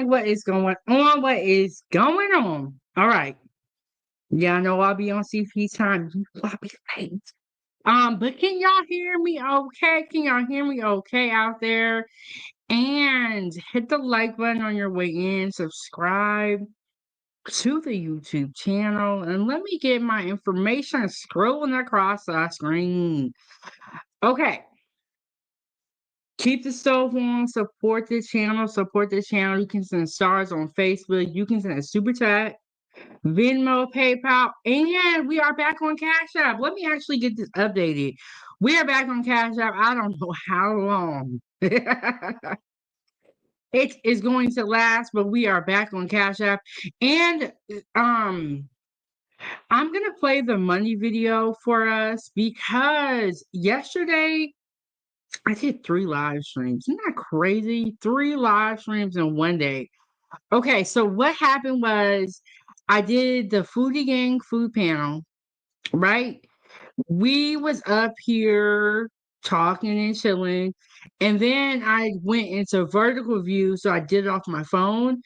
what is going on? What is going on? All right. Yeah, I know I'll be on CP time. I'll be late. But can y'all hear me okay? Can y'all hear me okay out there? And hit the like button on your way in, subscribe to the YouTube channel, and let me get my information scrolling across the screen. Okay. Keep the stove on, support the channel, support the channel. You can send stars on Facebook, you can send a super chat, Venmo, PayPal, and we are back on Cash App. Let me actually get this updated. We are back on Cash App. I don't know how long it is going to last, but we are back on Cash App. And I'm gonna play the money video for us because yesterday I did 3 live streams. Isn't that crazy? 3 live streams in one day. Okay, so what happened was I did the Foodiegang food panel, right? We was up here talking and chilling, and then I went into vertical view, so I did it off my phone,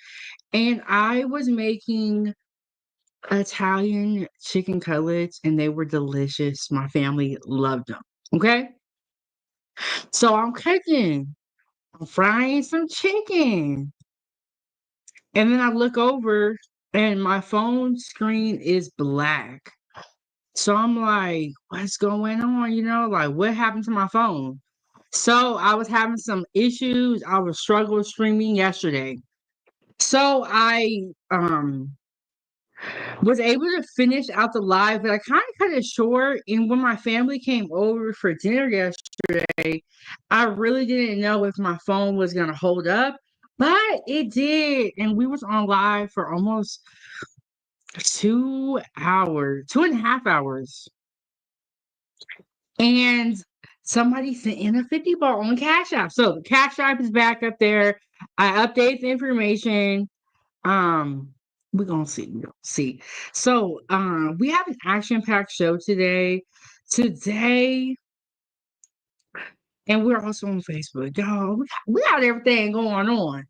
and I was making Italian chicken cutlets, and they were delicious. My family loved them. Okay, so I'm cooking. I'm frying some chicken. And then I look over and my phone screen is black. So I'm like, what's going on? Like what happened to my phone? So I was having some issues. I was struggling streaming yesterday. So I was able to finish out the live, but I kind of cut it short. And when my family came over for dinner yesterday, I really didn't know if my phone was gonna hold up, but it did. And we was on live for almost 2 hours, 2.5 hours. And somebody sent in a 50 ball on Cash App. So the Cash App is back up there. I update the information. Um, we're gonna see. We're gonna see. So, we have an action-packed show today. Today, and we're also on Facebook, y'all. We got everything going on.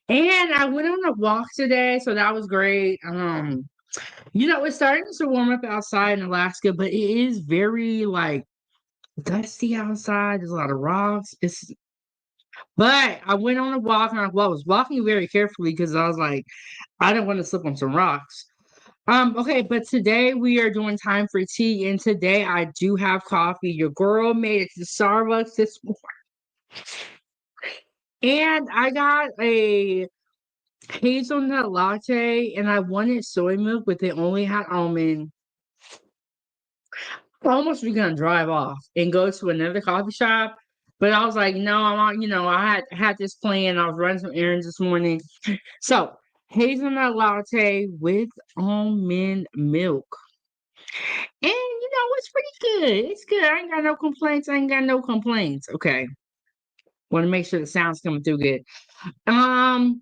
And I went on a walk today, so that was great. It's starting to warm up outside in Alaska, but it is very like dusty outside. There's a lot of rocks. But I went on a walk and I was walking very carefully because I was like, I didn't want to slip on some rocks. Okay, but today we are doing time for tea, and today I do have coffee. Your girl made it to Starbucks this morning, and I got a hazelnut latte, and I wanted soy milk, but they only had almond. I almost was gonna drive off and go to another coffee shop, but I was like, no, I'm not. I had this plan. I was running some errands this morning, so hazelnut latte with almond milk. And it's pretty good. It's good. I ain't got no complaints. I ain't got no complaints. Okay. Want to make sure the sound's coming through good. Um,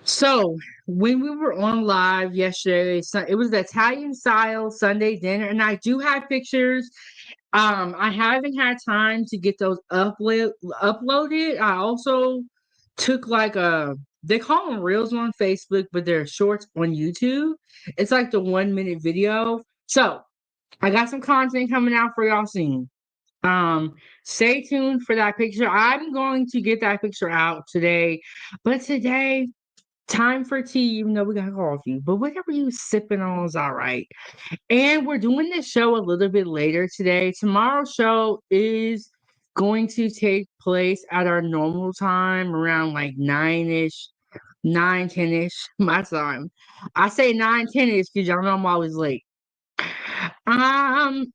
so when we were on live yesterday, it was the Italian style Sunday dinner, and I do have pictures. I haven't had time to get those uploaded. I also took they call them reels on Facebook, but they're shorts on YouTube. It's like the 1 minute video. So I got some content coming out for y'all soon. Stay tuned for that picture. I'm going to get that picture out today. But today, time for tea, even though we got coffee. But whatever you sipping on is all right. And we're doing this show a little bit later today. Tomorrow's show is going to take place at our normal time around like 9-ish, 9, 10-ish, my time. I say 9, 10-ish because y'all know I'm always late. Um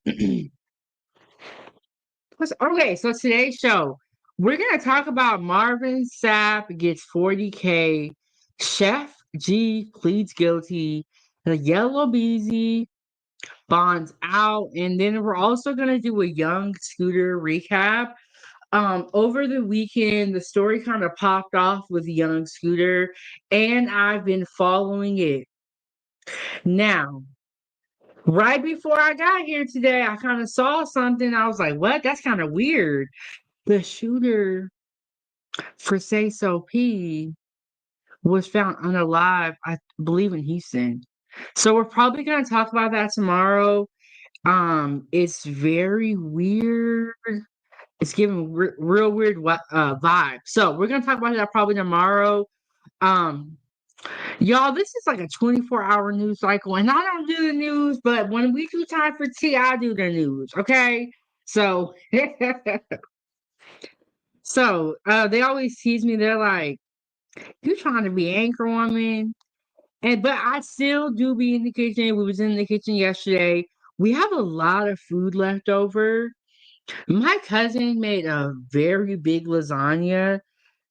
Okay, so today's show, we're gonna talk about Marvin Sapp gets 40K, Sheff G pleads guilty, the Yella Beezy bonds out, and then we're also gonna do a Young Scooter recap. Over the weekend, the story kind of popped off with Young Scooter, and I've been following it. Now, right before I got here today, I kind of saw something. I was like, what? That's kind of weird. The shooter for Say So P was found unalive, I believe in Houston. So we're probably gonna talk about that tomorrow. It's very weird. It's giving real weird vibe. So we're gonna talk about that probably tomorrow. Um, y'all, this is like a 24-hour news cycle, and I don't do the news, but when we do time for tea, I do the news. Okay, so they always tease me. They're like, "You trying to be anchor woman?" And but I still do be in the kitchen. We was in the kitchen yesterday. We have a lot of food left over. My cousin made a very big lasagna.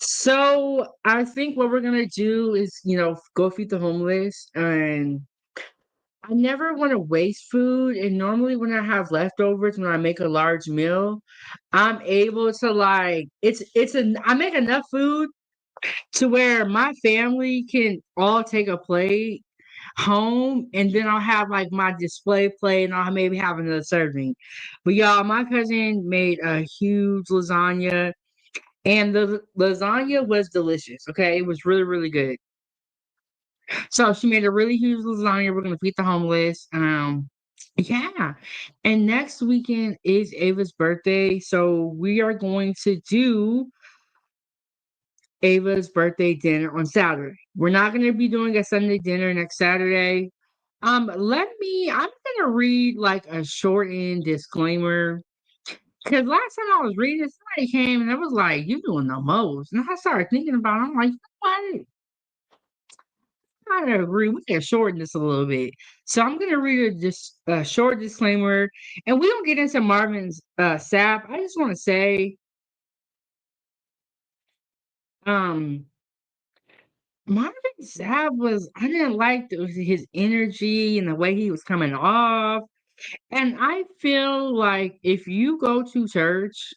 So I think what we're gonna do is, go feed the homeless. And I never want to waste food. And normally when I have leftovers, when I make a large meal, I'm able to like I make enough food to where my family can all take a plate home, and then I'll have like my display plate, and I'll maybe have another serving. But y'all, my cousin made a huge lasagna, and the lasagna was delicious. Okay, it was really, really good. So she made a really huge lasagna. We're gonna feed the homeless. Yeah. And next weekend is Ava's birthday, so we are going to do Ava's birthday dinner on Saturday. We're not going to be doing a Sunday dinner next Saturday. I'm gonna read like a shortened disclaimer. Cause last time I was reading, somebody came and it was like, "You doing the most." And I started thinking about it. I'm like, "You know what? I agree. We can shorten this a little bit." So I'm gonna read a short disclaimer, and we don't get into Marvin's Sapp. I just want to say, um, Marvin Sapp I didn't like his energy and the way he was coming off. And I feel like if you go to church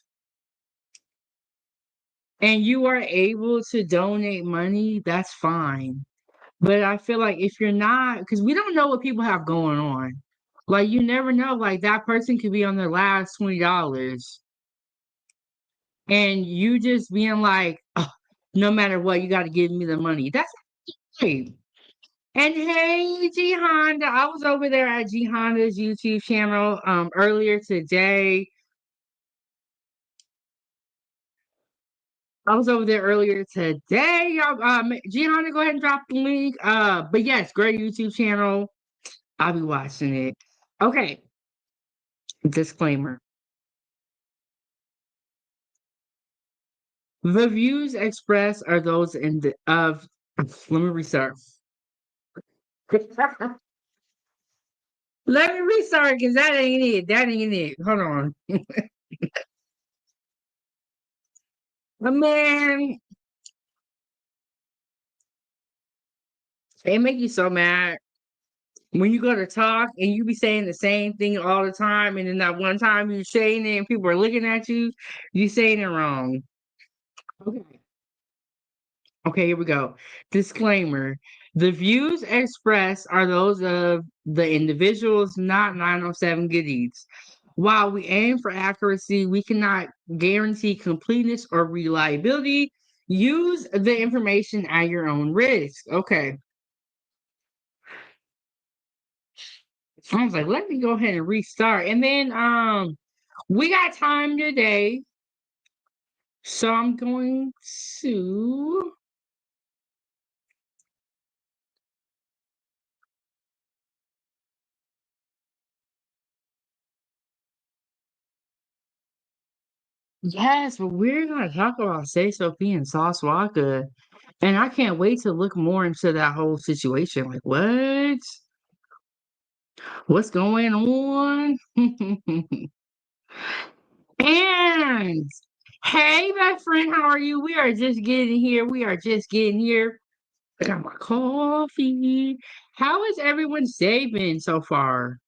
and you are able to donate money, that's fine. But I feel like if you're not, because we don't know what people have going on. Like you never know, like that person could be on their last $20 and you just being like, "Oh, no matter what, you got to give me the money." That's right. And hey, G Honda, I was over there at G Honda's YouTube channel earlier today. I was over there earlier today. Y'all, G Honda, go ahead and drop the link. But yes, great YouTube channel. I'll be watching it. Okay, disclaimer. The views expressed are those let me restart. Let me restart because that ain't it. That ain't it. Hold on. Man, it make you so mad when you go to talk and you be saying the same thing all the time, and then that one time you saying it and people are looking at you, you saying it wrong. Okay. Okay, here we go. Disclaimer. The views expressed are those of the individuals, not 907 Goodies. While we aim for accuracy, we cannot guarantee completeness or reliability. Use the information at your own risk. Okay. I was like, let me go ahead and restart. And then we got time today. So I'm going to. Yes, but we're gonna talk about Say Sophie and Sauce Walker. And I can't wait to look more into that whole situation. Like, what? What's going on? And hey, my friend, how are you? We are just getting here. We are just getting here. I got my coffee. How is everyone's day been so far?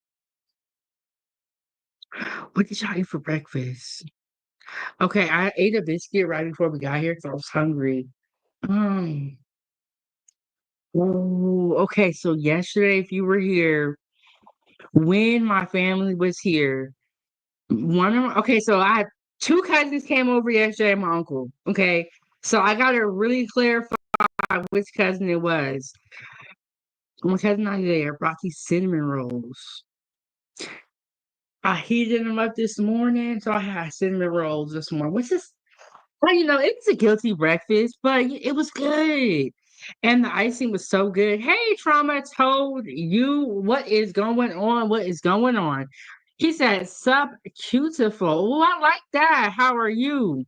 What did y'all eat for breakfast? Okay, I ate a biscuit right before we got here because I was hungry. Um, oh, okay. So yesterday, if you were here, when my family was here, okay, so I had two cousins came over yesterday, and my uncle. Okay, so I gotta really clarify. which cousin it was. My cousin not there brought these cinnamon rolls. I heated them up this morning, so I had cinnamon rolls this morning, which is, well, it was a guilty breakfast, but it was good. And the icing was so good. Hey, Trauma told you what is going on. What is going on? He said, Sup, beautiful. Oh, I like that. How are you?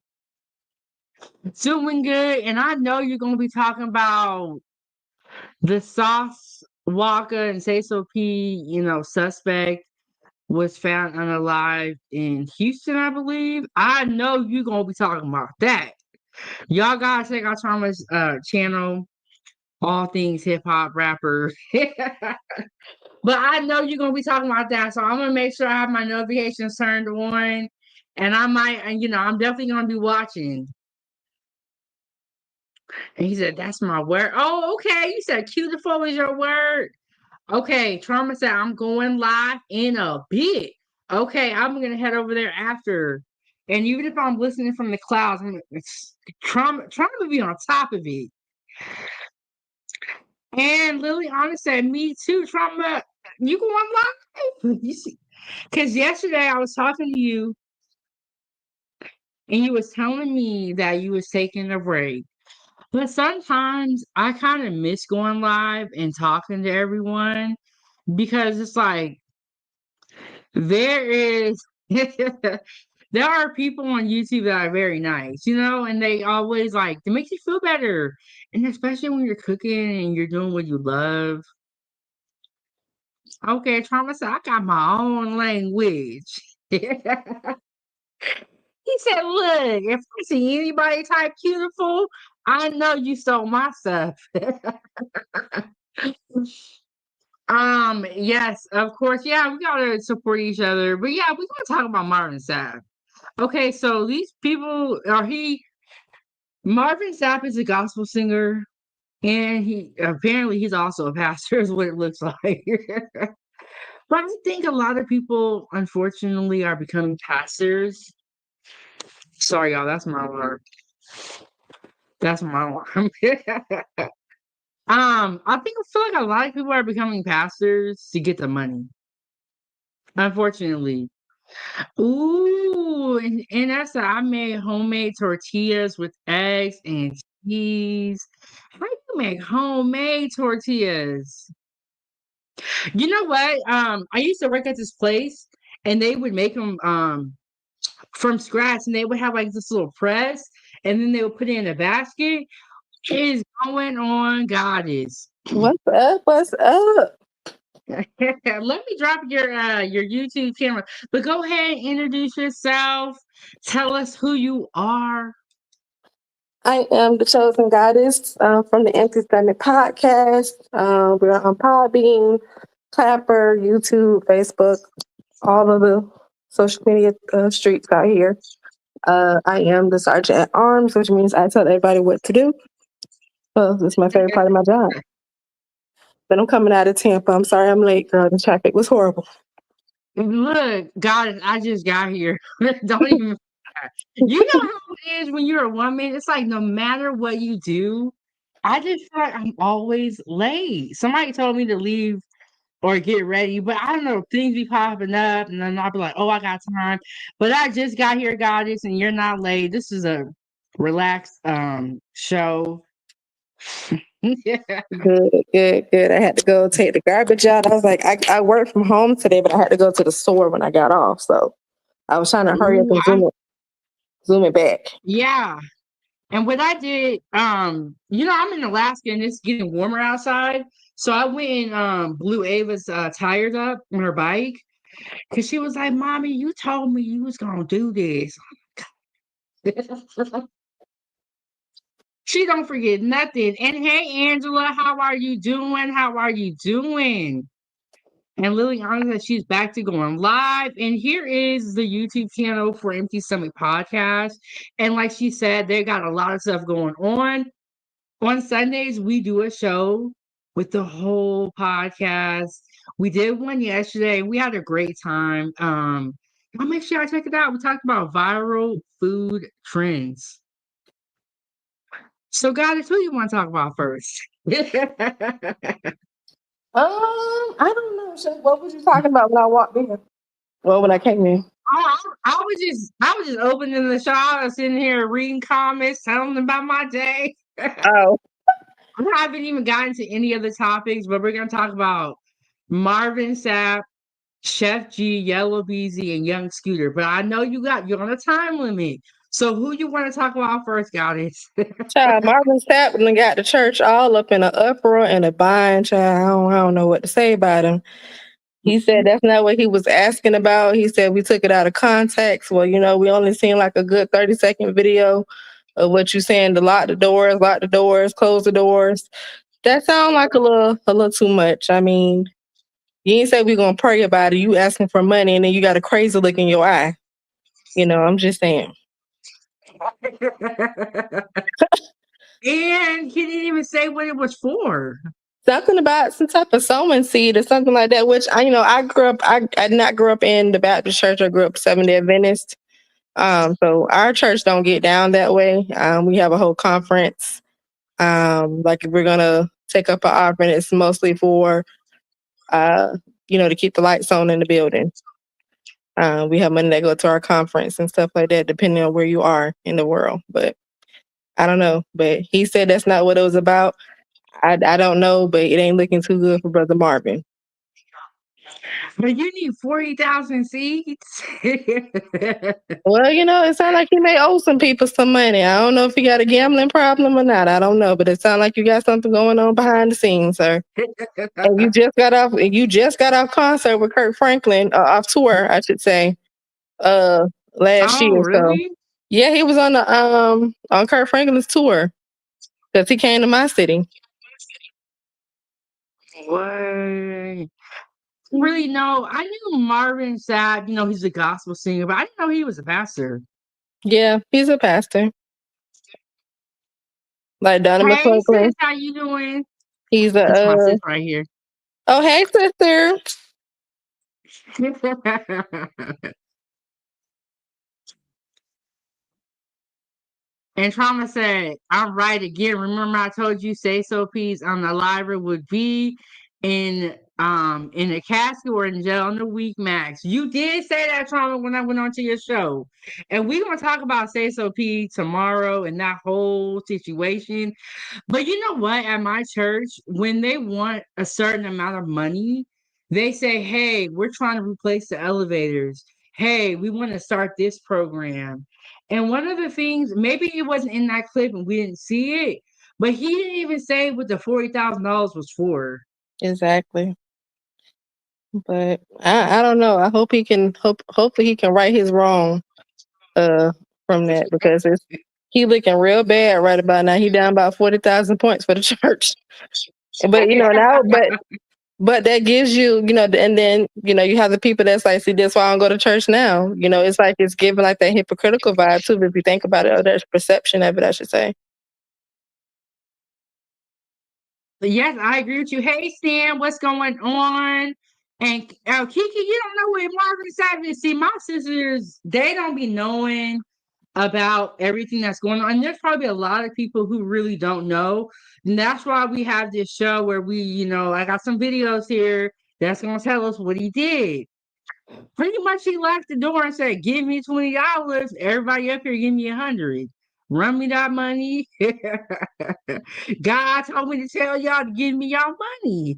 Doing good. And I know you're going to be talking about the Sauce Walker and Say So P, suspect was found unalive in Houston, I believe. I know you're going to be talking about that. Y'all gotta check out Trauma's channel, all things hip hop rapper. But I know you're gonna be talking about that, so I'm gonna make sure I have my notifications turned on, and I might, I'm definitely gonna be watching. And he said, "That's my word." Oh, okay. You said "beautiful" is your word. Okay, Trauma said, "I'm going live in a bit." Okay, I'm gonna head over there after. And even if I'm listening from the clouds, Trauma will be on top of it. And Liliana said, "Me too, Trauma. You going live?" You see, because yesterday I was talking to you, and you was telling me that you was taking a break. But sometimes I kind of miss going live and talking to everyone because it's like there is there are people on YouTube that are very nice, and they always they make you feel better. And especially when you're cooking and you're doing what you love. Okay, Trauma said, "I got my own language." He said, "Look, if I see anybody type beautiful, I know you stole my stuff." Yes, of course. Yeah, we gotta support each other. But yeah, we're gonna talk about Marvin Sapp. Okay, so these people are Marvin Sapp is a gospel singer, and he's also a pastor, is what it looks like. But I think a lot of people, unfortunately, are becoming pastors. Sorry, y'all. That's my alarm. That's my alarm. I feel like a lot of people are becoming pastors to get the money. Unfortunately. Ooh, and I made homemade tortillas with eggs and cheese. How do you make homemade tortillas? You know what? I used to work at this place, and they would make them from scratch, and they would have this little press, and then they would put it in a basket. What is going on, goddess? What's up? What's up? Let me drop your YouTube camera, but go ahead and introduce yourself. Tell us who you are. I am the chosen goddess from the Empty Stomach podcast. We're on Podbean, Clapper, YouTube, Facebook, all of the social media streets out here. I am the sergeant at arms, which means I tell everybody what to do. So this is my favorite part of my job. But I'm coming out of Tampa. I'm sorry I'm late, girl. The traffic was horrible. Look, God, I just got here. Don't even. You know how it is when you're a woman. It's like no matter what you do, I just feel like I'm always late. Somebody told me to leave or get ready, but I don't know. Things be popping up, and then I'll be like, "Oh, I got time." But I just got here, goddess, and you're not late. This is a relaxed show. Yeah. Good. I had to go take the garbage out. I was like, I worked from home today, but I had to go to the store when I got off. So I was trying to hurry up Ooh, and zoom it back. yeah. And what I did, I'm in Alaska and it's getting warmer outside. So I went and blew Ava's tires up on her bike because she was like, "Mommy, you told me you was gonna do this." She don't forget nothing. And hey, Angela, how are you doing? How are you doing? And Liliana said she's back to going live. And here is the YouTube channel for Empty Stomach Podcast. And like she said, they got a lot of stuff going on. On Sundays, we do a show with the whole podcast. We did one yesterday. We had a great time. I'll make sure I check it out. We talked about viral food trends. So, Goddess, who you want to talk about first? I don't know. So what was you talking about when I walked in? Well, when I came in. I was just opening the shower, sitting here reading comments, telling them about my day. Oh, I haven't even gotten to any of the topics, but we're gonna talk about Marvin Sapp, Sheff G, Yella Beezy, and Young Scooter. But I know you're on a time limit. So who you want to talk about first, Goddess? child, Marvin Sapp and got the church all up in an uproar and a bind, child. I don't know what to say about him. He said that's not what he was asking about. He said we took it out of context. Well, we only seen like a good 30-second video of what you saying to lock the doors, close the doors. That sounds like a little too much. I mean, you ain't say we gonna pray about it. You asking for money and then you got a crazy look in your eye. I'm just saying. And he didn't even say what it was for. Something about some type of sowing seed or something like that, which I grew up, I did not grow up in the Baptist church. I grew up Seventh-day Adventist. So our church don't get down that way. We have a whole conference. Like if we're gonna take up an offering, it's mostly for to keep the lights on in the building. We have money that go to our conference and stuff like that, depending on where you are in the world. But I don't know. But he said that's not what it was about. I don't know, but it ain't looking too good for Brother Marvin. But you need 40,000 seeds. Well, it sounds like he may owe some people some money. I don't know if he got a gambling problem or not. I don't know, but it sounds like you got something going on behind the scenes, sir. And you just got off. You just got off concert with Kirk Franklin, off tour, I should say, last Oh, year. So really? yeah, he was on Kirk Franklin's tour because he came to my city. What? Really, no. I knew Marvin Sapp, he's a gospel singer, but I didn't know he was a pastor. Yeah, he's a pastor, like Donnie Hey, sis, McClurkin. how you doing? He's a That's my sis right here. oh, hey sister. And Trauma said, I'm right again. Remember I told you say so peas on the library would be in a casket or in jail on the week max. You did say that, Trauma, when I went on to your show. And we're gonna talk about say so P tomorrow and that whole situation. But you know what? At my church, when they want a certain amount of money, they say, hey, we're trying to replace the elevators. Hey, we want to start this program. And one of the things, maybe it wasn't in that clip and we didn't see it, but he didn't even say what the $40,000 was for. Exactly. But I don't know. I hope hopefully he can right his wrong from that because he looking real bad right about now. He down about 40,000 points for the church. But but that gives you, and then you have the people that's like, see, that's why I don't go to church now. It's like it's giving like that hypocritical vibe too. If you think about it, or that perception of it, I should say. Yes, I agree with you. Hey, Stan, what's going on? And Kiki, you don't know what Marvin Sapp is. See, my sisters, they don't be knowing about everything that's going on. And there's probably a lot of people who really don't know. And that's why we have this show where I got some videos here that's going to tell us what he did. Pretty much he left the door and said, give me $20. Everybody up here, give me 100. Run me that money. God told me to tell y'all to give me y'all money.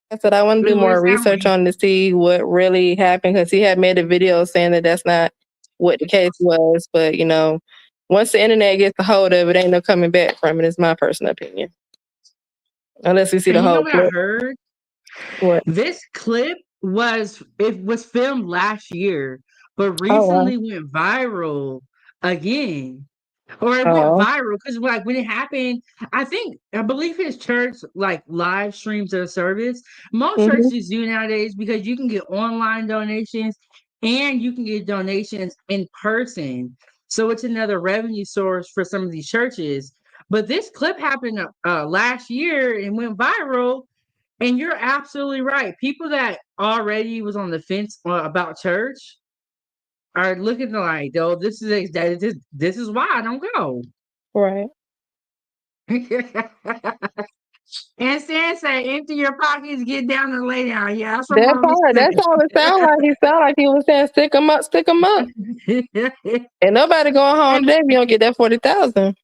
I said I want to do Ooh, it more sound research on to see what really happened because he had made a video saying that that's not what the case was. But once the internet gets a hold of it, ain't no coming back from it. It's my personal opinion. Unless we see the and you know whole what I clip. heard? What? This clip was filmed last year, but Oh wow. recently went viral again. Or it went Oh. viral because like when it happened, I believe his church like live streams their service. Most Hmm. churches do nowadays because you can get online donations and you can get donations in person. So it's another revenue source for some of these churches. But this clip happened last year and went viral. And you're absolutely right. People that already was on the fence about church are looking like, though, this is why I don't go. Right. And Stan said, empty your pockets, get down and lay down. Yeah, that's what That Marvin part, that's all it sound like. He sound like he was saying, stick 'em up, stick 'em up. said. And nobody going home today if you don't get that 40,000.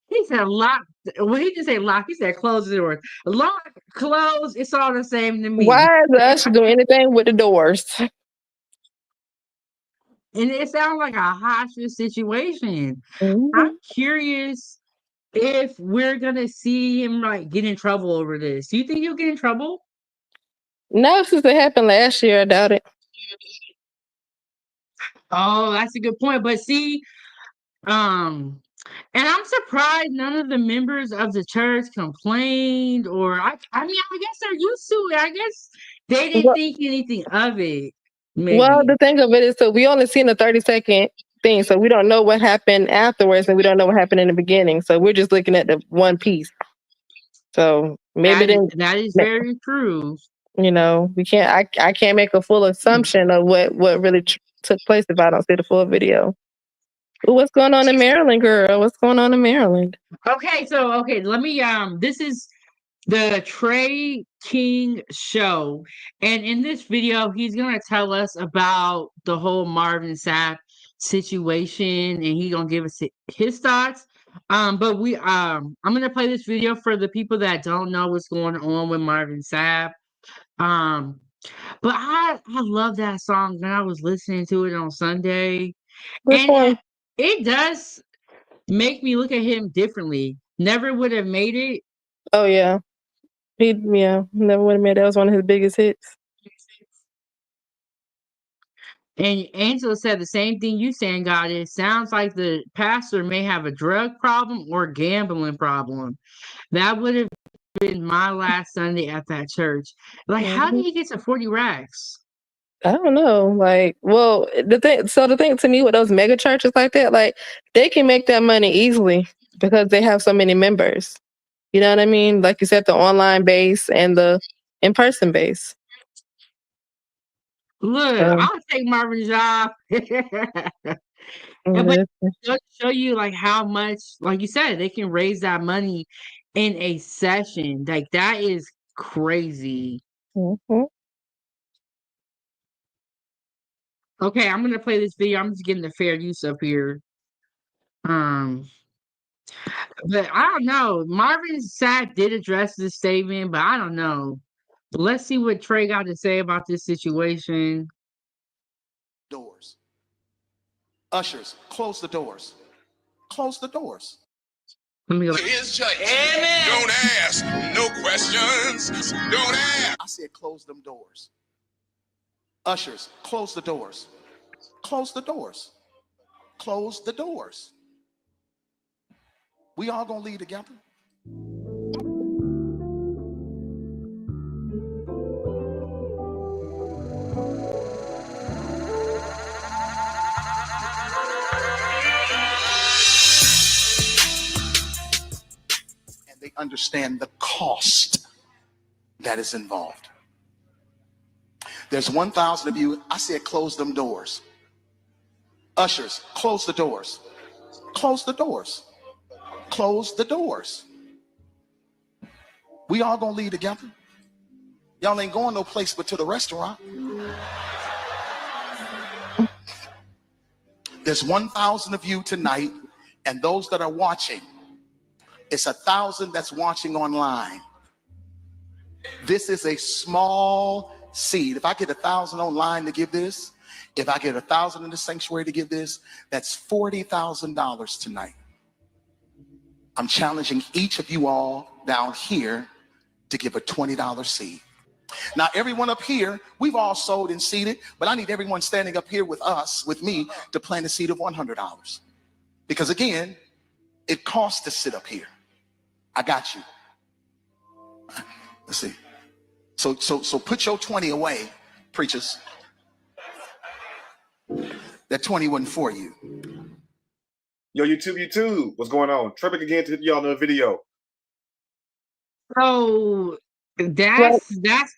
He said lock. Well, he didn't say lock. He said close the door. Lock, close. It's all the same to me. Why is the usher doing anything with the doors? And it sounds like a hostage situation. I'm Mhm. curious if we're gonna see him like get in trouble over this. Do you think he'll get in trouble? No, since it happened last year, I doubt it. Oh, that's a good point. But see, um, and I'm surprised none of the members of the church complained, or I mean, I guess they're used to it. I guess they didn't Well, think anything of it. well, Maybe. the thing of it is, so we only seen a 30-second thing, so we don't know what happened afterwards, and we don't know what happened in the beginning. So we're just looking at the one piece. So maybe then, That is very true. we can't. I can't make a full assumption of what really took place if I don't see the full video. Ooh, what's going on in Maryland, girl? What's going on in Maryland? Okay, let me this is the Trey King show. And in this video, he's gonna tell us about the whole Marvin Sapp situation and he's gonna give us his thoughts. But I'm gonna play this video for the people that don't know what's going on with Marvin Sapp. Um, but I love that song and I was listening to it on Sunday. Which And one? it does make me look at him differently. Never would have made it. Oh yeah, never would have made that was one of his biggest hits. And Angela said the same thing you saying, God. It sounds like the pastor may have a drug problem or gambling problem. That would have been my last Sunday at that church. Like, how did Mhm. he get to 40 racks? I don't know. Like, well, the thing to me with those mega churches like that, like they can make that money easily because they have so many members. You know what I mean? Like you said, the online base and the in-person base. Look, So, I'll take Marvin's job. But mhm, just show you like how much, like you said, they can raise that money in a session. Like that is crazy. mhm. Okay, I'm gonna play this video. I'm just getting the fair use up here. Um, but I don't know. Marvin Sapp did address this statement, but I don't know. Let's see what Trey got to say about this situation. Doors. Ushers, close the doors. Close the doors. Let me go. His judge. Amen. Don't ask no questions. Don't ask. I said close them doors. Ushers, close the doors. Close the doors. Close the doors. We all gonna leave together. And they understand the cost that is involved. There's 1,000 of you. I said close them doors. Ushers, close the doors. Close the doors. Close the doors. We all gonna leave together. Y'all ain't going no place but to the restaurant. There's 1,000 of you tonight, and those that are watching, it's 1,000 that's watching online. This is a small seed. If I get 1,000 online to give this, if I get 1,000 in the sanctuary to give this, that's $40,000 tonight. I'm challenging each of you all down here to give a $20 seed. Now, everyone up here, we've all sold and seeded, but I need everyone standing up here with us, with me, to plant a seed of $100. Because again, it costs to sit up here. I got you. Let's see. So put your 20 away, preachers. That 20 wasn't for you. Yo, YouTube, what's going on? Tripping again to y'all another video. So that's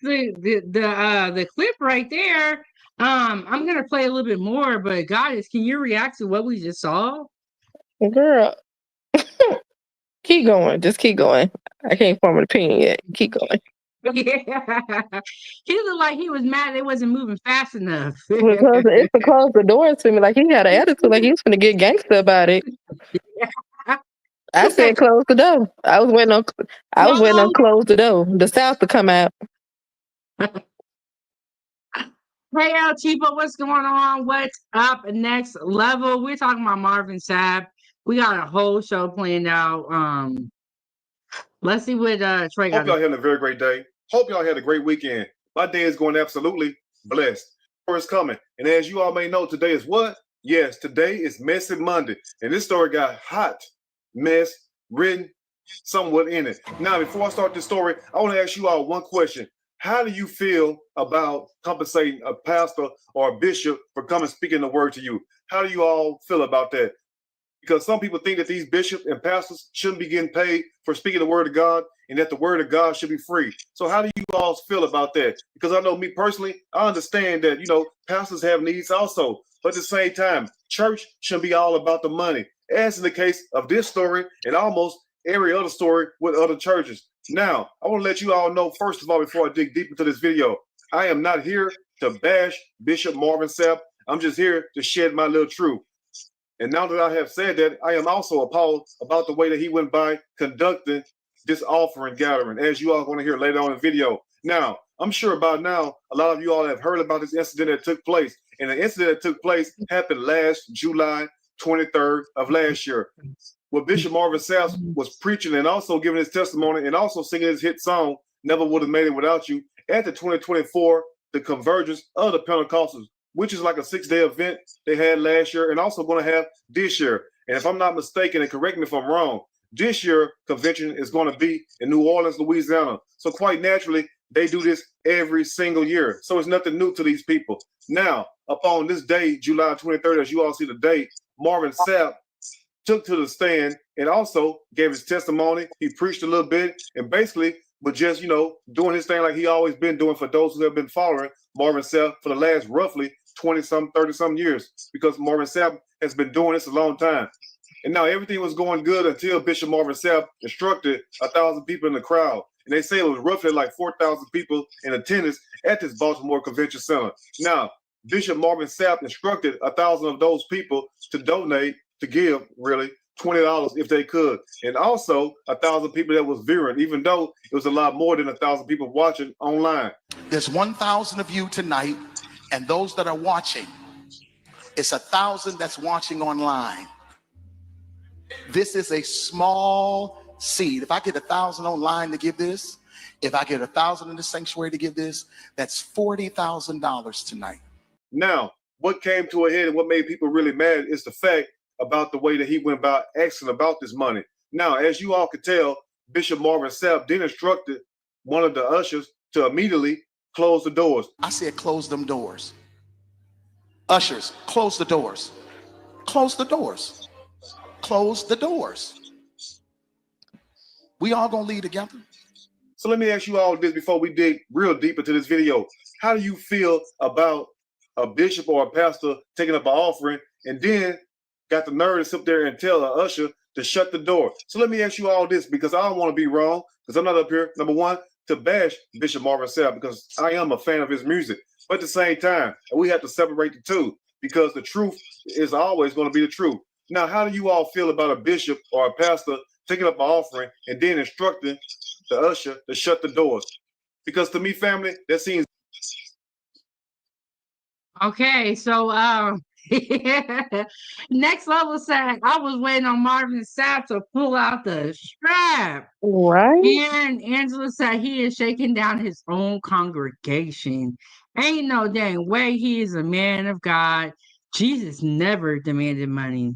the clip right there. I'm gonna play a little bit more, but Goddess, can you react to what we just saw? Girl, keep going. Just keep going. I can't form an opinion yet. Keep going. Yeah. He looked like he was mad they wasn't moving fast enough. Because it's to close the doors to me. Like he had an attitude, like he was gonna get gangster about it. I said close the door. I was waiting on close the door. The South to come out. Hey, El Chico, what's going on? What's up? Next level. We're talking about Marvin Sapp. We got a whole show planned out. Let's see what Trey got. Hope y'all having a very great day. Hope y'all had a great weekend. My day is going absolutely blessed. Story is coming. And as you all may know, today is what? Yes, today is Messy Monday. And this story got hot mess written somewhat in it. Now, before I start this story, I want to ask you all one question. How do you feel about compensating a pastor or a bishop for coming speaking the word to you? How do you all feel about that? Because some people think that these bishops and pastors shouldn't be getting paid for speaking the word of God and that the word of God should be free. So how do you all feel about that? Because I know me personally, I understand that, pastors have needs also. But at the same time, church shouldn't be all about the money. As in the case of this story and almost every other story with other churches. Now, I want to let you all know, first of all, before I dig deep into this video, I am not here to bash Bishop Marvin Sapp. I'm just here to shed my little truth. And now that I have said that, I am also appalled about the way that he went by conducting this offering gathering, as you all are going to hear later on in the video. Now, I'm sure by now, a lot of you all have heard about this incident that took place. And the incident that took place happened last July 23rd of last year, where Bishop Marvin Sapp was preaching and also giving his testimony and also singing his hit song, Never Would Have Made It Without You, at the 2024, the Convergence of the Pentecostals, which is like a 6-day event they had last year and also going to have this year. And if I'm not mistaken, and correct me if I'm wrong, this year convention is going to be in New Orleans, Louisiana. So quite naturally, they do this every single year. So it's nothing new to these people. Now, upon this day, July 23rd, as you all see the date, Marvin Sapp took to the stand and also gave his testimony. He preached a little bit and basically was just, doing his thing like he always been doing for those who have been following Marvin Sapp for the last roughly 20-some, 30-some years, because Marvin Sapp has been doing this a long time. And now everything was going good until Bishop Marvin Sapp instructed 1,000 people in the crowd. And they say it was roughly like 4,000 people in attendance at this Baltimore Convention Center. Now, Bishop Marvin Sapp instructed 1,000 of those people to donate, to give, really, $20 if they could. And also 1,000 people that was viewing, even though it was a lot more than 1,000 people watching online. There's 1,000 of you tonight, and those that are watching, it's 1,000 that's watching online. This is a small seed. If I get 1,000 online to give this, if I get 1,000 in the sanctuary to give this, that's $40,000 tonight. Now, what came to a head and what made people really mad is the fact about the way that he went about asking about this money. Now, as you all could tell, Bishop Marvin Sapp then instructed one of the ushers to immediately close the doors. I said close them doors. Ushers, close the doors. Close the doors. Close the doors. We all gonna leave together. So let me ask you all this before we dig real deep into this video. How do you feel about a bishop or a pastor taking up an offering and then got the nerve to sit there and tell an usher to shut the door? So let me ask you all this, because I don't want to be wrong, because I'm not up here, number one, to bash Bishop Marvin Sapp, because I am a fan of his music. But at the same time, we have to separate the two, because the truth is always going to be the truth. Now, how do you all feel about a bishop or a pastor taking up an offering and then instructing the usher to shut the doors? Because to me, family, that seems... Okay, so next level said I was waiting on Marvin Sapp to pull out the strap. Right. And Angela said he is shaking down his own congregation. Ain't no dang way he is a man of God. Jesus never demanded money.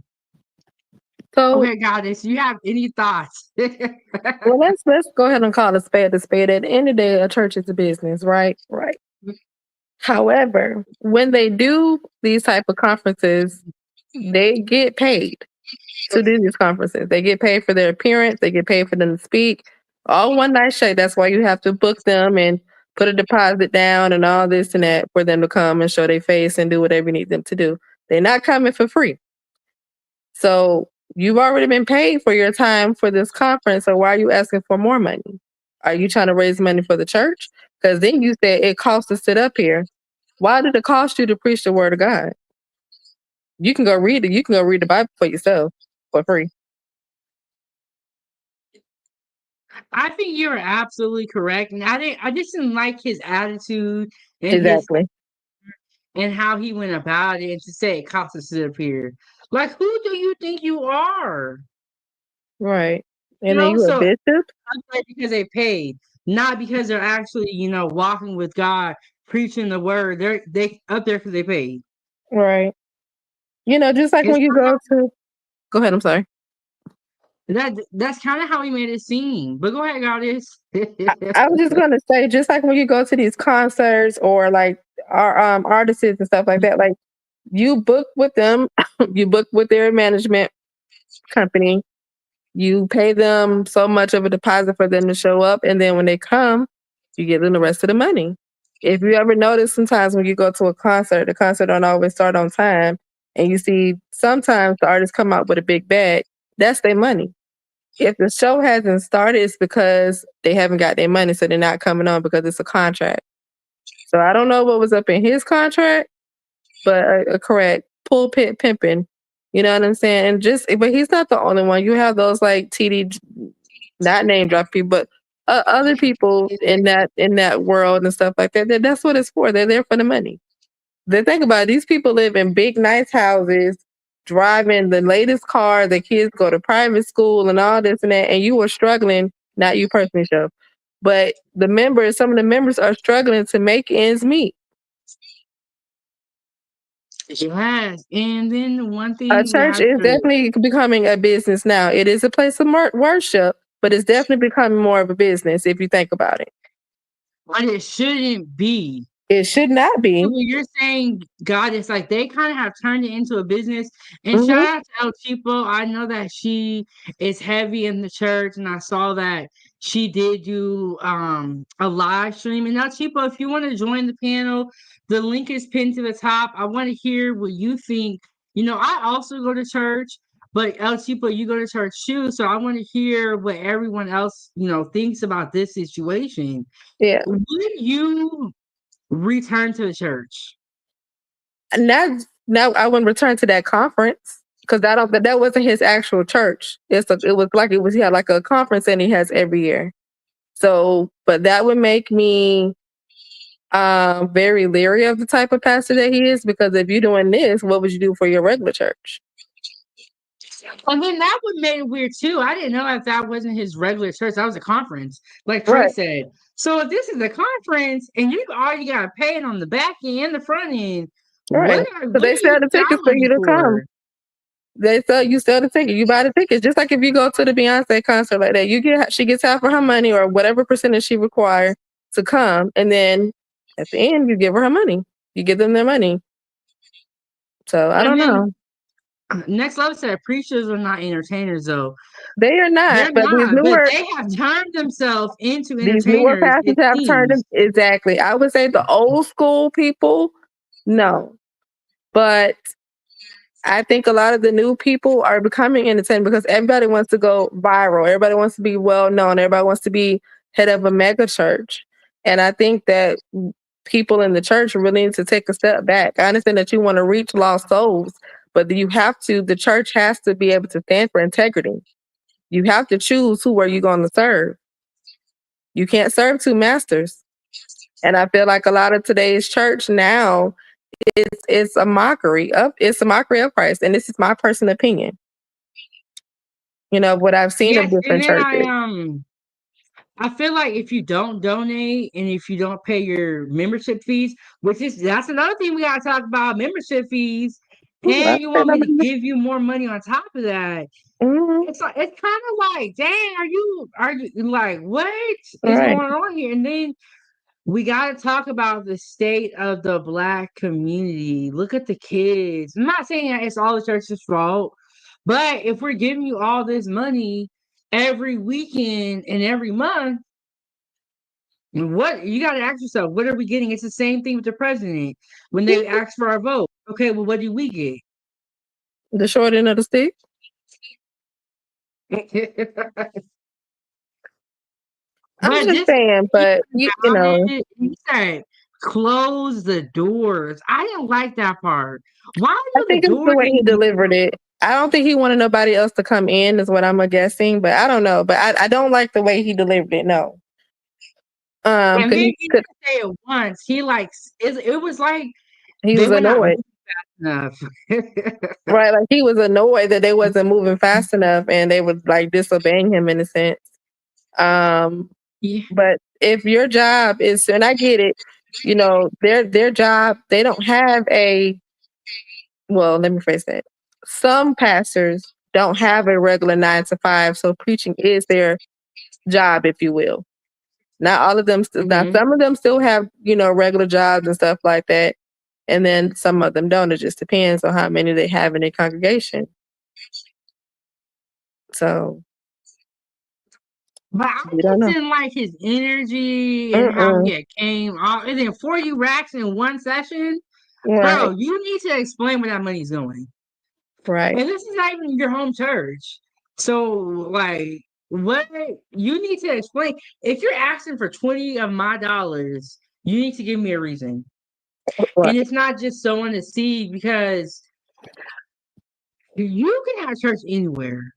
So, okay, Goddess, you have any thoughts? well, let's go ahead and call a spade a spade. At the end of the day, a church is a business, right? Right. However, when they do these type of conferences, they get paid to do these conferences. They get paid for their appearance. They get paid for them to speak. All one night show. That's why you have to book them and put a deposit down and all this and that for them to come and show their face and do whatever you need them to do. They're not coming for free. So you've already been paid for your time for this conference. So why are you asking for more money? Are you trying to raise money for the church? Because then you said it costs to sit up here. Why did it cost you to preach the word of God? You can go read it. You can go read the Bible for yourself for free. I think you're absolutely correct, and I just didn't like his attitude and Exactly. and how he went about it, and to say it cost us to appear. Like, who do you think you are? Right. You And then know, you a so bishop? I'm like, because they paid, not because they're actually, walking with God, preaching the word. They up there because they paid. Right. Just like It's when you go to go ahead, I'm sorry. that's kind of how he made it seem. But go ahead, Goddess. I was just gonna say, just like when you go to these concerts or like our artists and stuff like that, like you book with them, you book with their management company, you pay them so much of a deposit for them to show up, and then when they come, you give them the rest of the money. If you ever notice, sometimes when you go to a concert, the concert don't always start on time, and you see sometimes the artists come out with a big bag. That's their money. If the show hasn't started, it's because they haven't got their money, so they're not coming on because it's a contract. So I don't know what was up in his contract, but correct pulpit pimping. You know what I'm saying? And but he's not the only one. You have those like TD, not name drop people, but other people in that world and stuff like that. That's what it's for. They're there for the money. They think about it, these people live in big, nice houses, driving the latest car. The kids go to private school and all this and that. And you are struggling, not you personally, Sheff, but some of the members are struggling to make ends meet. Yes, and then the one A thing we church have is to. definitely becoming a business now. It is a place of worship, but it's definitely becoming more of a business if you think about it. But it shouldn't be. It should not be. When you're saying God, it's like they kind of have turned it into a business. And Hmm. shout out to El Chipo. I know that she is heavy in the church, and I saw that she did do a live stream. And El Chipo, if you want to join the panel, the link is pinned to the top. I want to hear what you think. I also go to church, but El Chipo, you go to church too. So I want to hear what everyone else, thinks about this situation. Yeah. Would you return to the church? Now I wouldn't return to that conference because that wasn't his actual church. He had like a conference and he has every year. So, but that would make me very leery of the type of pastor that he is, because if you're doing this, what would you do for your regular church? And then that would make it weird too. I didn't know if that wasn't his regular church. That was a conference, like Trey Right. said. So if this is a conference and you already got to pay it on the back end and the front end, Right. So what they are you sell the that tickets for money you to come. for? You sell the ticket, you buy the tickets. Just like if you go to the Beyonce concert like that, she gets half of her money or whatever percentage she requires to come, and then at the end you give her money. You give them their money. So I And don't then know. next level said preachers are not entertainers though. They are not, They're but not, but they have turned themselves into these newer entertainers, pastors it have turned seems. exactly. I would say the old school people, no. But I think a lot of the new people are becoming entertained because everybody wants to go viral. Everybody wants to be well known. Everybody wants to be head of a mega church. And I think that people in the church really need to take a step back. I understand that you want to reach lost souls, but the church has to be able to stand for integrity. You have to choose who are you going to serve. You can't serve two masters. And I feel like a lot of today's church now it's a mockery of Christ. And this is my personal opinion. What I've seen of Yes, and different then churches. I feel like if you don't donate and if you don't pay your membership fees, that's another thing we gotta talk about, membership fees, Ooh, I and you said want me to that. give you more money on top of that. Mhm. It's kind of like, dang, are you like what is Right. going on here? And then we gotta talk about the state of the Black community. Look at the kids. I'm not saying that it's all the church's fault, but if we're giving you all this money every weekend and every month, What you got to ask yourself? What are we getting? It's the same thing with the president when they ask for our vote. Okay, well, what do we get? The short end of the stick. I'm But just this, saying, but you know, he said, close the doors. I didn't like that part. Why I do the think it's the doors way need he to be delivered it. I don't think he wanted nobody else to come in, is what I'm guessing. But I don't know. But I don't like the way he delivered it. No. And Cause then he, he cause didn't say it once. He it was like he they was were not annoyed. moving fast enough. Right, like he was annoyed that they wasn't moving fast enough and they was like disobeying him in a sense. Um, Yeah. but if your job is, and I get it, you know, their job, they don't have a, well, let me phrase that. Some pastors don't have a regular 9 to 5, so preaching is their job, if you will. Not all of them. Now, Mhm. some of them still have, you know, regular jobs and stuff like that, and then some of them don't. It just depends on how many they have in their congregation. So But I we don't just know. didn't like his energy and how Mm-mm. he had came off. And then 40 racks in one session. Right, Bro, you need to explain where that money's going. right. And this is not even your home church. So, like, what you need to explain. If you're asking for 20 of my dollars, you need to give me a reason. Right. And it's not just sowing a seed because you can have church anywhere.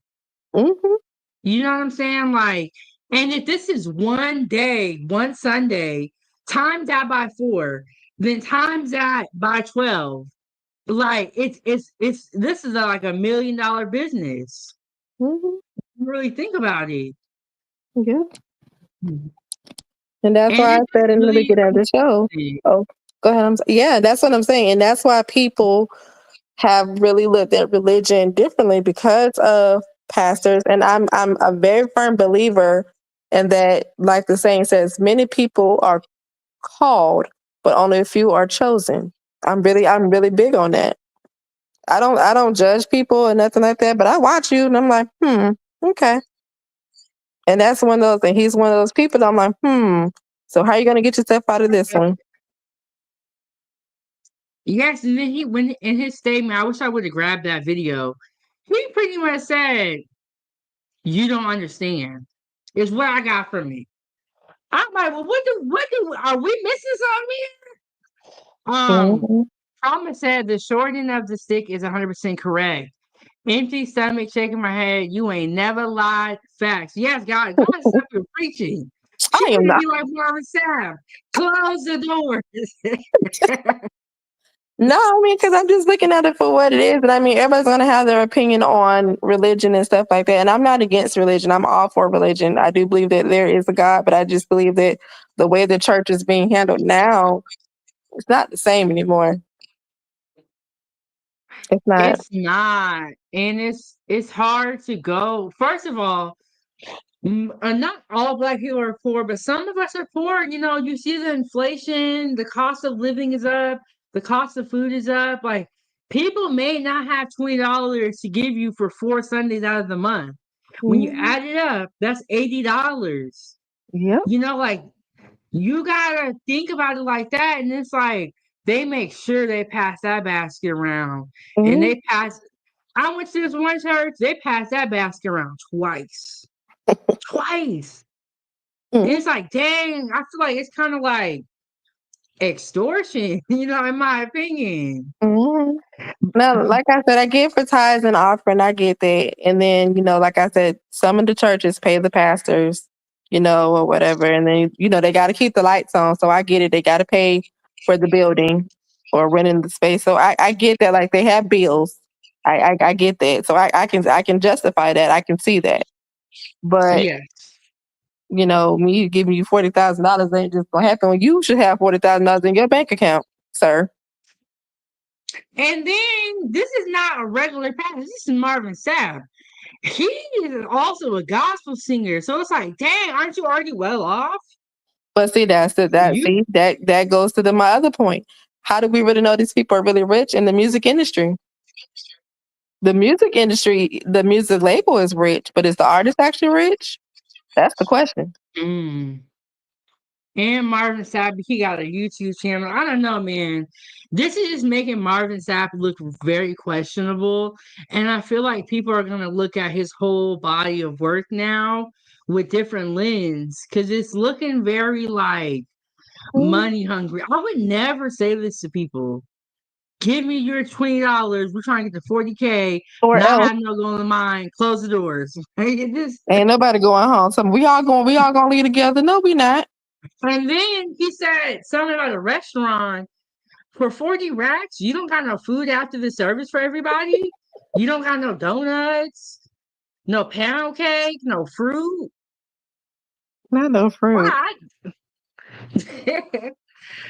Mm-hmm. You know what I'm saying? Like, and if this is one day, one Sunday, times that by 4, then times that by 12. Like it's this is like $1 million business. Mm-hmm. Really think about it. Yeah. And And that's why I it said in the really beginning of the show. irritated. Oh, go ahead. Yeah, that's what I'm saying. And that's why people have really looked at religion differently because of pastors. And I'm a very firm believer in that, like the saying says, many people are called, but only a few are chosen. I'm really big on that. I don't judge people or nothing like that, but I watch you and I'm like, okay. And that's one of those, and he's one of those people that I'm like, so how are you gonna get yourself out of this one? Yes, and then he when in his statement, I wish I would have grabbed that video. He pretty much said, "You don't understand." Is what I got from it. I'm like, well, what do are we missing something here? Mm-hmm. Thomas said the short end of the stick is 100% correct. Empty stomach, shaking my head. You ain't never lied. Facts. Yes, God is up here preaching. I You am need to not. be like Marvin Sapp. Close the doors. No, I mean, because I'm just looking at it for what it is. And I mean, everybody's going to have their opinion on religion and stuff like that. And I'm not against religion. I'm all for religion. I do believe that there is a God, but I just believe that the way the church is being handled now, it's not the same anymore. It's not. It's not, and it's hard to go. First of all, not all Black people are poor, but some of us are poor. You know, you see the inflation, the cost of living is up, the cost of food is up. Like people may not have $20 to give you for 4 Sundays out of the month. When you Mhm. add it up, that's $80. Yep. You know, like you gotta think about it like that, and it's like they make sure they pass that basket around, and Mhm. they pass. I went to this one church; they passed that basket around twice. And Mhm. it's like, dang, I feel like it's kind of like extortion, you know, in my opinion. Mhm. No, like I said, I get for tithes and offering, I get that. And then, like I said, some of the churches pay the pastors, or whatever. And then, they got to keep the lights on. So I get it. They got to pay for the building or renting the space. So I get that. Like they have bills. I get that. So I can justify that. I can see that. But, Yes. me giving you $40,000 ain't just going to happen when you should have $40,000 in your bank account, sir. And then this is not a regular pastor. This is Marvin Sapp. He is also a gospel singer. So it's like, dang, aren't you already well off? But see, You that goes to my other point. How do we really know these people are really rich in the music industry? The music label is rich, but is the artist actually rich? That's the question. mm. And Marvin Sapp, he got a YouTube channel. I don't know, man. This is just making Marvin Sapp look very questionable. And I feel like people are going to look at his whole body of work now with different lens because it's looking very like money hungry. I would never say this to people. Give me your $20. We're trying to get to 40K. Or Not else have no goal in mind. Close the doors. It just, ain't nobody going home. So we all gonna leave together. No, we not. and then he said something about a restaurant. For 40 racks, you don't got no food after the service for everybody? You don't got no donuts, no pound cake, no fruit? Not no fruit. Why?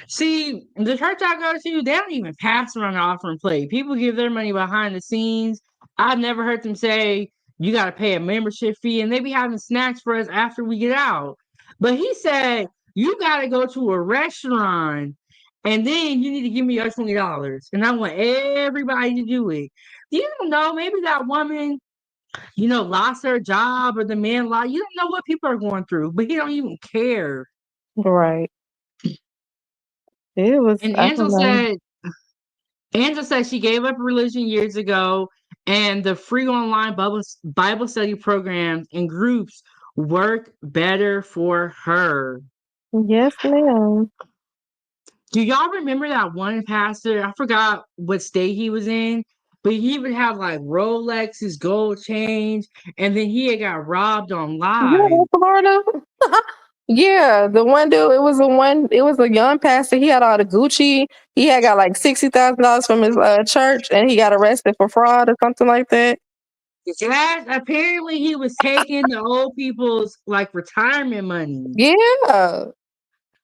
See, the church I go to, they don't even pass around the offering plate. People give their money behind the scenes. I've never heard them say, you got to pay a membership fee, and they be having snacks for us after we get out. But he said, you got to go to a restaurant, and then you need to give me your $20. And I want everybody to do it. You don't know, maybe that woman, lost her job or the man lost. You don't know what people are going through, but he don't even care. Right. It was. And I don't know. Angela said she gave up religion years ago, and the free online Bible study programs and groups work better for her. Yes, ma'am. Do y'all remember that one pastor? I forgot what state he was in, but he would have like Rolexes, gold chains, and then he had got robbed on Yeah, live. in Florida. Yeah, the one dude. It was a young pastor. He had all the Gucci. He had got like $60,000 from his church, and he got arrested for fraud or something like that. Yes, apparently he was taking the old people's like retirement money. Yeah.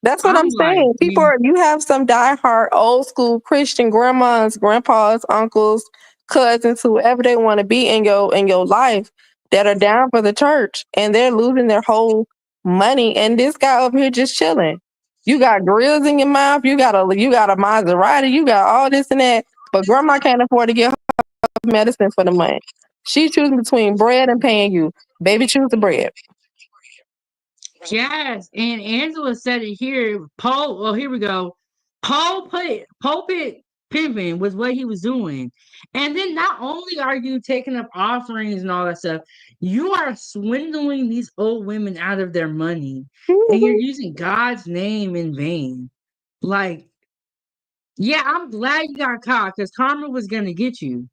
That's what I'm I'm like, saying. You have some diehard old school Christian grandmas, grandpas, uncles, cousins, whoever they want to be in your life that are down for the church, and they're losing their whole money. And this guy over here just chilling. You got grills in your mouth. You got a Maserati. You got all this and that, but grandma can't afford to get her medicine for the month. She's choosing between bread and paying you. Baby, choose the bread. yes, and Angela said it here. Well, here we go. Pulpit pimping was what he was doing. And then not only are you taking up offerings and all that stuff, you are swindling these old women out of their money. And you're using God's name in vain. Like, yeah, I'm glad you got caught because karma was gonna get you.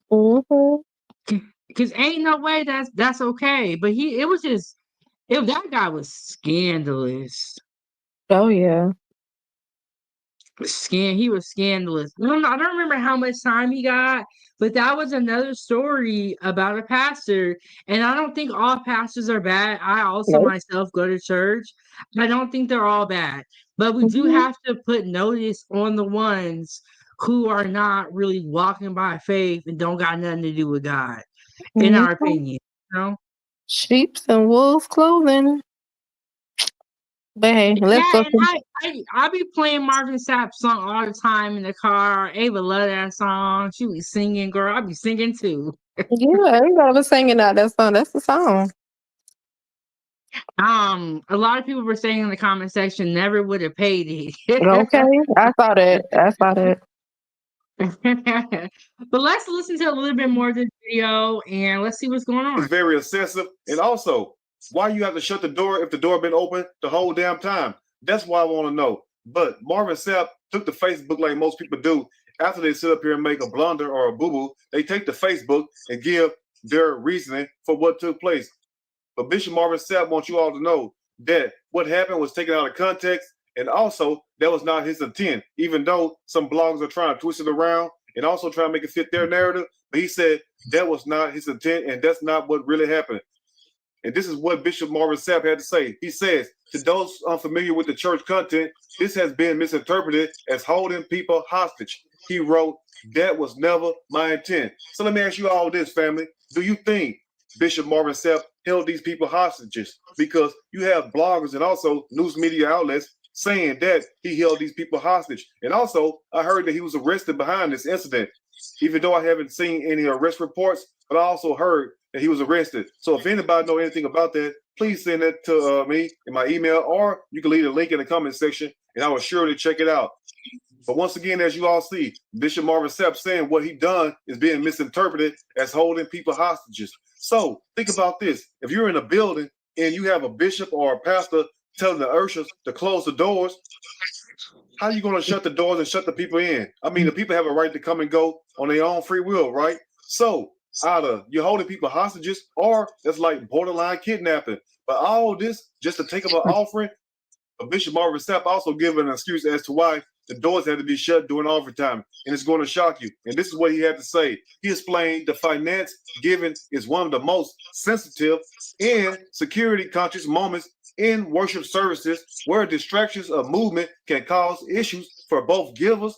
Mm-hmm. Because ain't no way that's okay. But that guy was scandalous. Oh yeah. He was scandalous. I don't remember how much time he got, but that was another story about a pastor. And I don't think all pastors are bad. I also Nope. myself go to church. I don't think they're all bad, but we do Mhm. have to put notice on the ones who are not really walking by faith and don't got nothing to do with God, in our Mhm. opinion. You know? Sheep's and wolves clothing. But hey, let's Yeah, go and to I be playing Marvin Sapp song all the time in the car. Ava love that song. She be singing, girl. I be singing too. yeah, everybody was singing out that song. That's the song. A lot of people were saying in the comment section never would have paid it. Okay. I saw that. I saw that. But let's listen to a little bit more of this video and let's see what's going on. It's very excessive. And also, why you have to shut the door if the door been open the whole damn time? That's why I want to know. But Marvin Sapp took to Facebook like most people do. After they sit up here and make a blunder or a boo-boo, they take to Facebook and give their reasoning for what took place. But Bishop Marvin Sapp wants you all to know that what happened was taken out of context, and also that was not his intent, even though some bloggers are trying to twist it around and also try to make it fit their narrative. But he said that was not his intent, and that's not what really happened. And this is what Bishop Marvin Sapp had to say. He says, to those unfamiliar with the church content, this has been misinterpreted as holding people hostage. He wrote, that was never my intent. So let me ask you all this, family. Do you think Bishop Marvin Sapp held these people hostages? Because you have bloggers and also news media outlets saying that he held these people hostage. And also, I heard that he was arrested behind this incident, even though I haven't seen any arrest reports, but I also heard that he was arrested. So if anybody know anything about that, please send it to me in my email, or you can leave a link in the comment section, and I will surely check it out. But once again, as you all see, Bishop Marvin Sapp saying what he done is being misinterpreted as holding people hostages. So think about this. If you're in a building and you have a bishop or a pastor telling the ushers to close the doors, how are you going to shut the doors and shut the people in? I mean, the people have a right to come and go on their own free will, right? So either you're holding people hostages, or it's like borderline kidnapping. But all this just to take up an offering. Bishop Marvin Sapp also giving an excuse as to why the doors had to be shut during offering time, and it's going to shock you. And this is what he had to say. He explained the finance giving is one of the most sensitive and security conscious moments in worship services, where distractions of movement can cause issues for both givers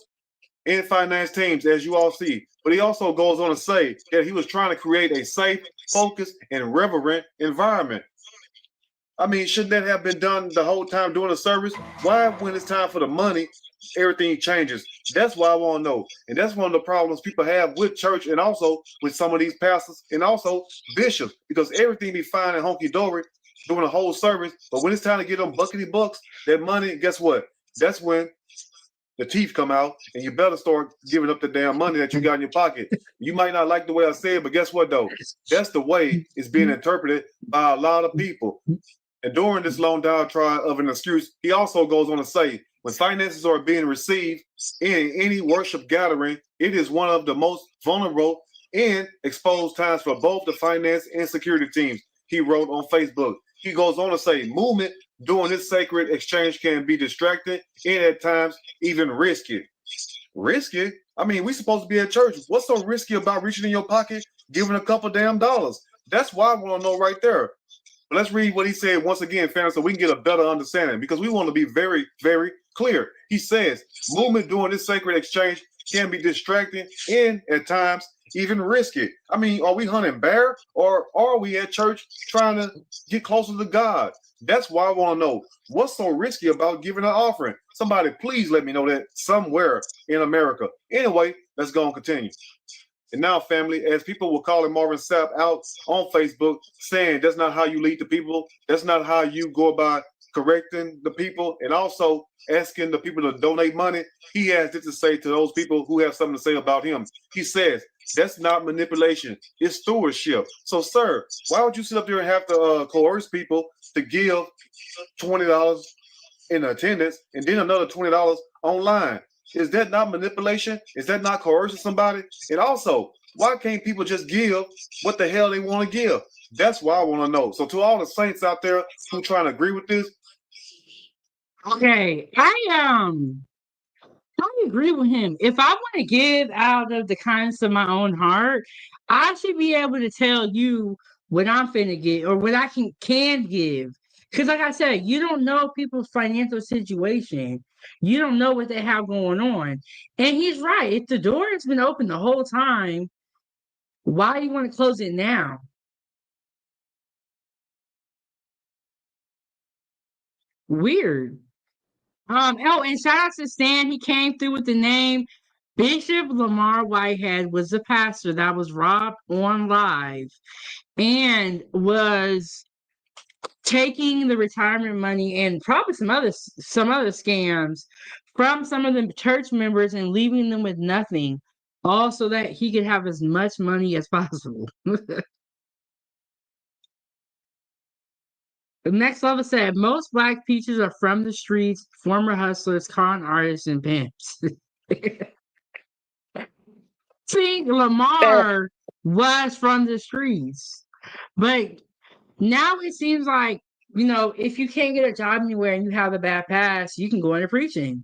and finance teams, as you all see. But he also goes on to say that he was trying to create a safe, focused, and reverent environment. I mean, shouldn't that have been done the whole time during the service? Why, when it's time for the money, everything changes? That's what I want to know. And that's one of the problems people have with church, and also with some of these pastors and also bishops, because everything be fine and honky-dory during the whole service. But when it's time to get them buckety bucks, that money, guess what? That's when the teeth come out, and you better start giving up the damn money that you got in your pocket. You might not like the way I say it, but guess what, though? That's the way it's being interpreted by a lot of people. And during this long diatribe of an excuse, he also goes on to say, when finances are being received in any worship gathering, it is one of the most vulnerable and exposed times for both the finance and security teams, he wrote on Facebook. He goes on to say, movement during this sacred exchange can be distracting and at times even risky. Risky? I mean, we're supposed to be at church. What's so risky about reaching in your pocket, giving a couple damn dollars? That's what I want to know right there. But let's read what he said once again, fans, so we can get a better understanding, because we want to be very, very clear. He says, movement during this sacred exchange can be distracting and at times even risky. I mean, are we hunting bear, or are we at church trying to get closer to God? That's why I want to know, what's so risky about giving an offering? Somebody please let me know that somewhere in America. Anyway, let's go and continue. And now, family, as people were calling Marvin Sapp out on Facebook, saying that's not how you lead the people, that's not how you go about correcting the people, and also asking the people to donate money, he has this to say to those people who have something to say about him. He says, that's not manipulation, it's stewardship. So, sir, why would you sit up there and have to coerce people to give $20 in attendance and then another $20 online? Is that not manipulation? Is that not coercing somebody? And also, why can't people just give what the hell they want to give? That's what I want to know. So to all the saints out there who trying to agree with this. Okay, I agree with him. If I want to give out of the kindness of my own heart, I should be able to tell you what I'm finna get or what I can give. Because like I said, you don't know people's financial situation. You don't know what they have going on. And he's right. If the door has been open the whole time, why do you want to close it now? Weird. Oh, and shout out to Stan. He came through with the name. Bishop Lamar Whitehead was the pastor that was robbed on live and was taking the retirement money and probably some other scams from some of the church members and leaving them with nothing, all so that he could have as much money as possible. The next level said, most Black peaches are from the streets, former hustlers, con artists, and pimps. See, Lamar was from the streets. But now it seems like, if you can't get a job anywhere and you have a bad past, you can go into preaching.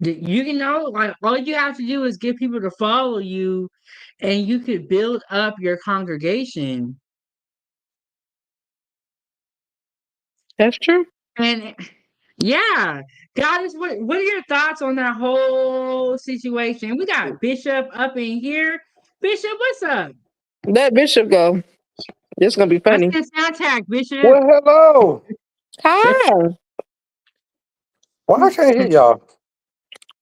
You can like all you have to do is get people to follow you and you could build up your congregation. That's true. And yeah, guys, what are your thoughts on that whole situation? We got Bishop up in here. Bishop, what's up? Let Bishop go. This is gonna be funny. What's this sound tag, Bishop? Well, hello. Hi. Why I can't hear y'all?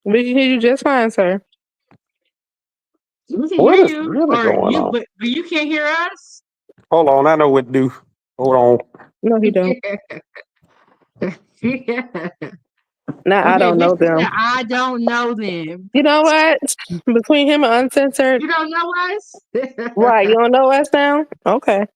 We can hear you just fine, sir. We can What hear is you, really going on? but you can't hear us. Hold on, I know what to do. Hold on. No, he don't. Yeah. Nah, I Okay, don't know Bishop them. said, I don't know them. You know what? Between him and Uncensored, You don't know us? right? You don't know us now? Okay.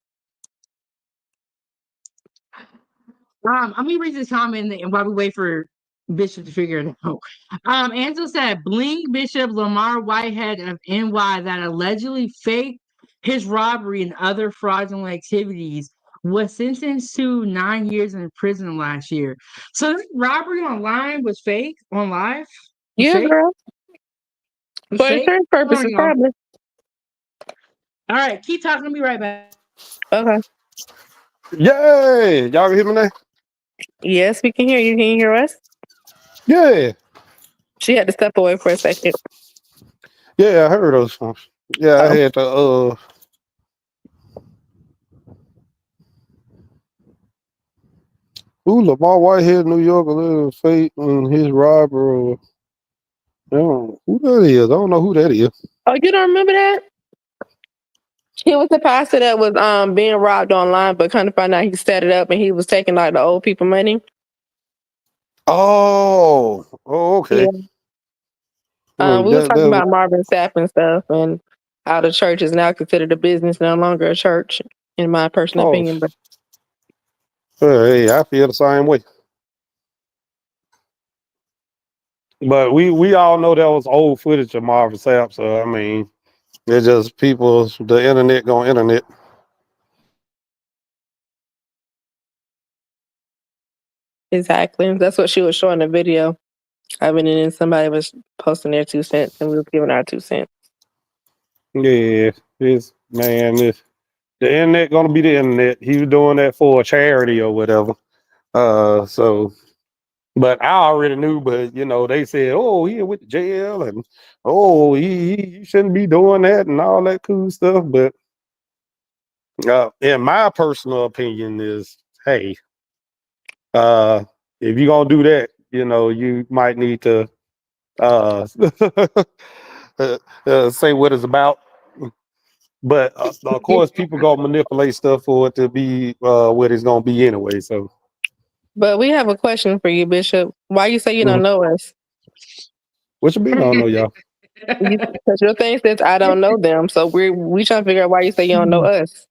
Let me read this comment and while we wait for Bishop to figure it out. Angela said, Bling Bishop Lamar Whitehead of NY that allegedly faked his robbery and other fraudulent activities was sentenced to 9 years in prison last year. So this robbery online was fake on live? Was Yeah, fake? girl. Was For fake? insurance Hold on, purposes, y'all. probably. All right, keep talking to me right back. Okay. Yay! Y'all can hear me now? Yes, we can hear you. Can you hear us? Yeah. She had to step away for a second. Yeah, I heard those songs. Yeah, I Oh. had to Lamar Whitehead, New York, a little fate and his robber. Who that is? I don't know who that is. Oh, you don't remember that? He was the pastor that was being robbed online, but kind of find out he set it up and he was taking like the old people money. Oh, okay. Yeah. We were talking That about Marvin Sapp and stuff, and how the church is now considered a business, no longer a church, in my personal oh, opinion. But hey, I feel the same way. But we all know that was old footage of Marvin Sapp, so I mean, it's just people, the internet going internet. exactly, that's what she was showing the video. I mean, and then somebody was posting their 2 cents, and we was giving our 2 cents. Yeah, it's man, it's the internet gonna be the internet. He was doing that for a charity or whatever. So but I already knew, but you know, they said, oh, he went to jail and oh, he shouldn't be doing that and all that cool stuff. But in my personal opinion is, hey, if you're gonna do that, you know, you might need to uh, say what it's about. But of course, people gonna manipulate stuff for it to be what it's gonna be anyway. So, But we have a question for you, Bishop. Why you say you don't mhm. know us? What you mean? I don't know y'all. Because your thing says I don't know them, so we trying to figure out why you say you don't know us.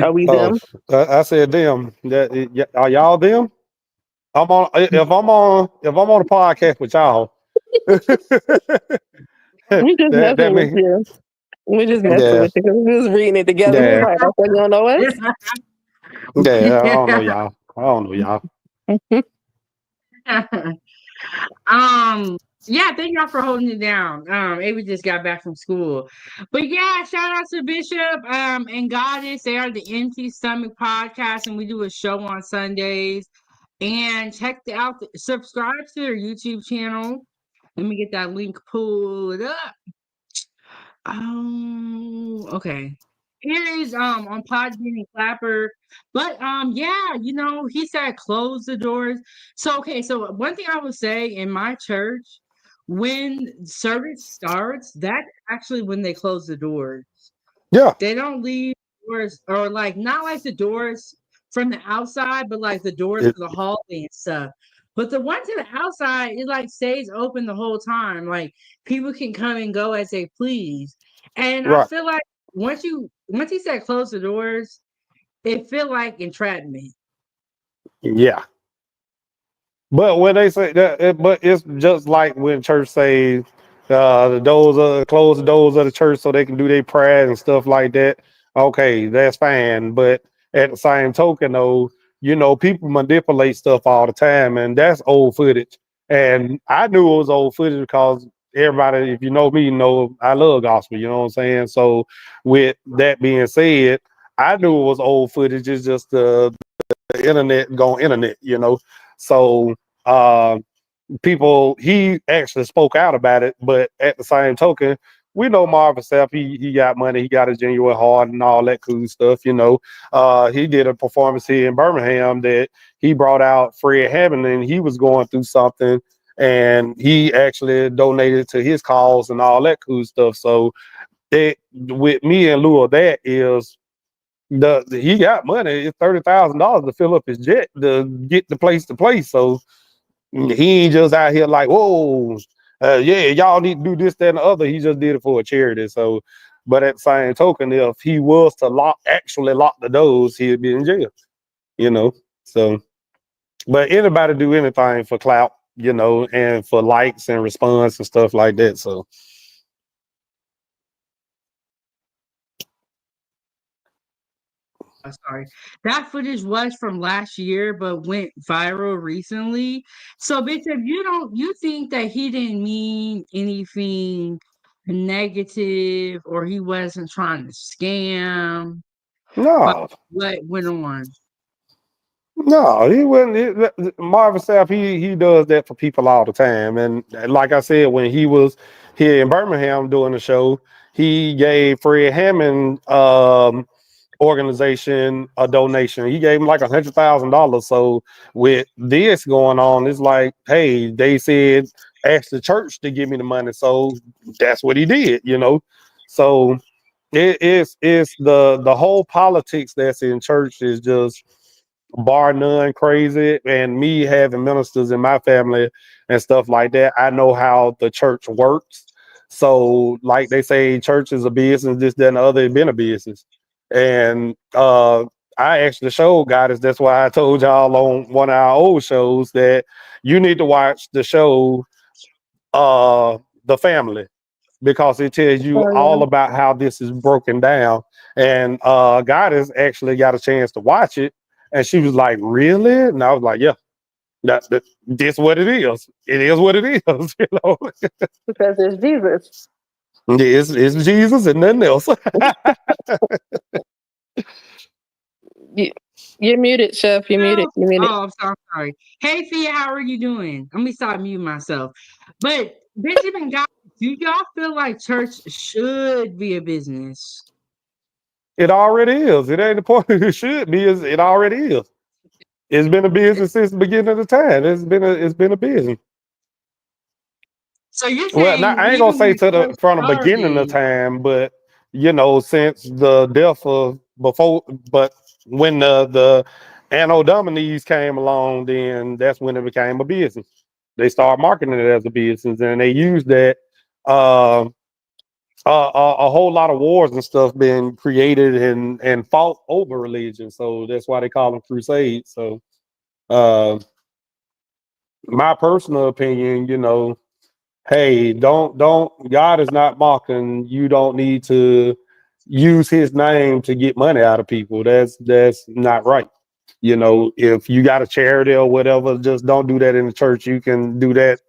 Are we Oh, them? I said them. Are y'all them? If I'm on a podcast with y'all, We just that messing with means you. We just messing yeah, with you because we was reading it together. We was yeah, like, that's why you don't know us. yeah. I don't know y'all. I don't know y'all. um, yeah, thank y'all for holding it down. Avery just got back from school. But yeah, shout out to Bishop and Goddess. They are the Empty Stomach Podcast, and we do a show on Sundays. And subscribe to their YouTube channel. Let me get that link pulled up. Okay. Here is on Podbean and Clapper. But yeah, you know, he said close the doors. So okay, so one thing I would say in my church, when service starts, that's actually when they close the doors. Yeah, They don't leave doors or like not like the doors from the outside, but like the doors it, to the hallway and stuff. But the one to the outside, it like stays open the whole time. Like people can come and go as they please. And I right. feel like once he said close the doors, it feel like entrapment. Yeah. But when they say that, but it's just like when church say the doors close the doors of the church so they can do their prayers and stuff like that. Okay, that's fine. But at the same token, though, you know, people manipulate stuff all the time, and that's old footage. And I knew it was old footage because everybody, if you know me, know I love gospel. You know what I'm saying? So, with that being said, I knew it was old footage. It's just the internet going internet, you know. So uh, people, he actually spoke out about it, but at the same token, we know Marvin Sapp, he got money, he got a genuine heart and all that cool stuff, you know. He did a performance here in Birmingham that he brought out Fred Hammond, and he was going through something, and he actually donated to his cause and all that cool stuff. So that with me in lieu of that is he got money. It's $30,000 to fill up his jet to get the place to place. So he ain't just out here like, whoa, yeah, y'all need to do this, that, and the other. He just did it for a charity. So, but at the same token, if he was to actually lock the doors, he'd be in jail. You know. So, but anybody do anything for clout, you know, and for likes and response and stuff like that. So. Sorry. That footage was from last year, but went viral recently. So, Bishop, you think that he didn't mean anything negative, or he wasn't trying to scam? But No, what went on? no, he wouldn't. Marvin Sapp, he does that for people all the time. And like I said, when he was here in Birmingham doing the show, he gave Fred Hammond organization a donation. He gave him like $100,000. So with this going on, it's like, hey, they said ask the church to give me the money. So that's what he did, you know. So it's the whole politics that's in church is just bar none crazy. And me having ministers in my family and stuff like that, I know how the church works. So like they say, church is a business, this, that, and the other, it been a business. And I actually showed guys, that's why I told y'all on one of our old shows that you need to watch the show The Family, because it tells you Oh all yeah. about how this is broken down. And Goddess actually got a chance to watch it, and she was like, "Really?" And I was like, "Yeah, this what it is. It is what it is." You know, Because it's Jesus. it's Jesus and nothing else. You, you're muted, Chef. You're muted. Oh, You're muted. I'm sorry. Hey, Thea, how are you doing? Let me stop muting myself. But Benjamin, guys, do y'all feel like church should be a business? It already is. It ain't the point. It should be. It already is. It's been a business since the beginning of the time. It's been a business. So you're Well, now, saying I ain't gonna even say when to the church from the beginning of started, time, but you know, since the death of before, but when the Anno Dominis came along, then that's when it became a business. They started marketing it as a business, and they used that. Uh, a whole lot of wars and stuff being created and fought over religion, so that's why they call them crusades. So, uh, my personal opinion, you know, hey, don't God is not mocking. You don't need to use his name to get money out of people. That's not right. You know, if you got a charity or whatever, just don't do that in the church. You can do that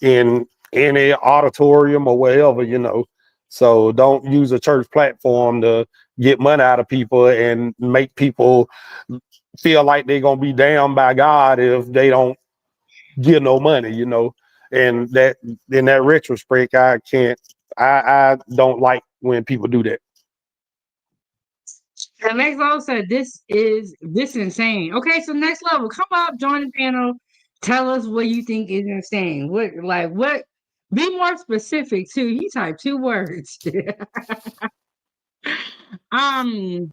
in any auditorium or wherever, you know. So don't use a church platform to get money out of people and make people feel like they're gonna be damned by God if they don't get no money, you know. And that in that retrospect, I don't like when people do that. the next level said, this insane. Okay, so next level, come up, join the panel, tell us what you think is insane. What? Be more specific too. He typed 2 words. um,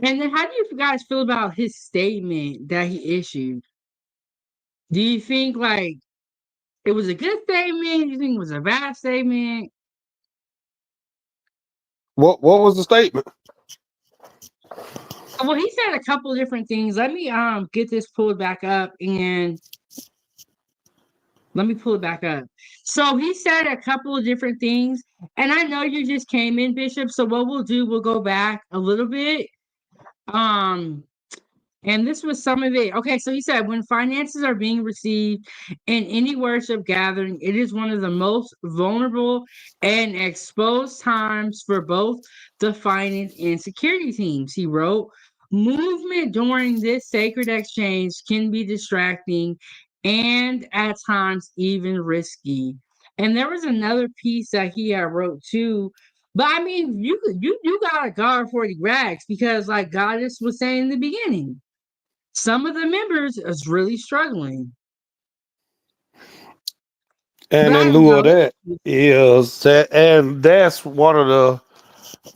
and then how do you guys feel about his statement that he issued? Do you think like it was a good statement? Do you think it was a bad statement? What was the statement? Well, he said a couple different things. Let me get this pulled back up and let me pull it back up. So he said a couple of different things, and I know you just came in, Bishop. So what we'll do, we'll go back a little bit. Um, And this was some of it. Okay, so he said, when finances are being received in any worship gathering, it is one of the most vulnerable and exposed times for both the finance and security teams. He wrote, movement during this sacred exchange can be distracting and at times even risky. And there was another piece that he had wrote too. But I mean, you gotta guard 40 rags because, like Goddess was saying in the beginning, some of the members is really struggling. But And I in don't lieu of know. that is that, and that's one of the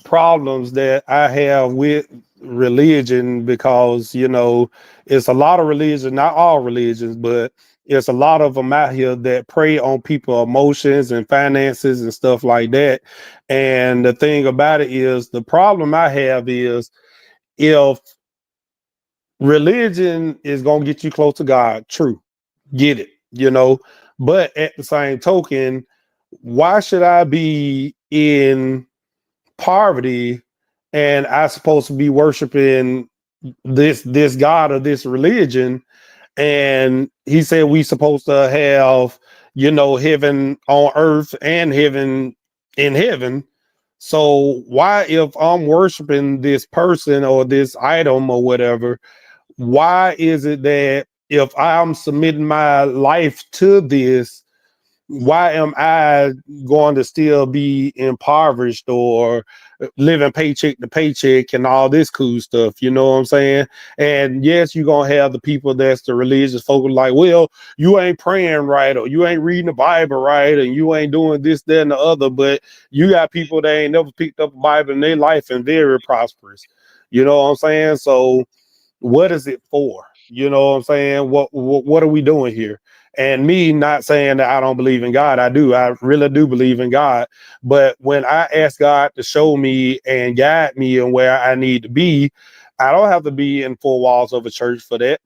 problems that I have with religion, because it's a lot of religions, not all religions, but it's a lot of them out here that prey on people's emotions and finances and stuff like that. And the thing about it is, the problem I have is, if religion is gonna get you close to God, true, get it, but at the same token, why should I be in poverty and I supposed to be worshiping this God or this religion? And he said we supposed to have, heaven on earth and heaven in heaven. So why, if I'm worshiping this person or this item or whatever, why is it that if I'm submitting my life to this, why am I going to still be impoverished or living paycheck to paycheck and all this cool stuff? You know what I'm saying? And yes, you're going to have the people that's the religious folk like, well, you ain't praying right, or you ain't reading the Bible right, and you ain't doing this, that, and the other. But you got people that ain't never picked up a Bible in their life and very prosperous. You know what I'm saying? So what is it for? You know what I'm saying? What are we doing here? And me not saying that I don't believe in God. I do. I really do believe in God. But when I ask God to show me and guide me and where I need to be, I don't have to be in four walls of a church for that.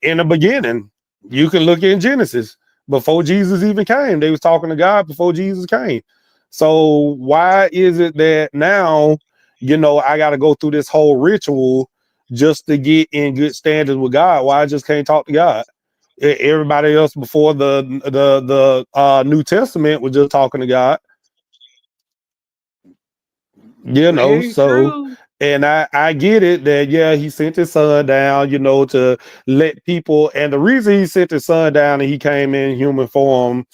In the beginning, you can look in Genesis. Before Jesus even came, they was talking to God before Jesus came. So why is it that now, I got to go through this whole ritual just to get in good standards with God? Why I just can't talk to God? Everybody else before the New Testament was just talking to God, Very so. true. And I get it that, yeah, he sent his son down, to let people, and the reason he sent his son down and he came in human form,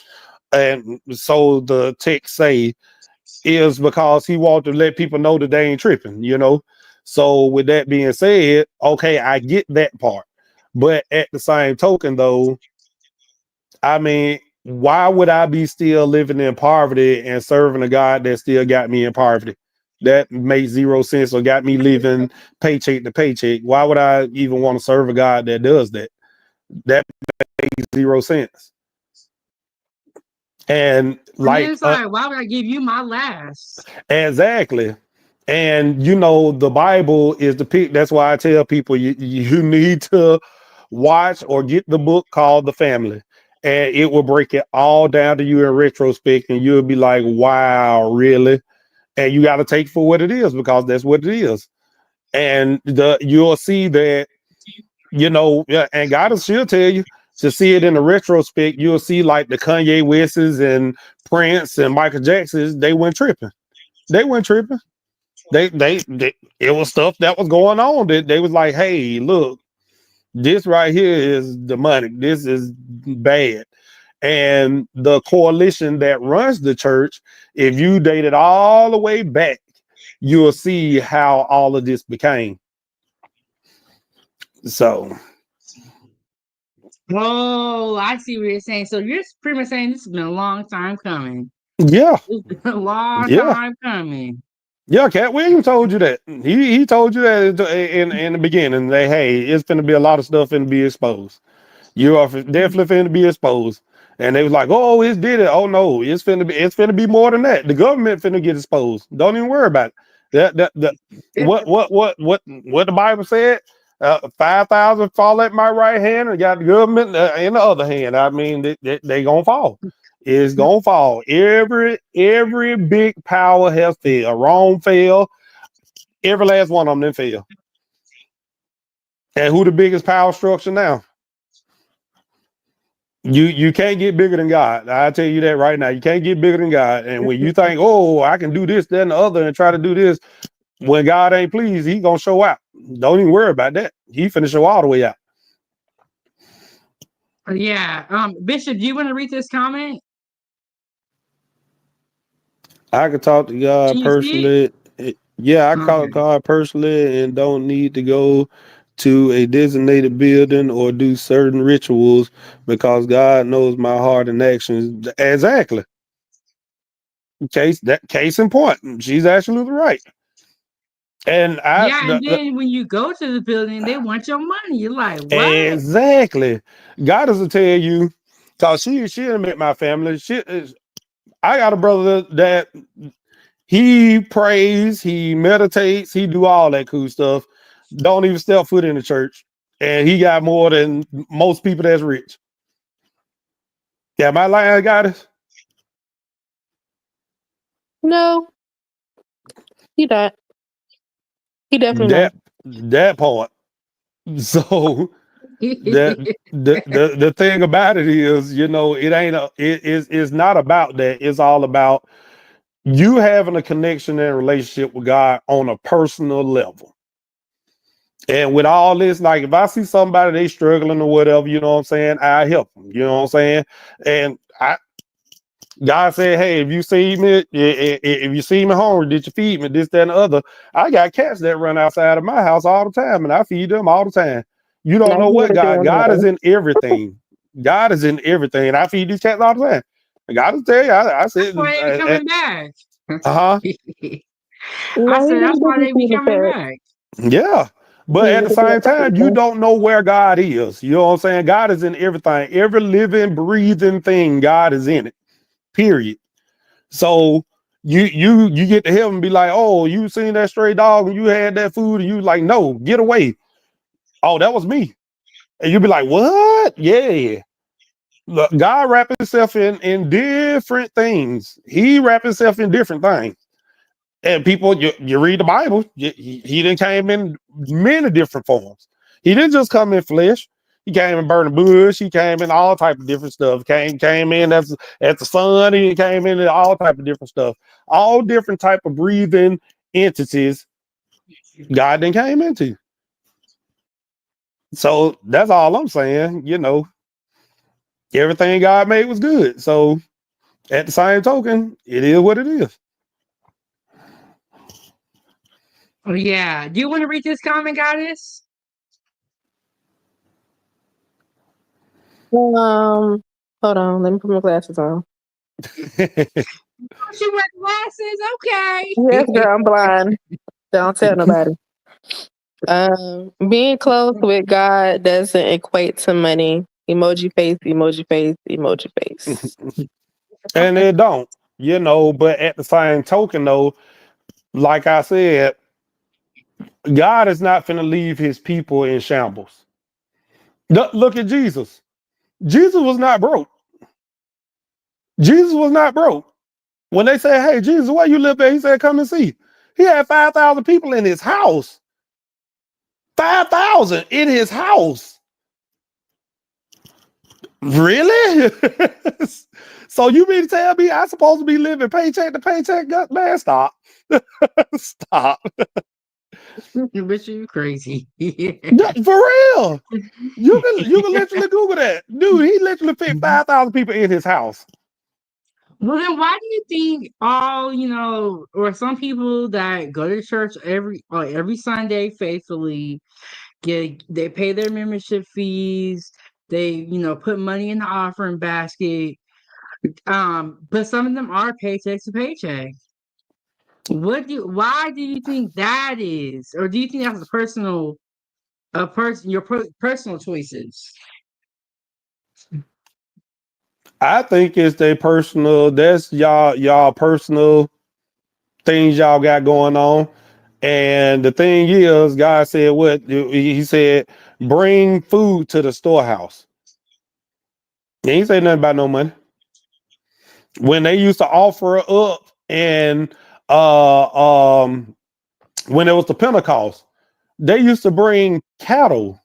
and so the text say, is because he wanted to let people know that they ain't tripping. So with that being said, okay, I get that part. But at the same token though, I mean, why would I be still living in poverty and serving a God that still got me in poverty? That makes zero sense, or got me living paycheck to paycheck. Why would I even want to serve a God that does that? That makes zero sense. And And then like, it's like, why would I give you my last? exactly. And the Bible is the pick. That's why I tell people you need to watch or get the book called The Family, and it will break it all down to you in retrospect, and you'll be like, wow, really? And you got to take for what it is, because that's what it is. And you'll see that, yeah, and God will still tell you to see it in the retrospect. You'll see like the Kanye Wests and Prince and Michael Jacksons, they weren't tripping. They weren't tripping. They it was stuff that was going on that they was like, hey, look, this right here is demonic. This is bad. And the coalition that runs the church, if you date it all the way back, you'll see how all of this became. So, Oh, I see what you're saying. So you're pretty much saying this has been a long time coming. yeah, It's been a long yeah, time coming. yeah. Cat Williams told you that. He told you that in the beginning. That, hey, it's going to be a lot of stuff and be exposed. You are definitely finna be exposed. And they was like, oh, it did it. Oh no, it's finna be more than that. The government finna get exposed. Don't even worry about it. What the Bible said? 5,000 fall at my right hand, and got the government in the other hand. I mean, they gonna fall. It's gonna fall. Every big power has failed. Rome fell. Every last one of them fell. And who the biggest power structure now? You can't get bigger than God. I tell you that right now. You can't get bigger than God. And when you think, oh, I can do this, that, and the other, and try to do this, when God ain't pleased, he gonna show out. Don't even worry about that. He finna show all the way out. Yeah. Bishop, do you want to read this comment? I can talk to God Can you see personally. Yeah, I it? call Okay. God personally and don't need to go to a designated building or do certain rituals, because God knows my heart and actions. Exactly. Case in point. She's absolutely right. And Yeah, and then when you go to the building, they want your money. You're like, what? exactly. God doesn't tell you, cause she done met my family. I got a brother that he prays, he meditates, he do all that cool stuff. Don't even step foot in the church, and he got more than most people that's rich. Yeah, my line got it. No, he not. He definitely not. That part. So the thing about it is, you know, it's not about that. It's all about you having a connection and relationship with God on a personal level. And with all this, like if I see somebody they struggling or whatever, you know what I'm saying, I help them. You know what I'm saying? And God said, hey, if you see me hungry, did you feed me? This, that, and the other. I got cats that run outside of my house all the time, and I feed them all the time. You don't Now know he what would have done God is that. in everything. God is in everything. I feed these cats all the time. And God will tell you, I That's said, why they be coming back. uh-huh. I No, he said really that's why didn't they be see the coming fact. back. Yeah. He But at the really same time, you did. don't know where God is. You know what I'm saying? God is in everything. Every living, breathing thing, God is in it. Period. So you get to heaven and be like, oh, you seen that stray dog and you had that food, and you like, no, get away. Oh, that was me. And you be like, what? Yeah. Look, God wrap himself in different things. He wrap himself in different things. And people, you read the Bible, he didn't came in many different forms. He didn't just come in flesh. He came in burning bush. He came in all type of different stuff. Came in as the sun. He came in all type of different stuff. All different type of breathing entities God then came into. So that's all I'm saying. You know, everything God made was good. So at the same token, it is what it is. Oh, yeah. Do you want to read this comment, Goddess? Hold on, let me put my glasses on. She wear glasses. Yes, Okay. girl, I'm blind. Don't tell nobody. Being close with God doesn't equate to money. Emoji face, emoji face, emoji face. And it don't, you know, but at the same token, though, like I said, God is not finna leave his people in shambles. Look at Jesus. Jesus was not broke. Jesus was not broke. When they said, hey, Jesus, where you live at? He said, come and see. He had 5,000 people in his house. 5,000 in his house. Really? So you mean to tell me I'm supposed to be living paycheck to paycheck? Man, stop. Stop. But you crazy. For real. You can literally Google that. Dude, he literally fit 5,000 people in his house. Well, then why do you think or some people that go to church every Sunday faithfully they pay their membership fees, they put money in the offering basket, but some of them are paycheck to paycheck. Why do you think that is, or do you think that's personal choices? I think it's their personal, that's y'all personal things y'all got going on. And the thing is, God said what? He said, bring food to the storehouse. He ain't say nothing about no money. When they used to offer up and when it was the Pentecost, they used to bring cattle.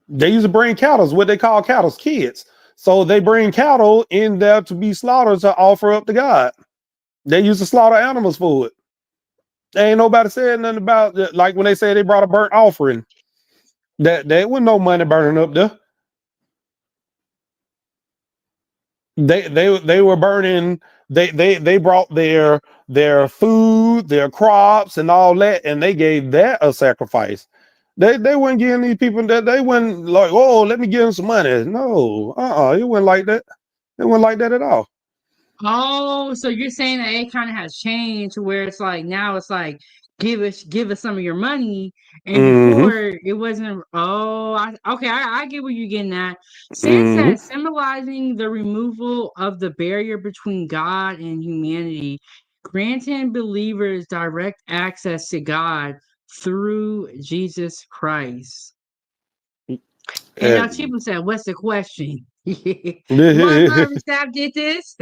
They used to bring cattle, what they call cattle, kids. So they bring cattle in there to be slaughtered to offer up to God. They used to slaughter animals for it. Ain't nobody said nothing about it. Like when they said they brought a burnt offering. That there wasn't no money burning up there. They were burning. They brought their food, their crops, and all that, and they gave that a sacrifice. They weren't giving these people that they wouldn't like. Oh, let me give them some money. No, it wasn't like that. It wasn't like that at all. Oh, so you're saying that it kind of has changed where it's like now it's like give us some of your money, and Mm-hmm. before it wasn't. Oh, I get where you're getting at. Sin Mm-hmm. says symbolizing the removal of the barrier between God and humanity, granting believers direct access to God through Jesus Christ. And now people said, "What's the question?" Why Marvin Sapp did this?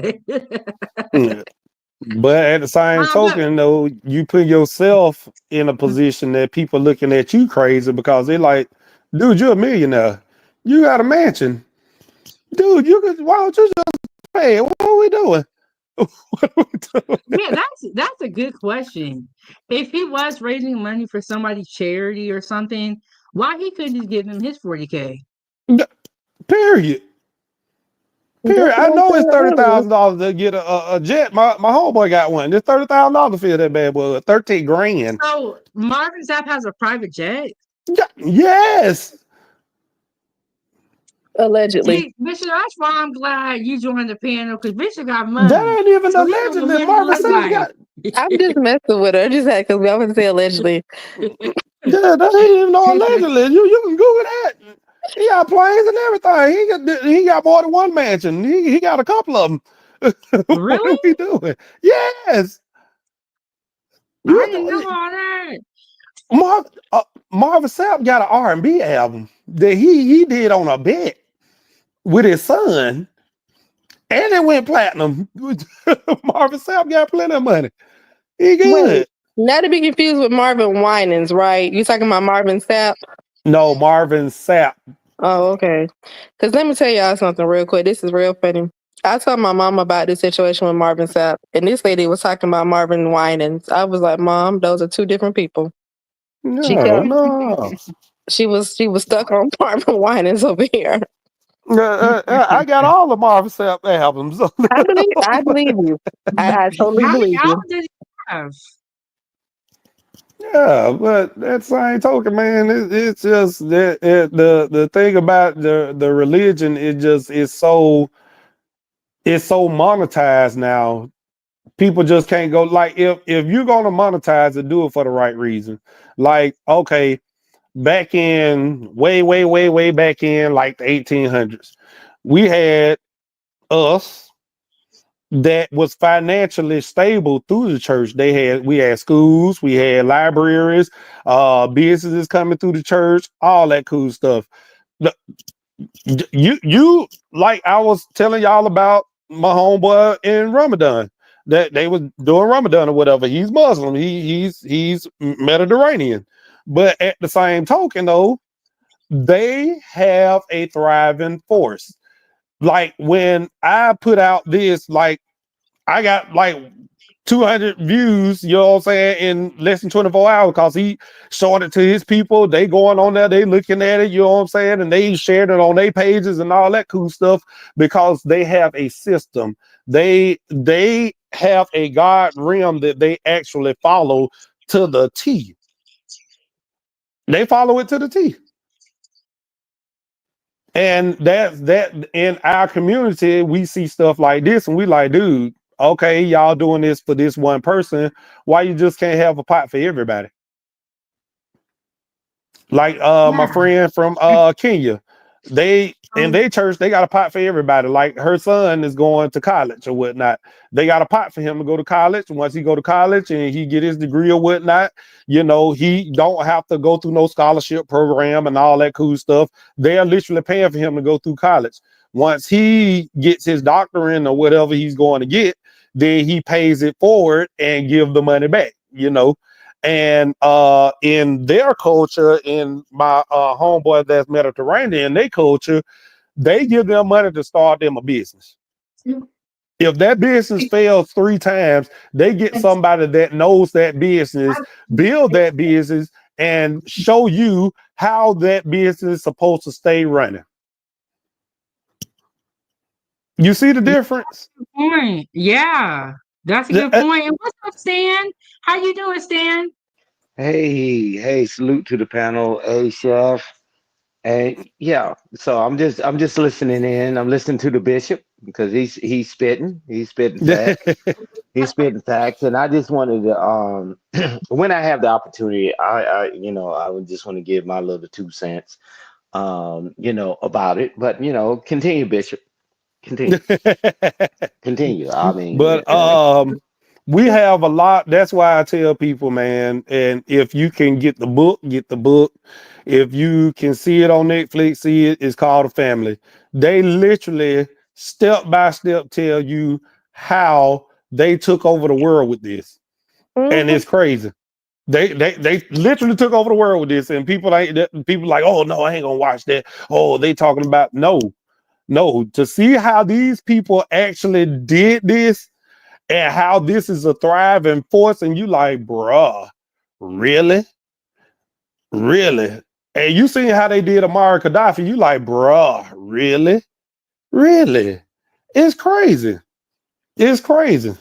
But at the same But token, though, you put yourself in a position that people looking at you crazy because they're like, dude, you're a millionaire. You got a mansion. Dude, why don't you just pay it? What are we doing? What are we doing? yeah, that's a good question. If he was raising money for somebody's charity or something, why he couldn't just give them his 40K? Period. That's Period. what I I'm know it's saying earlier. $30,000 to get a jet. My homeboy got one. It's $30,000 to fill that bad boy. 13 grand. So Marvin Sapp has a private jet. Yes. Allegedly. See, Bishop, that's why I'm glad you joined the panel because Bishop got That money. ain't even So he know what allegedly. money Marvin look Sapp like. got. I'm just messing with her. I just had because I was say allegedly. Yeah, that ain't even no allegedly. You can Google that. He got planes and everything. He got more than one mansion. He got a couple of them. What Really? are we doing? Yes. I didn't know all that. Marv, Marvin Sapp got an R&B album that he did on a bet with his son, and it went platinum. Marvin Sapp got plenty of money. He Wait, good. not to be confused with Marvin Winans, right? You talking about Marvin Sapp? No, Marvin Sapp. Oh, okay. Because let me tell y'all something real quick. This is real funny. I told my mom about this situation with Marvin Sapp, and this lady was talking about Marvin Winans. I was like, Mom, those are two different people. She No, kept no. she was stuck on Marvin Winans over here. I got all the Marvin Sapp albums. I believe you. I totally How many believe you. albums did he have? Yeah, but that same token, man, it's just that the thing about the religion, it just is so monetized now. People just can't go like if you're gonna monetize it, do it for the right reason. Like, okay, back in way back in like the 1800s, we had us that was financially stable through the church. We had schools, we had libraries, businesses coming through the church, all that cool stuff. The- you like I was telling y'all about my homeboy in Ramadan that they was doing Ramadan or whatever. He's Muslim. He's Mediterranean, but at the same token, though, they have a thriving force. Like when I put out this, like I got like 200 views, you know what I'm saying, in less than 24 hours because he showed it to his people. They going on there, they looking at it, you know what I'm saying, and they shared it on their pages and all that cool stuff because they have a system. They have a God realm that they actually follow to the T. They follow it to the T. And that in our community, we see stuff like this and we like, dude, okay, y'all doing this for this one person. Why you just can't have a pot for everybody? Like my Yeah. friend from Kenya, they in their church, they got a pot for everybody. Like her son is going to college or whatnot. They got a pot for him to go to college. Once he go to college and he get his degree or whatnot, you know, he don't have to go through no scholarship program and all that cool stuff. They're literally paying for him to go through college. Once he gets his doctorate or whatever he's going to get, then he pays it forward and give the money back, you know. And in their culture, in my homeboy that's Mediterranean, their culture, they give them money to start them a business. If that business fails 3 times, they get somebody that knows that business, build that business, and show you how that business is supposed to stay running. You see the difference? Point. Yeah, that's a good point. And what's up, Stan? How you doing, Stan? Hey, salute to the panel. Hey, Chef. Hey, yeah. So I'm just listening in. I'm listening to the bishop. because he's spitting facts. He's spitting facts, and I just wanted to when I have the opportunity, I would just want to give my little 2 cents about it. But continue, Bishop. Continue. Continue. I mean, But we have a lot. That's why I tell people, man, and if you can get the book, get the book. If you can see it on Netflix, see it. It's called A Family. They literally step by step tell you how they took over the world with this. And it's crazy. They literally took over the world with this, and people like, oh no, I ain't gonna watch that. Oh, they talking about no, to see how these people actually did this and how this is a thriving force, and you like, bruh, really? Really? And you seen how they did Amara Gaddafi, you like, bruh, really? Really? It's crazy. It's crazy.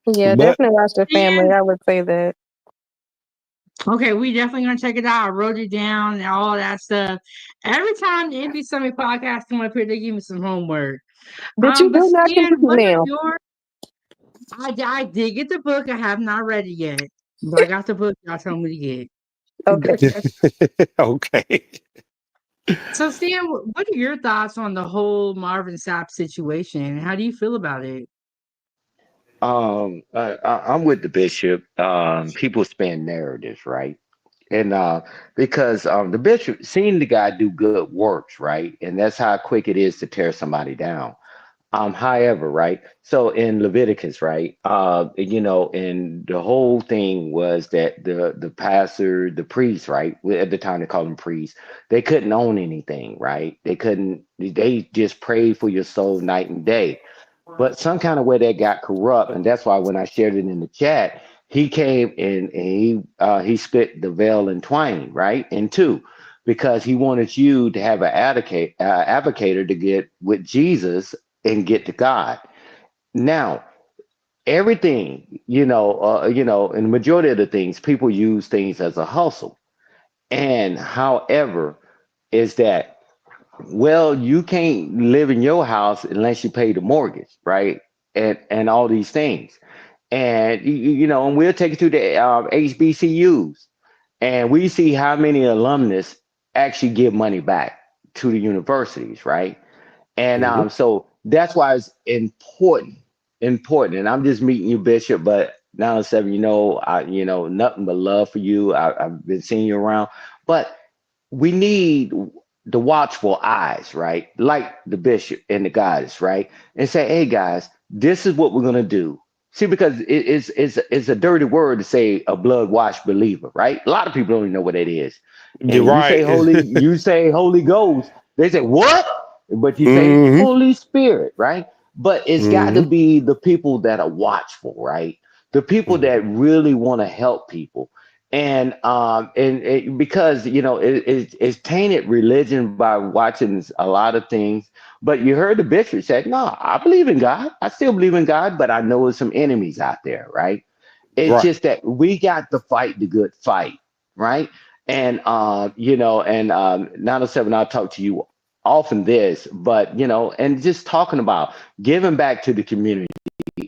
Yeah, But definitely watch The Family. And I would say that. okay, we definitely gonna check it out. I wrote it down and all that stuff. Every time the NB Summit podcast come up here, they give me some homework. But you But do not Stan, continue what are now. your I did get the book. I have not read it yet. But I got the book y'all told me to get. Okay. okay. So Stan, what are your thoughts on the whole Marvin Sapp situation? How do you feel about it? I'm with the bishop. People spin narratives, right? And because the bishop seeing the guy do good works, right? And that's how quick it is to tear somebody down. However, right? So in Leviticus, right? And the whole thing was that the pastor, the priest, right? At the time they called them priests, they couldn't own anything, right? They couldn't. They just prayed for your soul night and day. But some kind of way that got corrupt, and that's why when I shared it in the chat, he came in and he split the veil in twain, right, in two, because he wanted you to have an advocator to get with Jesus and get to God. Now, everything, and the majority of the things, people use things as a hustle. And however, is that well, you can't live in your house unless you pay the mortgage, right? And all these things. And and we'll take it to the HBCUs, and we see how many alumnus actually give money back to the universities, right? And Mhm. so that's why it's important. And I'm just meeting you, Bishop, but now at 7, nothing but love for you. I've been seeing you around, but we need the watchful eyes, right? Like the bishop and the guys, right? And say, hey guys, this is what we're gonna do. See, because it's a dirty word to say a blood washed believer, right? A lot of people don't even know what it is. You're And right. you say Holy Ghost, they say, what? But you say hmm Holy Spirit, right? But it's got to hmm be the people that are watchful, right? The people hmm that really want to help people and because it's tainted religion by watching a lot of things. But you heard the bishop say, no, I believe in God, I still believe in God, but I know there's some enemies out there, right? It's Right. just that we got to fight the good fight, right? And 907, I'll talk to you often this, but and just talking about giving back to the community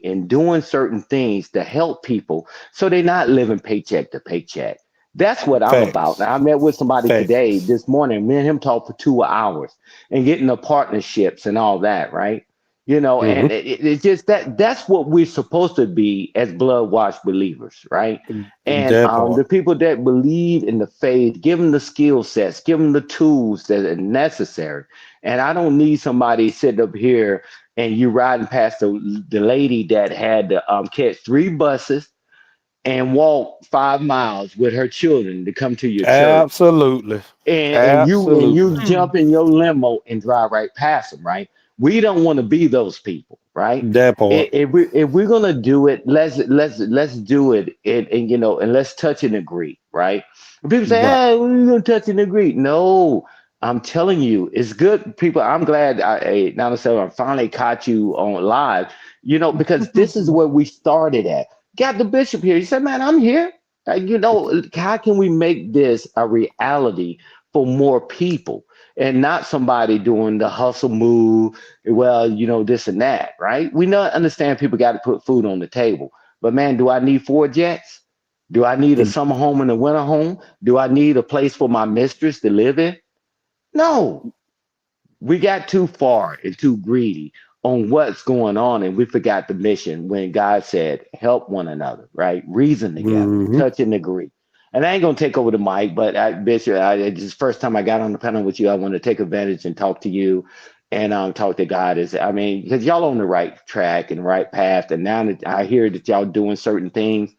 and doing certain things to help people so they're not living paycheck to paycheck. That's what I'm about. Facts. Now, I met with somebody today, Facts. this morning. Me and him talked for 2 hours and getting the partnerships and all that, right? hmm And it's just that's what we're supposed to be as blood washed believers, right? And That part. the people that believe in the faith, give them the skill sets, give them the tools that are necessary. And I don't need somebody sitting up here and you riding past the lady that had to catch 3 buses and walk 5 miles with her children to come to your church, Absolutely. and you Absolutely. Hmm. jump in your limo and drive right past them, right? We don't want to be those people, right? That part. If we're gonna do it, let's do it, and let's touch and agree, right? And people say, Right. "Hey, we're gonna touch and agree." No, I'm telling you, it's good, people. I'm glad now that I finally caught you on live, because this is where we started at. Got the bishop here. He said, "Man, I'm here." How can we make this a reality for more people and not somebody doing the hustle move. Well, this and that, right? We not understand people got to put food on the table. But man, do I need 4 jets? Do I need a summer home and a winter home? Do I need a place for my mistress to live in? No. We got too far and too greedy on what's going on, and we forgot the mission when God said, help one another, right? Reason together, Mm-hmm. touch and agree. And I ain't gonna take over the mic, but Bishop, this is the first time I got on the panel with you. I want to take advantage and talk to you and talk to God. Because y'all on the right track and right path, and now that I hear that y'all doing certain things,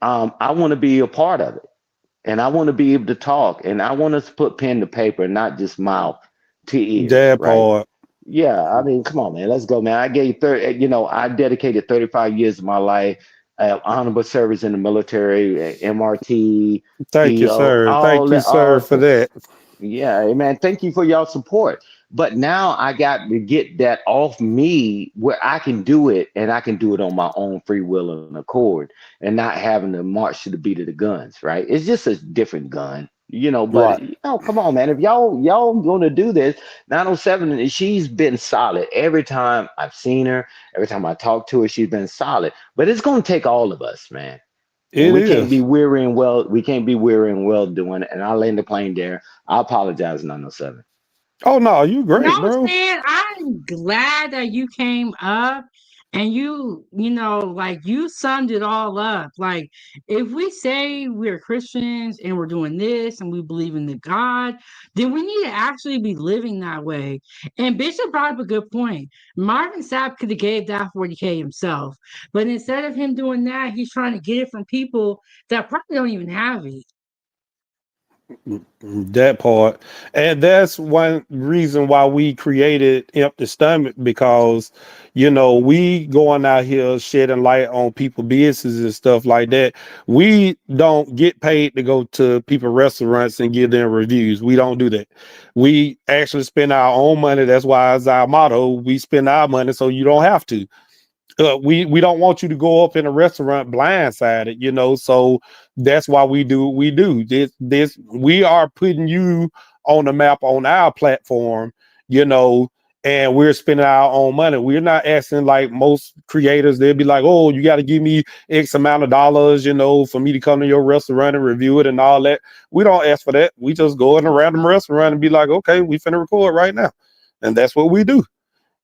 I want to be a part of it, and I want to be able to talk, and I want us to put pen to paper, and not just mouth to ears, That right? part. Yeah, come on, man, let's go, man. I gave 30, I dedicated 35 years of my life, honorable service in the military, MRT, Thank you, EO, sir. Thank all you, that, sir, all for that. yeah, man. Thank you for y'all support. But now I got to get that off me where I can do it, and I can do it on my own free will and accord, and not having to march to the beat of the guns, right? It's just a different gun, Right. but come on, man. If y'all gonna do this, 907, she's been solid every time I've seen her, every time I talk to her, she's been solid. But it's gonna take all of us, man. And It we can't be is. weary and well doing it. And I'll land the plane there. I apologize, 907. Oh no, you No, great, bro. Stan, I'm glad that you came up and like you summed it all up. Like, if we say we're Christians and we're doing this and we believe in the God, then we need to actually be living that way. And Bishop brought up a good point. Marvin Sapp could have gave that 40K himself, but instead of him doing that, he's trying to get it from people that probably don't even have it. That part. And that's one reason why we created Empty Stomach, because, we going out here shedding light on people businesses and stuff like that. We don't get paid to go to people restaurants and give them reviews. We don't do that. We actually spend our own money. That's why it's our motto. We spend our money so you don't have to. We don't want you to go up in a restaurant blindsided, so that's why we do what we do. This we are putting you on the map on our platform, and we're spending our own money. We're not asking like most creators. They'll be like, oh, you got to give me X amount of dollars, for me to come to your restaurant and review it and all that. We don't ask for that. We just go in a random restaurant and be like, okay, we finna record right now. And that's what we do,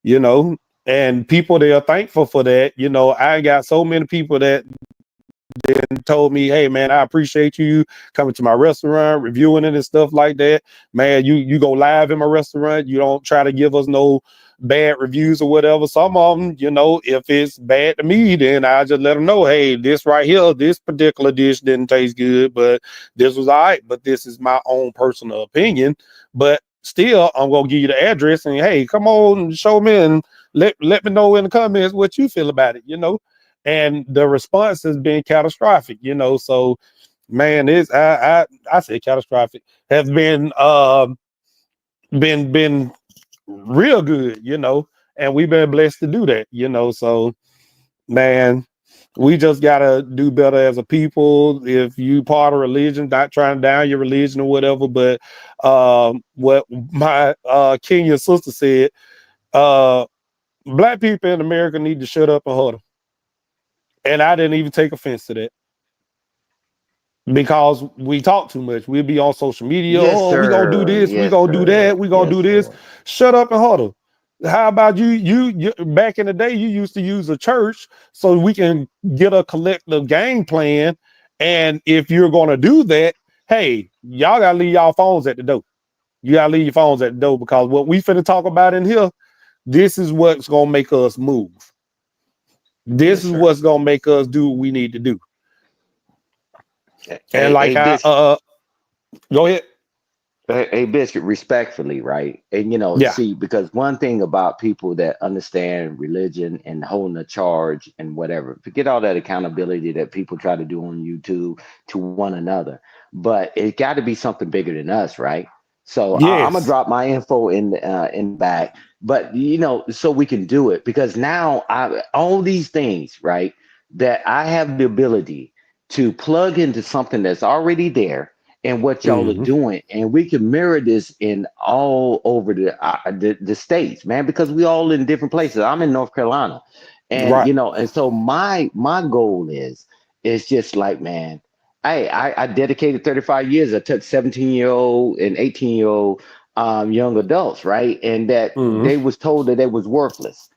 you know and people, they are thankful for that. I got so many people that then told me, hey man, I appreciate you coming to my restaurant, reviewing it and stuff like that. Man, you go live in my restaurant, you don't try to give us no bad reviews or whatever. Some of them, if it's bad to me, then I just let them know, hey, this right here, this particular dish didn't taste good, but this was all right. But this is my own personal opinion. But still, I'm gonna give you the address and hey, come on, show me and let me know in the comments what you feel about it, and the response has been catastrophic, so man, I say catastrophic, has been real good, and we've been blessed to do that, so man, we just gotta do better as a people. If you part of religion, not trying down your religion or whatever, but what my Kenyan sister said, uh black people in America need to shut up and huddle. And I didn't even take offense to that, because we talk too much. We'll be on social media. Yes, Oh, we gonna do sir. this. We Yes, gonna do sir. that. We gonna Yes, do this. sir. Shut up and huddle. How about you back in the day, you used to use a church so we can get a collective game plan. And if you're gonna do that, hey, y'all gotta leave y'all phones at the door. You gotta leave your phones at the door, because what we finna talk about in here, this is what's gonna make us move. This Yes, is sir. what's gonna make us do what we need to do. And like Hey, I Bishop. go ahead. Hey, Bishop, respectfully, right? And Yeah. see, because one thing about people that understand religion and holding a charge and whatever, forget all that accountability that people try to do on YouTube to one another. But it got to be something bigger than us, right? So I'm gonna Yes. drop my info in back, but so we can do it, because now all these things, right, that I have the ability to plug into something that's already there and what y'all are doing, and we can mirror this in all over the states, man, because we all in different places. I'm in North Carolina, and Right. and so my goal is just like, man, I dedicated 35 years. I took 17-year-old and 18-year-old young adults, right, and that they was told that they was worthless.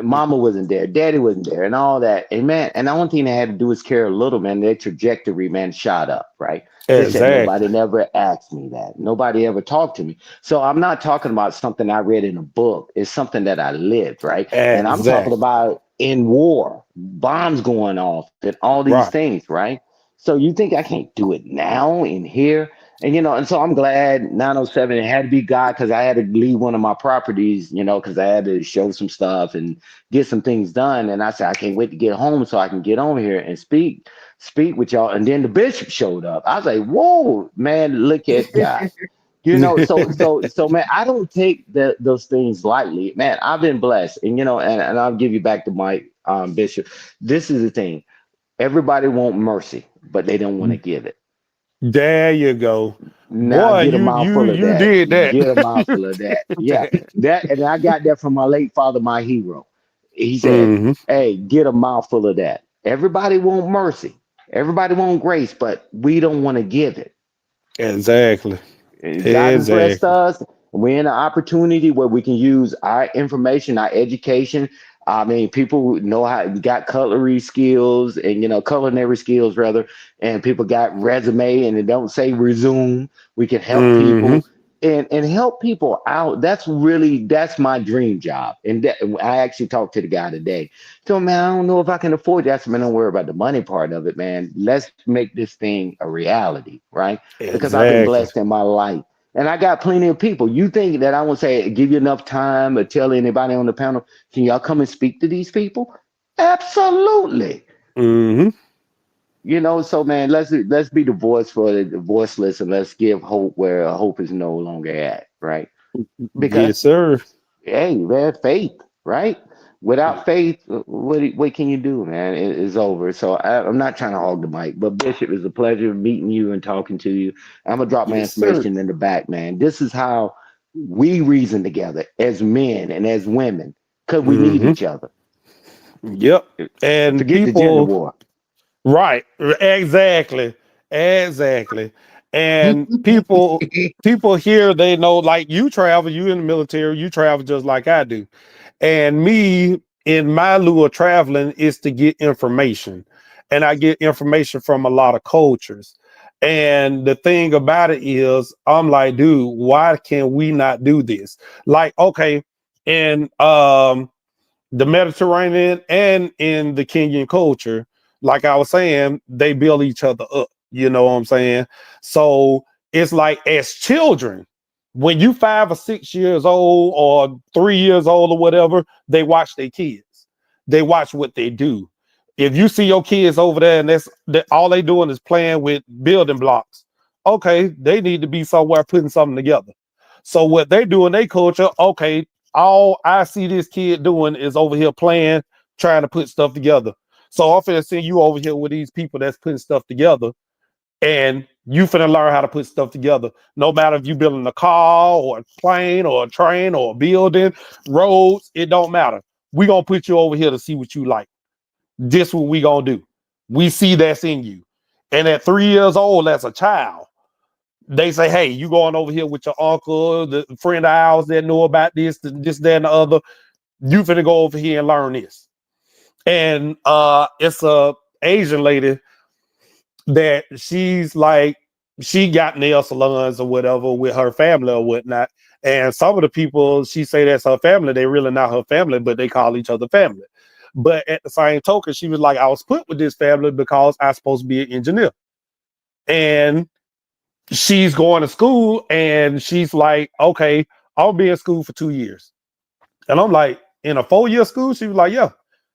Mama wasn't there, daddy wasn't there, and all that. And man, and the only thing they had to do is care a little, man. Their trajectory, man, shot up, right? They said nobody Exactly. never asked me that. Nobody ever talked to me. So I'm not talking about something I read in a book. It's something that I lived, right? And I'm talking Exactly. about in war, bombs going off, and all these Right. things, right? So you think I can't do it now in here? And and so I'm glad 907 it had to be God, because I had to leave one of my properties, because I had to show some stuff and get some things done. And I said, I can't wait to get home so I can get on here and speak with y'all. And then the bishop showed up. I was like, whoa, man, look at God. So man, I don't take those things lightly. Man, I've been blessed. And I'll give you back to Mike, Bishop. This is the thing. Everybody want mercy, but they don't want to give it. There you go. Now Boy, get a you you mouthful of you that. did that. Get a mouthful of that. Yeah. That, and I got that from my late father, my hero. He said, hmm hey, get a mouthful of that. Everybody want mercy. Everybody want grace, but we don't want to give it. Exactly. God has blessed Exactly. us. We're in an opportunity where we can use our information, our education. I mean, people know how got cutlery skills and culinary skills rather, and people got resume and it don't say resume. We can help hmm people and help people out. That's my dream job. And I actually talked to the guy today. So man, I don't know if I can afford that. So man, don't worry about the money part of it, man. Let's make this thing a reality, right? Because I've been Exactly. blessed in my life. And I got plenty of people. You think that I won't say give you enough time or tell anybody on the panel, can y'all come and speak to these people? Absolutely. hmm So man, let's be the voice for the voiceless, and let's give hope where hope is no longer at, right? Yes, Because sir. hey, man, faith, right? Without faith, what can you do, man? It's over. So I'm not trying to hog the mic, but Bishop, it's a pleasure meeting you and talking to you. I'm gonna drop my Yes, sir. information in the back, man. This is how we reason together as men and as women, because we need hmm each other. Yep. And Forget the gender people, war. right. Exactly. Exactly. And people here, they know, like you travel, you in the military, you travel just like I do. And me, in my lieu of traveling, is to get information. And I get information from a lot of cultures. And the thing about it is, I'm like, dude, why can we not do this? Like, okay, in the Mediterranean and in the Kenyan culture, like I was saying, they build each other up. You know what I'm saying? So it's like as children, when you 5 or 6 years old or 3 years old or whatever, they watch their kids. They watch what they do. If you see your kids over there and all they doing is playing with building blocks, okay, they need to be somewhere putting something together. So what they do in their culture, okay, all I see this kid doing is over here playing, trying to put stuff together. So I'm finna send you over here with these people that's putting stuff together, and you finna learn how to put stuff together. No matter if you building a car or a plane or a train or a building, roads, it don't matter. We gonna put you over here to see what you like. This what we gonna do. We see that's in you. And at 3 years old, as a child, they say, hey, you going over here with your uncle, the friend of ours that know about this, that, and the other. You finna go over here and learn this. And it's a Asian lady that she's like, she got nail salons or whatever with her family or whatnot. And some of the people she say that's her family, they really not her family, but they call each other family. But at the same token, she was like, I was put with this family because I'm supposed to be an engineer. And she's going to school and she's like, okay, I'll be in school for 2 years. And I'm like, in a 4-year school? She was like, yeah.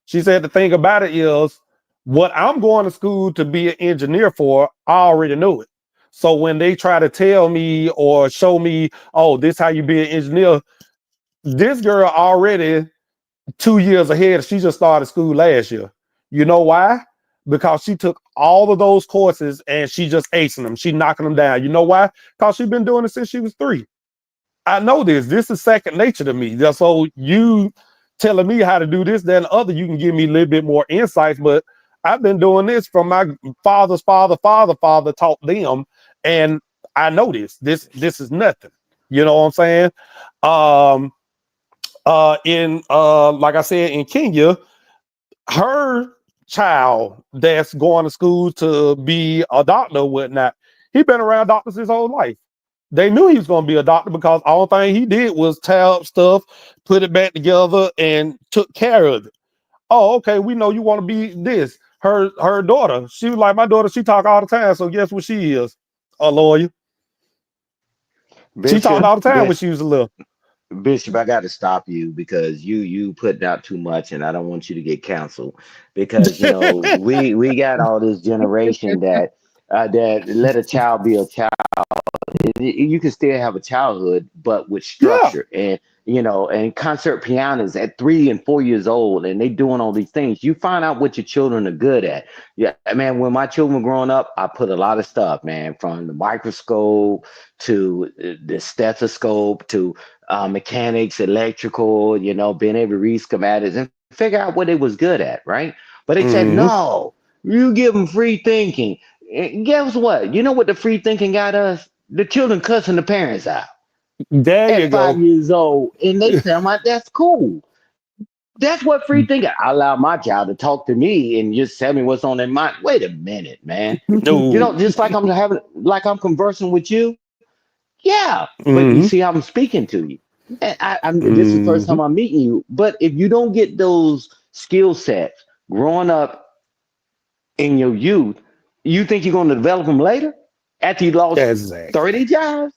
She said the thing about it is what I'm going to school to be an engineer for, I already know it. So when they try to tell me or show me, oh, this how you be an engineer, this girl already 2 years ahead. She just started school last year. You know why? because she took all of those courses and she just acing them. She knocking them down. You know why? Because she's been doing it since she was 3. I know this. This is second nature to me. So you telling me how to do this, then other, you can give me a little bit more insights. But I've been doing this from my father's father taught them, and I know this. This is nothing. You know what I'm saying? In like I said, in Kenya, her child that's going to school to be a doctor or whatnot, he been around doctors his whole life. They knew he was going to be a doctor because all thing he did was tear up stuff, put it back together, and took care of it. Oh, okay, we know you want to be this. Her daughter, she was like, my daughter, she talk all the time, so guess what she is? A lawyer. She talked all the time when she was a little. Bishop, I got to stop you because you putting out too much, and I don't want you to get canceled because we got all this generation that that let a child be a child. You can still have a childhood, but with Yeah. structure and concert pianos at 3 and 4 years old, and they doing all these things. You find out what your children are good at. Yeah, man. When my children were growing up, I put a lot of stuff, man, from the microscope to the stethoscope to mechanics, electrical. Being able to read schematics and figure out what they was good at, right? But they said Mhm. no. You give them free thinking. And guess what? You know what the free thinking got us? The children cussing the parents out There you at 5 go. years old, and they tell me that's cool. That's what free thinking. I allow my child to talk to me and just tell me what's on their mind. Wait a minute, man. No. Just like I'm conversing with you. Yeah, but you see, Mhm. I'm speaking to you. And this is the first time Mhm. I'm meeting you. But if you don't get those skill sets growing up in your youth, you think you're going to develop them later after you lost Exactly. 30 jobs?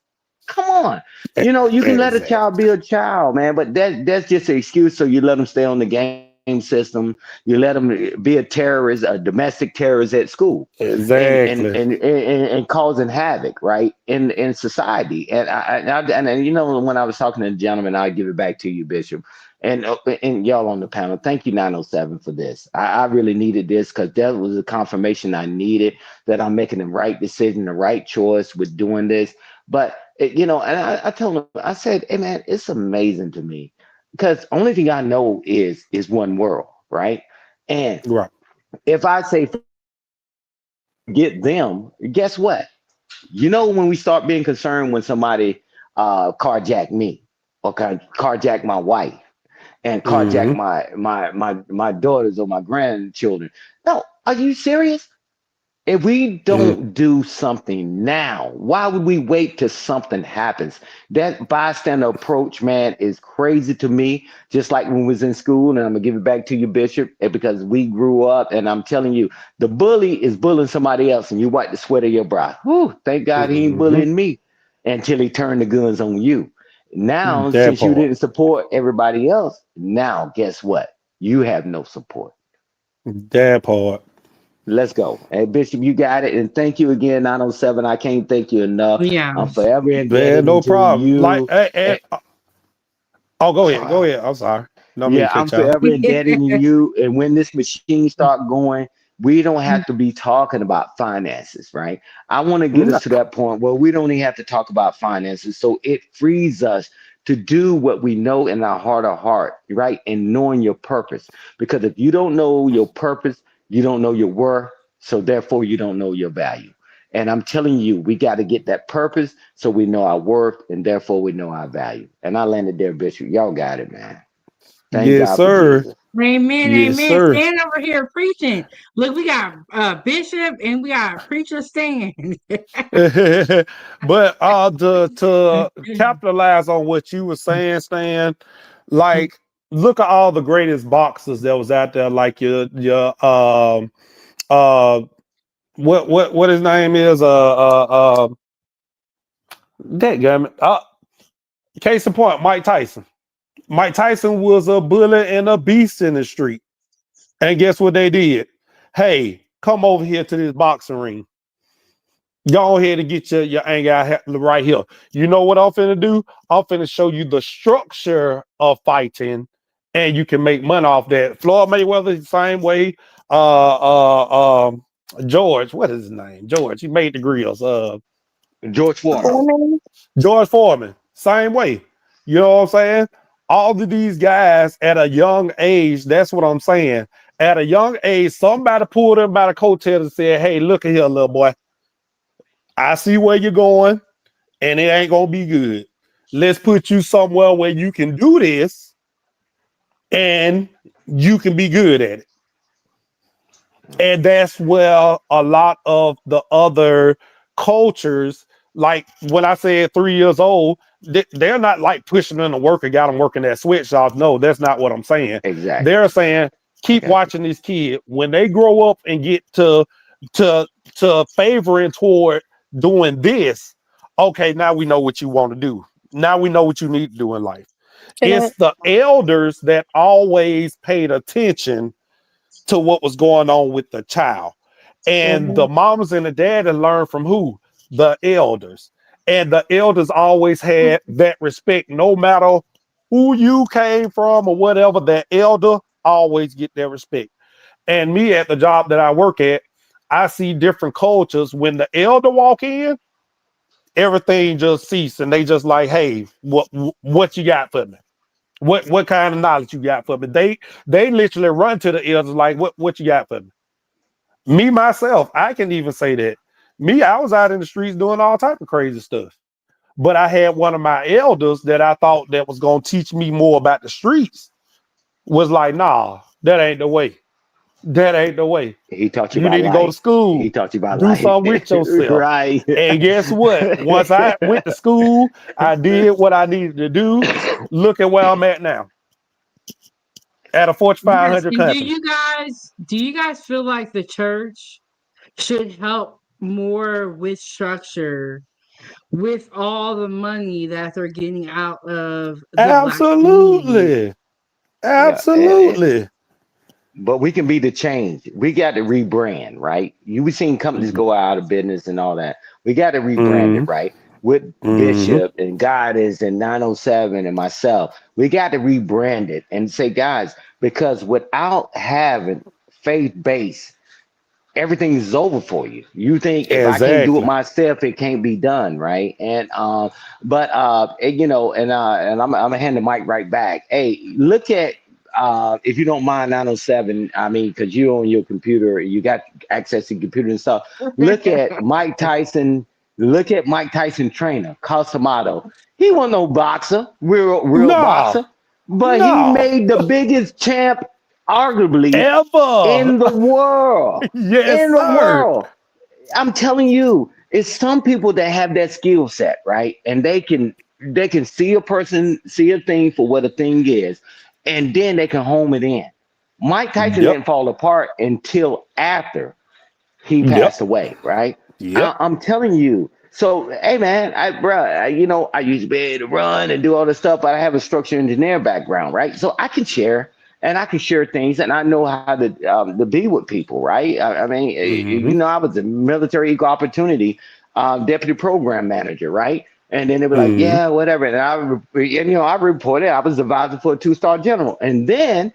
Come on. You can let a child Exactly. be a child, man, but that's just an excuse. So you let them stay on the game system. You let them be a terrorist, a domestic terrorist at school, Exactly. and causing havoc, right, in society. And when I was talking to the gentleman, I'll give it back to you, Bishop, and y'all on the panel. Thank you, 907, for this. I really needed this because that was a confirmation I needed that I'm making the right decision, the right choice with doing this. But and I told him, I said, "Hey, man, it's amazing to me because only thing I know is one world, right? And Right. if I say forget them, guess what? When we start being concerned when somebody carjack me or carjack my wife and carjack Mhm. my daughters or my grandchildren. No, are you serious? If we Mhm. don't do something now, why would we wait till something happens? That bystander approach, man, is crazy to me. Just like when we was in school, and I'm gonna give it back to you, Bishop, because we grew up, and I'm telling you, the bully is bullying somebody else, and you wipe the sweat of your brow. Whew, thank God he ain't Mhm. bullying me until he turned the guns on you. Now, That since you part. didn't support everybody else, now guess what? You have no support. That part. Let's go. Hey, Bishop, you got it. And thank you again, 907. I can't thank you enough. Yeah. I'm forever Man, indebted no into problem. Like, you. And, oh, go ahead. Go ahead. I'm sorry. No me to yeah, cut I'm y'all. forever indebted in you. And when this machine start going, we don't have to be talking about finances, right? I want to get No. us to that point where we don't even have to talk about finances. So it frees us to do what we know in our heart of heart, right? And knowing your purpose. Because if you don't know your purpose, you don't know your worth. So therefore, you don't know your value. And I'm telling you, we got to get that purpose so we know our worth and therefore we know our value. And I landed there, Bishop. Y'all got it, man. Thank Yes, God for sir. Jesus. Amen, Yes, amen. sir. Stan over here preaching. Look, we got Bishop and we got preacher Stan. But to capitalize on what you were saying, Stan, like look at all the greatest boxers that was out there, like your uh what his name is that case in point, Mike Tyson. Mike Tyson was a bully and a beast in the street. And guess what they did? Hey, come over here to this boxing ring. Go ahead and get your anger out right here. You know what I'm finna do? I'm finna show you the structure of fighting, and you can make money off that. Floyd Mayweather, the same way. George, what is his name? George. He made the grills. George Foreman. George Foreman. Same way. You know what I'm saying? All of these guys at a young age, that's what I'm saying. At a young age, somebody pulled them by the coattail and said, hey, look at here, little boy. I see where you're going, and it ain't gonna be good. Let's put you somewhere where you can do this and you can be good at it. And that's where a lot of the other cultures, like when I said 3 years old, they're not like pushing them to work and got them working at sweatshops. No, that's not what I'm saying. Exactly. They're saying keep watching these kids. When they grow up and get to favoring toward doing this, okay, now we know what you want to do. Now we know what you need to do in life. It's the elders that always paid attention to what was going on with the child. And the mamas and the dad learned from who? The elders. And the elders always had that respect, no matter who you came from or whatever, that elder always get their respect. And me at the job that I work at, I see different cultures. When the elder walk in, everything just cease and they just like, hey, what you got for me? What kind of knowledge you got for me? They literally run to the elders like, what you got for me? Me, myself, I can even say that. Me, I was out in the streets doing all type of crazy stuff. But I had one of my elders that I thought that was going to teach me more about the streets was like, nah, that ain't the way. That ain't the way. He taught you You about need to life. go to school. He taught you about do life. something with yourself. Right. And guess what? Once I went to school, I did what I needed to do. Look at where I'm at now. At a Fortune 500 company. Do you guys feel like the church should help more with structure with all the money that they're getting out of the Absolutely. Absolutely. But we can be the change. We got to rebrand, right? You've seen companies go out of business and all that. We got to rebrand it, right? With Bishop and Goddess and 907 and myself, we got to rebrand it and say, guys, because without having faith base, everything is over for you. You think if I can't do it myself, it can't be done, right? And you know, and I'm gonna hand the mic right back. Hey, look at if you don't mind 907, I mean, because you're on your computer, you got access to computer and stuff. Look at Mike Tyson. Look at Mike Tyson trainer, Cosamato. He wasn't no boxer, real boxer, but he made the biggest champ arguably ever in the world. Yes, in the sir. world. I'm telling you, it's some people that have that skill set, right? And they can see a person, see a thing for what a thing is, and then they can home it in. Mike Tyson didn't fall apart until after he passed away, right? I'm telling you. So, hey man, you know, I used to be able to run and do all this stuff, but I have a structural engineer background, right? So I can share and I can share things, and I know how to be with people, right? I mean, you know, I was a military equal opportunity deputy program manager, right? And then they were like, yeah, whatever. And you know, I reported I was advisor for a 2-star general, and then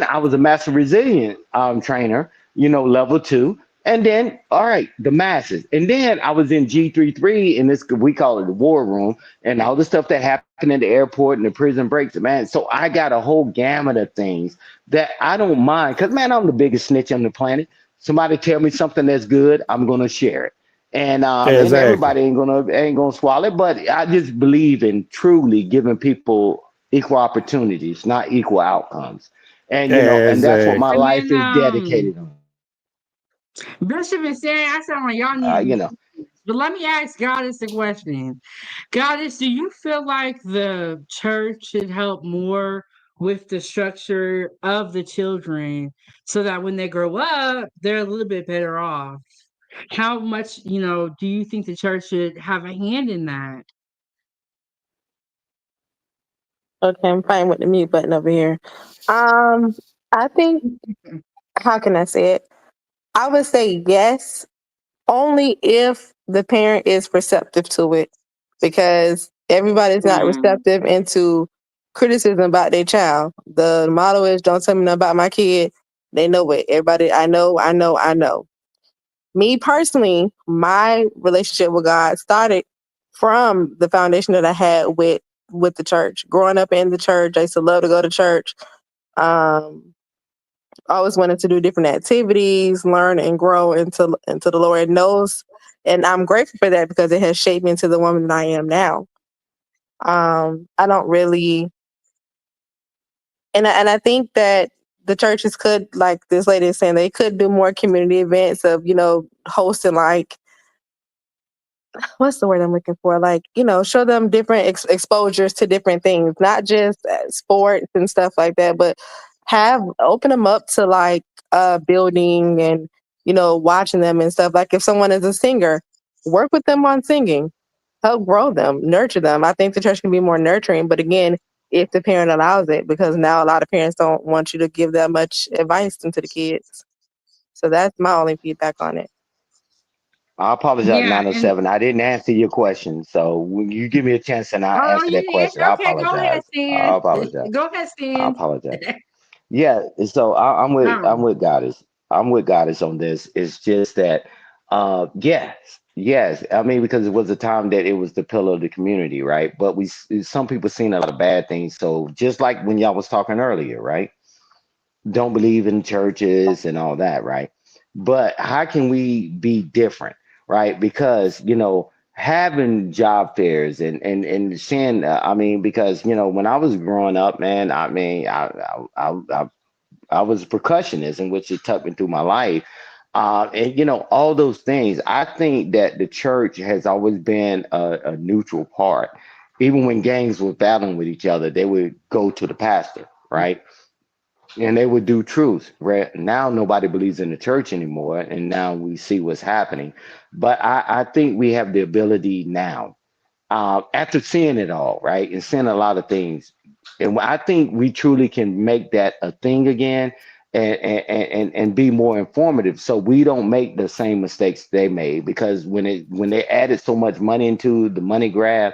I was a master resilient trainer, you know, level 2. And then, all right, the masses. And then I was in G33 in this, we call it the war room, and all the stuff that happened in the airport and the prison breaks, man. So I got a whole gamut of things that I don't mind. Because, man, I'm the biggest snitch on the planet. Somebody tell me something that's good, I'm going to share it. And, and everybody ain't gonna swallow it. But I just believe in truly giving people equal opportunities, not equal outcomes. And, you know, and that's what my life is dedicated on. Bishop is saying, I sound like y'all need You know. But let me ask Goddess a question. Goddess, do you feel like the church should help more with the structure of the children so that when they grow up, they're a little bit better off? How much, you know, do you think the church should have a hand in that? Okay, I'm fine with the mute button over here. I think, how can I say it? I would say yes, only if the parent is receptive to it, because everybody's not receptive into criticism about their child. The motto is, don't tell me nothing about my kid. They know it. Everybody, I know. Me personally, my relationship with God started from the foundation that I had with the church. Growing up in the church, I used to love to go to church. Always wanted to do different activities, learn and grow into the Lord knows. And I'm grateful for that because it has shaped me into the woman that I am now. I don't really, and I think that the churches could, like this lady is saying, they could do more community events of, hosting like, what's the word I'm looking for? Like, show them different exposures to different things, not just sports and stuff like that, but open them up to like building and, watching them and stuff. Like if someone is a singer, work with them on singing, help grow them, nurture them. I think the church can be more nurturing, but again, if the parent allows it, because now a lot of parents don't want you to give that much advice into the kids. So that's my only feedback on it. I apologize, Yeah, and 907. I didn't answer your question. So when you give me a chance and I oh, answer that question, I okay. Go ahead, apologize. I Stan. apologize. Go ahead, I Stan. apologize. Yeah, so I'm Um, with Goddess. I'm with Goddess on this. It's just that yes, yes. I mean, because it was a time that it was the pillar of the community, right? But some people seen a lot of bad things. So just like when y'all was talking earlier, right? Don't believe in churches and all that, right? But how can we be different, right? Because having job fairs and seeing, I mean, because when I was growing up, man, I mean, I was a percussionist, in which it took me through my life. And all those things. I think that the church has always been a neutral part. Even when gangs were battling with each other, they would go to the pastor, right? And they would do truth. Right now, nobody believes in the church anymore, and now we see what's happening. But I think we have the ability now, after seeing it all, right, and seeing a lot of things, and I think we truly can make that a thing again, and be more informative, so we don't make the same mistakes they made. Because when they added so much money into the money grab,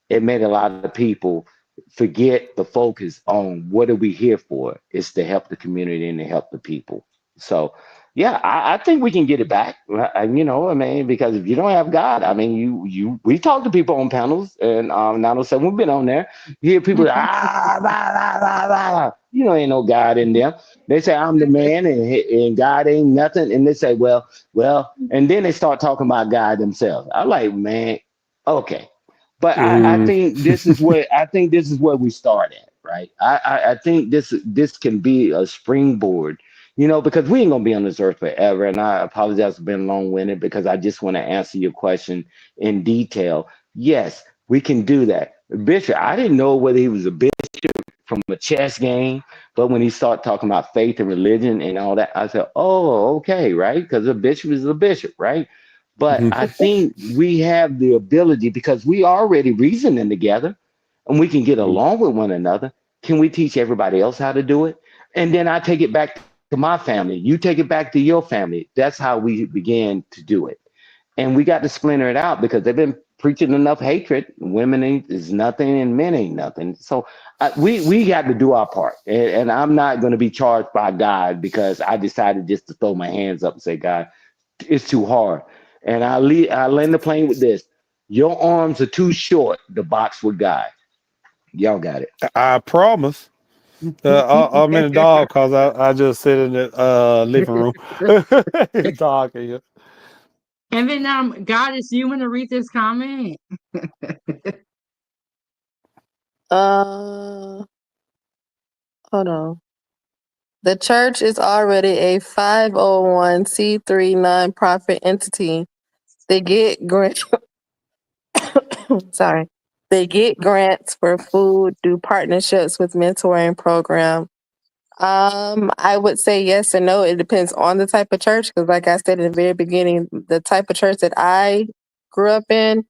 it made a lot of people forget the focus on what are we here for. It's to help the community and to help the people. So yeah, I think we can get it back. I mean, because if you don't have God, I mean, we talk to people on panels, and 907, we've been on there. You hear people ain't no God in them. They say I'm the man, and God ain't nothing, and they say, well, and then they start talking about God themselves. I'm like, man, okay. But I Mm. think this is where we start at, right? I think this can be a springboard, because we ain't gonna be on this earth forever. And I apologize for being long-winded, because I just want to answer your question in detail. Yes, we can do that. Bishop, I didn't know whether he was a bishop from a chess game, but when he started talking about faith and religion and all that, I said, oh, okay, right? Because a bishop is a bishop, right? But I think we have the ability, because we already reasoning together and we can get along with one another. Can we teach everybody else how to do it? And then I take it back to my family. You take it back to your family. That's how we began to do it. And we got to splinter it out, because they've been preaching enough hatred. Women is nothing and men ain't nothing. So we got to do our part. And I'm not going to be charged by God because I decided just to throw my hands up and say, God, it's too hard. And I land the plane with this: your arms are too short to box with God. Y'all got it. I promise. I'm in the dog because I just sit in the living room. It's dark in here. and then Goddess, you want to read this comment? Hold on. The church is already a 501c3 nonprofit entity. They get grants. Sorry. They get grants for food, do partnerships with mentoring program. I would say yes and no. It depends on the type of church, because like I said in the very beginning, the type of church that I grew up in,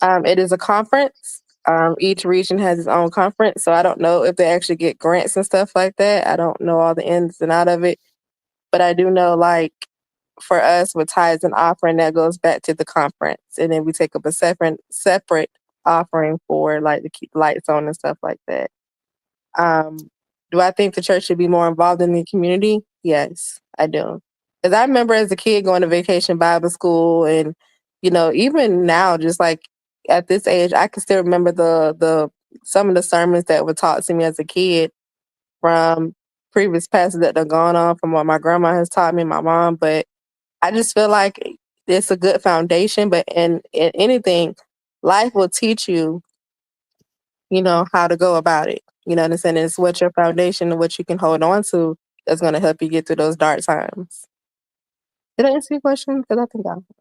it is a conference. Each region has its own conference, so I don't know if they actually get grants and stuff like that. I don't know all the ins and out of it, but I do know, like, for us with tithes and offering, that goes back to the conference, and then we take up a separate offering for like to keep the lights on and stuff like that. Um, do I think the church should be more involved in the community? Yes, I do. Because I remember as a kid going to vacation Bible school, and even now, just like at this age, I can still remember the some of the sermons that were taught to me as a kid from previous pastors that have gone on, from what my grandma has taught me, my mom. But I just feel like it's a good foundation. But in anything, life will teach you, how to go about it. You know what I'm saying? It's what your foundation and what you can hold on to that's going to help you get through those dark times. Did I answer your question? Because I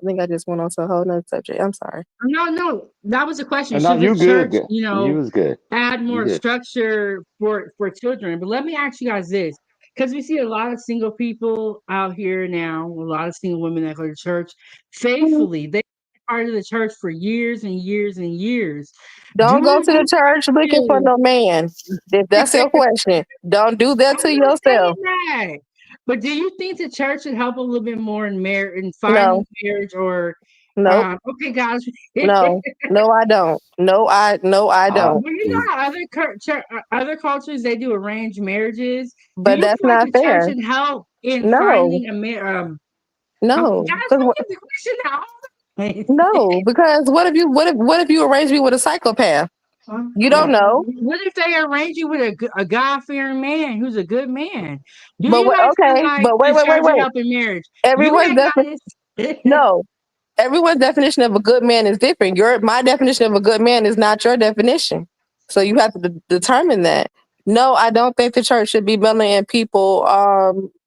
think I just went on to a whole nother subject. I'm sorry. No, that was a question. No, Should the you good, church, good. You was good. add You more good. structure for children? But let me ask you guys this, because we see a lot of single people out here now, a lot of single women that go to church Mhm. faithfully. They part of the church for years and years and years. Do Don't go you to the think church looking for that no man. If that's your question, don't do that I'm to not saying yourself. that. But do you think the church should help a little bit more in No, finding marriage or nope, okay guys. no, I don't. No, I Uh, don't. Well, you know how other cultures they do arranged marriages. Do But you that's feel like not the church fair. should help in No, finding a no, guys? because Don't get the question now. no, because what if you arrange me with a psychopath? You don't know. What if they arrange you with a God fearing man who's a good man? Do But you what? guys feel Okay, like but wait, the wait, wait, church should wait. help in marriage? You Everyone's ain't got definition. this. No, everyone's definition of a good man is different. My definition of a good man is not your definition. So you have to determine that. No, I don't think the church should be bullying people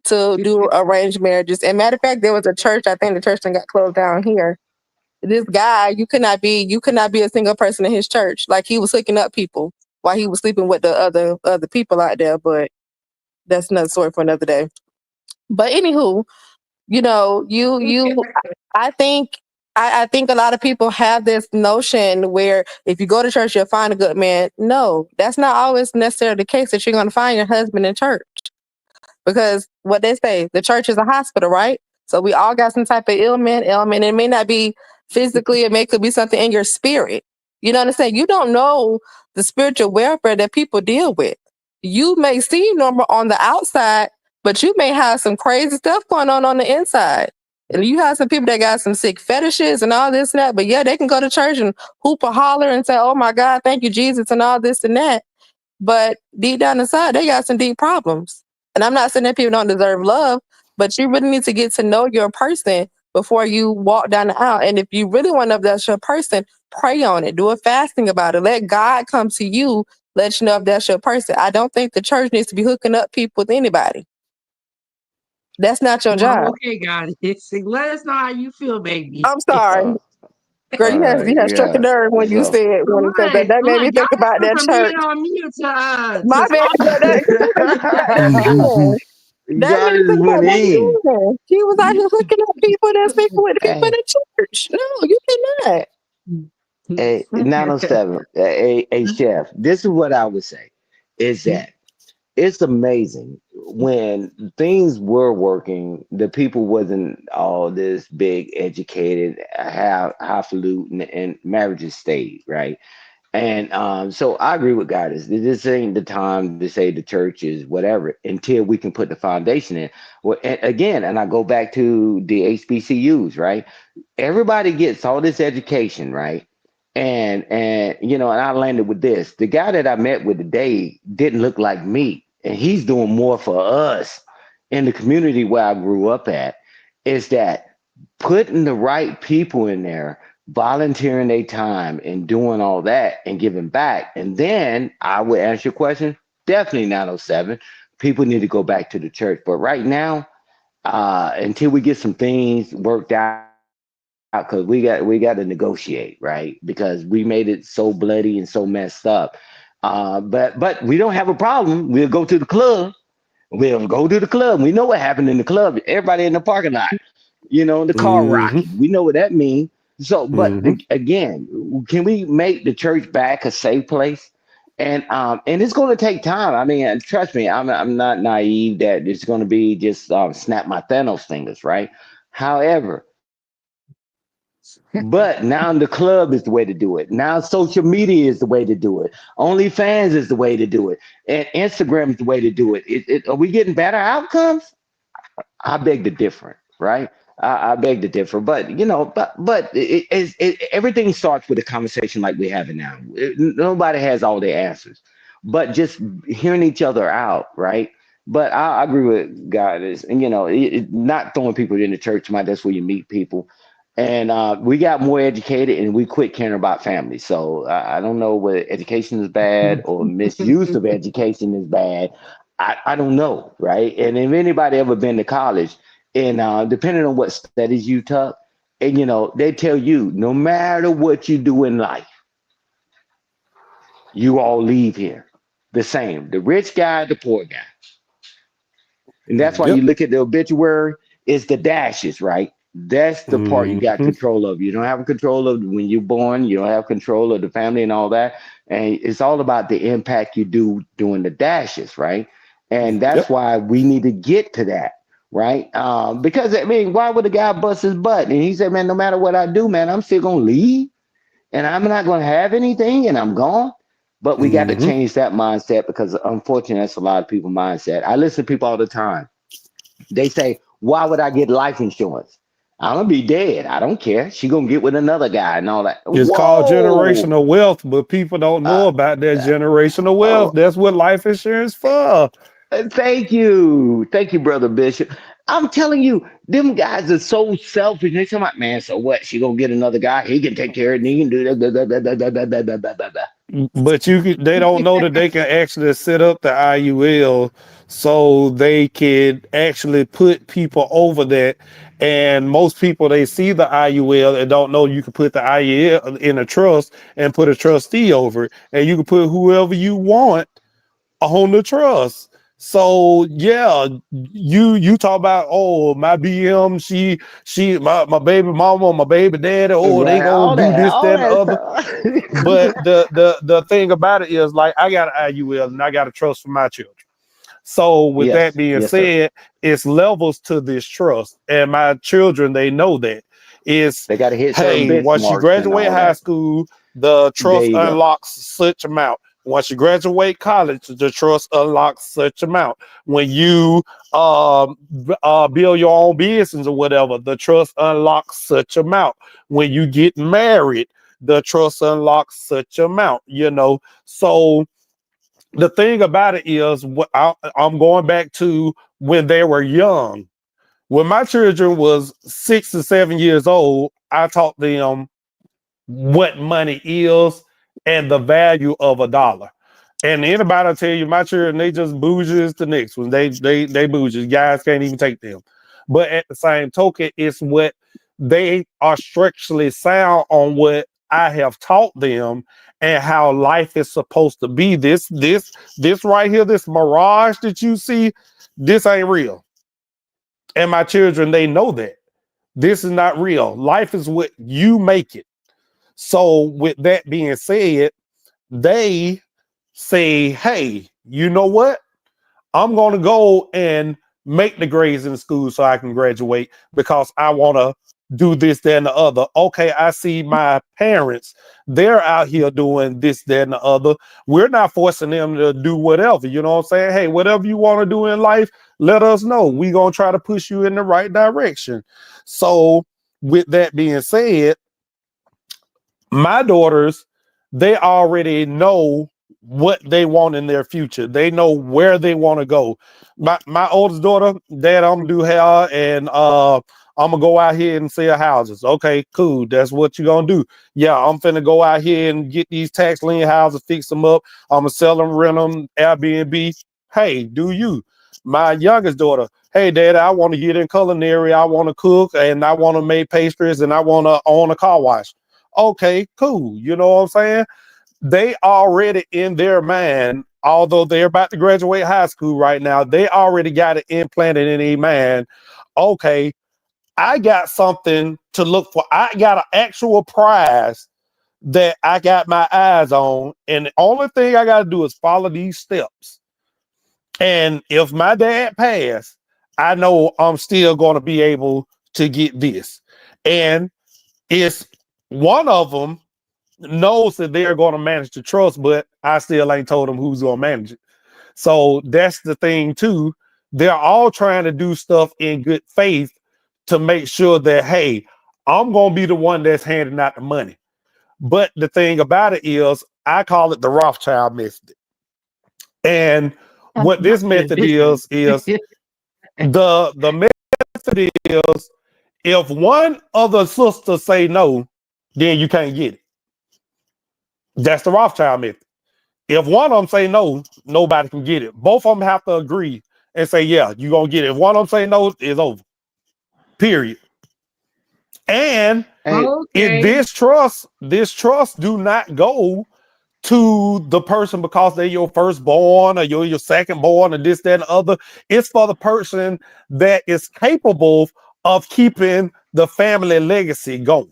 to do arranged marriages. And matter of fact, there was a church. I think the church that got closed down here. This guy, you could not be a single person in his church. Like he was hooking up people while he was sleeping with the other people out there. But that's another story for another day. But anywho, you I think I think a lot of people have this notion where if you go to church you'll find a good man. No, that's not always necessarily the case that you're gonna find your husband in church. Because what they say, the church is a hospital, right? So we all got some type of ailment. It may not be physically, could be something in your spirit. You know what I'm saying? You don't know the spiritual welfare that people deal with. You may seem normal on the outside, but you may have some crazy stuff going on the inside. And you have some people that got some sick fetishes and all this and that. But yeah, they can go to church and hoop or holler and say, "Oh my God, thank you, Jesus," and all this and that. But deep down inside, they got some deep problems. And I'm not saying that people don't deserve love, but you really need to get to know your person before you walk down the aisle. And if you really want to know if that's your person, pray on it. Do a fasting about it. Let God come to you, let you know if that's your person. I don't think the church needs to be hooking up people with anybody. That's not your Well, job. okay, guys. Let us know how you feel, baby. I'm sorry. uh, Girl, you had struck a yeah. nerve when you So, said when because that made me Look, y'all think about went that from being church. on mute My to bad, but talking. that man. That God made me is think about that winning. man. He was out here hooking up people that's sleeping with the people in Hey, the church. No, you cannot. hey, 907. Hey, Chef. This is what I would say is that it's amazing when things were working, the people wasn't all this big educated, highfalutin, and marriages stayed, right? And so I agree with God. This ain't the time to say the church is whatever until we can put the foundation in. Well, and again, and I go back to the HBCUs, right? Everybody gets all this education, right? And I landed with this. The guy that I met with today didn't look like me, and he's doing more for us in the community where I grew up at. Is that putting the right people in there, volunteering their time and doing all that and giving back. And then I would answer your question, definitely 907. People need to go back to the church. But right now, until we get some things worked out, because we got to negotiate, right? Because we made it so bloody and so messed up. But we don't have a problem. We'll go to the club. We'll go to the club. We know what happened in the club. Everybody in the parking lot, the car hmm rocking. We know what that means. So, but hmm again, can we make the church back a safe place? And it's going to take time. I mean, trust me, I'm not naive that it's going to be just snap my Thanos fingers, right? However, but now the club is the way to do it. Now social media is the way to do it. OnlyFans is the way to do it, and Instagram is the way to do it. Are we getting better outcomes? I beg to differ, right? I beg to differ, but everything starts with a conversation like we're having now. Nobody has all the answers, but just hearing each other out, right? But I agree with God is, and not throwing people in the church, that's where you meet people. And we got more educated and we quit caring about family. So I don't know whether education is bad or misuse of education is bad. I don't know, right? And if anybody ever been to college, and depending on what studies you took, and they tell you no matter what you do in life, you all leave here the same. The rich guy, the poor guy. And that's why you Yep. look at the obituary, it's the dashes, right? That's the part you got Hmm. control of. You don't have control of when you're born, you don't have control of the family and all that. And it's all about the impact you do doing the dashes, right? And that's Yep. why we need to get to that, right? Because I mean, why would a guy bust his butt? And he said, man, no matter what I do, man, I'm still gonna leave and I'm not gonna have anything and I'm gone. But we got to Hmm. change that mindset because unfortunately that's a lot of people mindset. I listen to people all the time. They say, why would I get life insurance? I'm gonna be dead. I don't care. She gonna get with another guy and all that. It's called Whoa. generational wealth, but people don't Uh, know about that generational wealth. oh, That's what life insurance for. thank you, brother Bishop. I'm telling you, them guys are so selfish. They talking about, man. So what? She gonna get another guy. He can take care of it. And he can do that. But they don't know that they can actually set up the IUL so they can actually put people over that. And most people they see the IUL and don't know you can put the IUL in a trust and put a trustee over it, and you can put whoever you want on the trust. So yeah, you talk about, oh, my BM, my baby mama, my baby daddy, oh, they Right. gonna do this, All that, and the that other. But stuff. the thing about it is, like, I got an IUL and I got a trust for my children. So with that Yes. being Yes, sir. said, it's levels to this trust, and my children they know that. It's, They got to hit certain hey, once you benchmarks and graduate all high that. school, the There trust you go. unlocks such amount. Once you graduate college, the trust unlocks such amount. When you build your own business or whatever, the trust unlocks such amount. When you get married, the trust unlocks such amount. So the thing about it is, I'm going back to when they were young. When my children was 6 or 7 years old, I taught them what money is and the value of a dollar. And anybody will tell you, my children, they just bougie as the next one. They bougie. Guys can't even take them. But at the same token, it's what they are structurally sound on what I have taught them and how life is supposed to be. This right here, this mirage that you see, this ain't real. And my children, they know that. This is not real. Life is what you make it. So, with that being said, they say, hey, you know what? I'm going to go and make the grades in school so I can graduate because I want to do this, that, and the other. Okay, I see my parents, they're out here doing this, that, and the other. We're not forcing them to do whatever. You know what I'm saying? Hey, whatever you want to do in life, let us know. We're going to try to push you in the right direction. So, with that being said, my daughters, they already know what they want in their future. They know where they want to go. My oldest daughter, Dad, I'm gonna do hair and I'm gonna go out here and sell houses. Okay, cool. That's what you're gonna do. Yeah, I'm finna go out here and get these tax lien houses, fix them up. I'm gonna sell them, rent them, Airbnb. Hey, do you? My youngest daughter, hey, Dad, I want to get in culinary. I want to cook and I want to make pastries and I want to own a car wash. Okay, cool. You know what I'm saying? They already in their mind, although they're about to graduate high school right now, they already got it implanted in their mind. Okay, I got something to look for. I got an actual prize that I got my eyes on. And the only thing I got to do is follow these steps. And if my dad passed, I know I'm still going to be able to get this. And it's one of them knows that they're going to manage the trust, but I still ain't told them who's going to manage it. So that's the thing too, they're all trying to do stuff in good faith to make sure that, hey, I'm going to be the one that's handing out the money. But the thing about it is, I call it the Rothschild method. And what this method is the method is, if one of the sisters say no, then you can't get it. That's the Rothschild method. If one of them say no, nobody can get it. Both of them have to agree and say, yeah, you're going to get it. If one of them say no, it's over. Period. And this trust do not go to the person because they're your firstborn or you're your secondborn or this, that, and the other. It's for the person that is capable of keeping the family legacy going.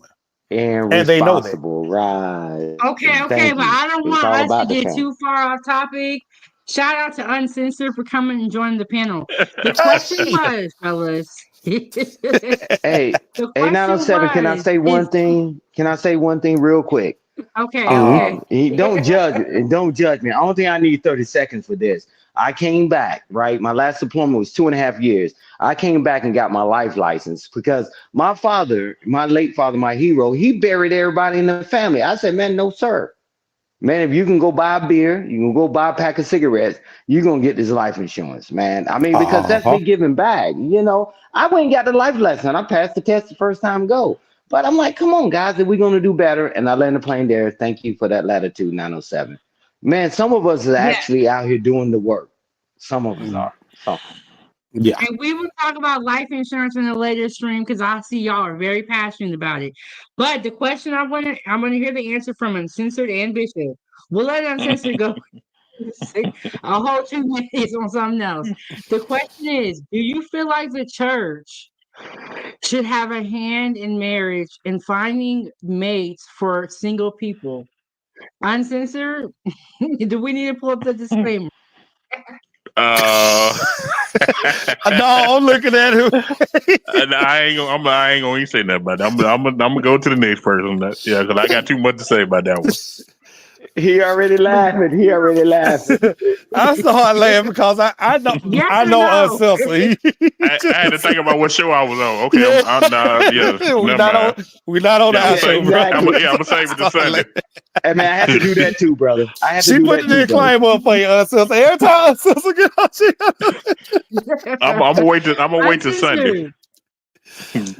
And they know that. Right. Okay, Thank but you. I don't It's want all us to about the get family. too far off topic. Shout out to Uncensored for coming and joining the panel. The question was, fellas. Hey, The hey, question 907, can I was, say one thing? Can I say one thing real quick? okay. Don't judge it. Don't judge me. I don't think I need 30 seconds for this. I came back, right? My last deployment was 2.5 years. I came back and got my life license because my father, my late father, my hero, he buried everybody in the family. I said, man, no, sir. Man, if you can go buy a beer, you can go buy a pack of cigarettes, you're going to get this life insurance, man. I mean, because that's me giving back. You know, I went and got the life lesson. I passed the test the first time go. But I'm like, come on, guys, if we're going to do better. And I landed the plane there. Thank you for that latitude, 907. Man, some of us are actually out here doing the work. Some of us are. So. Yeah. And we will talk about life insurance in a later stream because I see y'all are very passionate about it. But the question I'm gonna hear the answer from Uncensored and Bishop. We'll let Uncensored go a whole 2 minutes on something else. The question is, do you feel like the church should have a hand in marriage and finding mates for single people? Uncensored? Do we need to pull up the disclaimer? No, I'm looking at him. I ain't gonna even say nothing about that. I'm gonna go to the next person. Yeah, because I got too much to say about that one. He already laughing. I started laughing because I know Yes I or know no? Cecily. I had to think about what show I was on. Okay, we not on our show, bro. Exactly. I'm gonna save it to Sunday. Hey man, I had to do that too, brother. I had to She do put that the too, brother. disclaimer up for you, Cecily. Every time Cecily get on, I'm gonna wait till Sunday. Uncensored.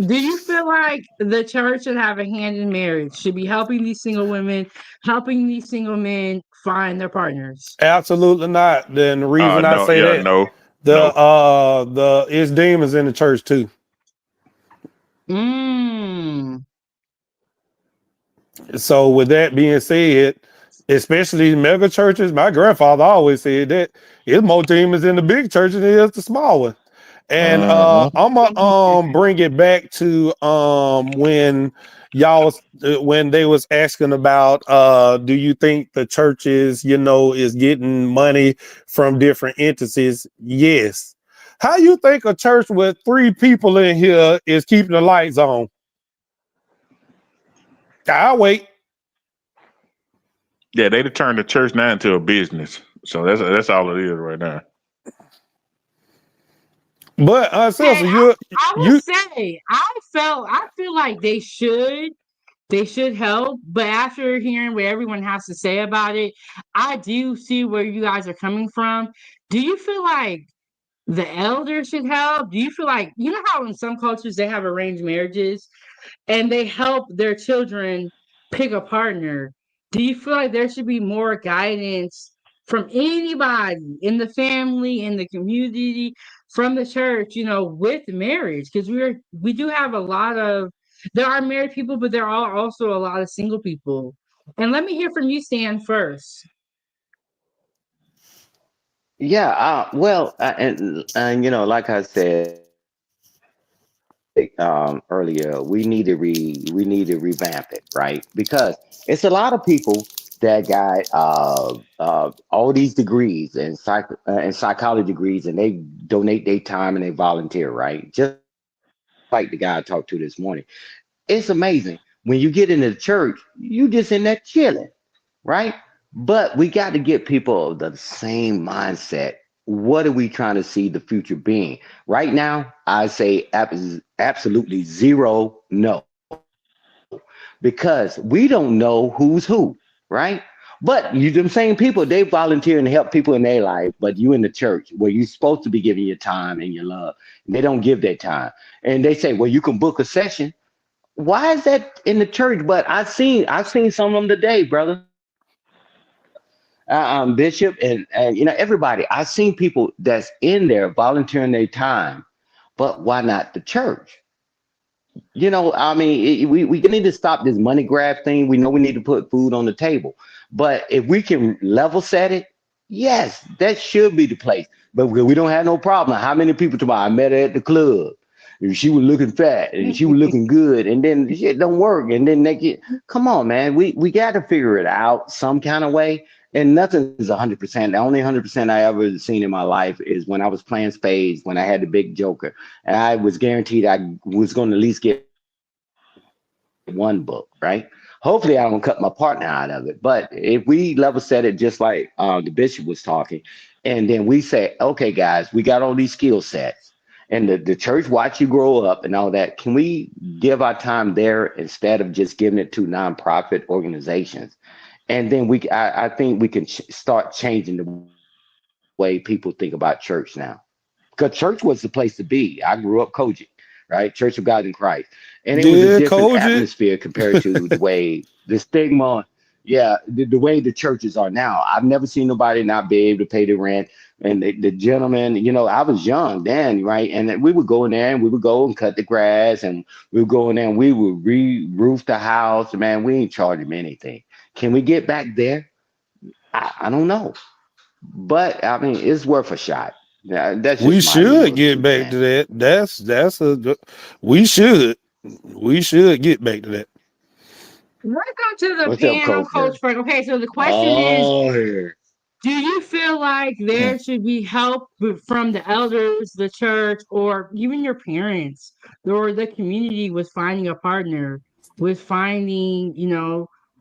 Do you feel like the church should have a hand in marriage? Should be helping these single women, helping these single men find their partners? Absolutely not. Then the reason I say that, it's demons in the church too. So with that being said, especially mega churches, my grandfather always said that it's more demons in the big churches than it is the small one. And I'm gonna bring it back to when when they was asking about do you think the churches, is getting money from different entities? Yes. How you think a church with 3 people in here is keeping the lights on? I'll wait. Yeah, they turned the church now into a business. So that's all it is right now. But I will say, I feel like they should help, but after hearing what everyone has to say about it, I do see where you guys are coming from. Do you feel like the elders should help? Do you feel like, how in some cultures they have arranged marriages and they help their children pick a partner? Do you feel like there should be more guidance from anybody in the family, in the community, from the church, with marriage? Because we do have there are married people, but there are also a lot of single people. And let me hear from you, Stan, first. Yeah, and like I said earlier, we need to revamp it, right? Because it's a lot of people that got all these degrees and psychology degrees, and they donate their time and they volunteer, right? Just like the guy I talked to this morning. It's amazing when you get into the church, you just in there chilling, right? But we got to get people of the same mindset what are we trying to see the future being? Right now, I say absolutely zero, no, because we don't know who's who, right? But you, them same people, they volunteer and help people in their life, but you in the church where you're supposed to be giving your time and your love, they don't give that time. And they say, well, you can book a session. Why is that in the church? But I've seen some of them today, brother. Bishop, and everybody. I've seen people that's in there volunteering their time, but why not the church? I mean, we need to stop this money grab thing. We know we need to put food on the table, but if we can level set it, yes, that should be the place. But we don't have no problem. How many people tomorrow? I met her at the club. And she was looking fat and she was looking good, and then shit don't work. And then they get, come on, man. We got to figure it out some kind of way. And nothing's 100%. The only 100% I ever seen in my life is when I was playing spades, when I had the big joker, and I was guaranteed I was going to at least get one book, right? Hopefully, I don't cut my partner out of it. But if we level set it just like the bishop was talking, and then we say, okay, guys, we got all these skill sets, and the church watch you grow up and all that. Can we give our time there instead of just giving it to nonprofit organizations? And then I think we can start changing the way people think about church now. Because church was the place to be. I grew up Kojic, right? Church of God in Christ. And it was a different atmosphere compared to the way the stigma, the way the churches are now. I've never seen nobody not be able to pay the rent. And the gentleman, I was young then, right? And we would go in there and we would go and cut the grass, and we would go in there and we would re-roof the house. Man, we ain't charge them anything. Can we get back there? I don't know. But I mean, it's worth a shot. Yeah, that's we should get back to that. We should get back to that. Welcome to the panel, Coach Frank. Okay, so the question is, do you feel like there should be help from the elders, the church, or even your parents or the community with finding a partner, with finding,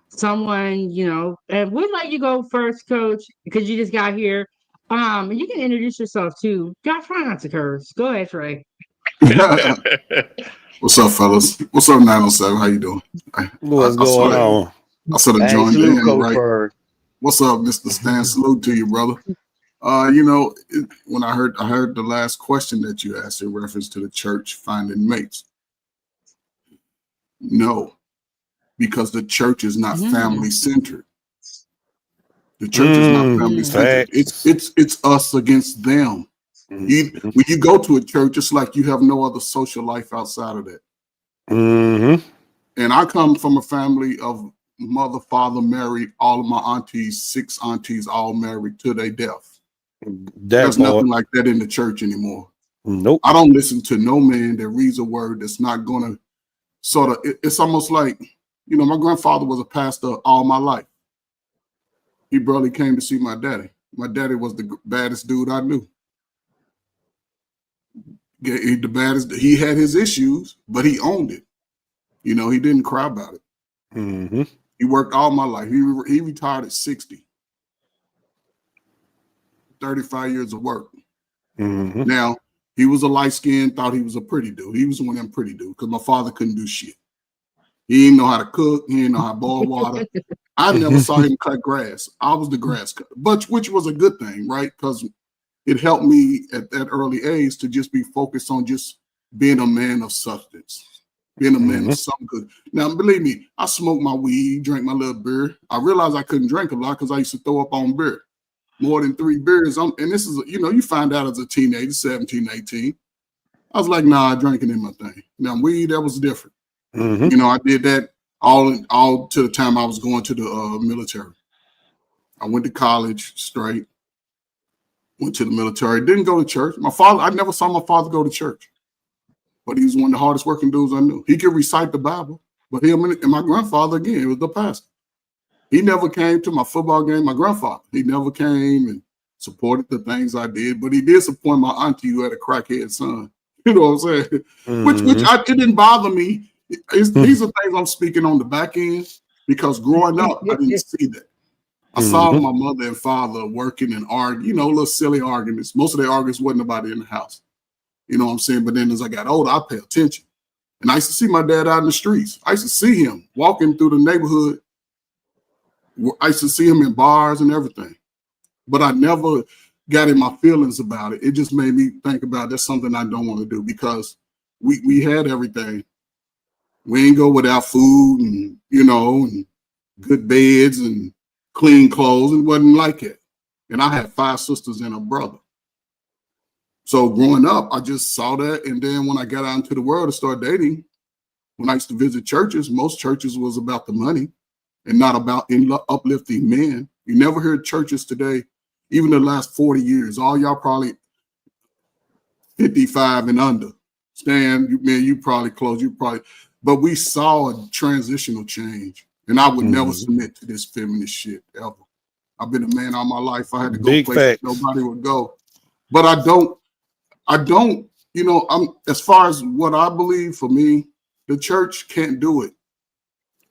someone, and we'll let you go first, Coach, because you just got here. You can introduce yourself too. God, try not to curse. Go ahead, Trey. What's up, fellas? What's up, 907? How you doing? What's going on? I sort of joined in, right? What's up, Mr. Stan? Salute to you, brother. When I heard the last question that you asked in reference to the church finding mates. No, because the church is not family centered. The church is not family centered. It's us against them. When you go to a church, it's like you have no other social life outside of that. And I come from a family of mother, father married, all of my aunties, 6 aunties, all married to their death. There's nothing like that in the church anymore. Nope. I don't listen to no man that reads a word that's not gonna it's almost like, my grandfather was a pastor all my life. He barely came to see my daddy. My daddy was the baddest dude I knew. The baddest. He had his issues, but he owned it. He didn't cry about it. He worked all my life. He retired at 60. 35 years of work. Now, he was a light skin, thought he was a pretty dude. He was one of them pretty dudes because my father couldn't do shit. He didn't know how to cook. He didn't know how to boil water. I never saw him cut grass. I was the grass cutter, which was a good thing, right? Because it helped me at that early age to just be focused on just being a man of substance, being a man of something good. Now, believe me, I smoked my weed, drank my little beer. I realized I couldn't drink a lot because I used to throw up on beer. More than 3 beers. And this is, you find out as a teenager, 17, 18. I was like, nah, drinking in my thing. Now, weed, that was different. I did that all to the time I was going to the military. I went to college straight, went to the military, didn't go to church. I never saw my father go to church, but he was one of the hardest working dudes I knew. He could recite the Bible, but him and my grandfather, again, was the pastor. He never came to my football game, my grandfather. He never came and supported the things I did, but he did support my auntie who had a crackhead son. You know what I'm saying? It didn't bother me. These are things I'm speaking on the back end because growing up, I didn't see that. I saw my mother and father working and arguing, little silly arguments. Most of their arguments wasn't about it in the house. You know what I'm saying? But then as I got older, I pay attention. And I used to see my dad out in the streets. I used to see him walking through the neighborhood. I used to see him in bars and everything. But I never got in my feelings about it. It just made me think about that's something I don't want to do because we had everything. We ain't go without food and, and good beds and clean clothes. It wasn't like it. And I had 5 sisters and a brother. So growing up, I just saw that. And then when I got out into the world and started dating, when I used to visit churches, most churches was about the money and not about uplifting men. You never heard churches today, even the last 40 years, all y'all probably 55 and under. Stan, you probably close, but we saw a transitional change. And I would never submit to this feminist shit ever. I've been a man all my life. I had to go places nobody would go. But I don't, I'm as far as what I believe for me, the church can't do it.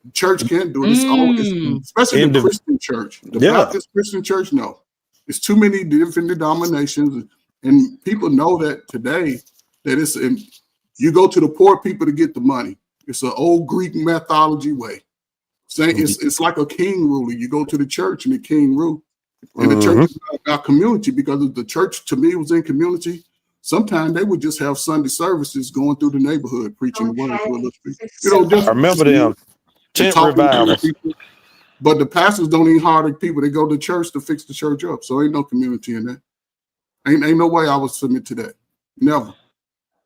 The church can't do it. Especially the Christian church. The Baptist Christian church, no. It's too many different denominations. And people know that today, that you go to the poor people to get the money. It's an old Greek mythology way. Saying it's like a king ruler. You go to the church and the king rule. And the church is not about community, because if the church to me was in community, sometimes they would just have Sunday services going through the neighborhood preaching the word to a little people. I remember them tent revivals. But the pastors don't even hire the people. They go to church to fix the church up. So ain't no community in that. Ain't no way I would submit to that. Never.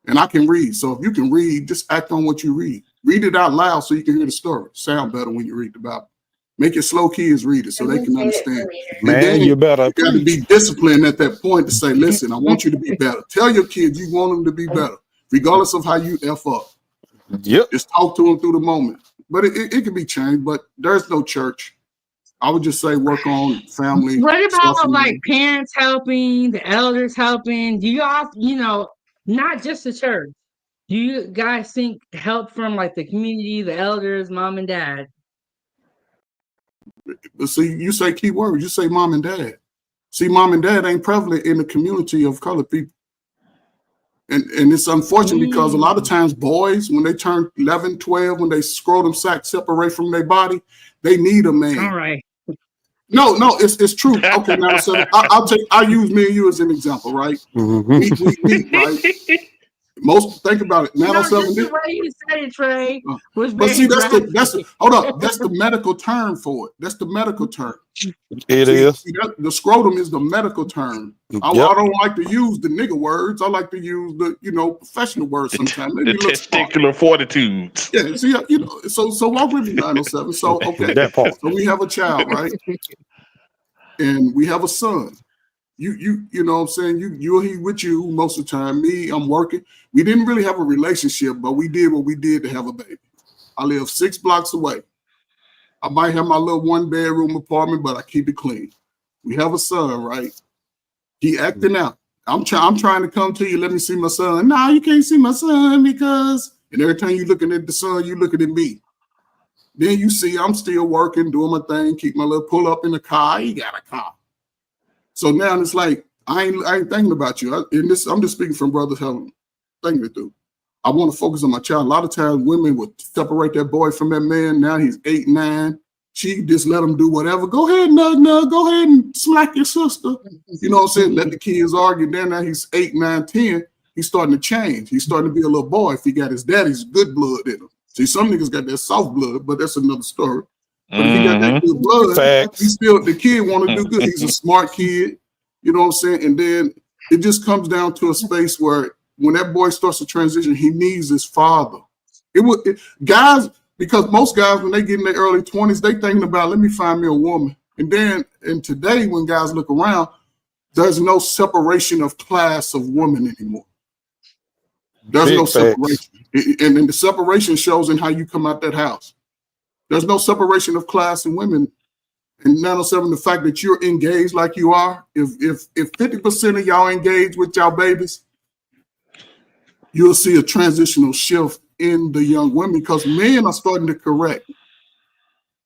And I can read. So if you can read, just act on what you read. Read it out loud so you can hear the story. Sound better when you read the Bible. Make your slow kids read it so they can understand. Man, you better. You got to be disciplined at that point to say, listen, I want you to be better. Tell your kids you want them to be better, regardless of how you F up. Yep. Just talk to them through the moment. But it can be changed, but there's no church. I would just say work on family. What about like parents helping, the elders helping? Do you all, not just the church? Do you guys think help from like the community, the elders, mom and dad? See, you say key words. You say mom and dad. See, mom and dad ain't prevalent in the community of colored people. And it's unfortunate because a lot of times boys, when they turn 11, 12, when they scrotum sac separate from their body, they need a man. All right. No, it's true. Okay, now so I'll use me and you as an example, right? We, right? Most think about it. Now, just the way you said it, Trey. But see, that's hold up. That's the medical term for it. That's the medical term. It is. The scrotum is the medical term. I don't like to use the nigga words. I like to use the professional words sometimes. The testicular fortitude. Yeah. See, so walk with me, 907. So okay, that part. So we have a child, right? And we have a son. You know what I'm saying? He with you most of the time. Me, I'm working. We didn't really have a relationship, but we did what we did to have a baby. I live 6 blocks away. I might have my little 1-bedroom apartment, but I keep it clean. We have a son, right? He acting out. I'm trying to come to you. Let me see my son. No, you can't see my son because. And every time you looking at the son, you looking at me. Then you see I'm still working, doing my thing, keep my little pull up in the car. He got a car. So now it's like, I ain't thinking about you. I'm just speaking from brothers having thinking it through. I want to focus on my child. A lot of times women would separate that boy from that man. Now he's 8, 9. She just let him do whatever. Go ahead, nug. Go ahead and smack your sister. You know what I'm saying? Let the kids argue. Then now he's 8, 9, 10. He's starting to change. He's starting to be a little boy if he got his daddy's good blood in him. See, some niggas got that soft blood, but that's another story. But if he got that good blood, he still, the kid want to do good. He's a smart kid. You know what I'm saying? And then it just comes down to a space where when that boy starts to transition, he needs his father. Guys, because most guys, when they get in their early 20s, they thinking about, let me find me a woman. And today, when guys look around, there's no separation of class of women anymore. There's no separation. And then the separation shows in how you come out that house. There's no separation of class and women. And 907, the fact that you're engaged like you are, if 50% of y'all engaged with y'all babies, you'll see a transitional shift in the young women because men are starting to correct.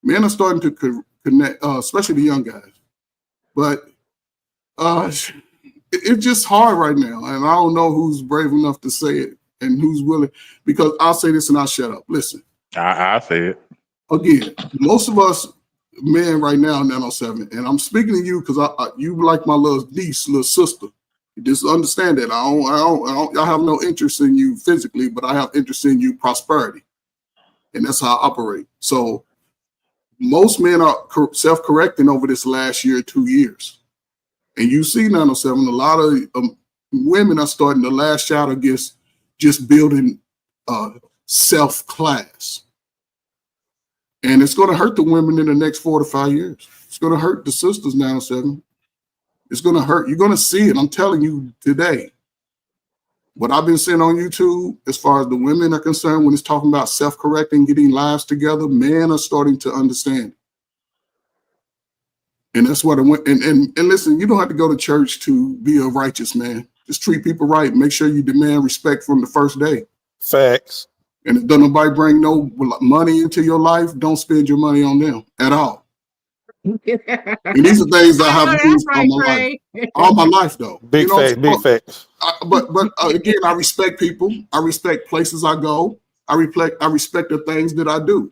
Men are starting to connect, especially the young guys. But it's just hard right now, and I don't know who's brave enough to say it and who's willing. Because I'll say this and I'll shut up. Listen, I say it again. Most of us men right now, 907, and I'm speaking to you because you like my little niece, little sister. Just understand that I have no interest in you physically, but I have interest in you prosperity, and that's how I operate. So most men are self-correcting over this last year, 2 years, and you see 907. A lot of women are starting to lash out against just building self-class, and it's going to hurt the women in the next 4 to 5 years. It's going to hurt the sisters 907. It's going to hurt. You're going to see it. I'm telling you today. What I've been seeing on YouTube, as far as the women are concerned, when it's talking about self-correcting, getting lives together, men are starting to understand. And that's what I went. And listen, you don't have to go to church to be a righteous man. Just treat people right. Make sure you demand respect from the first day. Facts. And if don't nobody bring no money into your life, don't spend your money on them at all. And these are things I have used all my life, though. Big facts. But again, I respect people. I respect places I go. I respect the things that I do.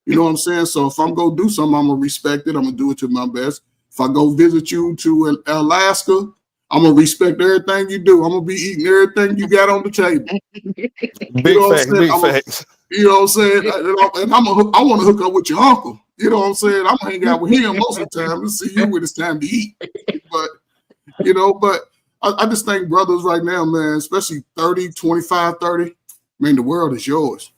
You know what I'm saying? So if I'm gonna do something, I'm gonna respect it. I'm gonna do it to my best. If I go visit you to Alaska, I'm gonna respect everything you do. I'm gonna be eating everything you got on the table. Big facts. You know what I'm saying? And I want to hook up with your uncle. You know what I'm saying? I'm gonna hang out with him most of the time and see you when it's time to eat. But I just think brothers right now, man, especially 30, 25, 30, man, the world is yours.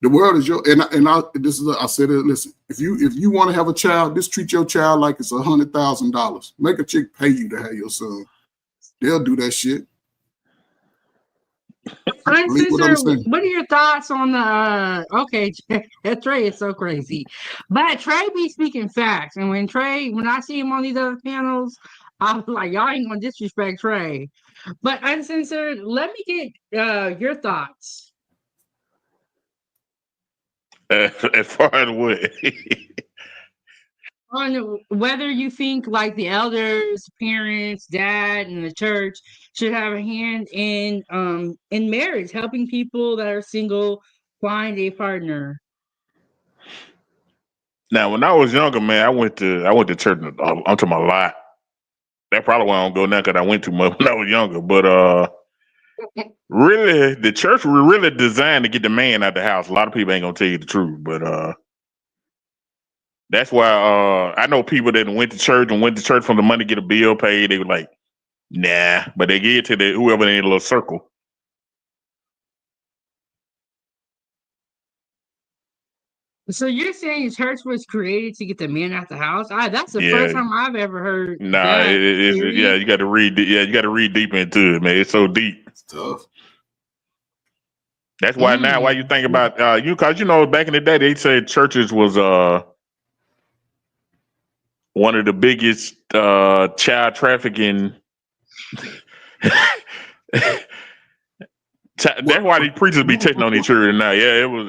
The world is yours. I said it, listen, if you want to have a child, just treat your child like it's $100,000. Make a chick pay you to have your son. They'll do that shit. What are your thoughts on the okay, Trey is so crazy. But Trey be speaking facts. And when I see him on these other panels, I'm like, y'all ain't gonna disrespect Trey. But uncensored, let me get your thoughts. as far as what? On whether you think like the elders, parents, dad, and the church should have a hand in marriage, helping people that are single find a partner. Now, when I was younger, man, I went to church onto my lot. That's probably why I don't go now, because I went too much when I was younger. But really, the church was really designed to get the man out the house. A lot of people ain't gonna tell you the truth, but that's why I know people that went to church for the money to get a bill paid. They were like, nah, but they give it to whoever in a little circle. So you're saying church was created to get the man out the house? That's the first time I've ever heard. Nah, you got to read. Yeah, you got to read deep into it, man. It's so deep. It's tough. That's why now, why you think about because back in the day they said churches was one of the biggest child trafficking. That's why these preachers be touching on each other now. Yeah, it was.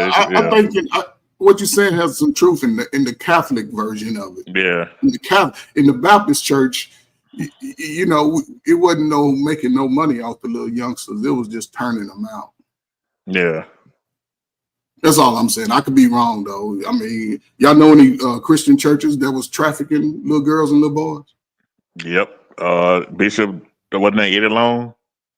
I'm thinking what you're saying has some truth in the Catholic version of it. Yeah. In the Baptist church, it wasn't making no money off the little youngsters. It was just turning them out. Yeah. That's all I'm saying. I could be wrong though. I mean, y'all know any Christian churches that was trafficking little girls and little boys? Yep. Bishop, wasn't that Eddie Long?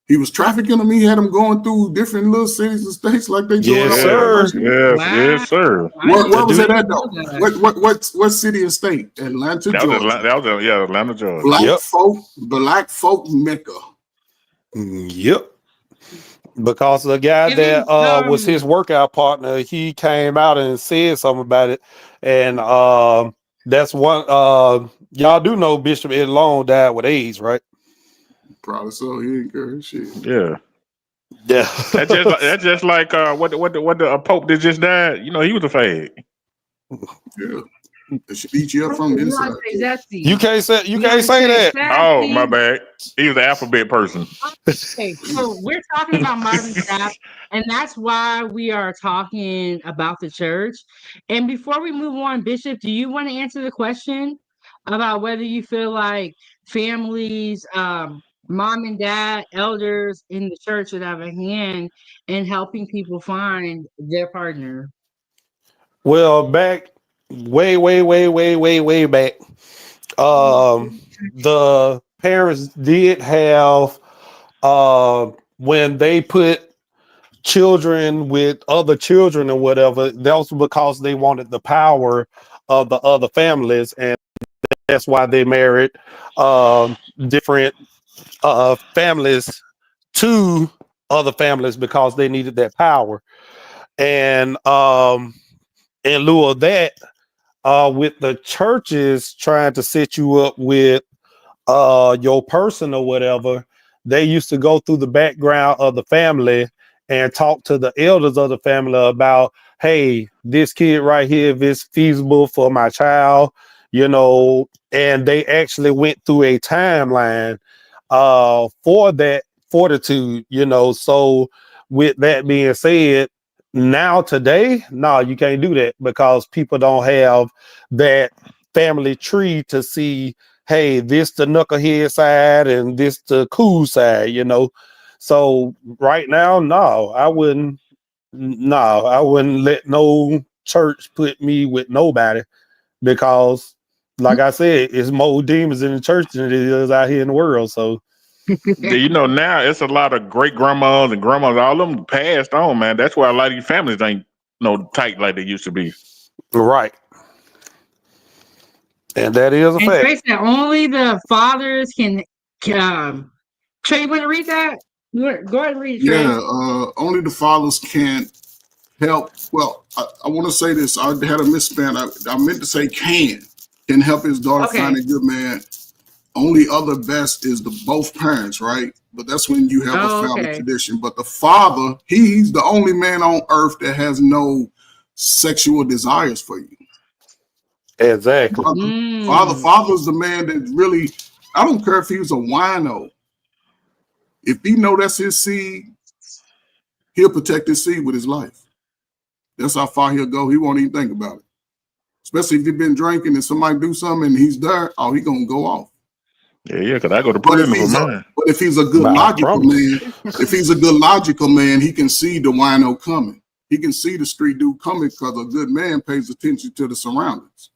He was trafficking them. He had them going through different little cities and states like they do. Yes, sir. Yes, sir. Where was it at though? What city and state? Atlanta, Georgia. Atlanta, Georgia. Black folk Mecca. Yep. Because the guy that was his workout partner, he came out and said something about it, and that's one. Y'all do know Bishop Ed Long died with AIDS, right? Probably so. He ain't care shit. Yeah. Yeah. That's just like what the Pope that just died. He was a fag. Yeah. It should eat you up from the You inside. gotta say zesty. You can't say You gotta that. Oh, my zesty. bad. He was the alphabet person. Okay, so we're talking about Marvin Sapp, and that's why we are talking about the church. And before we move on, Bishop, do you want to answer the question about whether you feel like families, mom and dad, elders in the church should have a hand in helping people find their partner? Well, back way back, the parents did have when they put children with other children or whatever, that was because they wanted the power of the other families, and that's why they married different families to other families because they needed that power. And in lieu of that, with the churches trying to set you up with your person or whatever, they used to go through the background of the family and talk to the elders of the family about, hey, this kid right here, if it's feasible for my child, and they actually went through a timeline for that fortitude, So with that being said, now today, no, you can't do that because people don't have that family tree to see, hey, this the knucklehead side and this the cool side, So right now, no, I wouldn't let no church put me with nobody because, like I said, it's more demons in the church than it is out here in the world. So Now it's a lot of great grandmas and grandmas, all of them passed on, man. That's why a lot of these families ain't tight like they used to be. Right. And that is a And fact. Trey said only the fathers can Trey, you want to read that? Go ahead and read it, Trey. Yeah, only the fathers can help. Well, I want to say this. I had a misspan. I meant to say can help his daughter find a good man. Only other best is the both parents, right? But that's when you have a family tradition. But the father, he's the only man on earth that has no sexual desires for you. Exactly. Father's the man that really, I don't care if he was a wino. If he know that's his seed, he'll protect his seed with his life. That's how far he'll go. He won't even think about it. Especially if you've been drinking and somebody do something and he's there, he gonna go off. Yeah, because I go to prison for mine. But if he's a good logical man, he can see the wino coming. He can see the street dude coming because a good man pays attention to the surroundings.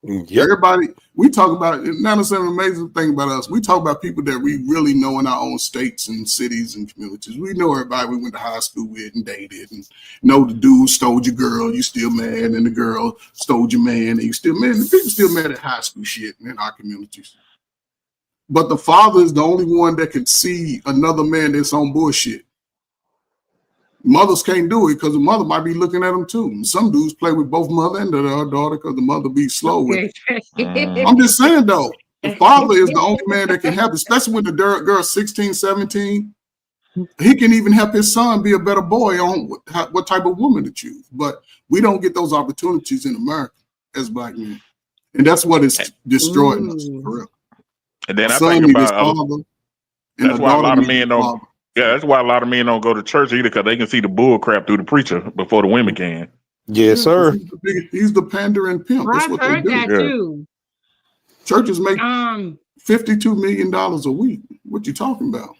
Yep. Everybody, we talk about it. Not necessarily an amazing thing about us. We talk about people that we really know in our own states and cities and communities. We know everybody we went to high school with and dated, and know the dude stole your girl, you still mad, and the girl stole your man, and you still mad. And people still mad at high school shit in our communities. But the father is the only one that can see another man that's on bullshit. Mothers can't do it because the mother might be looking at them too. And some dudes play with both mother and their daughter because the mother be slow with it. I'm just saying though, the father is the only man that can help, especially when the girl's 16, 17. He can even help his son be a better boy on what type of woman to choose. But we don't get those opportunities in America as black men. And that's what is destroying us, for real. And then I think about that's why a lot of men don't. Yeah, that's why a lot of men don't go to church either, because they can see the bull crap through the preacher before the women can. Yes, sir. He's the pandering pimp. That's what they do. That too. Churches make $52 million a week. What you talking about?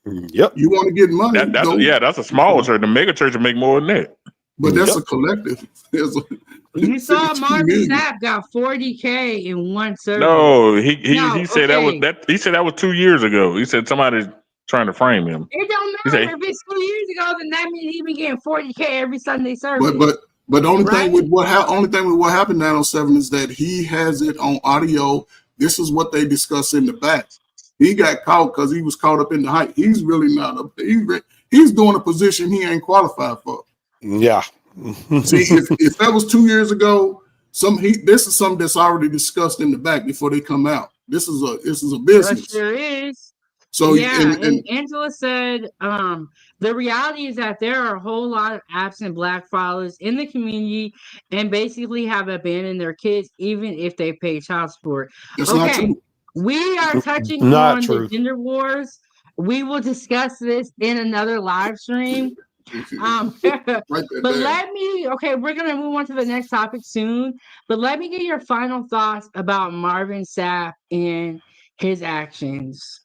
Yep. You want to get money? That's a small church. The mega church will make more than that. But that's a collective. You saw Marvin Sapp got 40K in one service. No, he said that was 2 years ago. He said somebody's trying to frame him. It don't matter if it's 2 years ago, then that means he been getting 40K every Sunday service. But the only thing with what happened 907 is that he has it on audio. This is what they discuss in the back. He got caught because he was caught up in the hype. He's really not up. He's doing a position he ain't qualified for. Yeah. See, if that was 2 years ago, this is something that's already discussed in the back before they come out. This is a business. Sure is. So Yeah, and Angela said, the reality is that there are a whole lot of absent Black fathers in the community and basically have abandoned their kids even if they pay child support. that's not Okay, true. we are touching Not on the true. gender wars. We will discuss this in another live stream. Write that But down. okay, we're gonna move on to the next topic soon. But let me get your final thoughts about Marvin Sapp and his actions.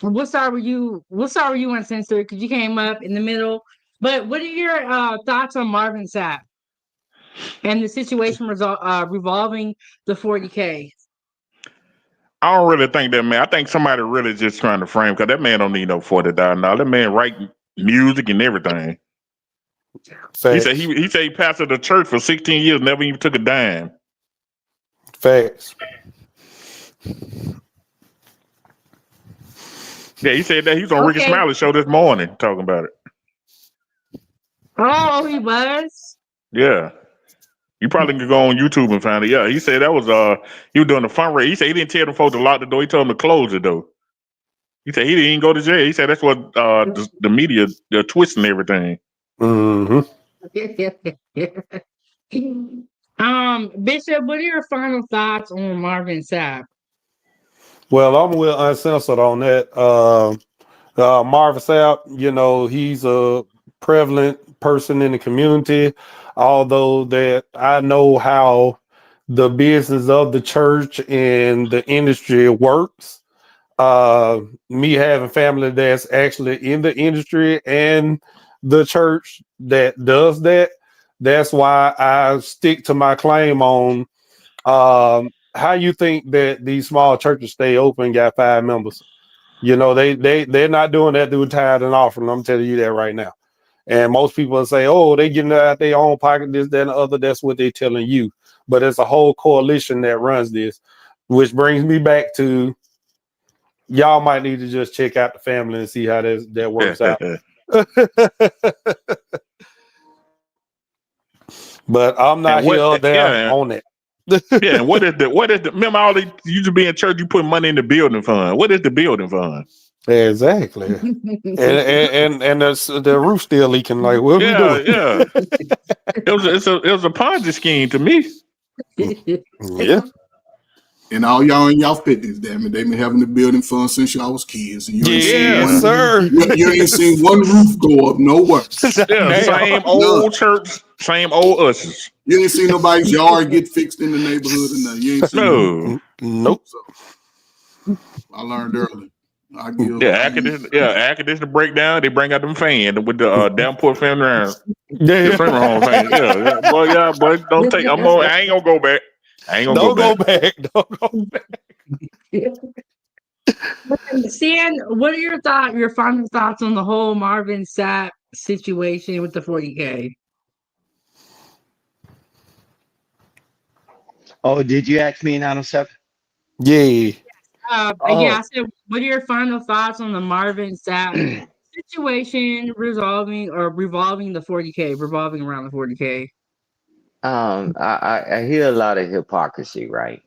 We'll start with you. We'll start with you, Uncensored, because you came up in the middle. But what are your thoughts on Marvin Sapp and the situation revolving the 40K? I don't really think that man. I think somebody really just trying to frame because that man don't need no $40,000. That man write music and everything. Facts. He said he pastored the church for 16 years, never even took a dime. Facts. Yeah, he said that he was on Ricky Smiley's show this morning talking about it. Oh, he was? Yeah. You probably could go on YouTube and find it. Yeah, he said that was he was doing a fundraiser. He said he didn't tell them folks to lock the door. He told them to close the door. He said he didn't even go to jail. He said that's what the media they're twisting everything. Mm-hmm. Bishop, what are your final thoughts on Marvin Sapp? Well, I'm with Uncensored on that. Marvin Sapp, you know, he's a prevalent person in the community, although that I know how the business of the church and the industry works. Me having family that's actually in the industry and the church that does that, that's why I stick to my claim on how you think that these small churches stay open, got 5 members. You know, they're not doing that through tithe and offering. I'm telling you that right now. And most people say, oh, they getting out their own pocket, this, that, and the other. That's what they're telling you. But it's a whole coalition that runs this, which brings me back to y'all might need to just check out the family and see how that works out. But I'm not here or there on it. Yeah, and what is the remember all the you used to be in church, you put money in the building fund. What is the building fund? Exactly. and the roof still leaking. Like, what are we doing? Yeah. It was a Ponzi scheme to me. Yeah. And all y'all in y'all 50s, damn it, they been having the building fund since y'all was kids. And you ain't seen one roof go up nowhere. Yeah, same old church, same old ushers. You ain't seen nobody's yard get fixed in the neighborhood and nothing. You ain't seen nope. So, I learned early. Air conditioner breakdown. They bring out them fans with the Davenport family around. The funeral home fan. Boy, don't take. I ain't gonna go back. I ain't gonna go back. Don't go back. Stan, what are your final thoughts on the whole Marvin Sapp situation with the 40K? Oh, did you ask me 907? Yeah. Yeah, I said, what are your final thoughts on the Marvin Sapp situation revolving the 40K, revolving around the 40K? I hear a lot of hypocrisy, right?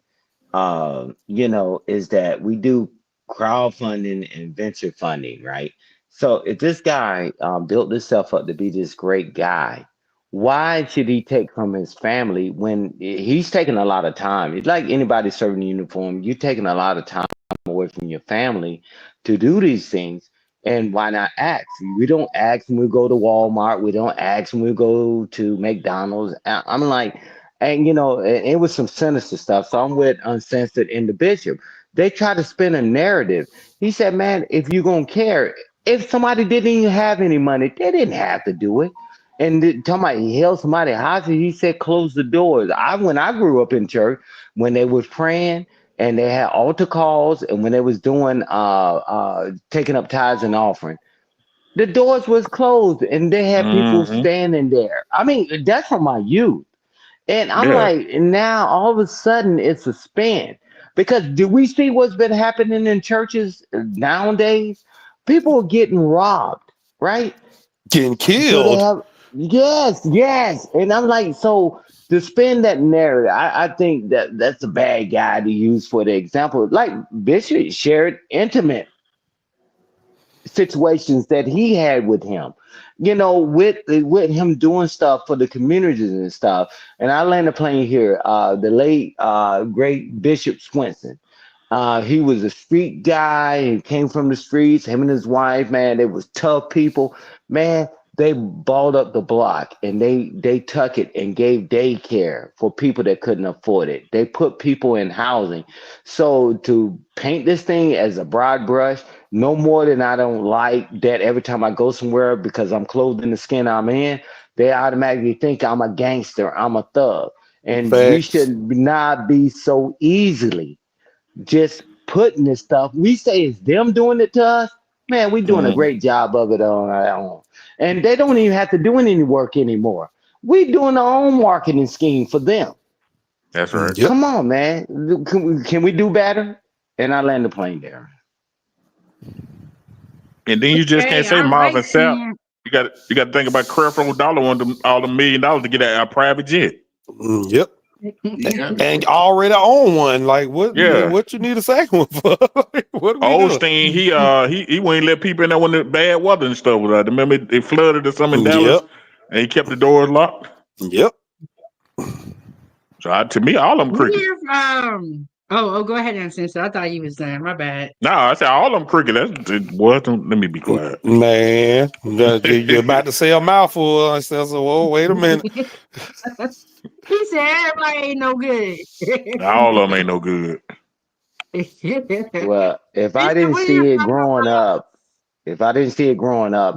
You know, is that we do crowdfunding and venture funding, right? So if this guy built himself up to be this great guy, why should he take from his family when he's taking a lot of time? It's like anybody serving a uniform, you're taking a lot of time away from your family to do these things. And why not ask? We don't ask when we go to Walmart. We don't ask when we go to McDonald's. I'm like, and you know, it was some sinister stuff. So I'm with Uncensored and the Bishop. They try to spin a narrative. He said, man, if you're going to care, if somebody didn't even have any money, they didn't have to do it. And talking about he held somebody hostage, he said, close the doors. When I grew up in church, when they was praying, and they had altar calls, and when they was doing taking up tithes and offering, the doors was closed and they had people standing there. I mean, that's from my youth. And I'm like, now all of a sudden it's a spin. Because do we see what's been happening in churches nowadays? People are getting robbed, right? Getting killed. So yes. And I'm like, so to spin that narrative, I think that's a bad guy to use for the example. Like Bishop shared intimate situations that he had with him, with him doing stuff for the communities and stuff. And I land a plane here. The late great Bishop Swenson. He was a street guy and came from the streets. Him and his wife, man, they was tough people. Man, they balled up the block and they took it and gave daycare for people that couldn't afford it. They put people in housing. So to paint this thing as a broad brush, no more than I don't like that every time I go somewhere because I'm clothed in the skin I'm in, they automatically think I'm a gangster, I'm a thug. And we should not be so easily just putting this stuff. We say it's them doing it to us. Man, we're doing a great job of it on our own. And they don't even have to do any work anymore. We're doing our own marketing scheme for them. That's right. Come on, man. Can we do better? And I land the plane there. And then you just can't say Marvin Sapp. You got to think about Creflo Dollar wanted all the $1 million to get a private jet. Yep. And already own one. Like what? Yeah. What you need a second one for? What Osteen, he wouldn't let people in there when the bad weather and stuff was out. Remember it flooded or something in Dallas, and he kept the doors locked. Yep. So to me, all of them cricket. Go ahead, Ancestor. I thought you was done. My bad. No, I said all of them cricket. Let me be quiet. Man, you're about to say a mouthful. I said, "Whoa, wait a minute." He said everybody ain't no good. All of them ain't no good. Well, if I didn't see it growing up,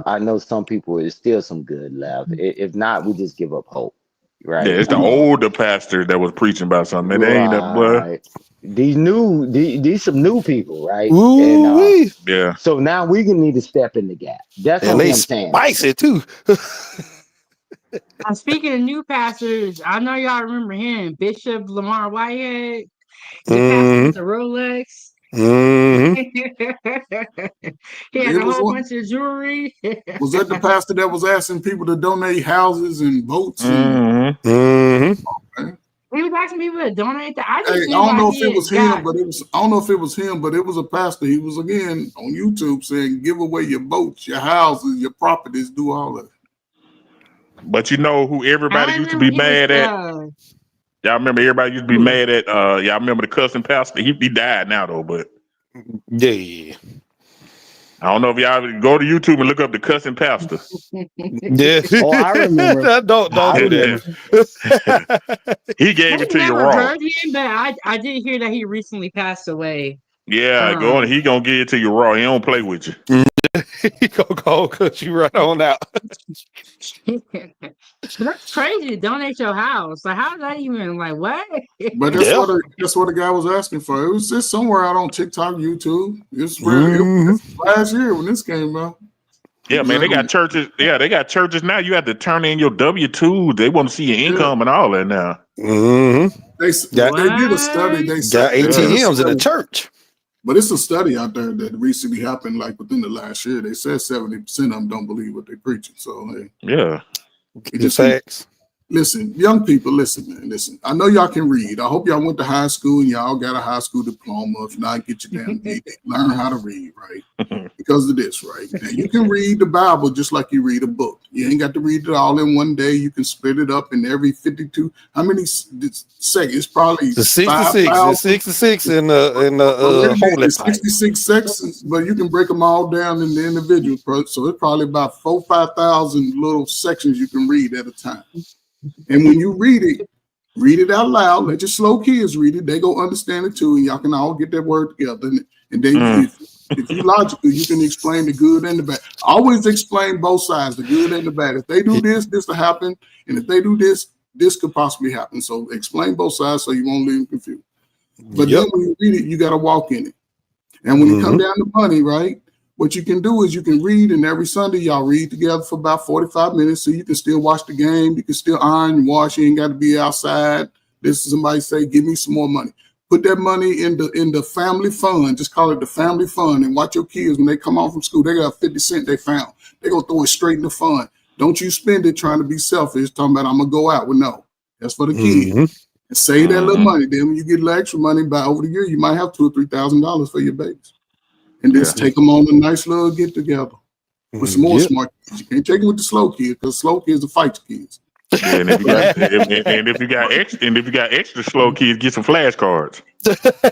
I know some people there's still some good left. If not, we just give up hope. Right. Yeah, it's the older pastor that was preaching about something. They ain't that boy. These some new people, right? Ooh, and, yeah. So now we can need to step in the gap. That's what I'm saying. Spicy too. Speaking of new pastors, I know y'all remember him, Bishop Lamar Whitehead, the pastor with the Rolex. He had a whole bunch of jewelry. Was that the pastor that was asking people to donate houses and boats? He was asking people to donate that. I don't know if it was him, but it was a pastor. He was again on YouTube saying, "Give away your boats, your houses, your properties, do all of it." But you know who everybody used to be mad at? Y'all remember everybody used to be mad at? Y'all remember the cussing pastor? He died now though, but yeah. I don't know if y'all go to YouTube and look up the cussing pastor. Yeah. Oh, I remember. don't do that. He gave it to you raw. Heard him, but I did hear that he recently passed away. Yeah, he gonna get it to you raw. He don't play with you. He gonna cut you right on out. That's crazy to donate your house. Like, how's that even what? But that's what the guy was asking for. It was just somewhere out on TikTok, YouTube. It was last year when this came out. Yeah, man, they got churches. Yeah, they got churches now. You have to turn in your W-2. They want to see your income and all that now. They did a study. They got ATMs in the church. But it's a study out there that recently happened, like within the last year. They said 70% of them don't believe what they're preaching. So, yeah. It's facts. Listen, young people, listen, man, listen. I know y'all can read. I hope y'all went to high school and y'all got a high school diploma. If not, get your damn learn how to read, right? Because of this, right? Now, you can read the Bible just like you read a book. You ain't got to read it all in one day. You can split it up in every 52. How many seconds? Probably the 66. The 66 in the holy 66 sections, but you can break them all down in the individual. So it's probably about 4,000 to 5,000 little sections you can read at a time. And when you read it out loud. Let your slow kids read it. They go understand it too, and y'all can all get that word together. And then if you're logical, you can explain the good and the bad. Always explain both sides, the good and the bad. If they do this will happen. And if they do this could possibly happen. So explain both sides so you won't leave them confused. But then when you read it, you got to walk in it. And when you come down to money, right? What you can do is you can read, and every Sunday y'all read together for about 45 minutes, so you can still watch the game. You can still iron and wash. You ain't got to be outside. This is somebody say, "Give me some more money." Put that money in the family fund. Just call it the family fund, and watch your kids when they come home from school. They got 50 cents they found. They gonna throw it straight in the fund. Don't you spend it trying to be selfish, talking about I'm gonna go out. Well, no, That's for the kids. And save that little money. Then when you get a little extra money by over the year, you might have $2,000 or $3,000 for your babies. And just take them on a nice little get together with some more smart kids. You can't take them with the slow kids because slow kids will fight the kids. Yeah, and if you got extra slow kids, get some flashcards.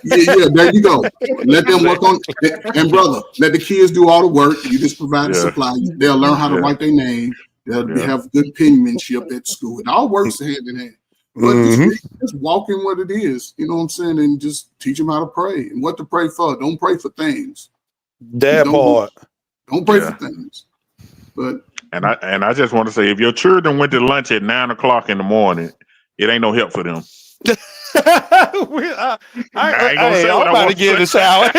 Yeah, there you go. Let them work on and brother, let the kids do all the work. You just provide the supply. They'll learn how to write their name. They'll have good penmanship at school. It all works hand in hand. But just walk in what it is, you know what I'm saying, and just teach them how to pray and what to pray for. Don't pray for things. Don't pray for things. But and I just want to say, if your children went to lunch at 9 o'clock in the morning, it ain't no help for them. I ain't gonna say what I want to get in the shower.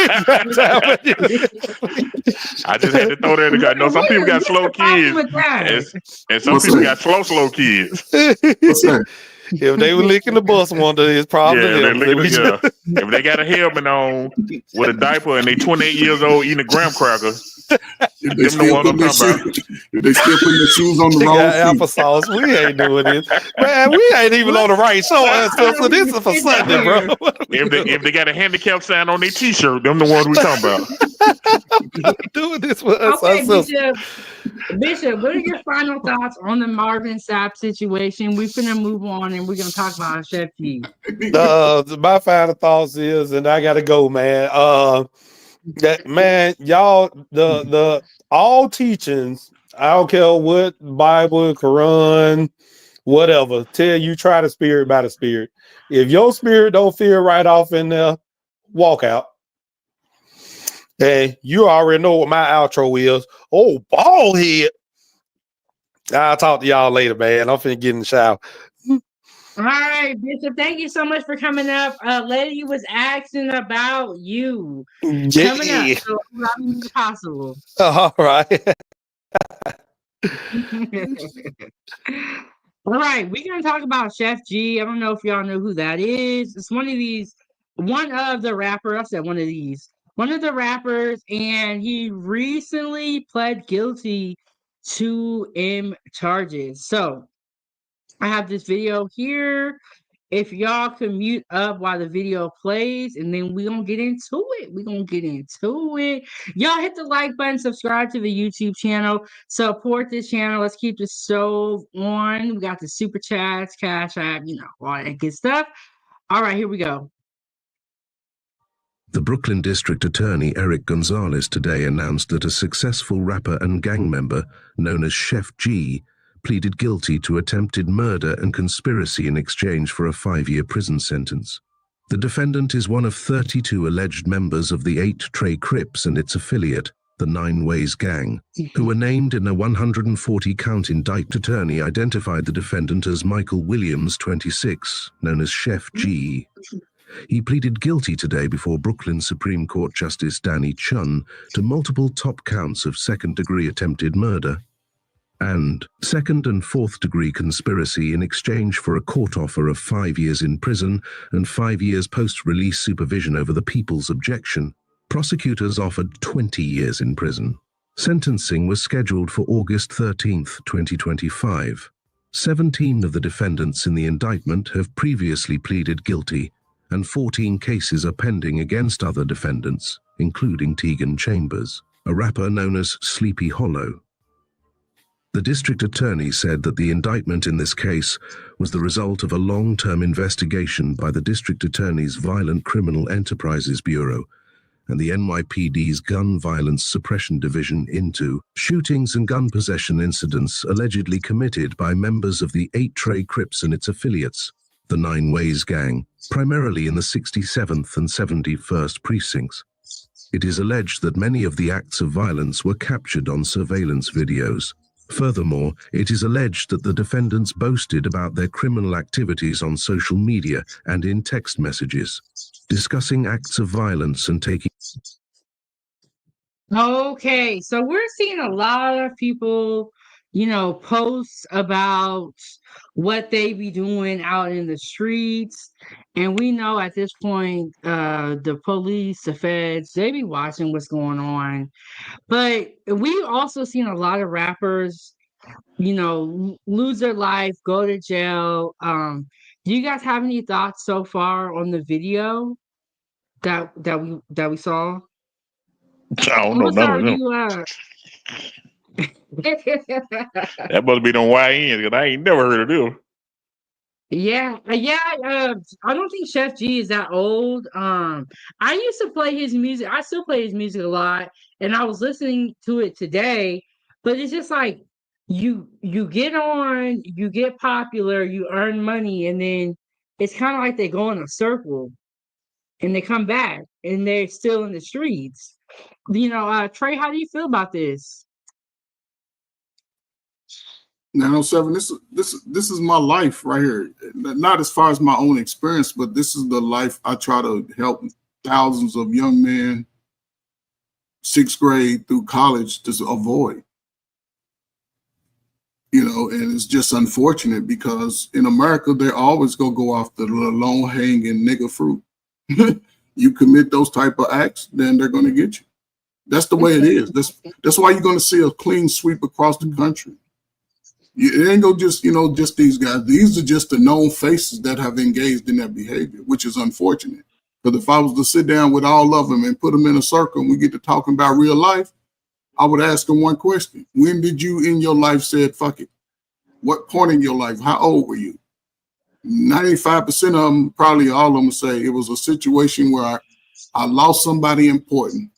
I just had to throw that in the guy. No, some people got slow kids, and some people got slow kids. If they were licking the bus one day, it's probably them. If they got a helmet on with a diaper and they 28 years old eating a graham cracker, if they still put their shoes on the wrong applesauce, we ain't doing this. Man, we ain't even on the right show. So this is for Sunday, bro. If they got a handicap sign on their t-shirt, them the ones we talking about. Doing this with us. Okay, Bishop, what are your final thoughts on the Marvin Sapp situation? We're gonna move on and we're gonna talk about Sheff G. My final thoughts is, and I gotta go, man. That man, y'all, the all teachings, I don't care what Bible, Quran, whatever, tell you try the spirit by the spirit. If your spirit don't feel right off in there, walk out. Hey, you already know what my outro is. Oh, bald head. I'll talk to y'all later, man. I'm finna get in the shower. All right, Bishop, thank you so much for coming up. Lady was asking about you coming up, so as possible. All right. All right, we're gonna talk about Sheff G. I don't know if y'all know who that is. It's one of the rappers, and he recently pled guilty to charges. So I have this video here. If y'all can mute up while the video plays, and then we're gonna get into it. Y'all hit the like button, subscribe to the YouTube channel, support this channel. Let's keep the show on. We got the super chats, Cash App, all that good stuff. All right, here we go. The Brooklyn District Attorney Eric Gonzalez today announced that a successful rapper and gang member known as Sheff G pleaded guilty to attempted murder and conspiracy in exchange for a 5-year prison sentence. The defendant is one of 32 alleged members of the 8 Trey Crips and its affiliate, the 9 Ways Gang, who were named in a 140-count indictment. Attorney identified the defendant as Michael Williams, 26, known as Sheff G. He pleaded guilty today before Brooklyn Supreme Court Justice Danny Chun to multiple top counts of second-degree attempted murder and second- and fourth-degree conspiracy in exchange for a court offer of 5 years in prison and 5 years post-release supervision over the people's objection. Prosecutors offered 20 years in prison. Sentencing was scheduled for August 13, 2025. 17 of the defendants in the indictment have previously pleaded guilty, and 14 cases are pending against other defendants, including Tegan Chambers, a rapper known as Sleepy Hollow. The district attorney said that the indictment in this case was the result of a long-term investigation by the district attorney's Violent Criminal Enterprises Bureau and the NYPD's Gun Violence Suppression Division into shootings and gun possession incidents allegedly committed by members of the 8 Trey Crips and its affiliates, the 9 Ways Gang, primarily in the 67th and 71st precincts. It is alleged that many of the acts of violence were captured on surveillance videos. Furthermore, it is alleged that the defendants boasted about their criminal activities on social media and in text messages, discussing acts of violence and taking... Okay, so we're seeing a lot of people, posts about what they be doing out in the streets. And we know at this point, the police, the feds, they be watching what's going on. But we've also seen a lot of rappers lose their life, go to jail. Do you guys have any thoughts so far on the video that we saw? I don't I'm know gonna none start of with them. you. That must be them YNs, because I ain't never heard of them. Yeah, yeah. I don't think Chef G is that old. I used to play his music. I still play his music a lot, and I was listening to it today. But it's just like you get on, you get popular, you earn money, and then it's kind of like they go in a circle, and they come back, and they're still in the streets. Trey, how do you feel about this? 907. This is my life right here. Not as far as my own experience, but this is the life I try to help thousands of young men, 6th grade through college, to avoid. And it's just unfortunate because in America they're always gonna go after the low hanging nigger fruit. You commit those type of acts, then they're gonna get you. That's the way it is. That's why you're gonna see a clean sweep across the country. It ain't go just these guys. These are just the known faces that have engaged in that behavior, which is unfortunate. Because if I was to sit down with all of them and put them in a circle and we get to talking about real life, I would ask them one question. When did you in your life said, fuck it? What point in your life? How old were you? 95% of them, probably all of them, say it was a situation where I lost somebody important.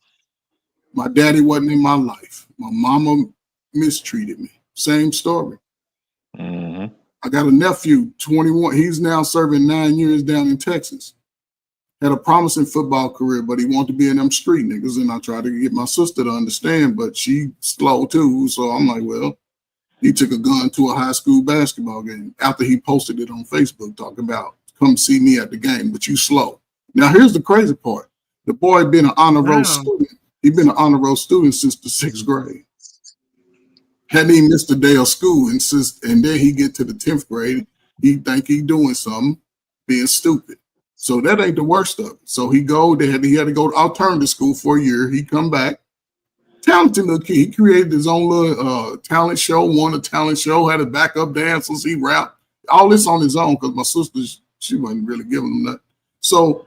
My daddy wasn't in my life. My mama mistreated me. Same story. Mm-hmm. I got a nephew, 21. He's now serving 9 years down in Texas. Had a promising football career, but he wanted to be in them street niggas. And I tried to get my sister to understand, but she slow too. So I'm like, well, he took a gun to a high school basketball game after he posted it on Facebook talking about, come see me at the game, but you slow. Now, here's the crazy part. The boy been an honor roll student. He's been an honor roll student since the 6th grade. Hadn't even missed a day of school, and then he get to the 10th grade, he think he doing something, being stupid. So that ain't the worst of it. So he had to go to alternative school for a year. He come back, talented little kid. He created his own little talent show, won a talent show, had a backup dancers, he rapped. All this on his own because my sister, she wasn't really giving him that. So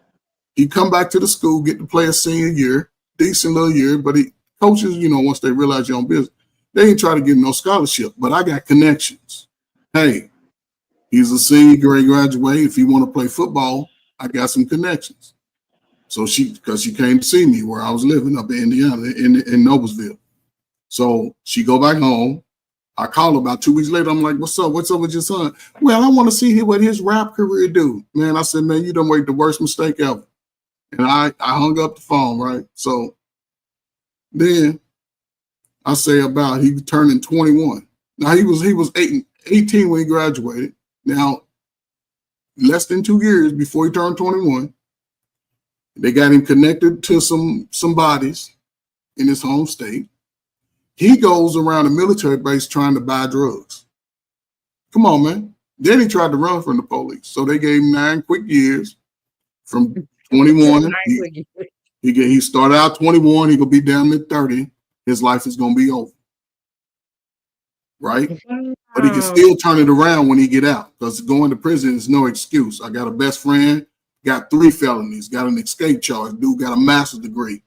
he come back to the school, get to play a senior year, decent little year, but coaches, once they realize your own business, they ain't try to give him no scholarship, but I got connections. Hey, he's a senior grade graduate. If you want to play football, I got some connections. So because she came to see me where I was living up in Indiana, in Noblesville. So she go back home. I call her about 2 weeks later. I'm like, what's up? What's up with your son? Well, I want to see what his rap career do. Man, I said, man, you done made the worst mistake ever. And I hung up the phone, right? So then I say about he turning 21. Now he was 18 when he graduated. Now, less than 2 years before he turned 21, they got him connected to some bodies in his home state. He goes around a military base trying to buy drugs. Come on, man. Then he tried to run from the police. So they gave him 9 quick years from 21. He started out 21. He gonna be down at 30. His life is gonna be over. Right? But he can still turn it around when he get out because going to prison is no excuse. I got a best friend, got 3 felonies, got an escape charge. Dude got a master's degree.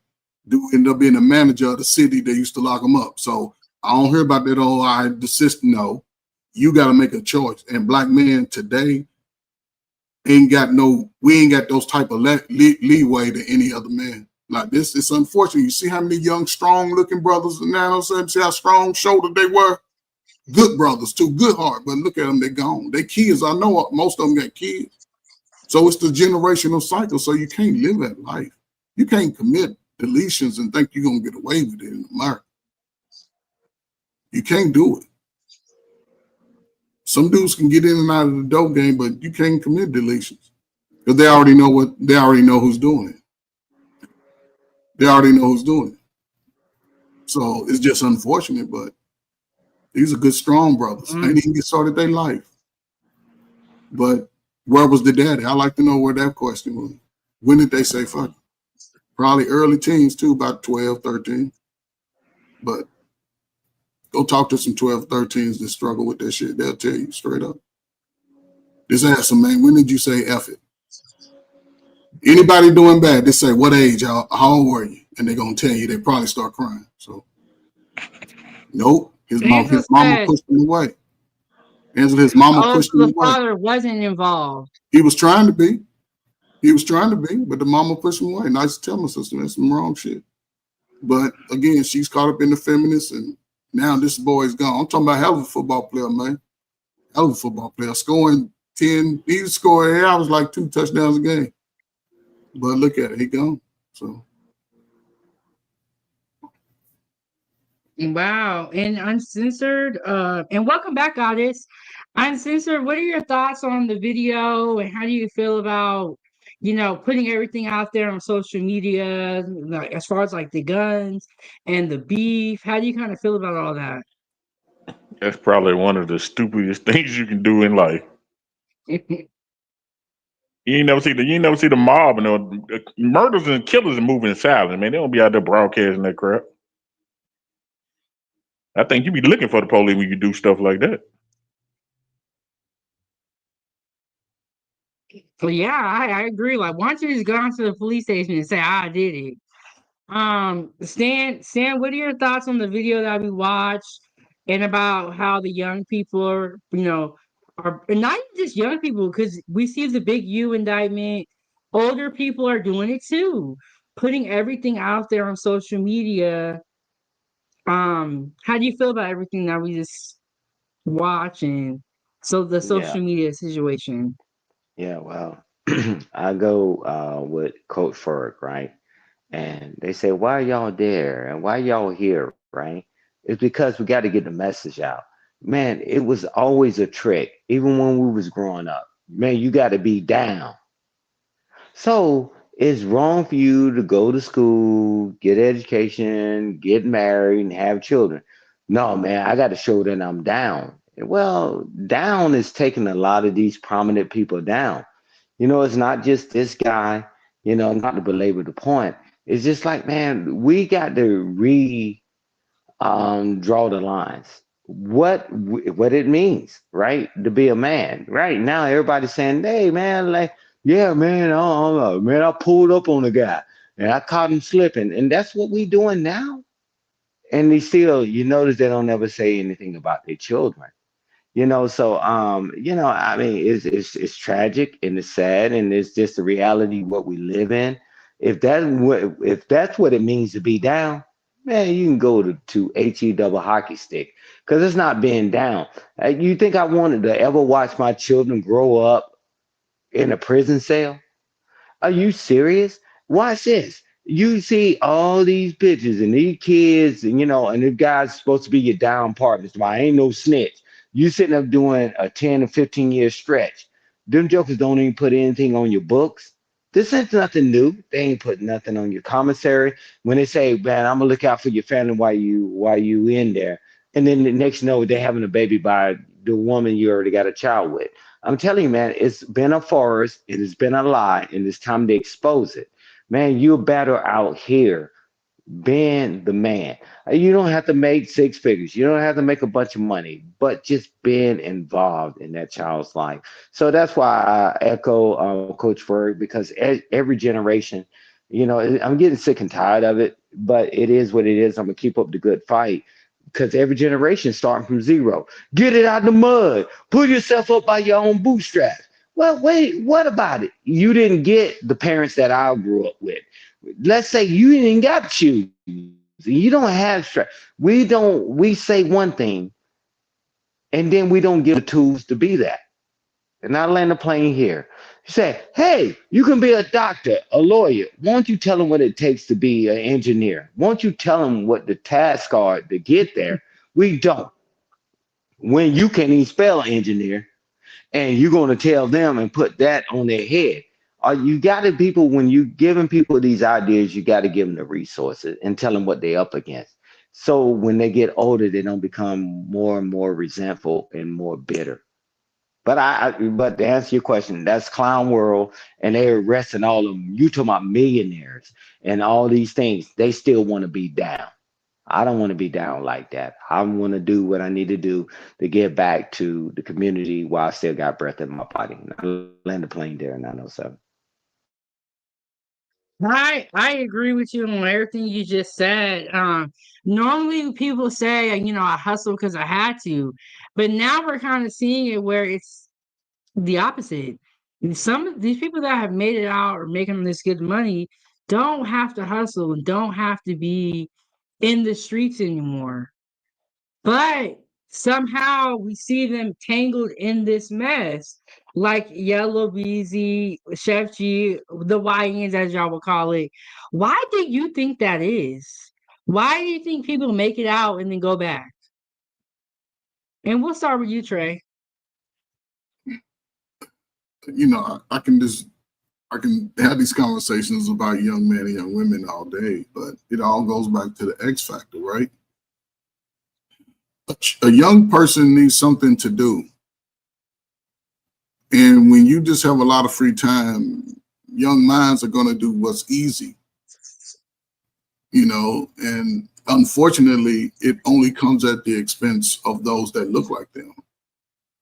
Dude ended up being a manager of the city that used to lock him up. So I don't hear about that. The system. No, you got to make a choice. And black men today we ain't got those type of leeway to any other man. Like this, it's unfortunate. You see how many young, strong-looking brothers now? See how strong-shouldered they were. Good brothers too, good heart. But look at them, they're gone. They kids. I know most of them got kids. So it's the generational cycle. So you can't live that life. You can't commit deletions and think you're gonna get away with it in America. You can't do it. Some dudes can get in and out of the dope game, but you can't commit deletions because they already know who's doing it. They already know who's doing it. So it's just unfortunate, but these are good, strong brothers. They didn't get started their life. But where was the daddy? I like to know where that question was. When did they say fuck? Probably early teens too, about 12, 13. But Go talk to some 12, 13s that struggle with that shit. They'll tell you straight up. Just ask them, man, when did you say F it? Anybody doing bad, they say, what age, how old were you? And they're going to tell you, they probably start crying. So, nope. His mama pushed him away. Angela, his mama pushed him away. The father wasn't involved. He was trying to be. But the mama pushed him away. Nice to tell my sister, that's some wrong shit. But again, she's caught up in the feminists, and now this boy's gone. I'm talking about hell of a football player, man. Hell of a football player. Scoring 10, he was scoring, I was like 2 touchdowns a game. But look at it, he gone. So. Wow. And Uncensored, and welcome back, Goddess. Uncensored, what are your thoughts on the video, and how do you feel about, putting everything out there on social media, like as far as like the guns and the beef? How do you kind of feel about all that? That's probably one of the stupidest things you can do in life. You ain't never see the mob and the murders and killers are moving in silence, man. They don't be out there broadcasting that crap. I think you be looking for the police when you do stuff like that. Well, yeah, I agree. Like, why don't you just go down to the police station and say, I did it? Stan, what are your thoughts on the video that we watched, and about how the young people are, are not even just young people, because we see the big U indictment. Older people are doing it too, putting everything out there on social media. How do you feel about everything that we just watching? So the social media situation. Yeah, well, I go with Coach Ferg, right? And they say, why are y'all there? And why y'all here, right? It's because we got to get the message out. Man, it was always a trick, even when we was growing up. Man, you got to be down. So it's wrong for you to go to school, get education, get married, and have children. No, man, I got to show that I'm down. Well, down is taking a lot of these prominent people down. It's not just this guy, not to belabor the point. It's just like, man, we got to draw the lines. What it means, right? To be a man. Right now, everybody's saying, hey, man, like, yeah, man, I pulled up on a guy and I caught him slipping. And that's what we doing now. And they still, you notice they don't ever say anything about their children. So I mean, it's tragic and it's sad, and it's just the reality of what we live in. If that's what it means to be down, man, you can go to HE double hockey stick, because it's not being down. You think I wanted to ever watch my children grow up in a prison cell? Are you serious? Watch this. You see all these bitches and these kids, and and the guy's supposed to be your down partner. So I ain't no snitch. You sitting up doing a 10 or 15-year stretch. Them jokers don't even put anything on your books. This ain't nothing new. They ain't put nothing on your commissary. When they say, man, I'm gonna look out for your family while you in there. And then the next they having a baby by the woman you already got a child with. I'm telling you, man, it's been a forest, it has been a lie, and it's time to expose it. Man, you're better out here being the man. You don't have to make 6 figures. You don't have to make a bunch of money, but just being involved in that child's life. So that's why I echo Coach Ferg, because every generation, I'm getting sick and tired of it, but it is what it is. I'm going to keep up the good fight, because every generation starting from zero. Get it out of the mud. Pull yourself up by your own bootstraps. Well, wait, what about it? You didn't get the parents that I grew up with. Let's say you didn't got shoes. You don't have strap. We say one thing, and then we don't give the tools to be that. And I land the plane here. You say, hey, you can be a doctor, a lawyer. Won't you tell them what it takes to be an engineer? Won't you tell them what the tasks are to get there? We don't. When you can't even spell engineer, and you're going to tell them and put that on their head. You got to when you giving people these ideas, you got to give them the resources and tell them what they're up against. So when they get older, they don't become more and more resentful and more bitter. But to answer your question, that's clown world, and they're arresting all of them. You talking about millionaires and all these things. They still want to be down. I don't want to be down like that. I want to do what I need to do to get back to the community while I still got breath in my body. And I land the plane there in 907. I agree with you on everything you just said. Normally people say, I hustle because I had to, but now we're kind of seeing it where it's the opposite. Some of these people that have made it out or making this good money don't have to hustle and don't have to be in the streets anymore. But somehow we see them tangled in this mess, like Yellow Beezy, Chef G, the YNs as y'all would call it. Why do you think that is? Why do you think people make it out and then go back? And we'll start with you, Trey. I can have these conversations about young men and young women all day, but it all goes back to the X factor, right? A young person needs something to do. And when you just have a lot of free time, young minds are going to do what's easy, and unfortunately, it only comes at the expense of those that look like them.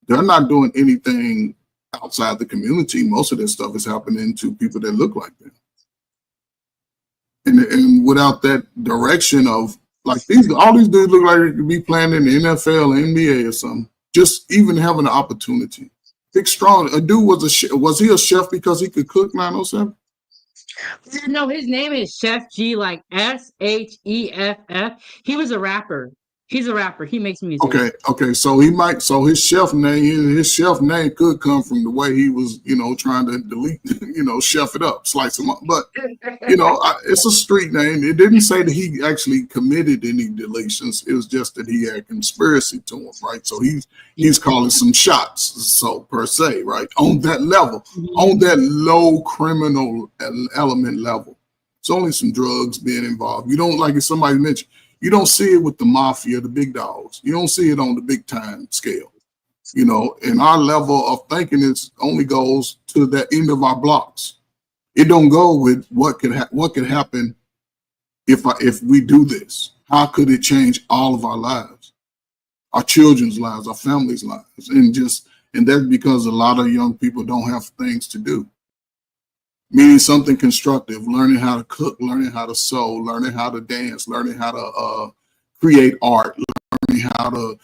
They're not doing anything outside the community. Most of this stuff is happening to people that look like them. And without that direction of all these dudes look like they could be playing in the NFL or NBA or something. Just even having an opportunity. Big strong. A dude was he a chef because he could cook 907? No, his name is Chef G, like Sheff. He was a rapper. He's a rapper. He makes music. Okay. So his chef name could come from the way he was, trying to delete, chef it up, slice him up. But it's a street name. It didn't say that he actually committed any deletions. It was just that he had conspiracy to him, right? So he's calling some shots, so per se, right? On that level, on that low criminal element level. It's only some drugs being involved. You don't, like if somebody mentioned, you don't see it with the mafia, the big dogs. You don't see it on the big time scale. And our level of thinking only goes to the end of our blocks. It don't go with what could happen if we do this. How could it change all of our lives, our children's lives, our families' lives, and that's because a lot of young people don't have things to do. Meaning something constructive, learning how to cook, learning how to sew, learning how to dance, learning how to create art, learning how to,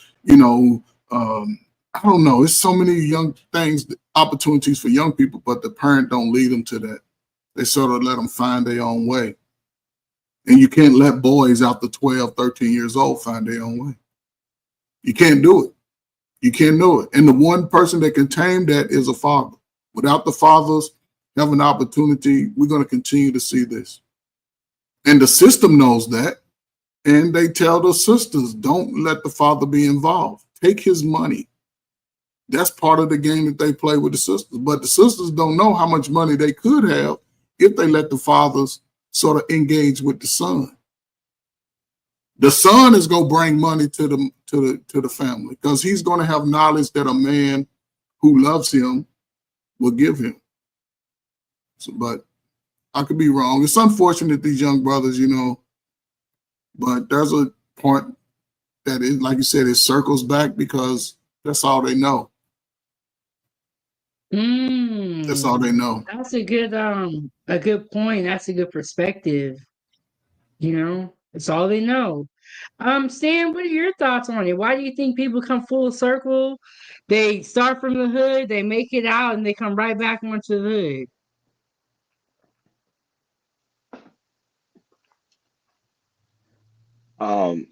I don't know. It's so many young things, opportunities for young people, but the parent don't lead them to that. They sort of let them find their own way. And you can't let boys after 12, 13 years old find their own way. You can't do it. You can't do it. And the one person that can tame that is a father. Without the fathers have an opportunity, we're going to continue to see this. And the system knows that. And they tell the sisters, don't let the father be involved. Take his money. That's part of the game that they play with the sisters. But the sisters don't know how much money they could have if they let the fathers sort of engage with the son. The son is going to bring money to the family because he's going to have knowledge that a man who loves him will give him. So, but I could be wrong. It's unfortunate these young brothers, but there's a point that it, like you said, it circles back because that's all they know. That's all they know. That's a good point. That's a good perspective. It's all they know. Stan, what are your thoughts on it? Why do you think people come full circle? They start from the hood, they make it out, and they come right back onto the hood.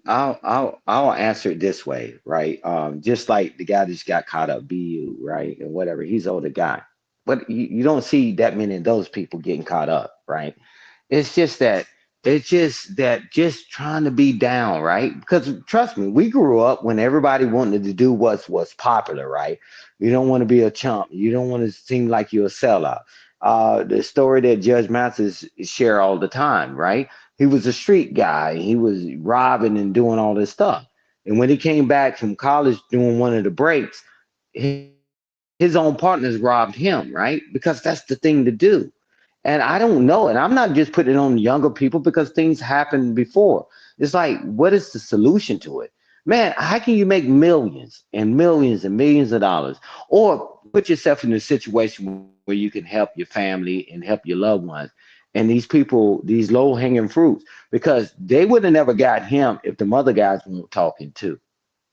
I'll answer it this way, right? Just like the guy that just got caught up, BU, right, and whatever. He's an older guy, but you don't see that many of those people getting caught up, right? It's just trying to be down, right? Because trust me, we grew up when everybody wanted to do what's popular, right? You don't want to be a chump. You don't want to seem like you're a sellout. The story that Judge Mathis share all the time, right? He was a street guy. He was robbing and doing all this stuff. And when he came back from college doing one of the breaks, his own partners robbed him, right? Because that's the thing to do. And I don't know. And I'm not just putting it on younger people because things happened before. It's like, what is the solution to it? Man, how can you make millions and millions and millions of dollars? Or put yourself in a situation where you can help your family and help your loved ones. And these people, these low hanging fruits, because they would have never got him if the mother guys weren't talking too.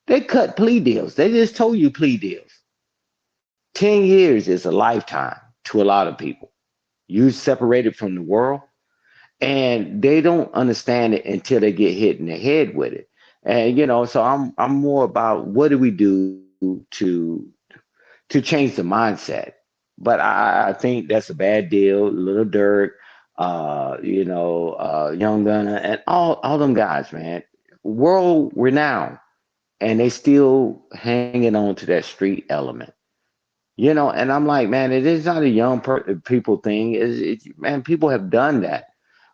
They cut plea deals. They just told you plea deals. 10 years is a lifetime to a lot of people. You separated from the world, and they don't understand it until they get hit in the head with it. And so I'm more about what do we do to change the mindset. But I think that's a bad deal. Little Dirk, Young Gunner, and all them guys, man, world renowned, and they still hanging on to that street element. And I'm like, man, it is not a people thing. Man, people have done that.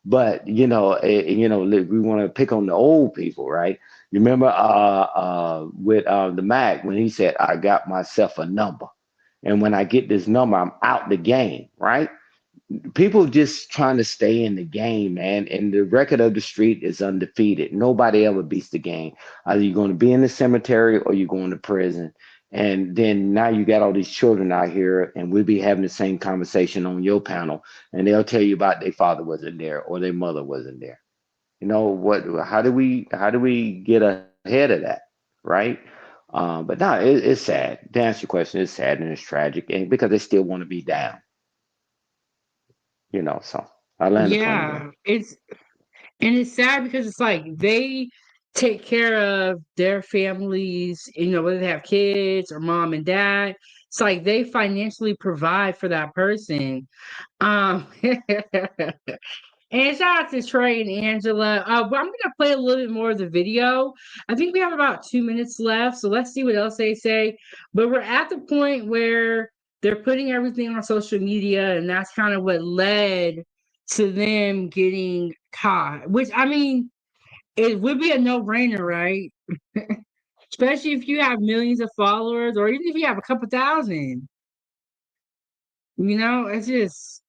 But we want to pick on the old people, right? You remember with the Mac when he said, "I got myself a number, and when I get this number, I'm out the game," right? People just trying to stay in the game, man. And the record of the street is undefeated. Nobody ever beats the game. Either you're going to be in the cemetery or you're going to prison. And then now you got all these children out here, and we'll be having the same conversation on your panel, and they'll tell you about their father wasn't there or their mother wasn't there. You know what? How do we get ahead of that, right? But no, it's sad. To answer your question, it's sad and it's tragic, and because they still want to be down. So I land the plane there. Yeah, it's sad because it's like they take care of their families, whether they have kids or mom and dad. It's like they financially provide for that person. And shout out to Trey and Angela. But I'm gonna play a little bit more of the video. I think we have about 2 minutes left, so let's see what else they say. But we're at the point where they're putting everything on social media, and that's kind of what led to them getting caught. Which I mean, it would be a no-brainer, right? Especially if you have millions of followers, or even if you have a couple thousand. It's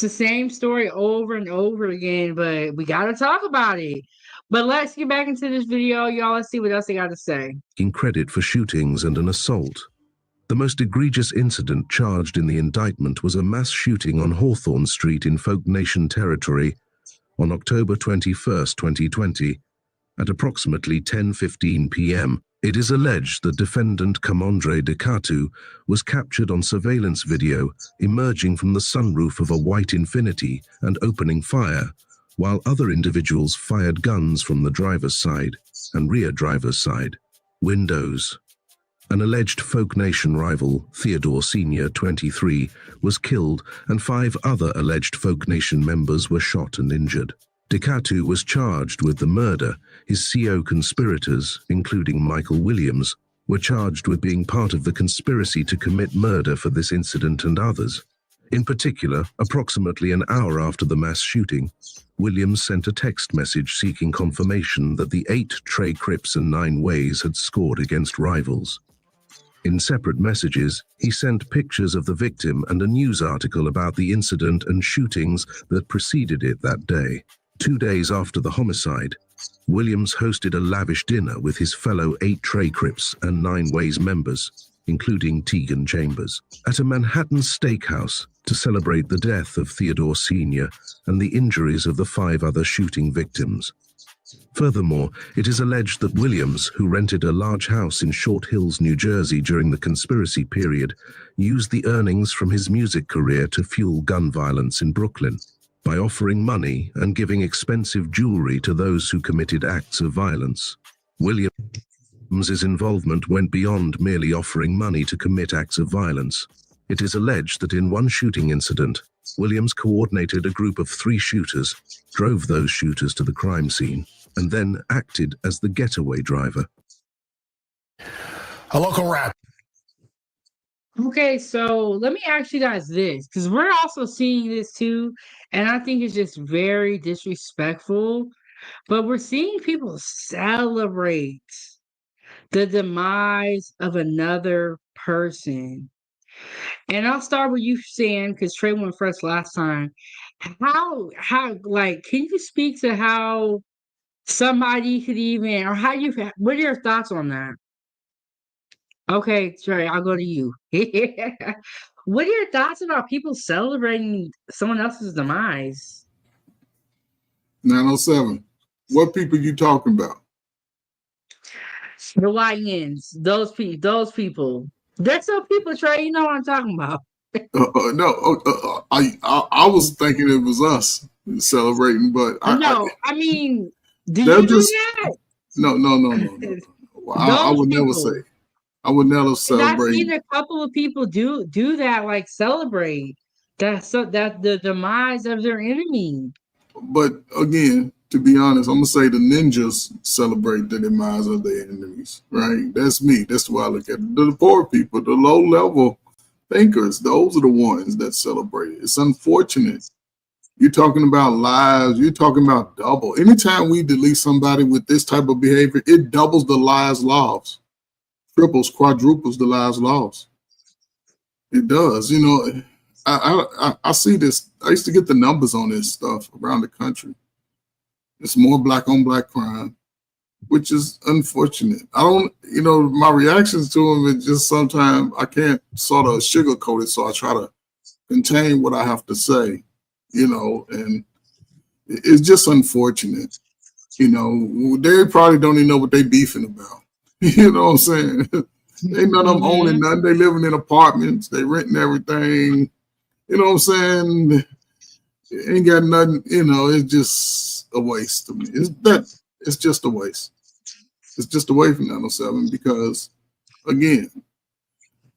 the same story over and over again, but we got to talk about it. But let's get back into this video, y'all. Let's see what else they got to say. In credit for shootings and an assault. The most egregious incident charged in the indictment was a mass shooting on Hawthorne Street in Folk Nation territory on October 21st, 2020, at approximately 10:15 p.m. It is alleged that defendant Kamondre Dekatu was captured on surveillance video emerging from the sunroof of a white Infiniti and opening fire, while other individuals fired guns from the driver's side and rear driver's side windows. An alleged Folk Nation rival, Theodore Sr., 23, was killed, and 5 other alleged Folk Nation members were shot and injured. Dekatu was charged with the murder. His CO conspirators, including Michael Williams, were charged with being part of the conspiracy to commit murder for this incident and others. In particular, approximately an hour after the mass shooting, Williams sent a text message seeking confirmation that the 8 Trey Crips and 9 Ways had scored against rivals. In separate messages, he sent pictures of the victim and a news article about the incident and shootings that preceded it that day. 2 days after the homicide, Williams hosted a lavish dinner with his fellow 8 Trey Crips and 9 Ways members, including Tegan Chambers, at a Manhattan steakhouse to celebrate the death of Theodore Sr. and the injuries of the 5 other shooting victims. Furthermore, it is alleged that Williams, who rented a large house in Short Hills, New Jersey during the conspiracy period, used the earnings from his music career to fuel gun violence in Brooklyn by offering money and giving expensive jewelry to those who committed acts of violence. Williams's involvement went beyond merely offering money to commit acts of violence. It is alleged that in one shooting incident, Williams coordinated a group of 3 shooters, drove those shooters to the crime scene, and then acted as the getaway driver. A local rap. Okay, so let me ask you guys this, because we're also seeing this too, and I think it's just very disrespectful. But we're seeing people celebrate the demise of another person. And I'll start with you saying, because Trey went first last time. Like, can you speak to how somebody could even, or what are your thoughts on that? Okay, Trey, I'll go to you. What are your thoughts about people celebrating someone else's demise? 907. What people you talking about? The YNs, those people. That's those people, Trey. You know what I'm talking about. No, I was thinking it was us celebrating, but No, I mean, do they're you do just that? no. I Those would never say. people. I would never And I've celebrate. seen a couple of people do that, like celebrate that the demise of their enemy. But again, to be honest, I'm gonna say the ninjas celebrate the demise of their enemies. Right? That's me. That's the way I look at it. The poor people, the low level thinkers, those are the ones that celebrate it. It's unfortunate. You're talking about lives. You're talking about double. Anytime we delete somebody with this type of behavior, it doubles the lives lost, triples, quadruples the lives lost. It does. You know, I see this. I used to get the numbers on this stuff around the country. It's more black on black crime, which is unfortunate. I don't, my reactions to them is just sometimes I can't sort of sugarcoat it, so I try to contain what I have to say, and it's just unfortunate. They probably don't even know what they beefing about. You know what I'm saying? Ain't none of them owning nothing. They living in apartments. They renting everything. You know what I'm saying? Ain't got nothing. It's just a waste to me. It's just a waste. It's just away from 907 because, again,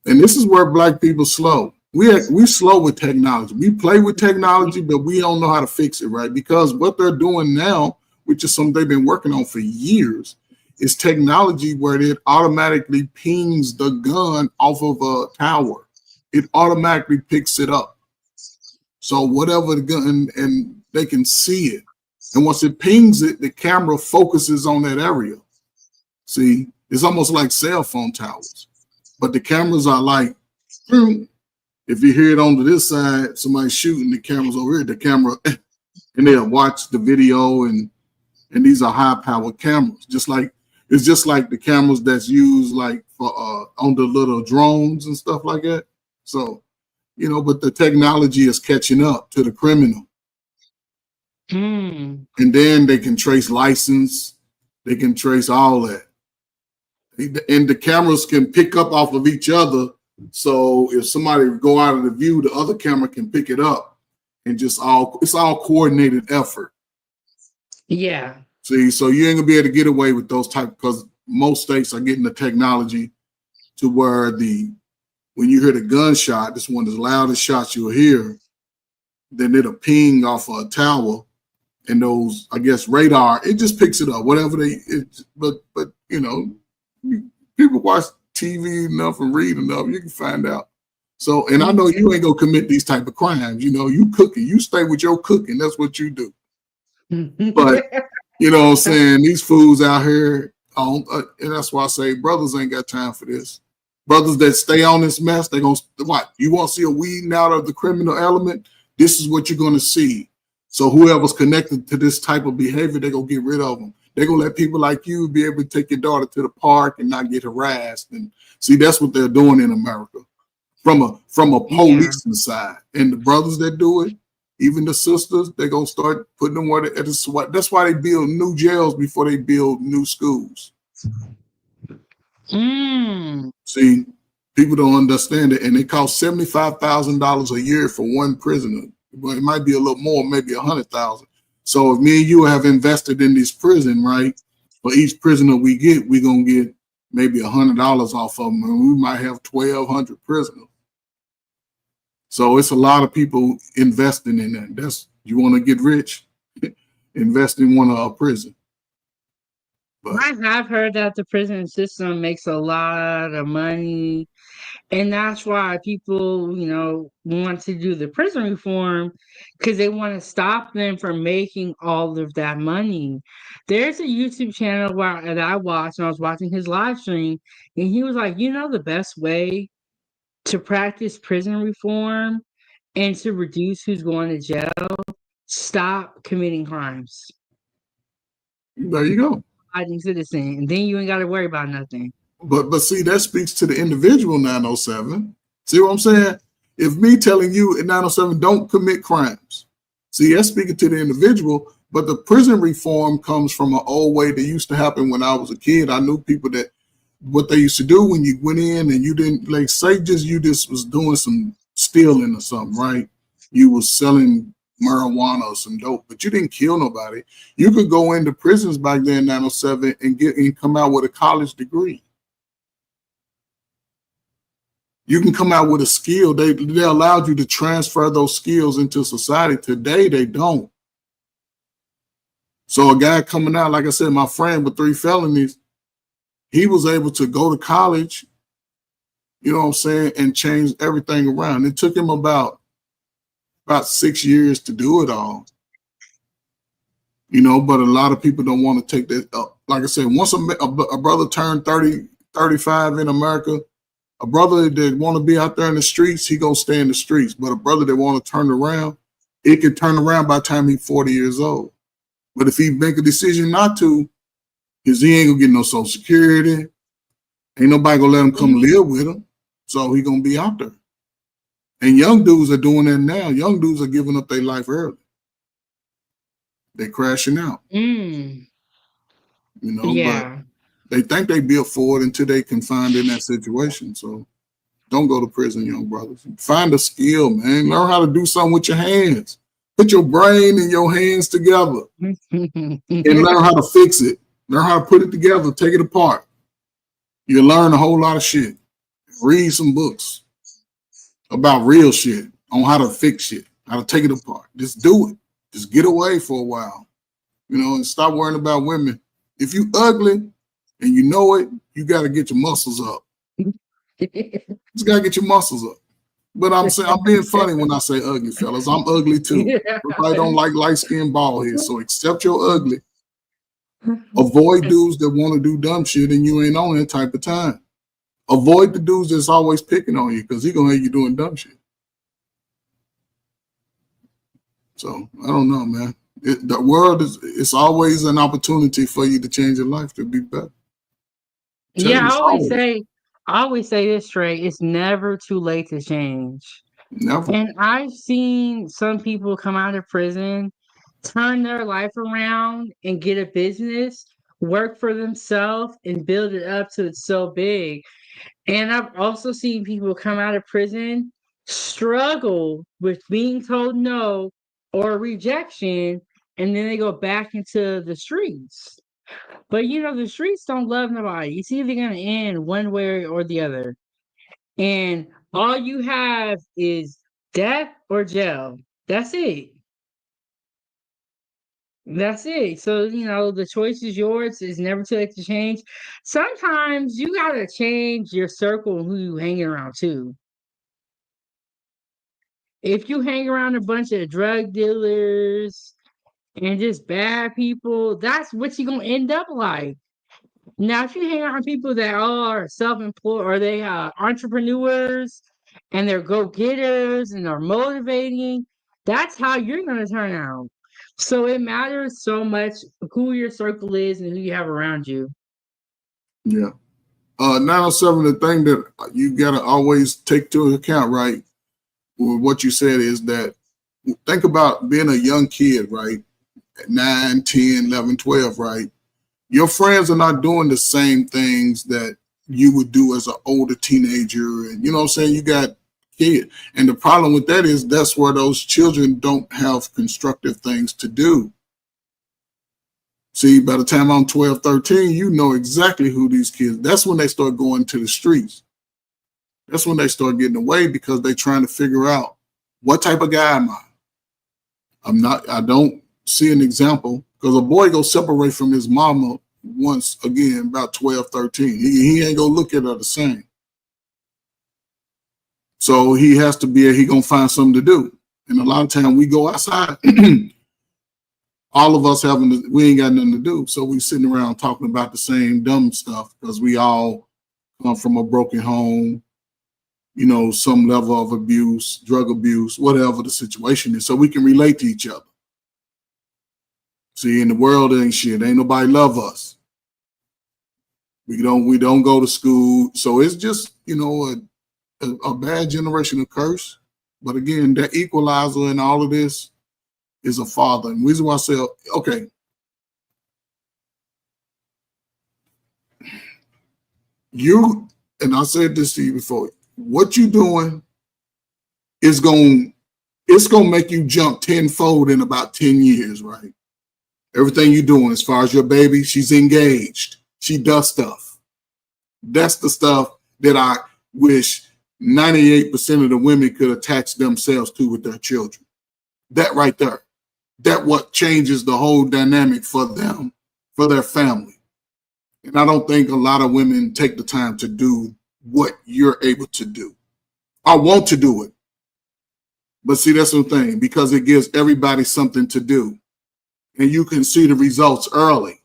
and this is where black people slow. We slow with technology. We play with technology, but we don't know how to fix it, right? Because what they're doing now, which is something they've been working on for years, is technology where it automatically pings the gun off of a tower. It automatically picks it up. So whatever the gun, and they can see it. And once it pings it, the camera focuses on that area. See, it's almost like cell phone towers, but the cameras are like, if you hear it on this side, somebody shooting, the cameras over here, the camera, and they'll watch the video, and these are high powered cameras. It's just like the cameras that's used like for on the little drones and stuff like that. So, but the technology is catching up to the criminal. And then they can trace license, they can trace all that. And the cameras can pick up off of each other. So if somebody go out of the view, the other camera can pick it up, and it's all coordinated effort. Yeah. See, so you ain't gonna be able to get away with those because most states are getting the technology to where when you hear the gunshot, this one of the loudest shots you'll hear, then it'll ping off a tower, and those, I guess, radar, it just picks it up. But people watch TV enough and read enough, you can find out. So, and I know you ain't gonna commit these type of crimes. You cooking, you stay with your cooking. That's what you do. But you know what I'm saying? These fools out here, and that's why I say brothers ain't got time for this. Brothers that stay on this mess, they gonna what? You want to see a weeding out of the criminal element? This is what you're gonna see. So whoever's connected to this type of behavior, they're gonna get rid of them. They're gonna let people like you be able to take your daughter to the park and not get harassed. And see, that's what they're doing in America, from a policing side. And the brothers that do it, even the sisters, they're gonna start putting them where at the SWAT. That's why they build new jails before they build new schools. See, people don't understand it, and it costs $75,000 a year for one prisoner. But it might be a little more, maybe 100,000. So if me and you have invested in this prison, right? For each prisoner we get, we're gonna get maybe $100 off of them, and we might have 1,200 prisoners. So it's a lot of people investing in that. You want to get rich, invest in one of our prison. But I have heard that the prison system makes a lot of money, and that's why people, want to do the prison reform, because they want to stop them from making all of that money. There's a YouTube channel that I watched, and I was watching his live stream, and he was like, the best way to practice prison reform and to reduce who's going to jail, stop committing crimes. There you go. Abiding citizen, and then you ain't got to worry about nothing. But see, that speaks to the individual 907. See what I'm saying? If me telling you in 907 don't commit crimes, see, that's speaking to the individual. But the prison reform comes from an old way that used to happen when I was a kid. I knew people that what they used to do when you went in and you didn't, like, say you just was doing some stealing or something, right? You was selling marijuana or some dope, but you didn't kill nobody. You could go into prisons back then, 907, and come out with a college degree. You can come out with a skill. They allowed you to transfer those skills into society. Today, they don't. So a guy coming out, like I said, my friend with 3 felonies, he was able to go to college, you know what I'm saying, and change everything around. It took him about 6 years to do it all. You know, but a lot of people don't want to take that up. Like I said, once a brother turned 30, 35 in America, a brother that want to be out there in the streets, he gonna stay in the streets. But a brother that want to turn around, it can turn around by the time he's 40 years old. But if he make a decision not to, because he ain't gonna get no Social Security, ain't nobody gonna let him come live with him, so he gonna be out there. And young dudes are doing that now. Young dudes are giving up their life early. They're crashing out. You know, Yeah. but they think they built for it until they confined in that situation. So don't go to prison, young brothers. Find a skill, man. Learn how to do something with your hands. Put your brain and your hands together and learn how to fix it. Learn how to put it together, take it apart. You'll learn a whole lot of shit. Read some books about real shit on how to fix shit, how to take it apart. Just do it. Just get away for a while, you know, and stop worrying about women. If you ugly and you know it, you got to get your muscles up. Just got to get your muscles up. But I'm being funny when I say ugly, fellas. I'm ugly too. Everybody don't like light-skinned bald head, so accept your ugly. Avoid dudes that want to do dumb shit and you ain't on that type of time. Avoid the dudes that's always picking on you because he gonna have you doing dumb shit. So I don't know, man. The world it's always an opportunity for you to change your life to be better. Yeah, I always say this, Trey. It's never too late to change. Never. And I've seen some people come out of prison, turn their life around, and get a business, work for themselves, and build it up till it's so big. And I've also seen people come out of prison, struggle with being told no or rejection, and then they go back into the streets. But you know, the streets don't love nobody. It's either gonna end one way or the other. And all you have is death or jail. That's it. That's it. So, you know, the choice is yours. It's never too late to change. Sometimes you gotta change your circle and who you hang around too. If you hang around a bunch of drug dealers and just bad people, that's what you're gonna end up like. Now, if you hang around people that are self-employed or they are entrepreneurs and they're go-getters and are motivating, that's how you're going to turn out. So it matters so much who your circle is and who you have around you. Yeah. 907, the thing that you got to always take to account, right, with what you said is that think about being a young kid, right, at 9, 10, 11, 12, right? Your friends are not doing the same things that you would do as an older teenager. And you know what I'm saying? You got kids. And the problem with that is that's where those children don't have constructive things to do. See, by the time I'm 12, 13, you know exactly who these kids, that's when they start going to the streets. That's when they start getting away because they're trying to figure out what type of guy am I? I don't see an example because a boy goes separate from his mama once again, about 12, 13. He ain't gonna look at her the same. So he has to be, he gonna find something to do. And a lot of time we go outside, all of us we ain't got nothing to do. So we sitting around talking about the same dumb stuff because we all come from a broken home. some level of abuse, drug abuse, whatever the situation is, so we can relate to each other. See, in the world ain't shit. Ain't nobody love us. We don't go to school. So it's just, a bad generational curse. But again, that equalizer in all of this is a father. And the reason why I say, okay, and I said this to you before, what you doing is it's gonna make you jump tenfold in about 10 years, right? Everything you're doing, as far as your baby, she's engaged. She does stuff. That's the stuff that I wish 98% of the women could attach themselves to with their children. That right there. That what changes the whole dynamic for them, for their family. And I don't think a lot of women take the time to do what you're able to do. I want to do it. But see, that's the thing, because it gives everybody something to do. And you can see the results early.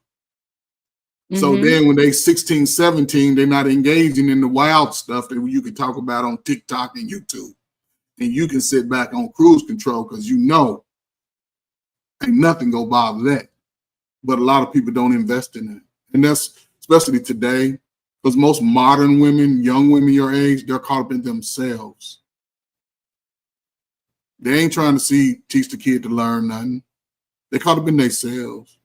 So then when they 16, 17, they're not engaging in the wild stuff that you can talk about on TikTok and YouTube. And you can sit back on cruise control because ain't nothing gonna bother that. But a lot of people don't invest in it. And that's especially today, because most modern women, young women your age, they're caught up in themselves. They ain't trying to teach the kid to learn nothing. They're caught up in themselves.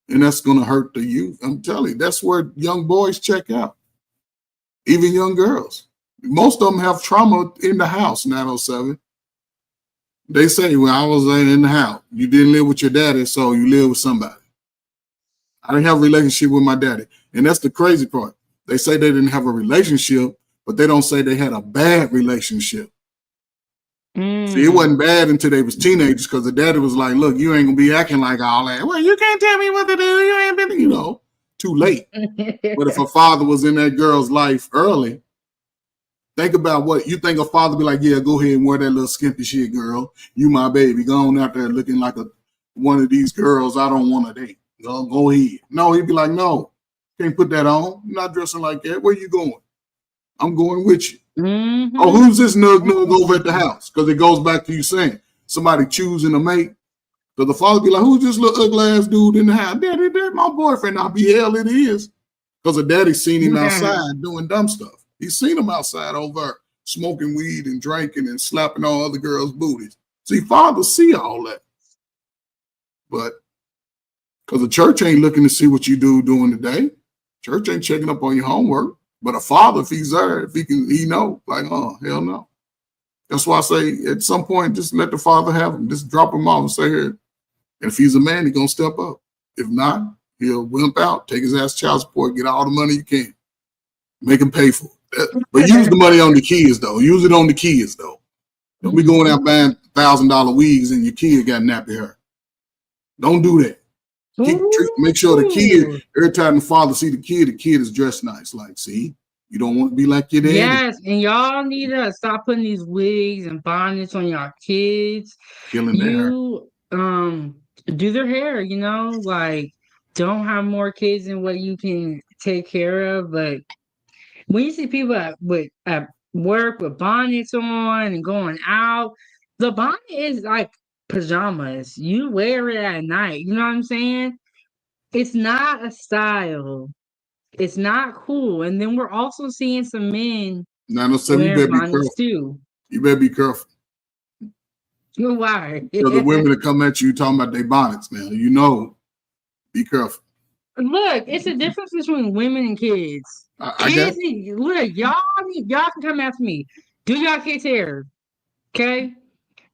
And that's going to hurt the youth. I'm telling you, that's where young boys check out. Even young girls. Most of them have trauma in the house, 907. They say, when I was in the house, you didn't live with your daddy, so you live with somebody. I didn't have a relationship with my daddy. And that's the crazy part. They say they didn't have a relationship, but they don't say they had a bad relationship. See, it wasn't bad until they was teenagers, because the daddy was like, look, you ain't gonna be acting like all that. Well, you can't tell me what to do. You ain't been, too late. But if a father was in that girl's life early, think about what you think a father be like, yeah, go ahead and wear that little skimpy shit, girl. You my baby. Go on out there looking like one of these girls I don't want to date. Go ahead. No, he'd be like, no, can't put that on. I'm not dressing like that. Where you going? I'm going with you. Oh, who's this nug over at the house? Because it goes back to you saying somebody choosing a mate. So the father be like, who's this little ugly ass dude in the house? Daddy, that's my boyfriend. I'll be hell it is. Because the daddy seen him outside doing dumb stuff. He's seen him outside over smoking weed and drinking and slapping all other girls' booties. See, fathers see all that. But because the church ain't looking to see what you do during the day. Church ain't checking up on your homework. But a father, if he's there, if he know, like, oh, hell no. That's why I say at some point, just let the father have him. Just drop him off and say, here. And if he's a man, he's going to step up. If not, he'll wimp out, take his ass to child support, get all the money you can. Make him pay for it. But use the money on the kids, though. Use it on the kids, though. Don't be going out buying $1,000 wigs and your kid got nappy hair. Don't do that. Make sure the kid, every time the father see the kid is dressed nice. Like, see, you don't want to be like your daddy. Yes, and y'all need to stop putting these wigs and bonnets on y'all kids. Killing their hair. Do their hair, like, don't have more kids than what you can take care of. But when you see people at work with bonnets on and going out, the bonnet is like pajamas. You wear it at night. You know what I'm saying? It's not a style. It's not cool. And then we're also seeing some men wearing bonnets too. You better be careful. Why? Because the women that come at you talking about their bonnets now, be careful. Look, it's a difference between women and kids. Look, y'all can come after me. Do y'all kids' hair? Okay?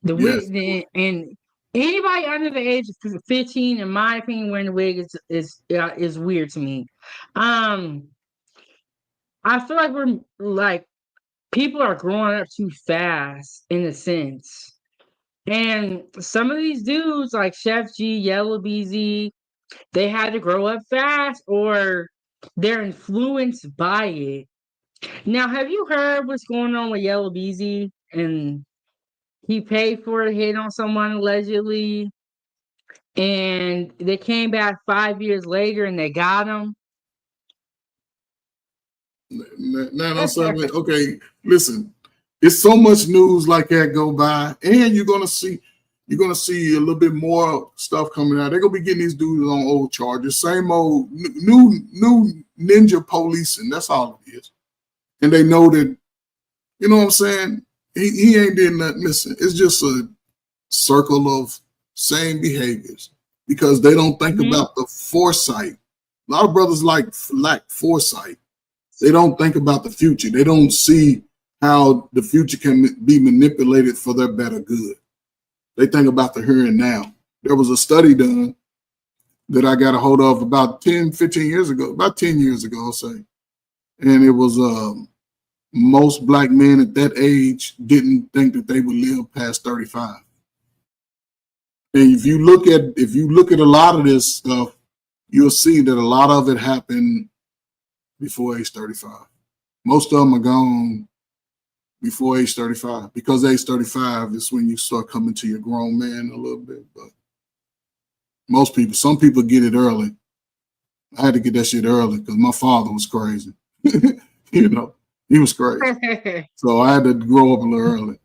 And anybody under the age of 15, in my opinion, wearing a wig is weird to me. I feel like we're like people are growing up too fast in a sense. And some of these dudes like Sheff G, Yella Beezy, they had to grow up fast or they're influenced by it. Now, have you heard what's going on with Yella Beezy? And he paid for a hit on someone allegedly. And they came back 5 years later and they got him. Okay, listen. It's so much news like that go by, and you're gonna see a little bit more stuff coming out. They're gonna be getting these dudes on old charges, same old new ninja policing. That's all it is. And they know that, you know what I'm saying? He ain't did nothing. Listen, it's just a circle of same behaviors because they don't think about the foresight. A lot of brothers lack foresight. They don't think about the future. They don't see how the future can be manipulated for their better good. They think about the here and now. There was a study done that I got a hold of about 10 years ago, I'll say. And it was most black men at that age didn't think that they would live past 35. And if you look at a lot of this stuff, you'll see that a lot of it happened before age 35. Most of them are gone before age 35 because age 35 is when you start coming to your grown man a little bit. But some people get it early. I had to get that shit early because my father was crazy. You know, he was crazy. So I had to grow up a little early.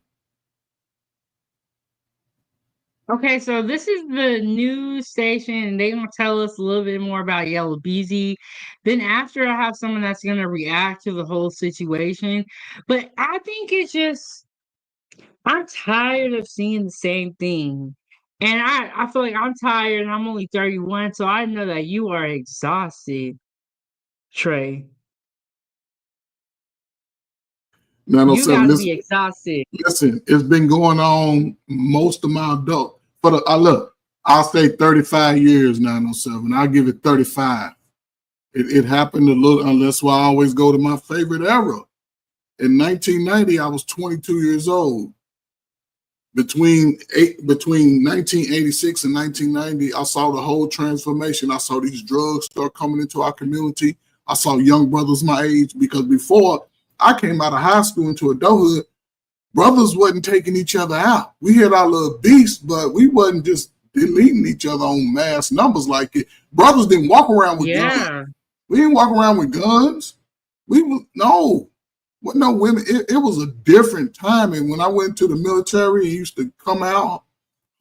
Okay, so this is the news station, and they're gonna tell us a little bit more about Yella Beezy. Then after, I have someone that's gonna react to the whole situation. But I think it's just I'm tired of seeing the same thing. And I feel like I'm tired and I'm only 31, so I know that you are exhausted, Trey. You 907. gotta be exhausted. Listen, it's been going on most of my adult. But I'll say 35 years, 907. I'll give it 35. It happened a little, unless I always go to my favorite era. In 1990, I was 22 years old. Between 1986 and 1990, I saw the whole transformation. I saw these drugs start coming into our community. I saw young brothers my age, because before I came out of high school into adulthood, brothers wasn't taking each other out. We had our little beasts, but we wasn't just deleting each other on mass numbers like it. Brothers didn't walk around with guns. We didn't walk around with guns. No women. It was a different time. And when I went to the military and used to come out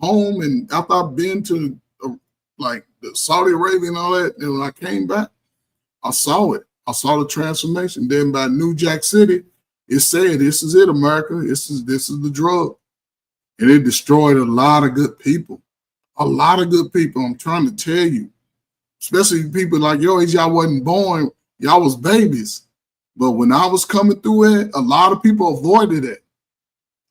home, and after I've been to like the Saudi Arabia and all that, and when I came back, I saw it. I saw the transformation. Then by New Jack City, it said, "This is it, America. This is the drug," and it destroyed a lot of good people. A lot of good people. I'm trying to tell you, especially people like your age. Y'all wasn't born. Y'all was babies. But when I was coming through it, a lot of people avoided it.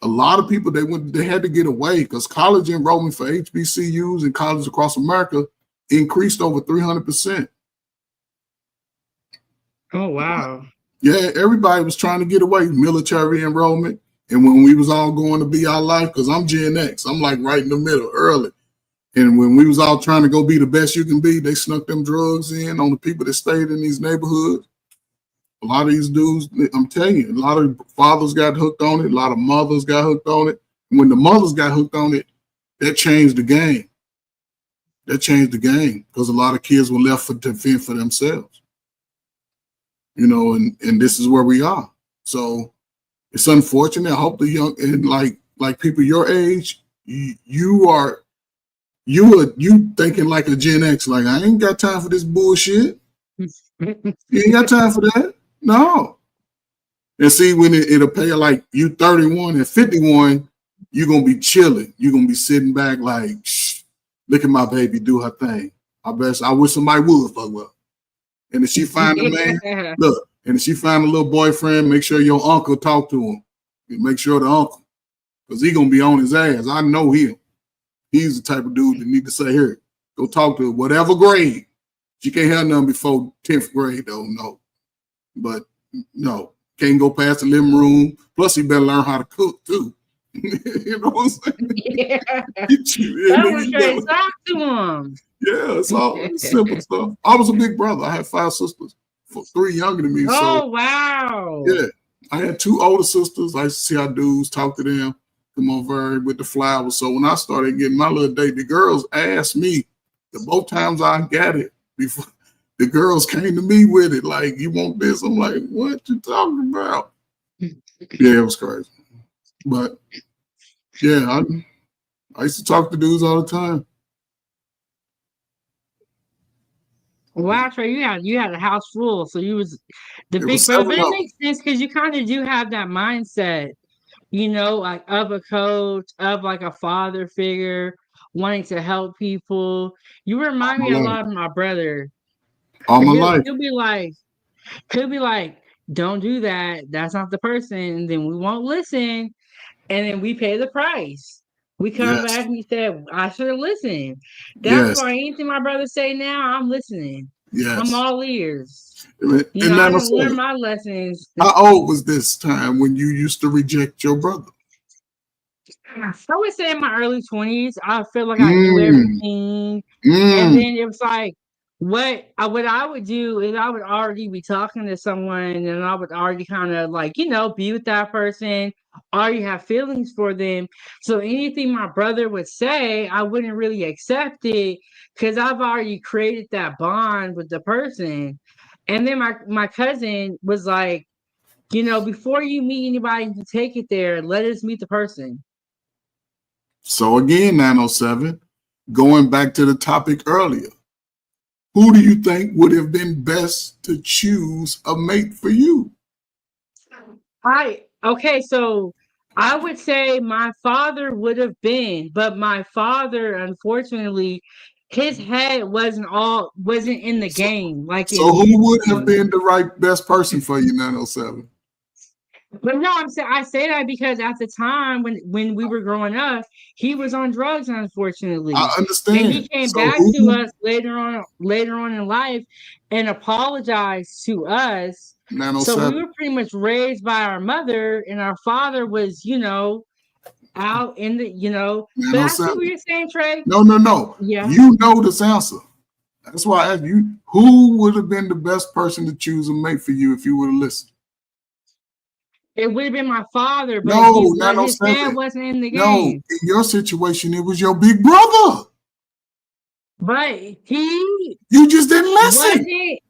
A lot of people, they had to get away because college enrollment for HBCUs and colleges across America increased over 300%. Oh, wow. Yeah, everybody was trying to get away, military enrollment. And when we was all going to be our life, because I'm Gen X, I'm like right in the middle, early. And when we was all trying to go be the best you can be, they snuck them drugs in on the people that stayed in these neighborhoods. A lot of these dudes, I'm telling you, a lot of fathers got hooked on it. A lot of mothers got hooked on it. And when the mothers got hooked on it, that changed the game. That changed the game because a lot of kids were left to fend for themselves. You know, and this is where we are. So it's unfortunate. I hope the young and like people your age, you thinking like a Gen X, like I ain't got time for this bullshit. You ain't got time for that. No. And see, when it'll pay like you 31 and 51, you're gonna be chilling. You're gonna be sitting back like, shh, look at my baby do her thing. I wish somebody would fuck with her. And if she find a man, look, and if she find a little boyfriend, make sure your uncle talk to him. Make sure the uncle, because he gonna be on his ass. I know him. He's the type of dude that need to say, here, go talk to her, whatever grade. She can't have nothing before 10th grade, though, no. But no, can't go past the living room. Plus, he better learn how to cook, too. You know what I'm saying? Yeah. That was straight talk to him. Yeah, it's all simple stuff. I was a big brother. I had 5 sisters, 3 younger than me. Oh, wow. Yeah, I had 2 older sisters. I used to see how dudes talk to them, come over with the flowers. So when I started getting my little date, the girls asked me, the both times I got it, before the girls came to me with it, like, you want this? I'm like, what you talking about? Yeah, it was crazy. But yeah, I used to talk to dudes all the time. Well, actually, you had a house full, so you was the It big was brother. 7 But of it them. makes sense because you kind of do have that mindset, you know, like of a coach, of like a father figure, wanting to help people. You remind All me my a life. lot of my brother. All my life. He'll be like, don't do that. That's not the person. And then we won't listen. And then we pay the price. We come Yes. back and he said, I should have listened. That's Yes. why anything my brother say now, I'm listening. I'm Yes. all ears. And You know, I didn't 907. learn my lessons. How old was this time when you used to reject your brother? I would say in my early 20s, I feel like I knew Mm. everything. And Mm. then it was like, what I would do is I would already be talking to someone and I would already kind of like, you know, be with that person, already have feelings for them. So anything my brother would say, I wouldn't really accept it because I've already created that bond with the person. And then my cousin was like, you know, before you meet anybody to take it there, let us meet the person. So again, 907, going back to the topic earlier, who do you think would have been best to choose a mate for you? So I would say my father would have been, but my father, unfortunately, his head wasn't in the game like it So who used would to have be. been the right best person for you, 907? But no, I say that because at the time when we were growing up, he was on drugs, I unfortunately. And he understand. came So back to us later on in life and apologized to us. So we 907. were pretty much raised by our mother, and our father was, you know, out in the, you know. But I see 907. what you're saying, Trey. No. Yeah. You know this answer. That's why I asked you, who would have been the best person to choose a mate for you if you would have listened? It would have been my father, but No, his dad 907. wasn't in the No, game. in your situation, it was your big brother. But he You just didn't listen. wasn't. He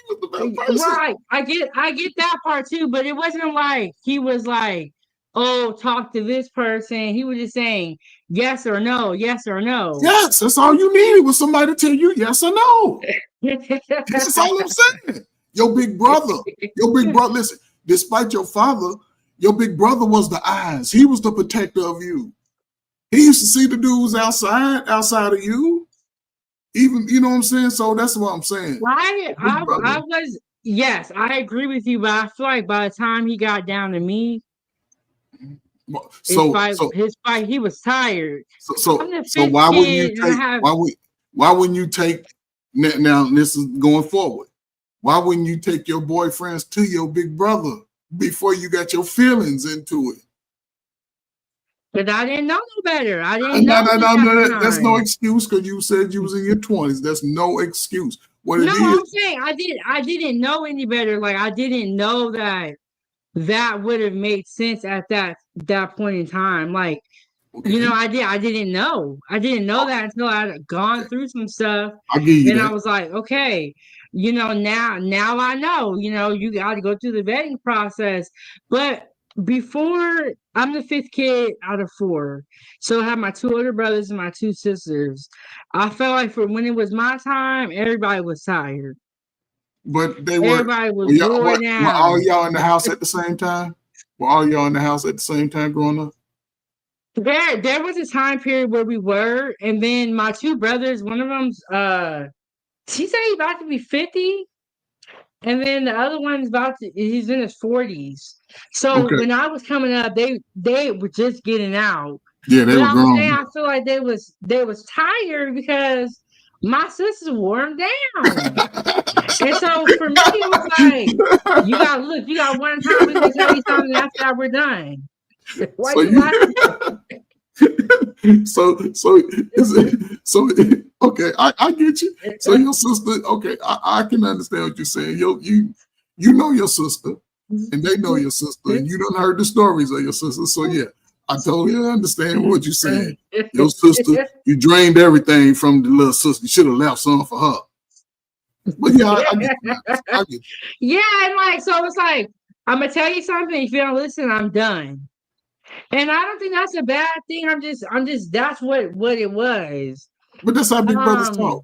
was the best person. Right. I get that part too, but it wasn't like he was like, oh, talk to this person. He was just saying yes or no, yes or no. Yes, that's all you needed was somebody to tell you yes or no. That's all I'm saying. Your big brother, listen, despite your father, your big brother was the eyes. He was the protector of you. He used to see the dudes outside of you. Even, you know what I'm saying? So that's what I'm saying. I was, yes, I agree with you, but I feel like by the time he got down to me, his fight, he was tired. I'm the So fifth why wouldn't you kid, and I take have. why wouldn't you take now this is going forward? Why wouldn't you take your boyfriends to your big brother before you got your feelings into it? But I didn't know no better. I didn't know No. That's no excuse because you said you was in your 20s. That's no excuse. What it No, is, I'm saying I didn't know any better. Like I didn't know that would have made sense at that point in time. Like, okay. you know, I didn't know. I didn't know that until I had gone through some stuff. I'll give you and that. I was like, okay, you know, now I know, you know, you got to go through the vetting process. But before, I'm the fifth kid out of four. So I have my two older brothers and my two sisters. I felt like for when it was my time, everybody was tired. But they Everybody was worn were all down. y'all in the house at the same time? Were all y'all in the house at the same time growing up? There was a time period where we were, and then my two brothers, one of them's he said he's about to be 50, and then the other one's he's in his 40s. So Okay. when I was coming up, they were just getting out. Yeah, they but were I was grown. saying I feel like they was tired because my sisters wore them down. And so for me, it was like, you got one time, we're gonna tell you something, after that we're done. Why So you laughing? Okay, I get you. So your sister, okay, I can understand what you're saying. You know your sister, and they know your sister, and you done heard the stories of your sister. So yeah, I totally understand what you're saying. Your sister, you drained everything from the little sister. You should have left some for her. But yeah, I get you. Yeah, and like so it's like, I'm gonna tell you something. If you don't listen, I'm done. And I don't think that's a bad thing. I'm just that's what it was. But that's how big brothers talk.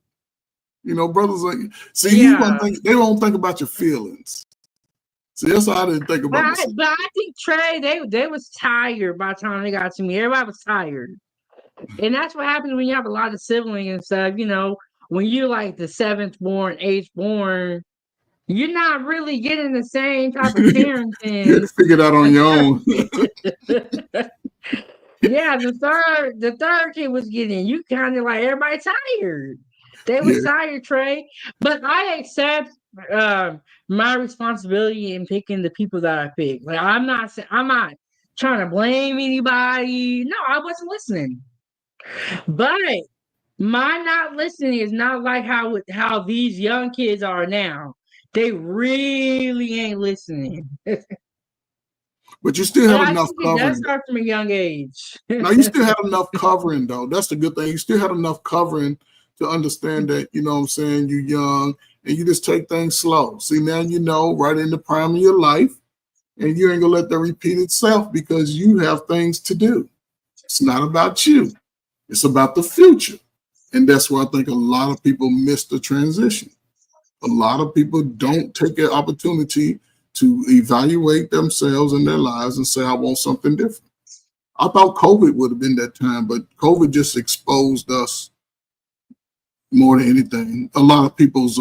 You know, brothers like see you Yeah. won't think they don't think about your feelings. See, that's how I didn't think about myself. But I think Trey, they was tired by the time they got to me. Everybody was tired. And that's what happens when you have a lot of siblings and stuff, you know, when you're like the 7th born, 8th born, you're not really getting the same type of You had parenting. to figure it out on your own. Yeah, the third kid was getting you kind of like everybody tired. They was tired, Trey. But I accept my responsibility in picking the people that I picked. Like I'm not trying to blame anybody. No, I wasn't listening. But my not listening is not like how these young kids are now. They really ain't listening. But you still have enough It does covering. start from a young age. Now you still have enough covering though. That's the good thing. You still have enough covering to understand that, you know what I'm saying, you're young and you just take things slow. See, now you know right in the prime of your life, and you ain't gonna let that repeat itself because you have things to do. It's not about you, it's about the future. And that's where I think a lot of people miss the transition. A lot of people don't take an opportunity to evaluate themselves and their lives and say, I want something different. I thought COVID would have been that time, but COVID just exposed us more than anything. A lot of people's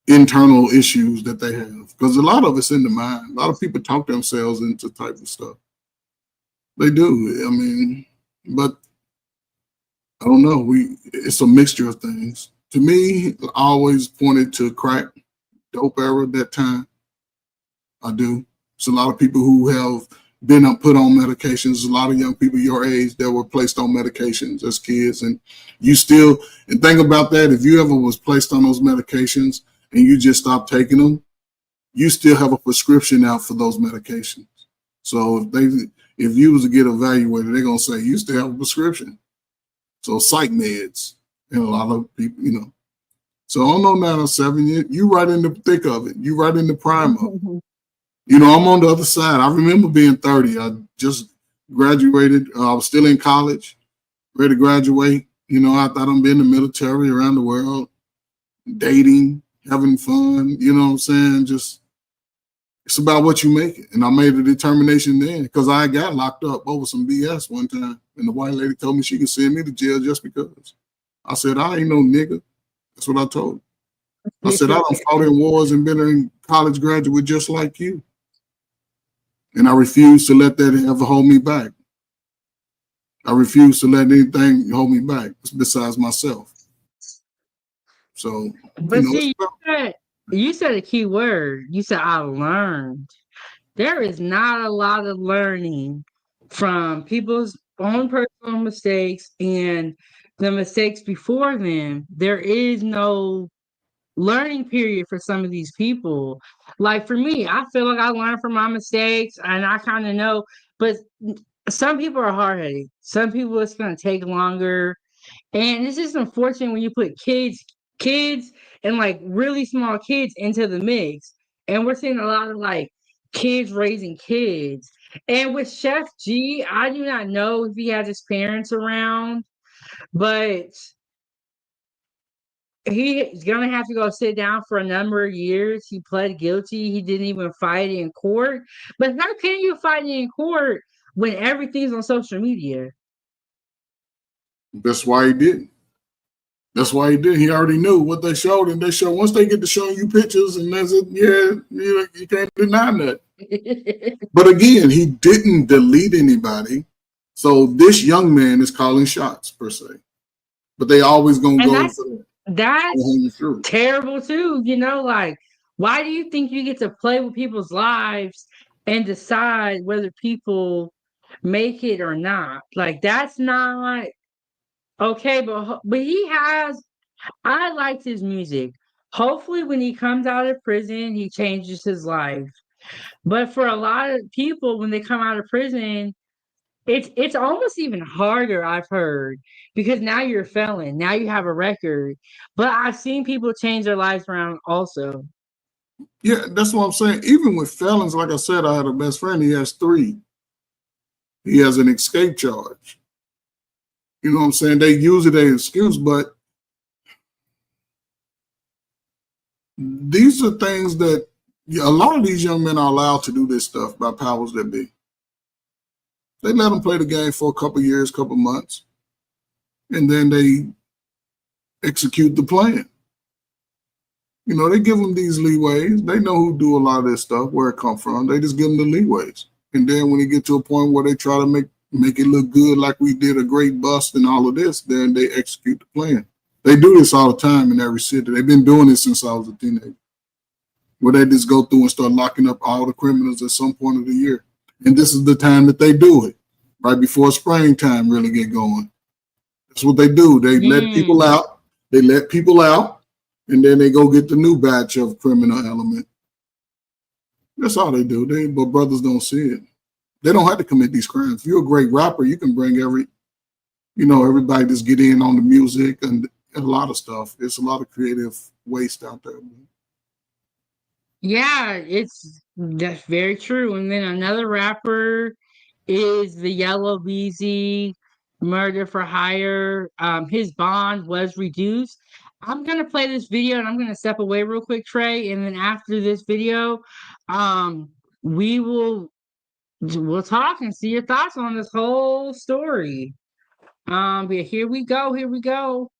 internal issues that they have, because a lot of it's in the mind. A lot of people talk themselves into type of stuff. They do. I mean, but I don't know. It's a mixture of things. To me, I always pointed to crack, dope era at that time. I do. It's a lot of people who have been put on medications. A lot of young people your age that were placed on medications as kids, and you still and think about that. If you ever was placed on those medications and you just stopped taking them, you still have a prescription out for those medications. So if you was to get evaluated, they're gonna say you still have a prescription. So psych meds, and a lot of people, you know. So I don't know now, 7 years, you right in the thick of it. You right in the prime of it. You know, I'm on the other side. I remember being 30. I just graduated. I was still in college, ready to graduate. You know, I thought I'd be in the military around the world, dating, having fun. You know what I'm saying? Just, it's about what you make it. And I made a determination then because I got locked up over some BS one time. And the white lady told me she could send me to jail just because. I said, I ain't no nigga. That's what I told her. I said, I done fought in wars and been a college graduate just like you. And I refuse to let that ever hold me back. I refuse to let anything hold me back besides myself. So, but see, you said a key word. You said I learned. There is not a lot of learning from people's own personal mistakes and the mistakes before them. There is no learning period for some of these people. Like for me, I feel like I learned from my mistakes and I kind of know, but some people are hard-headed. Some people it's going to take longer. And it's just unfortunate when you put kids and like really small kids into the mix. And we're seeing a lot of like kids raising kids. And with Sheff G, I do not know if he has his parents around, but he's gonna have to go sit down for a number of years. He pled guilty. He didn't even fight in court. But how can you fight in court when everything's on social media? That's why he didn't. That's why he did. He already knew what they showed, and they show once they get to showing you pictures, and that's it. Yeah, you can't deny that. But again, he didn't delete anybody, so this young man is calling shots per se. But they always gonna go. That's terrible too. You know, like why do you think you get to play with people's lives and decide whether people make it or not? Like that's not okay. But he has. I liked his music. Hopefully, when he comes out of prison, he changes his life. But for a lot of people, when they come out of prison, it's almost even harder, I've heard, because now you're a felon. Now you have a record. But I've seen people change their lives around also. Yeah, that's what I'm saying. Even with felons, like I said, I had a best friend. He has 3. He has an escape charge. You know what I'm saying? They use it as an excuse, but these are things that a lot of these young men are allowed to do this stuff by powers that be. They let them play the game for a couple of years, couple of months, and then they execute the plan. You know, they give them these leeways. They know who do a lot of this stuff, where it comes from. They just give them the leeways. And then when they get to a point where they try to make it look good, like we did a great bust and all of this, then they execute the plan. They do this all the time in every city. They've been doing this since I was a teenager, where they just go through and start locking up all the criminals at some point of the year. And this is the time that they do it, right before springtime really get going. That's what they do. They let people out. They let people out, and then they go get the new batch of criminal element. That's all they do. But brothers don't see it. They don't have to commit these crimes. If you're a great rapper, you can bring everybody just get in on the music and a lot of stuff. It's a lot of creative waste out there. Yeah, that's very true. And then another rapper is the Yella Beezy murder for hire. His bond was reduced. I'm gonna play this video and I'm gonna step away real quick, Trey. And then after this video, we'll talk and see your thoughts on this whole story. But here we go.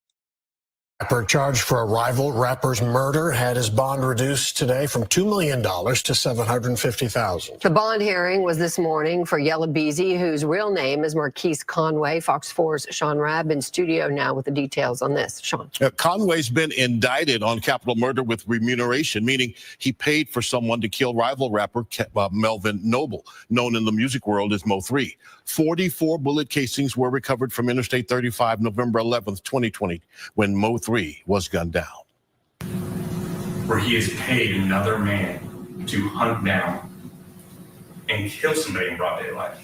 Rapper charged for a rival rapper's murder had his bond reduced today from $2 million to $750,000. The bond hearing was this morning for Yella Beezy, whose real name is Marquise Conway. Fox 4's Sean Rabb in studio now with the details on this. Sean. Conway's been indicted on capital murder with remuneration, meaning he paid for someone to kill rival rapper Melvin Noble, known in the music world as Mo3. 44 bullet casings were recovered from Interstate 35 November 11th, 2020, when Mo3 was gunned down. Where he has paid another man to hunt down and kill somebody in broad daylight.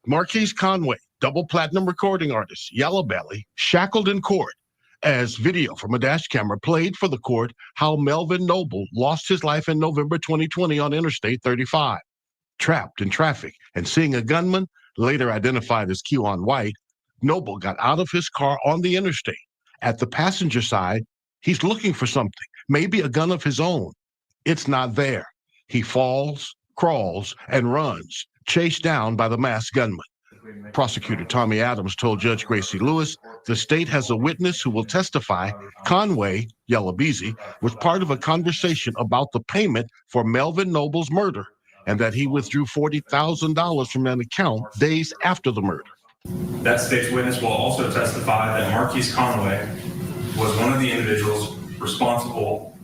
Marquise Conway, double platinum recording artist, Yellow Belly, shackled in court as video from a dash camera played for the court how Melvin Noble lost his life in November 2020 on Interstate 35. Trapped in traffic and seeing a gunman, later identified as Kewan White, Noble got out of his car on the interstate. At the passenger side, he's looking for something, maybe a gun of his own. It's not there. He falls, crawls, and runs, chased down by the masked gunman. Prosecutor Tommy Adams told Judge Gracie Lewis the state has a witness who will testify Conway, Yella Beezy, was part of a conversation about the payment for Melvin Noble's murder and that he withdrew $40,000 from an account days after the murder. That state's witness will also testify that Marquise Conway was one of the individuals responsible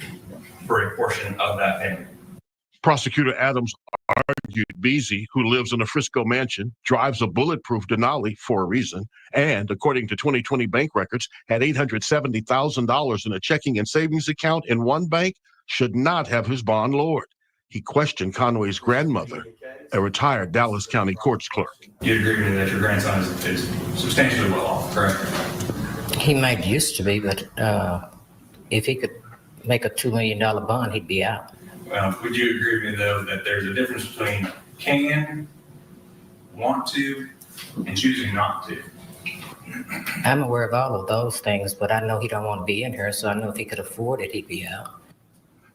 for a portion of that payment. Prosecutor Adams argued Beezy, who lives in a Frisco mansion, drives a bulletproof Denali for a reason, and according to 2020 bank records, had $870,000 in a checking and savings account in one bank, should not have his bond lowered. He questioned Conway's grandmother, a retired Dallas County courts clerk. You agree with me that your grandson is substantially well off, correct? He might used to be, but if he could make a $2 million bond, he'd be out. Would you agree with me, though, that there's a difference between can, want to, and choosing not to? I'm aware of all of those things, but I know he don't want to be in here, so I know if he could afford it, he'd be out.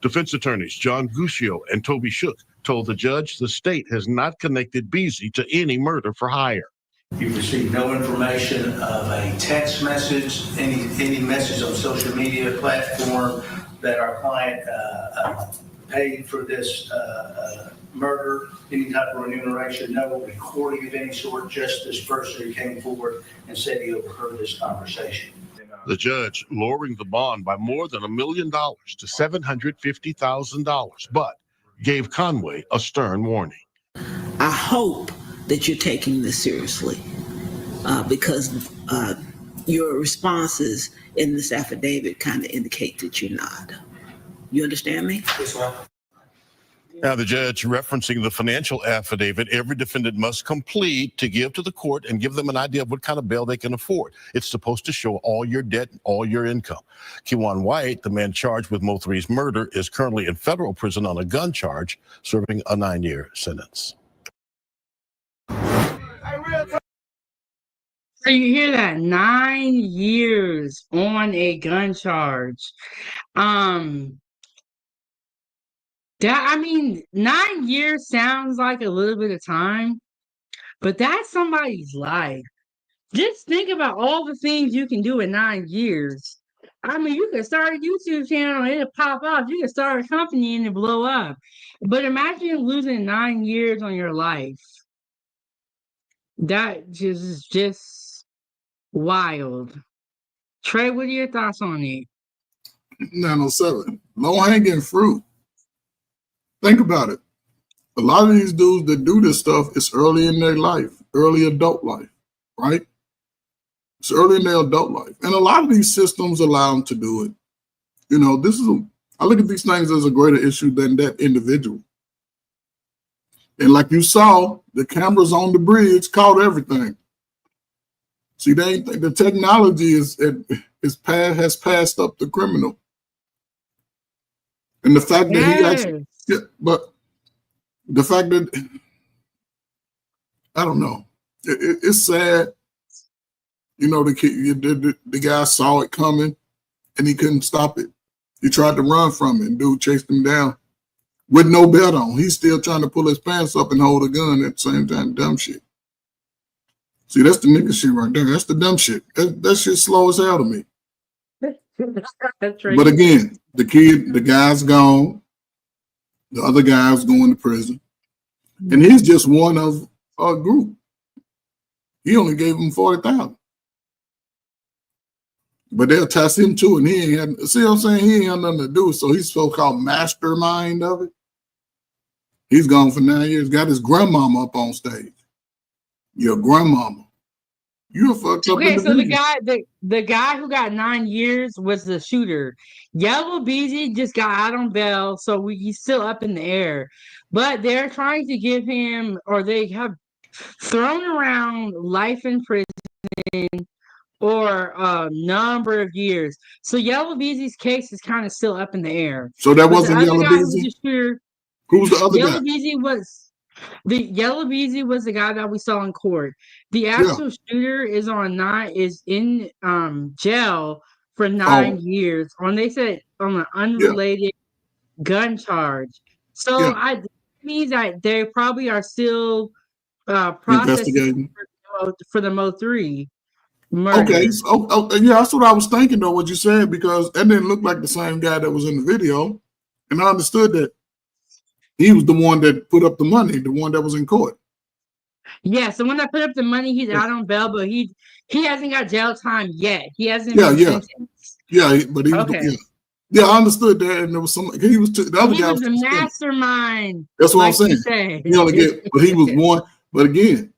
Defense attorneys John Guscio and Toby Shook told the judge the state has not connected Beezy to any murder for hire. You received no information of a text message, any message on social media platform that our client paid for this murder, any type of remuneration, no recording of any sort, just this person who came forward and said he overheard this conversation. The judge lowering the bond by more than $1 million to $750,000, but gave Conway a stern warning. I hope that you're taking this seriously because your responses in this affidavit kind of indicate that you're not. You understand me? Yes, ma'am. Now, the judge referencing the financial affidavit every defendant must complete to give to the court and give them an idea of what kind of bail they can afford. It's supposed to show all your debt, all your income. Kewan White, the man charged with Mo3's murder, is currently in federal prison on a gun charge, serving a 9-year sentence. Hey, So you hear that? 9 years on a gun charge. That, I mean, 9 years sounds like a little bit of time, but that's somebody's life. Just think about all the things you can do in 9 years. I mean, you could start a YouTube channel and it'll pop off. You could start a company and it blow up. But imagine losing 9 years on your life. That is just wild. Trey, what are your thoughts on it? 907. Low hanging fruit. Think about it. A lot of these dudes that do this stuff is early in their life, early adult life, right? It's early in their adult life. And a lot of these systems allow them to do it. You know, I look at these things as a greater issue than that individual. And like you saw, the cameras on the bridge caught everything. See, the technology has passed up the criminal. And the fact that he actually, but the fact that, I don't know, it's sad. You know, the guy saw it coming and he couldn't stop it. He tried to run from it and dude chased him down with no belt on. He's still trying to pull his pants up and hold a gun at the same time. Dumb shit. See, that's the nigga shit right there. That's the dumb shit. That shit slow as hell to me. That's right. But again, the guy's gone. The other guy's going to prison. And he's just one of a group. He only gave him 40,000. But they'll test him too, and he ain't had, see what I'm saying? He ain't had nothing to do. So he's so-called mastermind of it. He's gone for 9 years, got his grandmama up on stage. Your grandmama. You're fucked up. Okay, so the guy who got 9 years was the shooter. Yella Beezy just got out on bail, so he's still up in the air. But they're trying to give him, or they have thrown around life in prison or a number of years. So Yella Beezy's case is kind of still up in the air. So that wasn't Yella Beezy? Who's the other Yella guy? Beezy was Yella Beezy was the guy that we saw in court. The actual shooter is in jail for 9 years. They said on an unrelated gun charge. So I means that they probably are still processing for the Mo3 murder. Okay, so, yeah, that's what I was thinking though, what you said, because that didn't look like the same guy that was in the video. And I understood that he was the one that put up the money, the one that was in court. Yeah, so when I put up the money, he's out on bail, but he hasn't got jail time yet. He hasn't been sentenced. Yeah, but he was yeah, I understood that, and there was some. He was the other guy was the mastermind. That's what I'm saying. He only gave, but he was one. But again,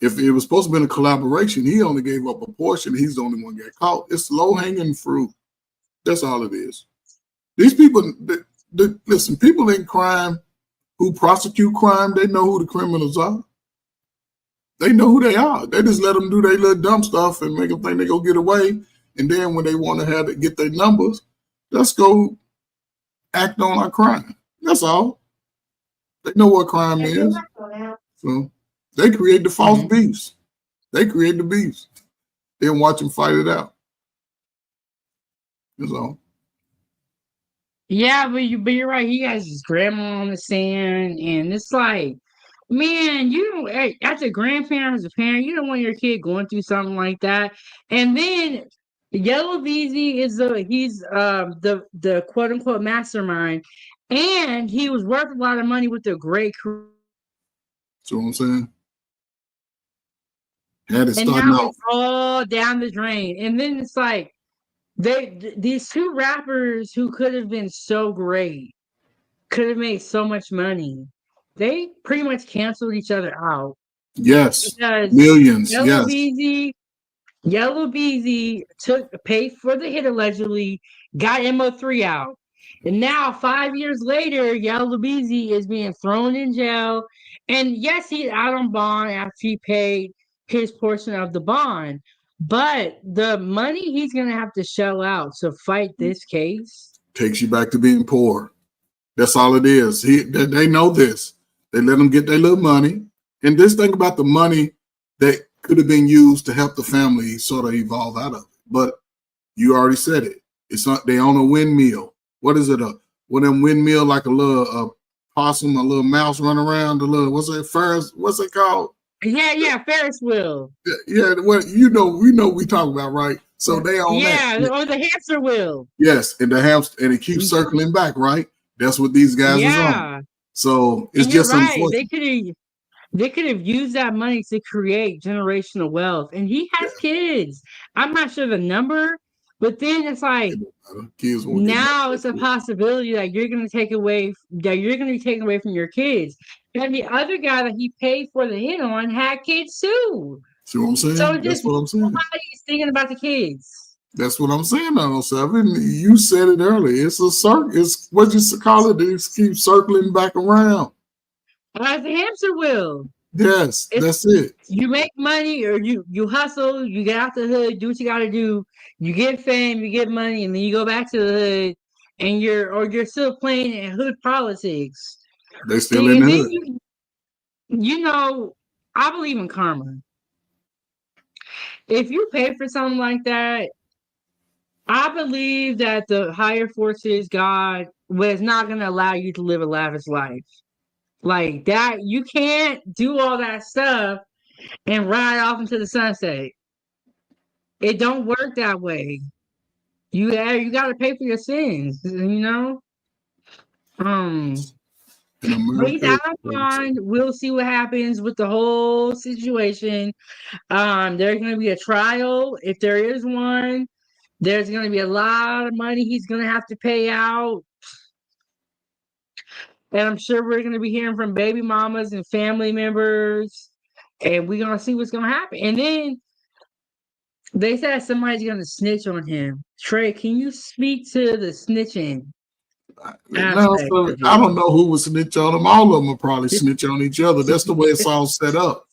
if it was supposed to be a collaboration, he only gave up a portion. He's the only one got caught. It's low hanging fruit. That's all it is. These people, listen. People in crime who prosecute crime, they know who the criminals are. They know who they are. They just let them do their little dumb stuff and make them think they go get away. And then when they want to get their numbers, let's go act on our crime. That's all. They know what crime is. So they create the false beefs. They create the beefs. Then watch them fight it out. That's all. Yeah, but you're right. He has his grandma on the stand, and it's like, man, you don't, as a grandparent, as a parent, you don't want your kid going through something like that. And then Yella Beezy is the quote unquote mastermind, and he was worth a lot of money with the Grey crew. That's what I'm saying. Had it And starting now off. it's all down the drain. And then it's like these two rappers who could have been so great, could have made so much money, they pretty much canceled each other out. Yes. Because Millions. Yella Beezy paid for the hit allegedly, got Mo3 out. And now 5 years later, Yella Beezy is being thrown in jail. And yes, he's out on bond after he paid his portion of the bond. But the money he's going to have to shell out to fight this case takes you back to being poor. That's all it is. They know this. They let them get their little money. And this thing about the money that could have been used to help the family sort of evolve out of it. But you already said it. It's not. They own a windmill. What is it? One of them windmill like a little possum, a little mouse run around. The little what's it called? Yeah, Ferris wheel. Yeah, well, we know we talk about, right? So they own that. Yeah, or the hamster wheel. Yes, and the hamster, and it keeps circling back, right? That's what these guys is on. So it's and you're just right. unfortunate. They could have used that money to create generational wealth. And he has kids. I'm not sure the number, but then it's like Kids won't now it's a possibility that you're going to take away from your kids. And the other guy that he paid for the hit on had kids too. See what I'm saying? So That's what I'm saying. nobody's thinking about the kids. That's what I'm saying, 907. You said it earlier. It's a circle. It's what you call it. It keeps circling back around. Like the hamster wheel. Yes, that's it. You make money, or you hustle, you get out the hood, do what you got to do. You get fame, you get money, and then you go back to the hood, and you're still playing in hood politics. They still in the hood. You know, I believe in karma. If you pay for something like that, I believe that the higher forces, God, was not going to allow you to live a lavish life. Like that, you can't do all that stuff and ride off into the sunset. It don't work that way. You got to pay for your sins, you know? He's out of mind. We'll see what happens with the whole situation. There's going to be a trial. If there is one, there's going to be a lot of money he's going to have to pay out. And I'm sure we're going to be hearing from baby mamas and family members. And we're going to see what's going to happen. And then they said somebody's going to snitch on him. Trey, can you speak to the snitching? No, I don't know who would snitch on them. All of them will probably snitch on each other. That's the way it's all set up.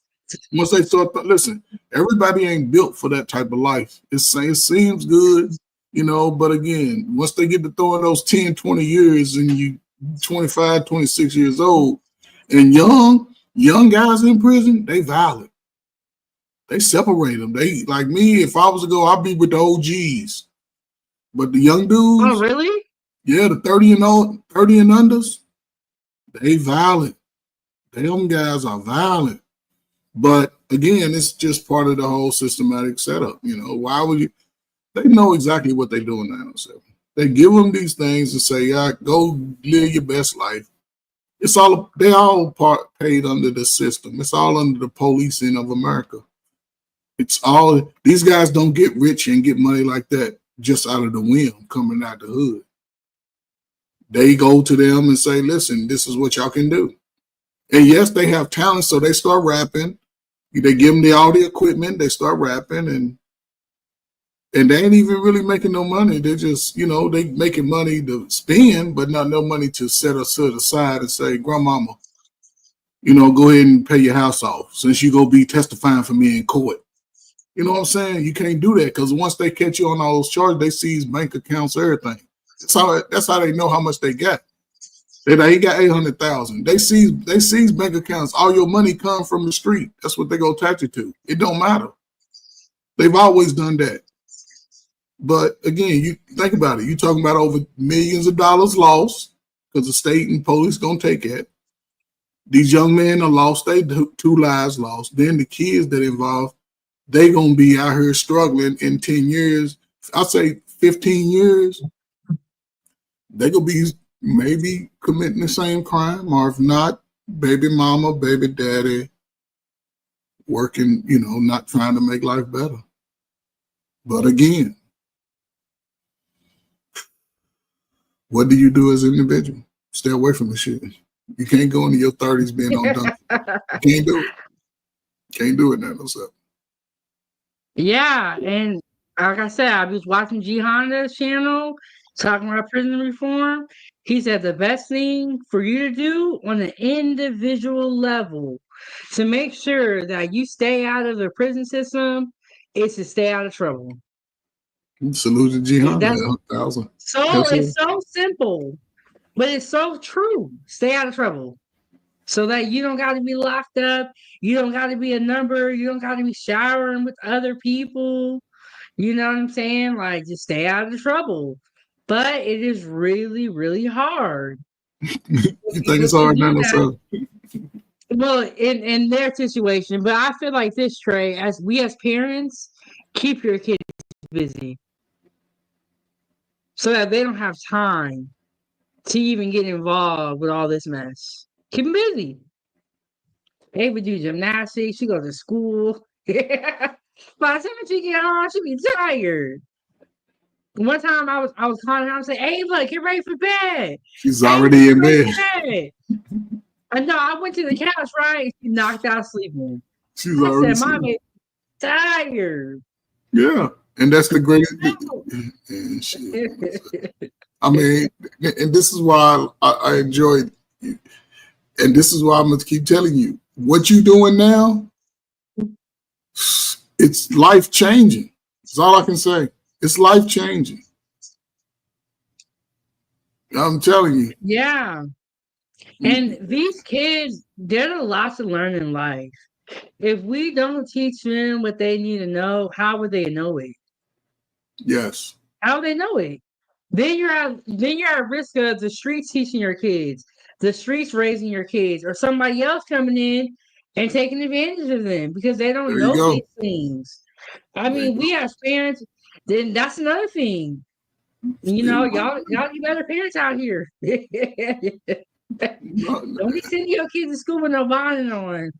Once they start, listen, everybody ain't built for that type of life. It seems good, but again, once they get to throwing those 10, 20 years and you 25, 26 years old, and young guys in prison, they violent. They separate them. They, like me, if I was to go, I'd be with the OGs. But the young dudes. Oh, really? Yeah, the 30 and unders, they violent. Them guys are violent. But again, it's just part of the whole systematic setup. Why would you? They know exactly what they're doing now. So they give them these things and say, go live your best life. They all paid under the system. It's all under the policing of America. These guys don't get rich and get money like that just out of the whim coming out the hood. They go to them and say, listen, this is what y'all can do. And yes, they have talent, so they start rapping. They give them all the equipment, they start rapping, and they ain't even really making no money. They just, they making money to spend, but not no money to set us to the side and say, grandmama, go ahead and pay your house off since you go be testifying for me in court. You know what I'm saying? You can't do that because once they catch you on all those charges, they seize bank accounts, everything. That's how they know how much they got. He got 800,000. They seize bank accounts. All your money comes from the street. That's what they go attach it to. It don't matter. They've always done that. But again, you think about it. You're talking about over millions of dollars lost because the state and police gonna take it. These young men are lost. They 2 lives lost. Then the kids that involved, they gonna be out here struggling in 10 years. I'd say 15 years. They gonna be maybe committing the same crime, or if not, baby mama, baby daddy, working, not trying to make life better. But again, what do you do as an individual? Stay away from the shit. You can't go into your 30s being on dump. You can't do it. Can't do it now, no sir. Yeah, and like I said, I was watching G Honda's channel talking about prison reform. He said the best thing for you to do on an individual level to make sure that you stay out of the prison system is to stay out of trouble. Salute to G Honda. 1,000. So it's so simple, but it's so true. Stay out of trouble. so that you don't got to be locked up. You don't got to be a number. You don't got to be showering with other people. You know what I'm saying? Like, just stay out of the trouble. But it is really, really hard. You think it's To hard do now, that. so Well, in their situation, but I feel like this, Trey, as parents, keep your kids busy so that they don't have time to even get involved with all this mess. Keep them busy. They would do gymnastics. She goes to school. By the time she get home, she be tired. One time I was calling her. I was like, "Ava, get ready for bed." she's Ava, already get in ready bed. for bed. I know. I went to the couch, right? She knocked out sleeping. She's I already said, sleeping. "Mommy, tired." Yeah, and that's the greatest. And shit. I mean, and this is why I enjoy it. And this is why I'm gonna keep telling you what you doing now. It's life changing. That's all I can say. It's life changing. I'm telling you. Yeah. And these kids, there's a lot to learn in life. If we don't teach them what they need to know, how would they know it? Yes. How would they know it? Then you're at risk of the streets teaching your kids, the streets raising your kids, or somebody else coming in and taking advantage of them because they don't There you know go. these things. I There you mean, go. we as parents, then that's another thing. You know, y'all be better parents out here. Don't be sending your kids to school with no bonding on.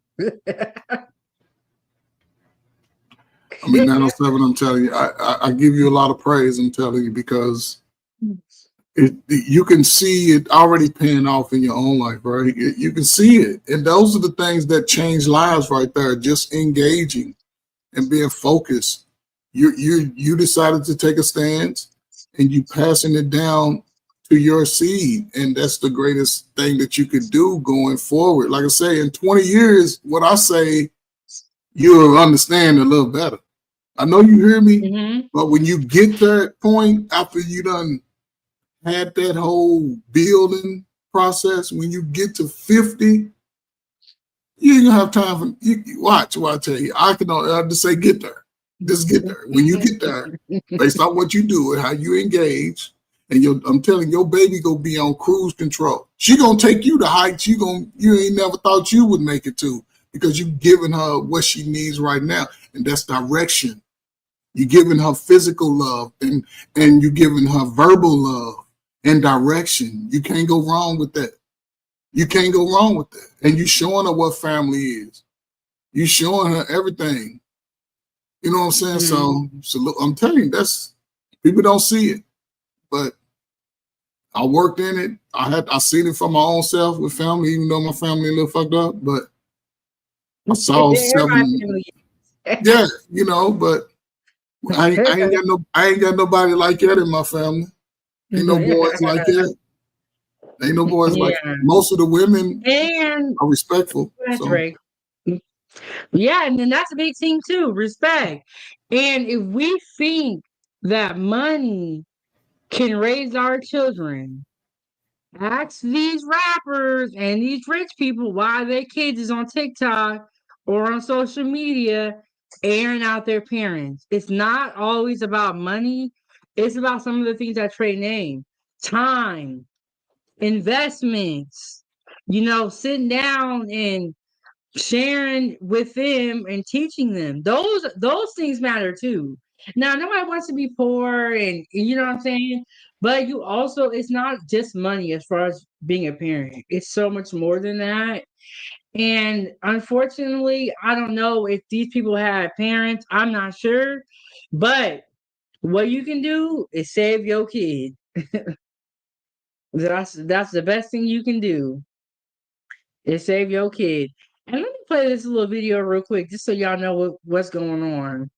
I mean, 907. I'm telling you, I give you a lot of praise. I'm telling you because you can see it already paying off in your own life, right? You can see it, and those are the things that change lives, right there. Just engaging and being focused. You decided to take a stance, and you passing it down to your seed, and that's the greatest thing that you could do going forward. Like I say, in 20 years, what I say, you'll understand a little better. I know you hear me, but when you get to that point after you done had that whole building process, when you get to 50, you ain't gonna have time for you watch what I tell you. I just say get there. Just get there. When you get there, based on what you do and how you engage, and I'm telling you, your baby gonna be on cruise control. She gonna take you to heights you ain't never thought you would make it to because you giving her what she needs right now, and that's direction. You're giving her physical love and you're giving her verbal love and direction. You can't go wrong with that. You can't go wrong with that. And you showing her what family is. You showing her everything. You know what I'm saying? So look, I'm telling you, that's people don't see it, but I worked in it. I seen it for my own self with family, even though my family a little fucked up. But I saw yeah, you know. But I ain't got nobody like that in my family. Ain't no boys like that. Ain't no boys like that. Most of the women are respectful. That's So. right. Yeah, and then that's a big thing too, respect. And if we think that money can raise our children, ask these rappers and these rich people why their kids is on TikTok or on social media airing out their parents. It's not always about money. It's about some of the things that Trey named. Time, investments, sitting down and sharing with them and teaching them. Those things matter too. Now, nobody wants to be poor and you know what I'm saying? But you also, it's not just money as far as being a parent. It's so much more than that. And unfortunately, I don't know if these people had parents. I'm not sure. But what you can do is save your kid. That's the best thing you can do is save your kid. And let me play this little video real quick, just so y'all know what's going on.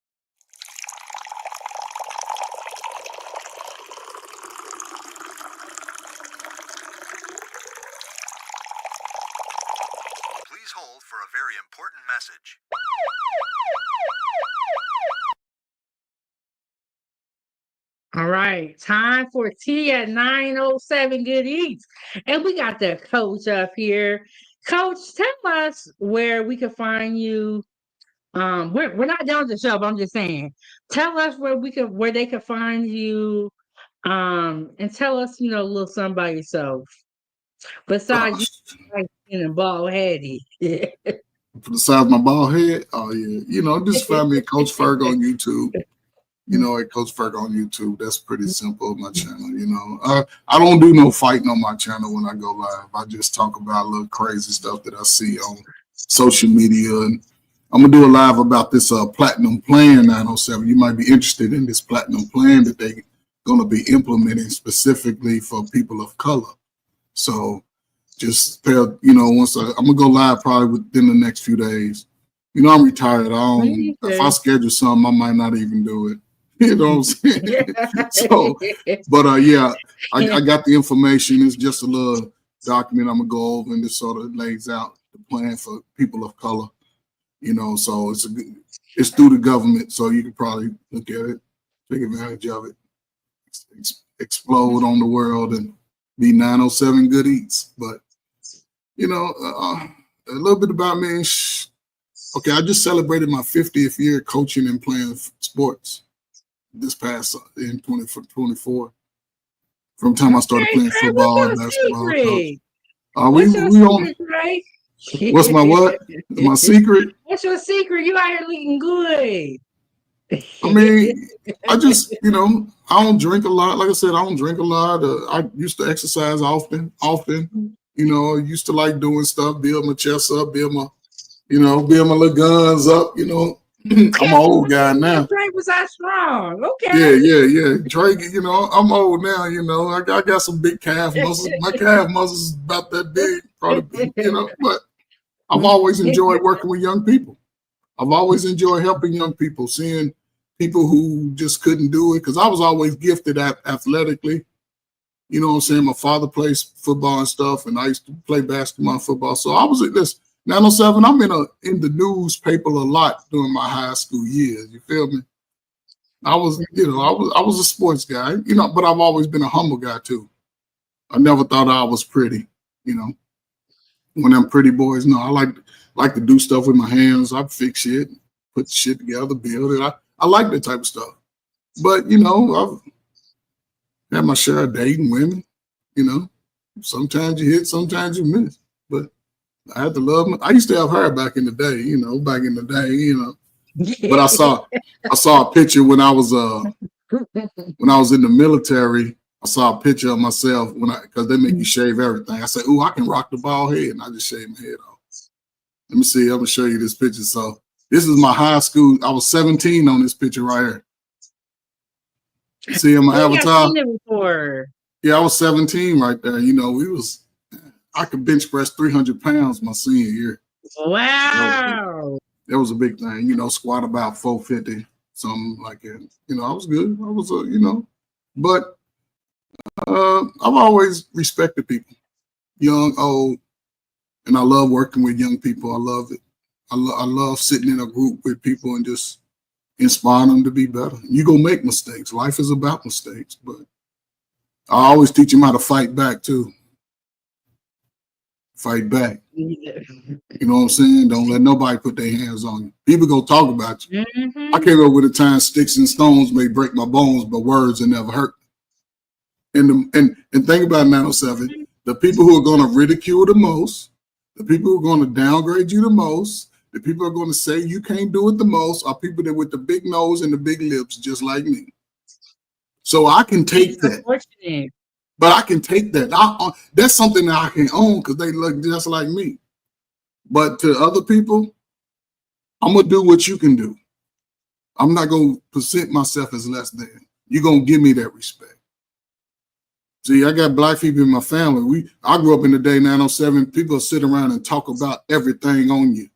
Please hold for a very important message. All right, time for tea at 9:07. Good eats, and we got the coach up here. Coach, tell us where we can find you. We're not done with the show, but I'm just saying. Tell us where they can find you. And tell us, a little something about yourself. Besides you like being bald headed. Besides my bald head, oh yeah, just find me at Coach Ferg on YouTube. At Coach Ferg on YouTube. That's pretty simple. My channel. I don't do no fighting on my channel when I go live. I just talk about little crazy stuff that I see on social media, and I'm gonna do a live about this platinum plan 907. You might be interested in this platinum plan that they gonna be implementing specifically for people of color. So just once I'm gonna go live probably within the next few days. I'm retired. If I schedule something, I might not even do it. You know what I'm saying? So, but yeah, I got the information. It's just a little document I'm gonna go over, and this sort of lays out the plan for people of color. So it's through the government, so you can probably look at it, take advantage of it, explode on the world, and be 907 good eats. But a little bit about me. Okay, I just celebrated my 50th year coaching and playing sports this past in 2024. From the time I started playing football and basketball. What's your secret, right? What's my what? My secret? What's your secret? You out here eating good. I mean, I just, I don't drink a lot. Like I said, I don't drink a lot. I used to exercise often. I used to like doing stuff, build my chest up, build my little guns up, I'm an old guy now. Drake was that strong. Okay. Yeah. Drake, I'm old now, I got some big calf muscles. My calf muscles is about that big, probably, but I've always enjoyed working with young people. I've always enjoyed helping young people, seeing people who just couldn't do it, because I was always gifted athletically. You know what I'm saying? My father plays football and stuff, and I used to play basketball and football. So I was at this 907. I'm in the newspaper a lot during my high school years. You feel me? I was a sports guy, but I've always been a humble guy too. I never thought I was pretty, When them pretty boys, no, I like to do stuff with my hands. I fix shit, put shit together, build it. I like that type of stuff. But I've had my share of dating women. Sometimes you hit, sometimes you miss. But I had to love them. I used to have her back in the day. But I saw a picture when I was in the military. I saw a picture of myself because they make you shave everything. I said, "Ooh, I can rock the bald head," and I just shaved my head off. Let me see. I'm gonna show you this picture. So this is my high school. I was 17 on this picture right here. See my avatar? Seen it before. Yeah, I was 17 right there. I could bench press 300 pounds my senior year. Wow. That was a big thing. Squat about 450, something like that. I was good. I was, but I've always respected people, young, old, and I love working with young people. I love it. I love sitting in a group with people and just inspire them to be better. You're going to make mistakes. Life is about mistakes, but I always teach them how to fight back too. Fight back. You know what I'm saying? Don't let nobody put their hands on you. People go talk about you. I came up with a time sticks and stones may break my bones, but words will never hurt. And think about 907, the people who are going to ridicule the most, the people who are going to downgrade you the most, the people who are going to say you can't do it the most are people that with the big nose and the big lips, just like me. So I can take that. But I can take that. That's something that I can own because they look just like me. But to other people, I'm going to do what you can do. I'm not going to present myself as less than. You're going to give me that respect. See, I got black people in my family. I grew up in the day 907. People sit around and talk about everything on you,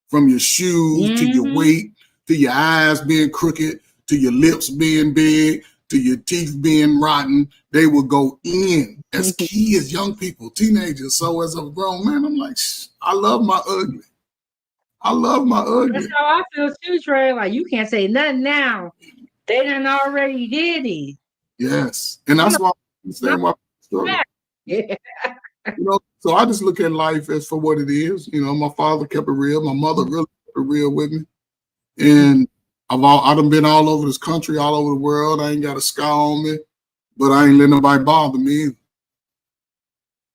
from your shoes to your weight, to your eyes being crooked, to your lips being big, to your teeth being rotten. They will go in as kids, young people, teenagers. So as a grown man, I'm like, I love my ugly. I love my ugly. That's how I feel too, Trey. Like, you can't say nothing now. They done already did it. Yes. And that's why I understand why. Yeah. So I just look at life as for what it is. You know, my father kept it real. My mother really kept it real with me. And I done been all over this country, all over the world. I ain't got a scar on me, but I ain't let nobody bother me either.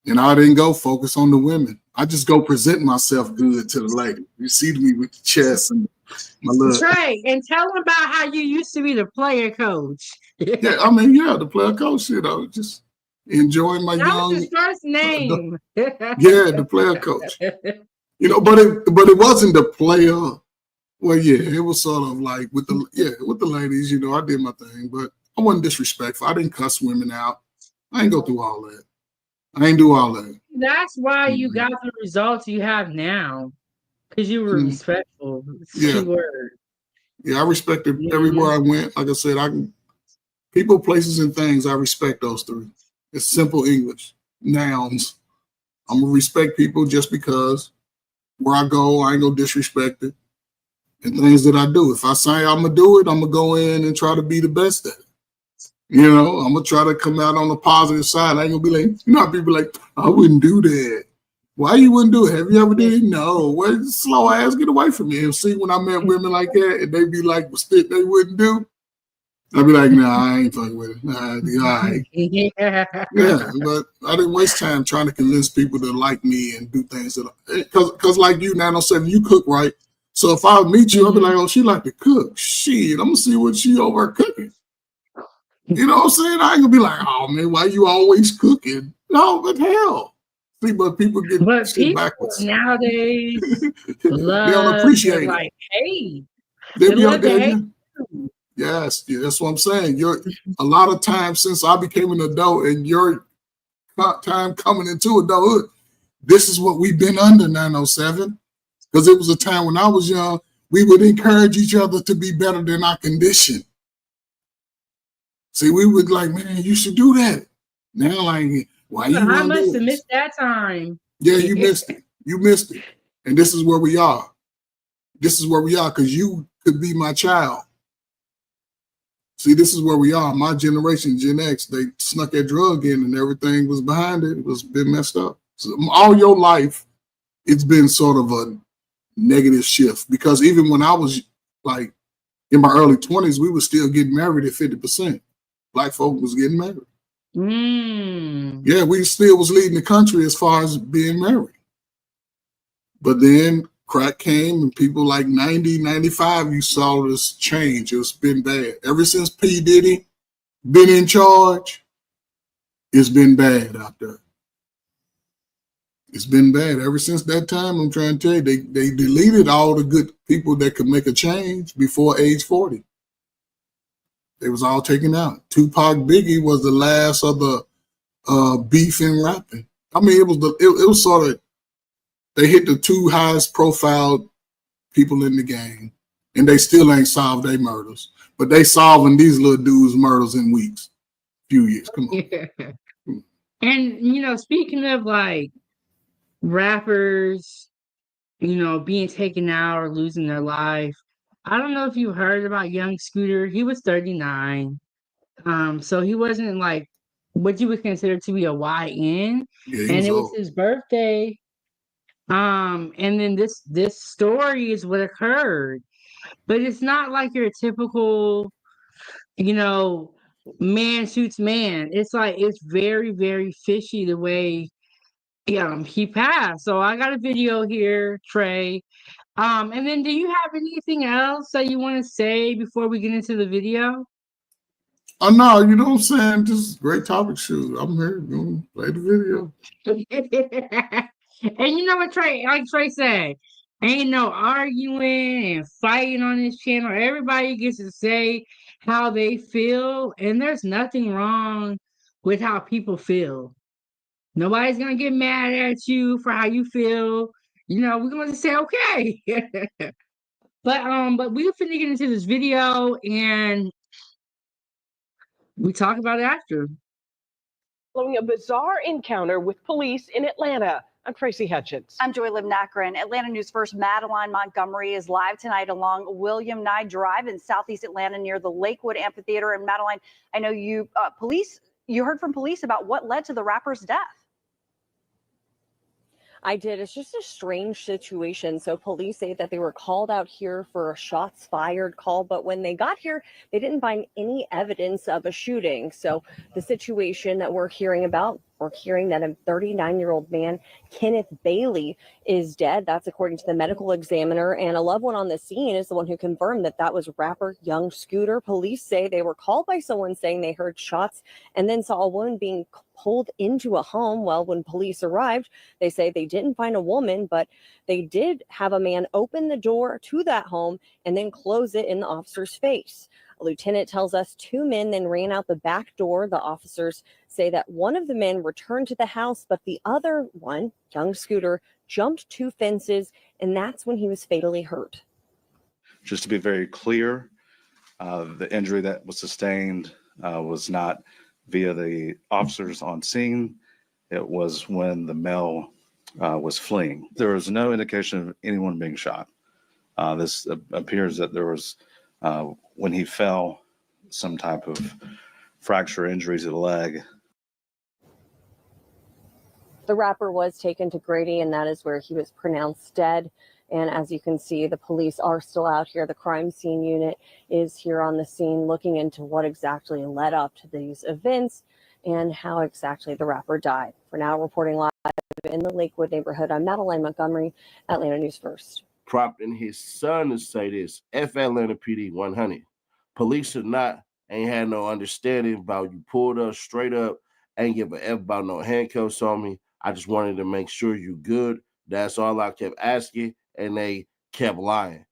And I didn't go focus on the women. I just go present myself good to the lady. You see me with the chest and my little. Trey, and tell them about how you used to be the player coach. Yeah, I mean, yeah, the player coach shit. I was just enjoying my That young. was his first name. Yeah, the player coach. You know, but it wasn't the player. Well, yeah, it was sort of like with the ladies. You know, I did my thing, but I wasn't disrespectful. I didn't cuss women out. I ain't go through all that. I ain't do all that. That's why you got the results you have now, because you were respectful. Yeah. Keyword. Yeah, I respected everywhere I went. Like I said, people, places, and things. I respect those three. It's simple English nouns. I'm gonna respect people just because where I go, I ain't gonna disrespect it. And things that I do. If I say I'm gonna do it, I'm gonna go in and try to be the best at it. You know, I'm gonna try to come out on the positive side. I ain't gonna be like, you know, people like, I wouldn't do that. Why you wouldn't do it? Have you ever did it? No. Well, slow ass, get away from me. And see, when I met women like that, and they be like, shit they wouldn't do, I'd be like, nah, I ain't fucking with it. Nah, be all right. Yeah, but I didn't waste time trying to convince people to like me and do things that, because like you, 907, you cook right. So if I meet you, I'll be like, oh, she like to cook. Shit, I'm gonna see what she over cooking. You know what I'm saying? I ain't gonna be like, oh man, why you always cooking? No, but hell. See, but people get shit backwards. Nowadays They love don't appreciate it. like, hey, They be love out there. to hate. Yes, yeah, that's what I'm saying. A lot of times since I became an adult and your time coming into adulthood, this is what we've been under 907. Because it was a time when I was young, we would encourage each other to be better than our condition. See, we would like, man, you should do that. Now, like, why you I want to must do have it? missed that time. Yeah, you missed it. You missed it. And this is where we are. This is where we are because you could be my child. See, this is where we are. My generation, Gen X, they snuck that drug in and everything was behind it. It was been messed up. So all your life, it's been sort of a negative shift because even when I was like in my early 20s, we were still getting married at 50%. Black folk was getting married. Yeah, we still was leading the country as far as being married. But then crack came and people like 90, 95, you saw this change. It's been bad. Ever since P. Diddy been in charge, it's been bad out there. It's been bad. Ever since that time, I'm trying to tell you, they deleted all the good people that could make a change before age 40. They was all taken out. Tupac, Biggie was the last of the beef and rapping. I mean, it was sort of, they hit the two highest profile people in the game, and they still ain't solved their murders. But they solving these little dudes' murders in weeks, few years. Come on. Yeah. And, you know, speaking of like rappers, you know, being taken out or losing their life, I don't know if you heard about Young Scooter. He was 39. So he wasn't like what you would consider to be a YN. Yeah, and it was old. his birthday. And then this story is what occurred. But it's not like your typical, you know, man shoots man. It's like it's very, very fishy the way he passed. So I got a video here, Trey. And then do you have anything else that you want to say before we get into the video? Oh no, you know what I'm saying? Just great topic shoot. I'm here gonna play the video. And you know what Trey said? Ain't no arguing and fighting on this channel. Everybody gets to say how they feel, and there's nothing wrong with how people feel. Nobody's gonna get mad at you for how you feel. You know, we're gonna say okay. But we're finna get into this video and we talk about it after. Following a bizarre encounter with police in Atlanta. I'm Tracy Hutchins. I'm Joy Libnakron. Atlanta News First Madeline Montgomery is live tonight along William Nye Drive in Southeast Atlanta near the Lakewood Amphitheater. And Madeline, I know you heard from police about what led to the rapper's death. I did. It's just a strange situation. So police say that they were called out here for a shots fired call, but when they got here, they didn't find any evidence of a shooting. So the situation that we're hearing about, we're hearing that a 39-year-old man, Kenneth Bailey, is dead. That's according to the medical examiner. And a loved one on the scene is the one who confirmed that that was rapper Young Scooter. Police say they were called by someone saying they heard shots and then saw a woman being pulled into a home. Well, when police arrived, they say they didn't find a woman, but they did have a man open the door to that home and then close it in the officer's face. A lieutenant tells us 2 men then ran out the back door. The officers say that one of the men returned to the house, but the other one, Young Scooter, jumped 2 fences, and that's when he was fatally hurt. Just to be very clear, the injury that was sustained was not via the officers on scene. It was when the male was fleeing. There was no indication of anyone being shot. This appears that there was, when he fell, some type of fracture injury to the leg. The rapper was taken to Grady, and that is where he was pronounced dead. And as you can see, the police are still out here. The crime scene unit is here on the scene looking into what exactly led up to these events and how exactly the rapper died. For now, reporting live in the Lakewood neighborhood, I'm Madeline Montgomery, Atlanta News First. Prompting his son to say this, F Atlanta PD 100. Police or not, ain't had no understanding about you pulled up straight up, ain't give a F about no handcuffs on me. I just wanted to make sure you good. That's all I kept asking, and they kept lying.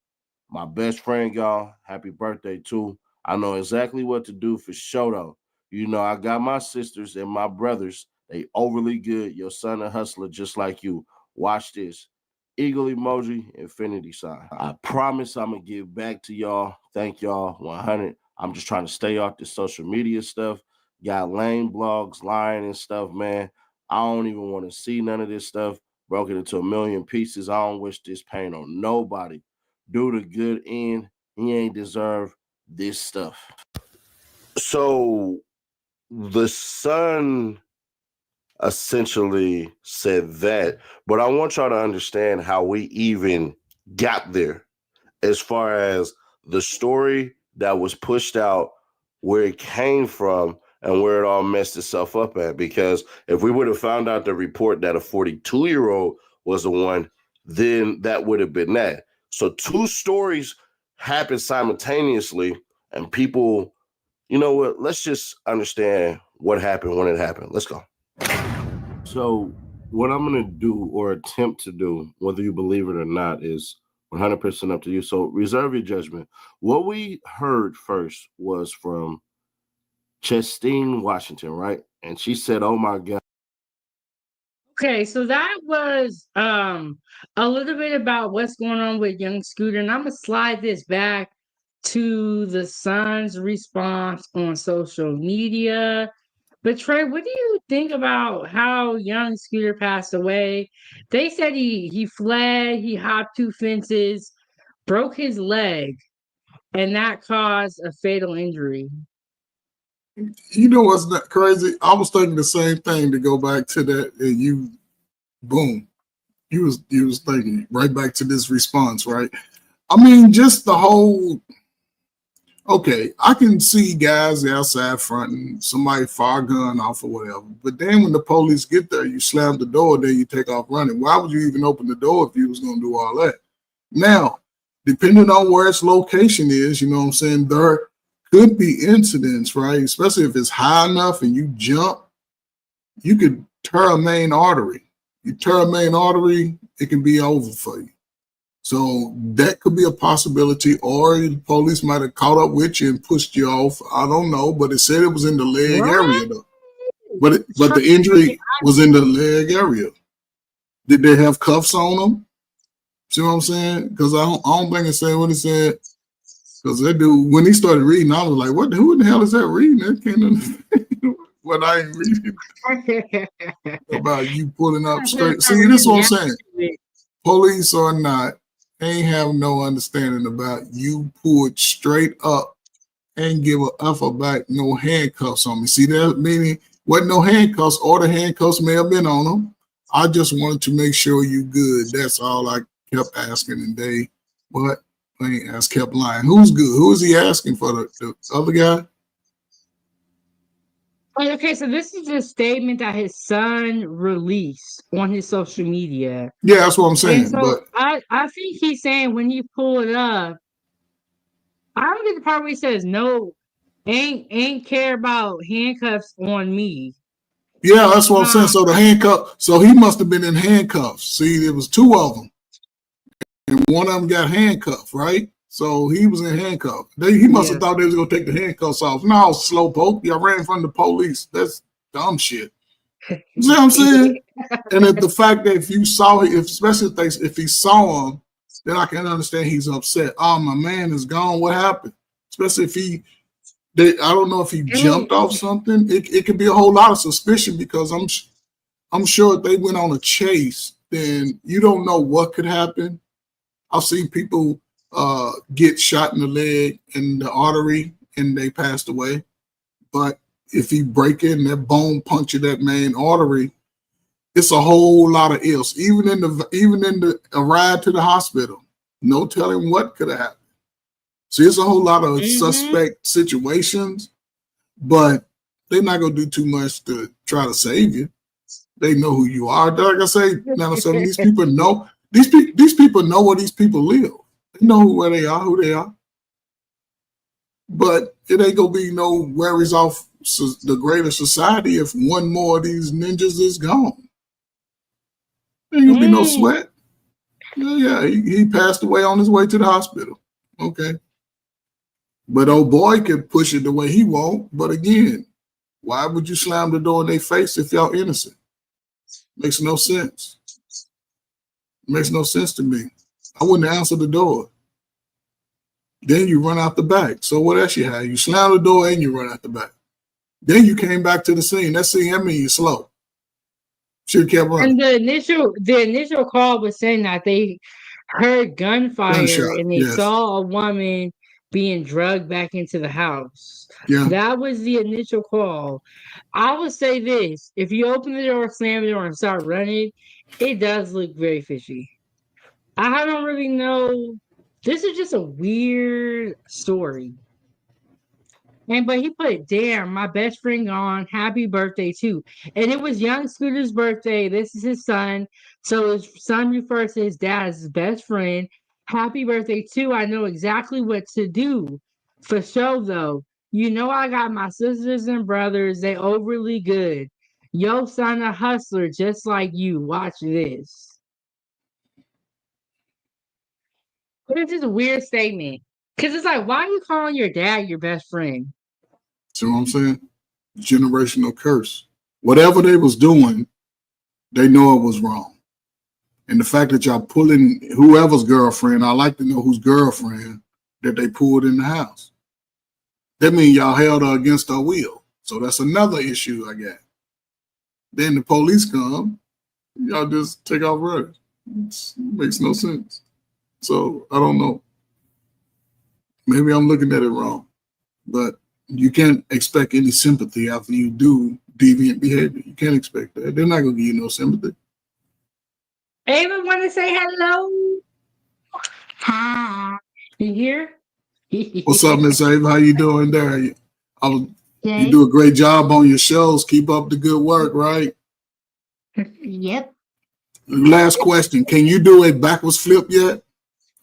My best friend, y'all, happy birthday too. I know exactly what to do for sure though. You know, I got my sisters and my brothers. They overly good. Your son a hustler just like you. Watch this. Eagle emoji, infinity sign. I promise I'm going to give back to y'all. Thank y'all 100. I'm just trying to stay off the social media stuff. Got lame blogs, lying and stuff, man. I don't even want to see none of this stuff. Broke it into a million pieces. I don't wish this pain on nobody. Do the good end. He ain't deserve this stuff. So the son essentially said that, but I want y'all to understand how we even got there as far as the story that was pushed out, where it came from, and where it all messed itself up at. Because if we would have found out the report that a 42-year-old was the one, then that would have been that. So 2 stories happened simultaneously, and people, you know what, let's just understand what happened when it happened. Let's go. So what I'm going to do, or attempt to do, whether you believe it or not, is 100% up to you. So reserve your judgment. What we heard first was from Chestine Washington, right? And she said, oh my God. Okay, so that was a little bit about what's going on with Young Scooter, and I'm gonna slide this back to the son's response on social media. But Trey, what do you think about how Young Scooter passed away? They said he fled, he hopped 2 fences, broke his leg, and that caused a fatal injury. You know what's that crazy? I was thinking the same thing, to go back to that, and you, boom, you was thinking right back to this response, right? I mean, just the whole. Okay, I can see guys outside fronting, somebody fire a gun off or whatever, but then when the police get there, you slam the door, then you take off running. Why would you even open the door if you was going to do all that? Now, depending on where its location is, you know what I'm saying, there could be incidents, right? Especially if it's high enough and you jump, you could tear a main artery. You tear a main artery, it can be over for you. So that could be a possibility, or the police might have caught up with you and pushed you off. I don't know, but it said it was in the leg area though. But the injury was in the leg area. Did they have cuffs on them? See what I'm saying? Because I don't think it said what it said. Because that dude, when he started reading, I was like, "What? Who in the hell is that reading?" I can't understand what I ain't reading about you pulling up straight. See, this is what I'm saying. Police or not, ain't have no understanding about you pulled straight up and give a F back, no handcuffs on me. See that? Meaning, wasn't no handcuffs, or the handcuffs may have been on them. I just wanted to make sure you good. That's all I kept asking. And they, what? I ain't asked, kept lying. Who's good? Who is he asking for? The other guy? Okay, so this is a statement that his son released on his social media. Yeah, that's what I'm And saying. so But I think he's saying when he pulled it up, I don't get the part where he says no, ain't care about handcuffs on me. yeah, that's what I'm saying. So the handcuff, so he must have been in handcuffs. See, there was two of them, and one of them got handcuffed, right? So he was in handcuffs. He must have thought they was gonna take the handcuffs off. No, slowpoke, y'all ran from the police. That's dumb shit. You see what I'm saying? And the fact that if you saw it, especially if he saw him, then I can understand he's upset. Oh, my man is gone. What happened? Especially if I don't know if he jumped off something. It could be a whole lot of suspicion because I'm sure if they went on a chase, then you don't know what could happen. I've seen people get shot in the leg and the artery and they passed away. But if he break it and that bone puncture that main artery, it's a whole lot of ifs. Even in the ride to the hospital, no telling what could have happened. So it's a whole lot of suspect situations, but they're not gonna do too much to try to save you. They know who you are. Like I say, 907, these people know these people know where these people live. They know where they are, who they are. But it ain't gonna be no worries off the greater society if one more of these ninjas is gone. Ain't gonna be no sweat. Yeah, he passed away on his way to the hospital. Okay. But old boy could push it the way he want. But again, why would you slam the door in their face if y'all innocent? Makes no sense. Makes no sense to me. I wouldn't answer the door. Then you run out the back. So what else you had? You slam the door and you run out the back. Then you came back to the scene. That scene, I mean, you're slow. Should have kept running. And the initial call was saying that they heard gunfire and they saw a woman being drugged back into the house. Yeah. That was the initial call. I would say this: if you open the door, slam the door, and start running, it does look very fishy. I don't really know. This is just a weird story. But he put, damn, my best friend gone. Happy birthday too. And it was young Scooter's birthday. This is his son. So his son refers to his dad as his best friend. Happy birthday too. I know exactly what to do. For sure though. You know I got my sisters and brothers. They overly good. Yo, son, a hustler just like you. Watch this. But it's just a weird statement. Because it's like, why are you calling your dad your best friend? See what I'm saying? Generational curse. Whatever they was doing, they know it was wrong. And the fact that y'all pulling whoever's girlfriend, I like to know whose girlfriend that they pulled in the house. That means y'all held her against her will. So that's another issue I got. Then the police come, y'all just take off running. It makes no sense. So I don't know. Maybe I'm looking at it wrong. But you can't expect any sympathy after you do deviant behavior. You can't expect that. They're not going to give you no sympathy. Ava want to say hello? Hi. You here? What's up, Miss Ava? How you doing there? You do a great job on your shows. Keep up the good work, right? Yep. Last question. Can you do a backwards flip yet?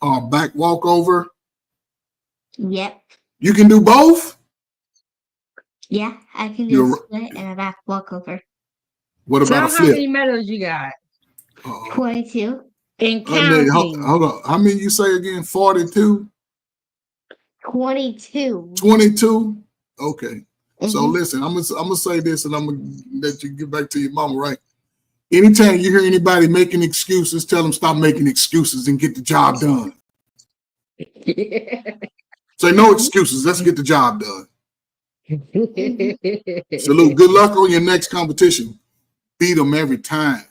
Or back walkover? Yep. You can do both? Yeah, I can do a split and a back walkover. What about a flip? How many medals you got? 22. And counting. Hold on. How many you say again? 42? 22. 22? Okay. So listen, I'm gonna say this and I'm gonna let you get back to your mama, right? Anytime you hear anybody making excuses, tell them stop making excuses and get the job done. Say no excuses. Let's get the job done. Salute. Good luck on your next competition. Beat them every time.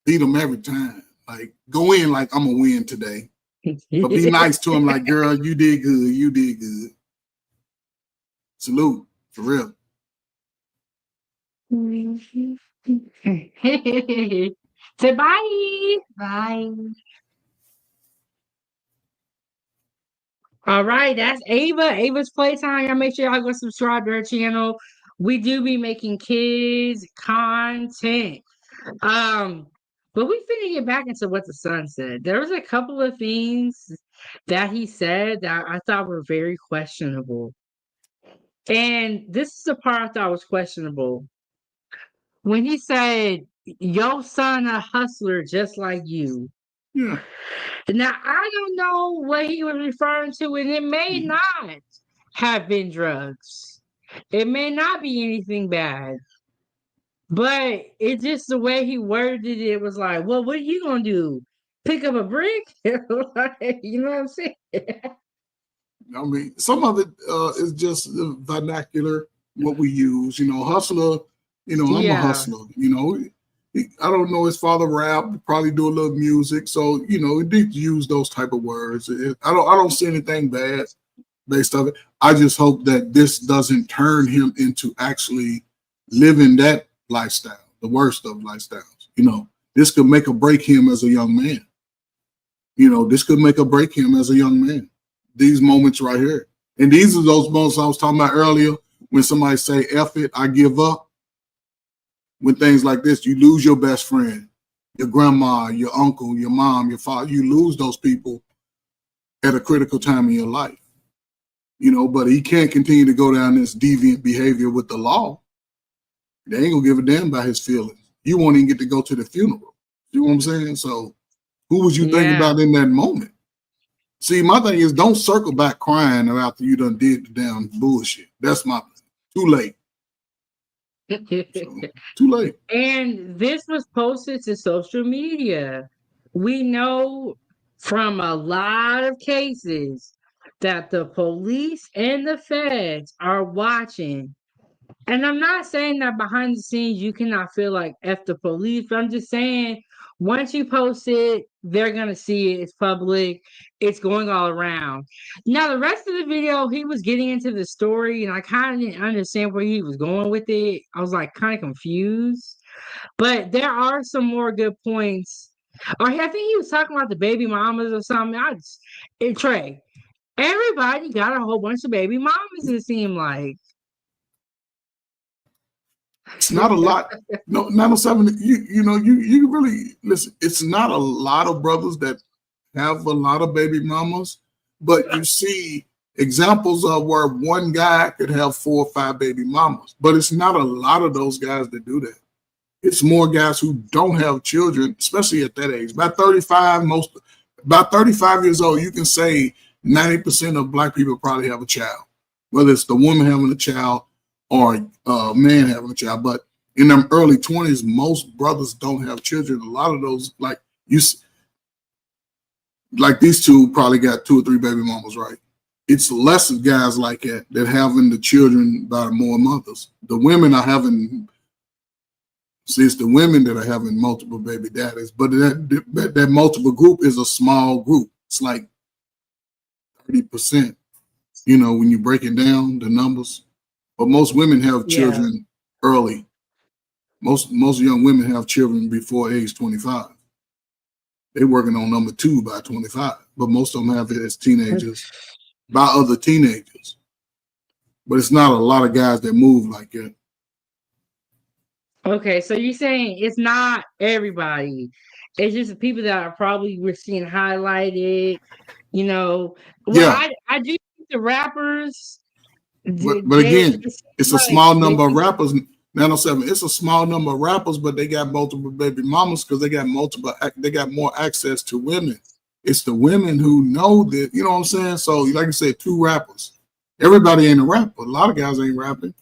Beat them every time. Like, go in like I'm gonna win today. But be nice to them like, girl, you did good. You did good. Salute. For real. Say bye. Bye. All right, that's Ava. Ava's Playtime. Y'all make sure y'all go subscribe to her channel. We do be making kids content. But we finna get back into what the son said. There was a couple of things that he said that I thought were very questionable. And this is the part I thought was questionable. When he said, your son a hustler just like you. Yeah. Now, I don't know what he was referring to, and it may not have been drugs. It may not be anything bad. But it's just the way he worded it, it was like, well, what are you going to do? Pick up a brick? Like, you know what I'm saying? I mean, some of it is just the vernacular, what we use. You know, hustler, you know, I'm a hustler. You know, I don't know his father rap, probably do a little music. So, you know, he did use those type of words. I don't see anything bad based on it. I just hope that this doesn't turn him into actually living that lifestyle, the worst of lifestyles. You know, this could make or break him as a young man. You know, this could make or break him as a young man. These moments right here. And these are those moments I was talking about earlier when somebody say, F it, I give up. When things like this, you lose your best friend, your grandma, your uncle, your mom, your father. You lose those people at a critical time in your life. You know, but he can't continue to go down this deviant behavior with the law. They ain't gonna give a damn about his feelings. You won't even get to go to the funeral. You know what I'm saying? So who was you thinking about in that moment? See, my thing is don't circle back crying after you done did the damn bullshit. That's my thing. Too late. Too late. And this was posted to social media. We know from a lot of cases that the police and the feds are watching. And I'm not saying that behind the scenes you cannot feel like F the police, but I'm just saying once you post it, they're going to see it. It's public. It's going all around. Now, the rest of the video, he was getting into the story, and I kind of didn't understand where he was going with it. I was like kind of confused. But there are some more good points. Or I think he was talking about the baby mamas or something. Trey, everybody got a whole bunch of baby mamas, it seemed like. It's not a lot. No, 907. You know, you really listen. It's not a lot of brothers that have a lot of baby mamas, but you see examples of where one guy could have 4 or 5 baby mamas. But it's not a lot of those guys that do that. It's more guys who don't have children, especially at that age. About 35 years old, you can say 90% of Black people probably have a child, whether it's the woman having a child or a man having a child. But in them early 20s, most brothers don't have children. A lot of those, like these two probably got 2 or 3 baby mamas, right? It's less of guys like that having the children by more mothers. The women are having, it's the women that are having multiple baby daddies, but that multiple group is a small group. It's like 30%, you know, when you break it down, the numbers. But most women have children early. Most young women have children before age 25. They're working on number 2 by 25, but most of them have it as teenagers by other teenagers. But it's not a lot of guys that move like that. Okay, so you're saying it's not everybody. It's just the people that are probably we're seeing highlighted, you know. Well, I do think the rappers. But again, it's a small number of rappers. 907. It's a small number of rappers, but they got multiple baby mamas because they got more access to women. It's the women who know that, you know what I'm saying? So, like I said, 2 rappers. Everybody ain't a rapper. A lot of guys ain't rapping.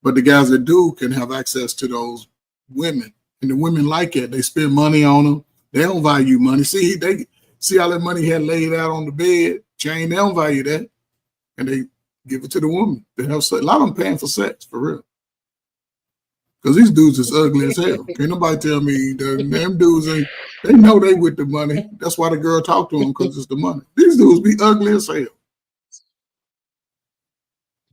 But the guys that do can have access to those women. And the women like it. They spend money on them. They don't value money. See how that money had laid out on the bed, chain, they don't value that. And they give it to the woman. They have sex. A lot of them paying for sex, for real. Because these dudes is ugly as hell. Can't nobody tell me them dudes they know they with the money. That's why the girl talk to them, because it's the money. These dudes be ugly as hell.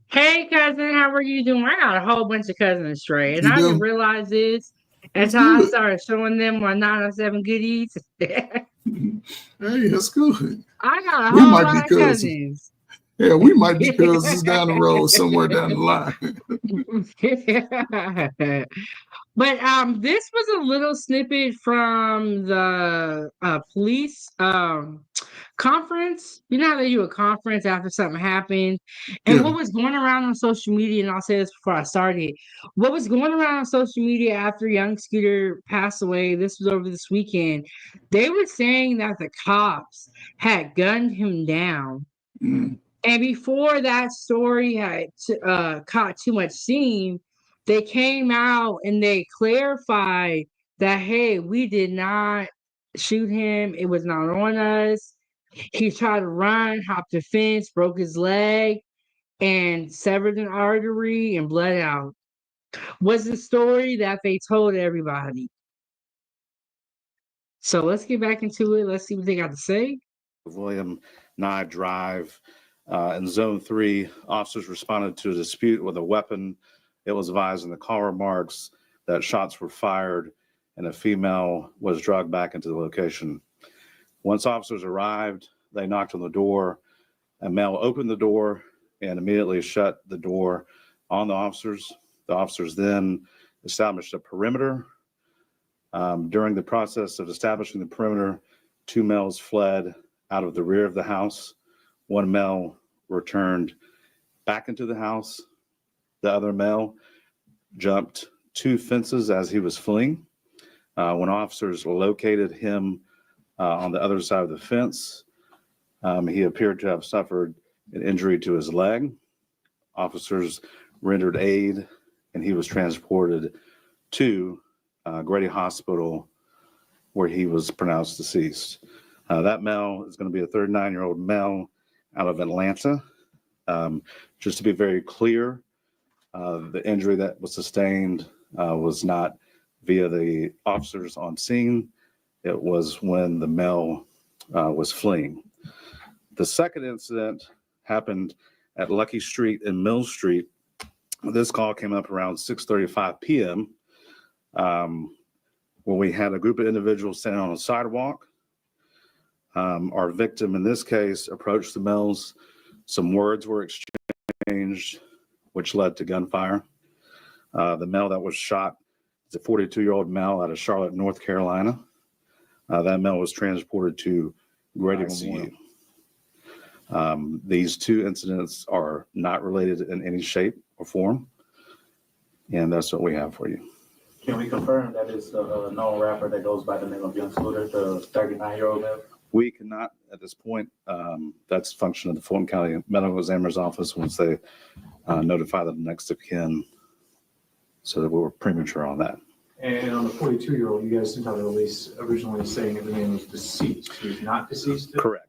Hey cousin, how are you doing? I got a whole bunch of cousins, Trey, and I didn't realize this That's how I started showing them my 907 goodies. Hey, that's good. I got a We whole might lot be of cousins. cousins. Yeah, we might be cousins down the road, somewhere down the line. But this was a little snippet from the police conference. You know how they do a conference after something happened, and what was going around on social media, and I'll say this before I started, what was going around on social media after young Scooter passed away, this was over this weekend, they were saying that the cops had gunned him down. And before that story had caught too much steam, they came out and they clarified that, hey, we did not shoot him. It was not on us. He tried to run, hopped a fence, broke his leg, and severed an artery and bled out. Was the story that they told everybody. So let's get back into it. Let's see what they got to say. William Nye Drive. In Zone 3, officers responded to a dispute with a weapon. It was advised in the call remarks that shots were fired and a female was dragged back into the location. Once officers arrived, they knocked on the door. A male opened the door and immediately shut the door on the officers. The officers then established a perimeter. During the process of establishing the perimeter, 2 males fled out of the rear of the house. 1 male returned back into the house. The other male jumped 2 fences as he was fleeing. When officers located him on the other side of the fence, he appeared to have suffered an injury to his leg. Officers rendered aid, and he was transported to Grady Hospital, where he was pronounced deceased. That male is going to be a 39-year-old male out of Atlanta. Just to be very clear, the injury that was sustained was not via the officers on scene. It was when the male was fleeing. The second incident happened at Lucky Street and Mill Street. This call came up around 6:35 p.m. Where we had a group of individuals standing on a sidewalk. Our victim in this case approached the males. Some words were exchanged, which led to gunfire. The male that was shot is a 42-year-old male out of Charlotte, North Carolina. That male was transported to Grady Memorial. These 2 incidents are not related in any shape or form, and that's what we have for you. Can we confirm that it's a known rapper that goes by the name of Young Scooter, the 39-year-old male? We cannot at this point. That's a function of the Fulton County Medical Examiner's Office once they notify the next of kin, so that we were premature on that. And on the 42-year-old, you guys sent out a release originally saying that the man was deceased. He was not deceased? Correct.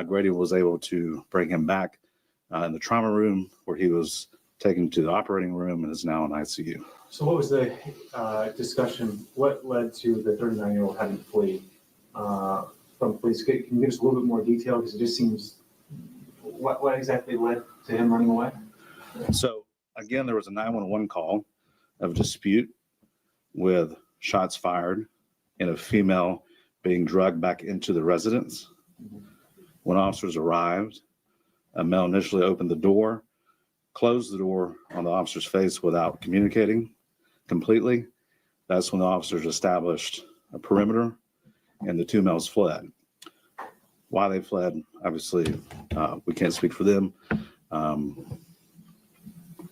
Grady was able to bring him back in the trauma room, where he was taken to the operating room and is now in ICU. So what was the discussion? What led to the 39-year-old having to flee from police? Can you give us a little bit more detail? Because it just seems, what exactly led to him running away? So again, there was a 911 call of dispute with shots fired and a female being dragged back into the residence. When officers arrived, a male initially opened the door, closed the door on the officer's face without communicating completely. That's when the officers established a perimeter and the 2 males fled. Why they fled, obviously, we can't speak for them.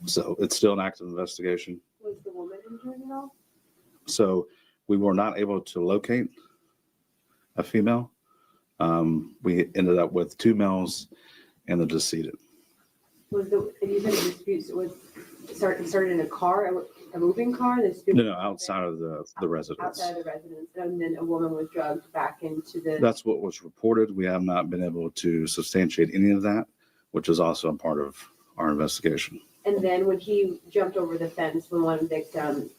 So it's still an active investigation. Was the woman injured at all? So we were not able to locate a female. We ended up with 2 males and the decedent. Was you said a dispute started in a car, a moving car? No, outside of the residence. Outside of the residence, and then a woman was drugged back into the. That's what was reported. We have not been able to substantiate any of that, which is also a part of our investigation. And then when he jumped over the fence, when one victim,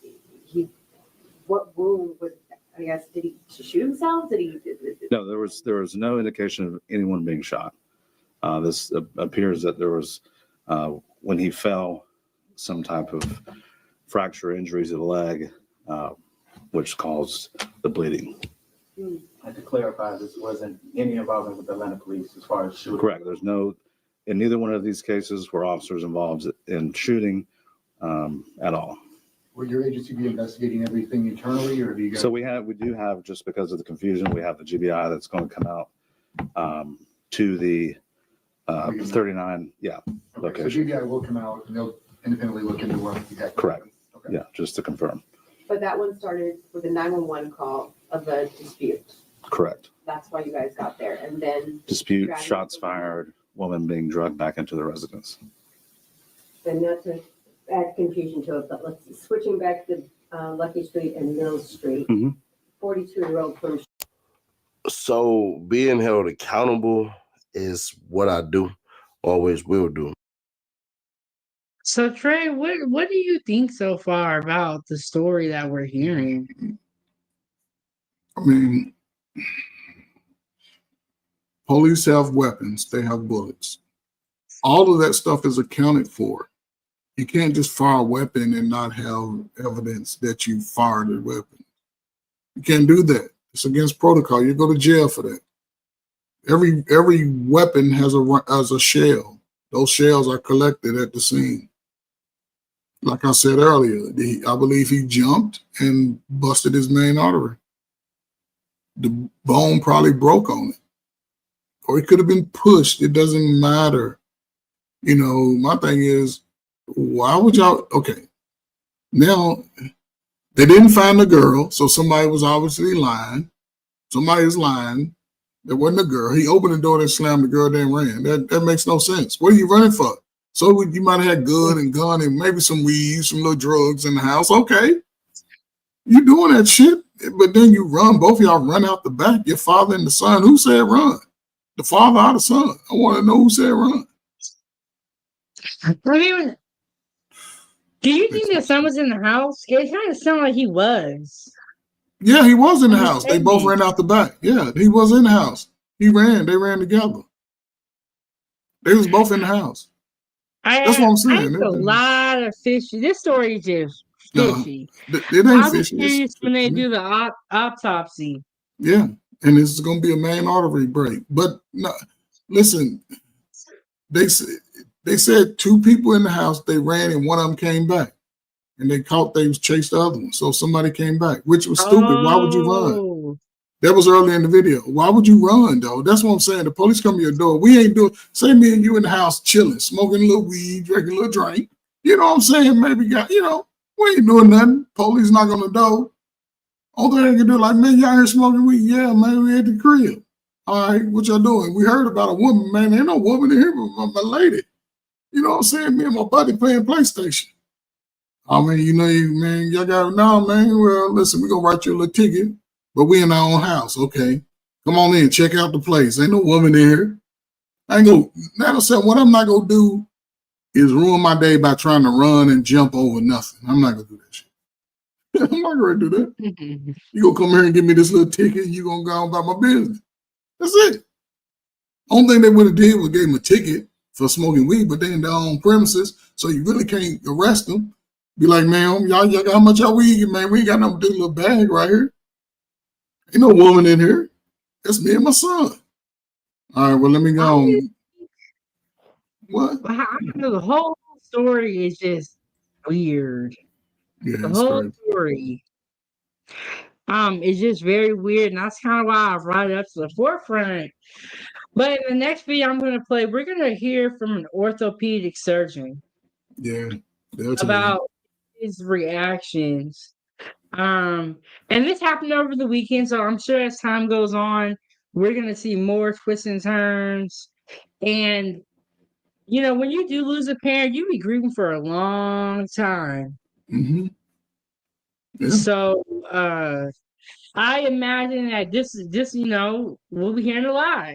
what wound was? I guess did he shoot himself? No, there was no indication of anyone being shot. This appears that there was when he fell, some type of fracture, injuries to the leg, which caused the bleeding. And to clarify, this wasn't any involvement with the Atlanta police as far as shooting. Correct. There's no, in neither one of these cases were officers involved in shooting at all. Will your agency be investigating everything internally, or do you guys? So we do have, just because of the confusion, we have the GBI that's going to come out to the 39, location. So GBI will come out and they'll independently look into what exactly. Correct. Okay. Yeah, just to confirm. But that one started with a 911 call of a dispute. Correct. That's why you guys got there, and then Dispute, shots fired, woman being drugged back into the residence. And not to add confusion to it, but let's switching back to Lucky Street and Mill Street. 42-year-old from. So being held accountable is what I do, always will do. So Trey, what do you think so far about the story that we're hearing? I mean, police have weapons, they have bullets. All of that stuff is accounted for. You can't just fire a weapon and not have evidence that you fired a weapon. You can't do that. It's against protocol. You go to jail for that. Every weapon has a shell. Those shells are collected at the scene. Like I said earlier, I believe he jumped and busted his main artery. The bone probably broke on it. Or it could have been pushed. It doesn't matter. You know, my thing is, why would y'all? Okay. Now, they didn't find the girl, so somebody was obviously lying. Somebody's lying. There wasn't a girl. He opened the door and slammed the girl, then ran. That makes no sense. What are you running for? So you might have had gun and maybe some weed, some little drugs in the house. Okay. You doing that shit, but then you run. Both of y'all run out the back. Your father and the son. Who said run? The father or the son? I want to know who said run. I mean, do you think the son was in the house? It kind of sounded like he was. Yeah, he was in the house. They both ran out the back. Yeah, he was in the house. He ran. They ran together. They was both in the house. That's what I'm saying. A lot of fishy. This story is just fishy. It ain't I'll be fishy. curious when they do the autopsy. Yeah, and it's going to be a main artery break. But no, listen, they said two people in the house. They ran and one of them came back, and they was chased the other one. So somebody came back, which was stupid. Why would you run? That was early in the video. Why would you run, though? That's what I'm saying. The police come to your door. We ain't doing, say me and you in the house chilling, smoking a little weed, drinking a little drink. You know what I'm saying? Maybe we ain't doing nothing. Police knock on the door. Only thing they can do, like, man, y'all here smoking weed? Yeah, man, we at the crib. All right, what y'all doing? We heard about a woman, man. There ain't no woman in here but my lady. You know what I'm saying? Me and my buddy playing PlayStation. I mean, man, y'all got, no, man, well, listen, we gonna write you a little ticket. But we in our own house, okay? Come on in, check out the place. Ain't no woman in here. I ain't gonna, that'll say what I'm not gonna do is ruin my day by trying to run and jump over nothing. I'm not gonna do that shit. I'm not gonna do that. You gonna come here and give me this little ticket, you gonna go on about my business. That's it. Only thing they would have did was gave him a ticket for smoking weed, but they in their own premises, so you really can't arrest them. Be like, man, y'all got how much y'all weed, man? We ain't got no little bag right here. Ain't no woman in here. It's me and my son. All right, well, let me go. What? The whole story is just weird. Yeah, the whole story is just very weird, and that's kind of why I brought it up to the forefront. But in the next video I'm going to play, we're going to hear from an orthopedic surgeon. Yeah, about his reactions. And this happened over the weekend, so I'm sure as time goes on, we're gonna see more twists and turns. And when you do lose a parent, you be grieving for a long time. Mm-hmm. Yeah. So I imagine that this we'll be hearing a lot.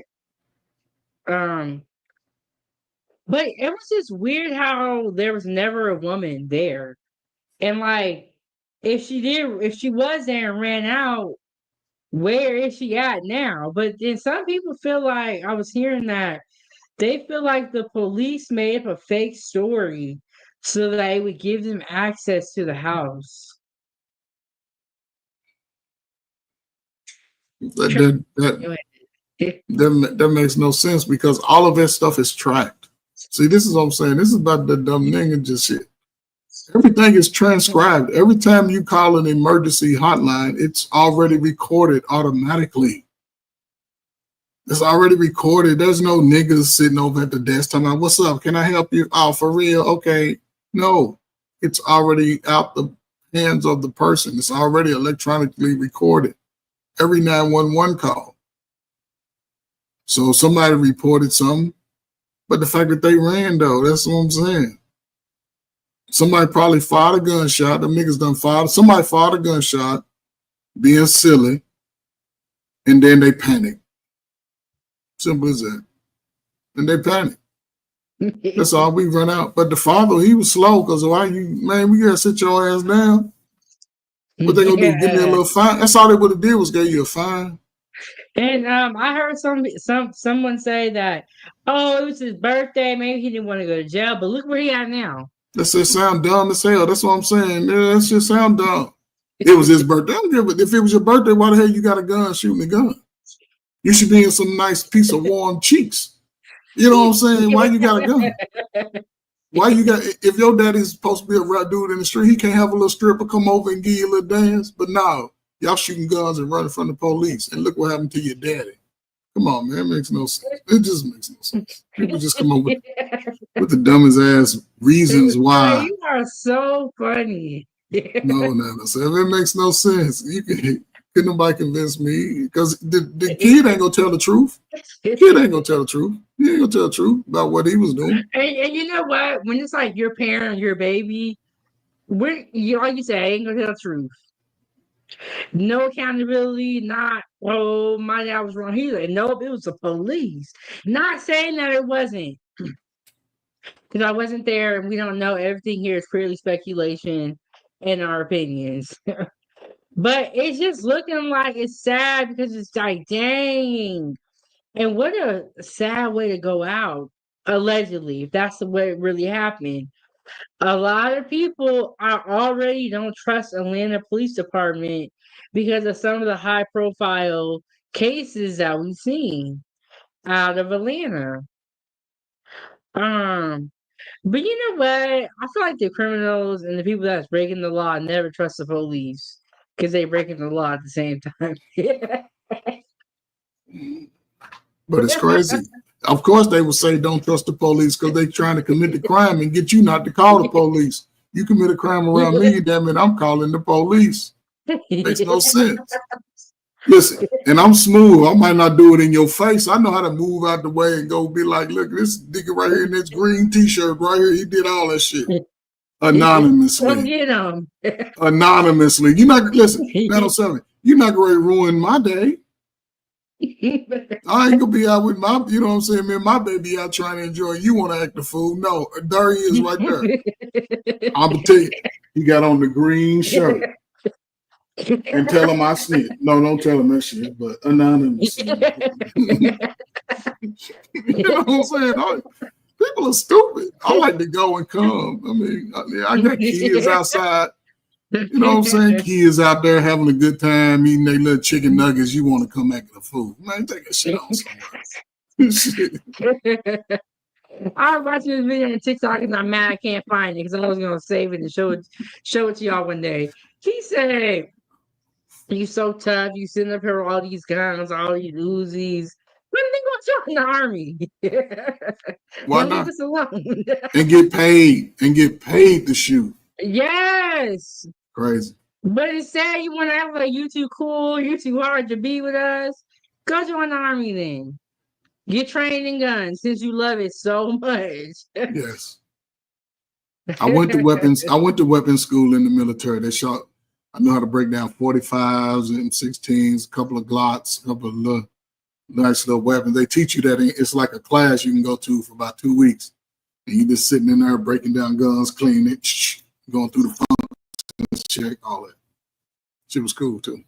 But it was just weird how there was never a woman there. And like if she was there and ran out, where is she at now? But then some people feel like, I was hearing that they feel like the police made up a fake story so that it would give them access to the house. That makes no sense because all of that stuff is tracked. See, this is what I'm saying. This is about the dumb nigga just shit. Everything is transcribed. Every time you call an emergency hotline, it's already recorded automatically. It's already recorded. There's no niggas sitting over at the desk talking about, what's up? Can I help you? Oh, for real? Okay. No, it's already out the hands of the person. It's already electronically recorded. Every 911 call. So somebody reported something, but the fact that they ran though, that's what I'm saying. Somebody probably fired a gunshot. The niggas done fired. Somebody fired a gunshot, being silly, and then they panic. Simple as that. And they panic. That's all. We run out. But the father, he was slow because why man, we gotta sit your ass down. What they gonna do? Give me a little fine? That's all they would have did was give you a fine. And I heard someone say that, oh, it was his birthday. Maybe he didn't want to go to jail, but look where he at now. That just sound dumb as hell. That's what I'm saying. Yeah, that just sound dumb. It was his birthday. I don't give a, if it was your birthday, why the hell you got a gun shooting a gun? You should be in some nice piece of warm cheeks. You know what I'm saying? Why you got a gun? Why you got, if your daddy's supposed to be a rap dude in the street, he can't have a little stripper come over and give you a little dance. But no, y'all shooting guns and running from the police. And look what happened to your daddy. Come on, man. It makes no sense. It just makes no sense. People just come up with the dumbest ass reasons why. You are so funny. No, so if it makes no sense, could nobody convince me? Because the kid ain't gonna tell the truth. The kid ain't gonna tell the truth. He ain't gonna tell the truth about what he was doing. And you know what? When it's like your parent, your baby, like you say, I ain't gonna tell the truth. No accountability, not, oh, my dad was wrong. He's like, nope, it was the police. Not saying that it wasn't. Because I wasn't there and we don't know. Everything here is purely speculation and our opinions. But it's just looking like it's sad because it's like, dang. And what a sad way to go out, allegedly, if that's the way it really happened. A lot of people already don't trust Atlanta Police Department because of some of the high profile cases that we've seen out of Atlanta. But you know what? I feel like the criminals and the people that's breaking the law never trust the police because they're breaking the law at the same time. But it's crazy. Of course, they would say don't trust the police because they're trying to commit the crime and get you not to call the police. You commit a crime around me, damn it, I'm calling the police. Makes no sense. Listen, and I'm smooth. I might not do it in your face. I know how to move out the way and go be like, look, this nigga right here in this green t-shirt right here, he did all that shit. Anonymously. Come get him. Anonymously. You're not, listen, 907, you're not going to ruin my day. I ain't gonna be out with my, you know what I'm saying, man, my baby out trying to enjoy. You want to act the fool? No, there he is right there. I'm gonna tell you, he got on the green shirt. And tell him I snitched. No, don't tell him that shit, but anonymously. You know what I'm saying? People are stupid. I like to go and come. I mean, I got kids outside. You know what I'm saying? Kids out there having a good time, eating their little chicken nuggets. You want to come acting a fool. Man, take that shit on somewhere. I was watching this video on TikTok and I'm mad I can't find it because I was gonna save it and show it to y'all one day. He said, "You so tough. You sitting up here with all these guns, all these Uzis. When are they gonna join the army? Why Leave not? us alone." And get paid to shoot. Yes. Crazy. But it's sad you want to act like you too cool, you too hard to be with us. Go join the army then. Get trained in guns since you love it so much. Yes. I went to weapons school in the military. They shot, I know how to break down 45s and 16s, a couple of Glocks, a couple of little, nice little weapons. They teach you that it's like a class you can go to for about 2 weeks. And you just sitting in there breaking down guns, cleaning it, going through the functions, check, all that. Shit was cool too.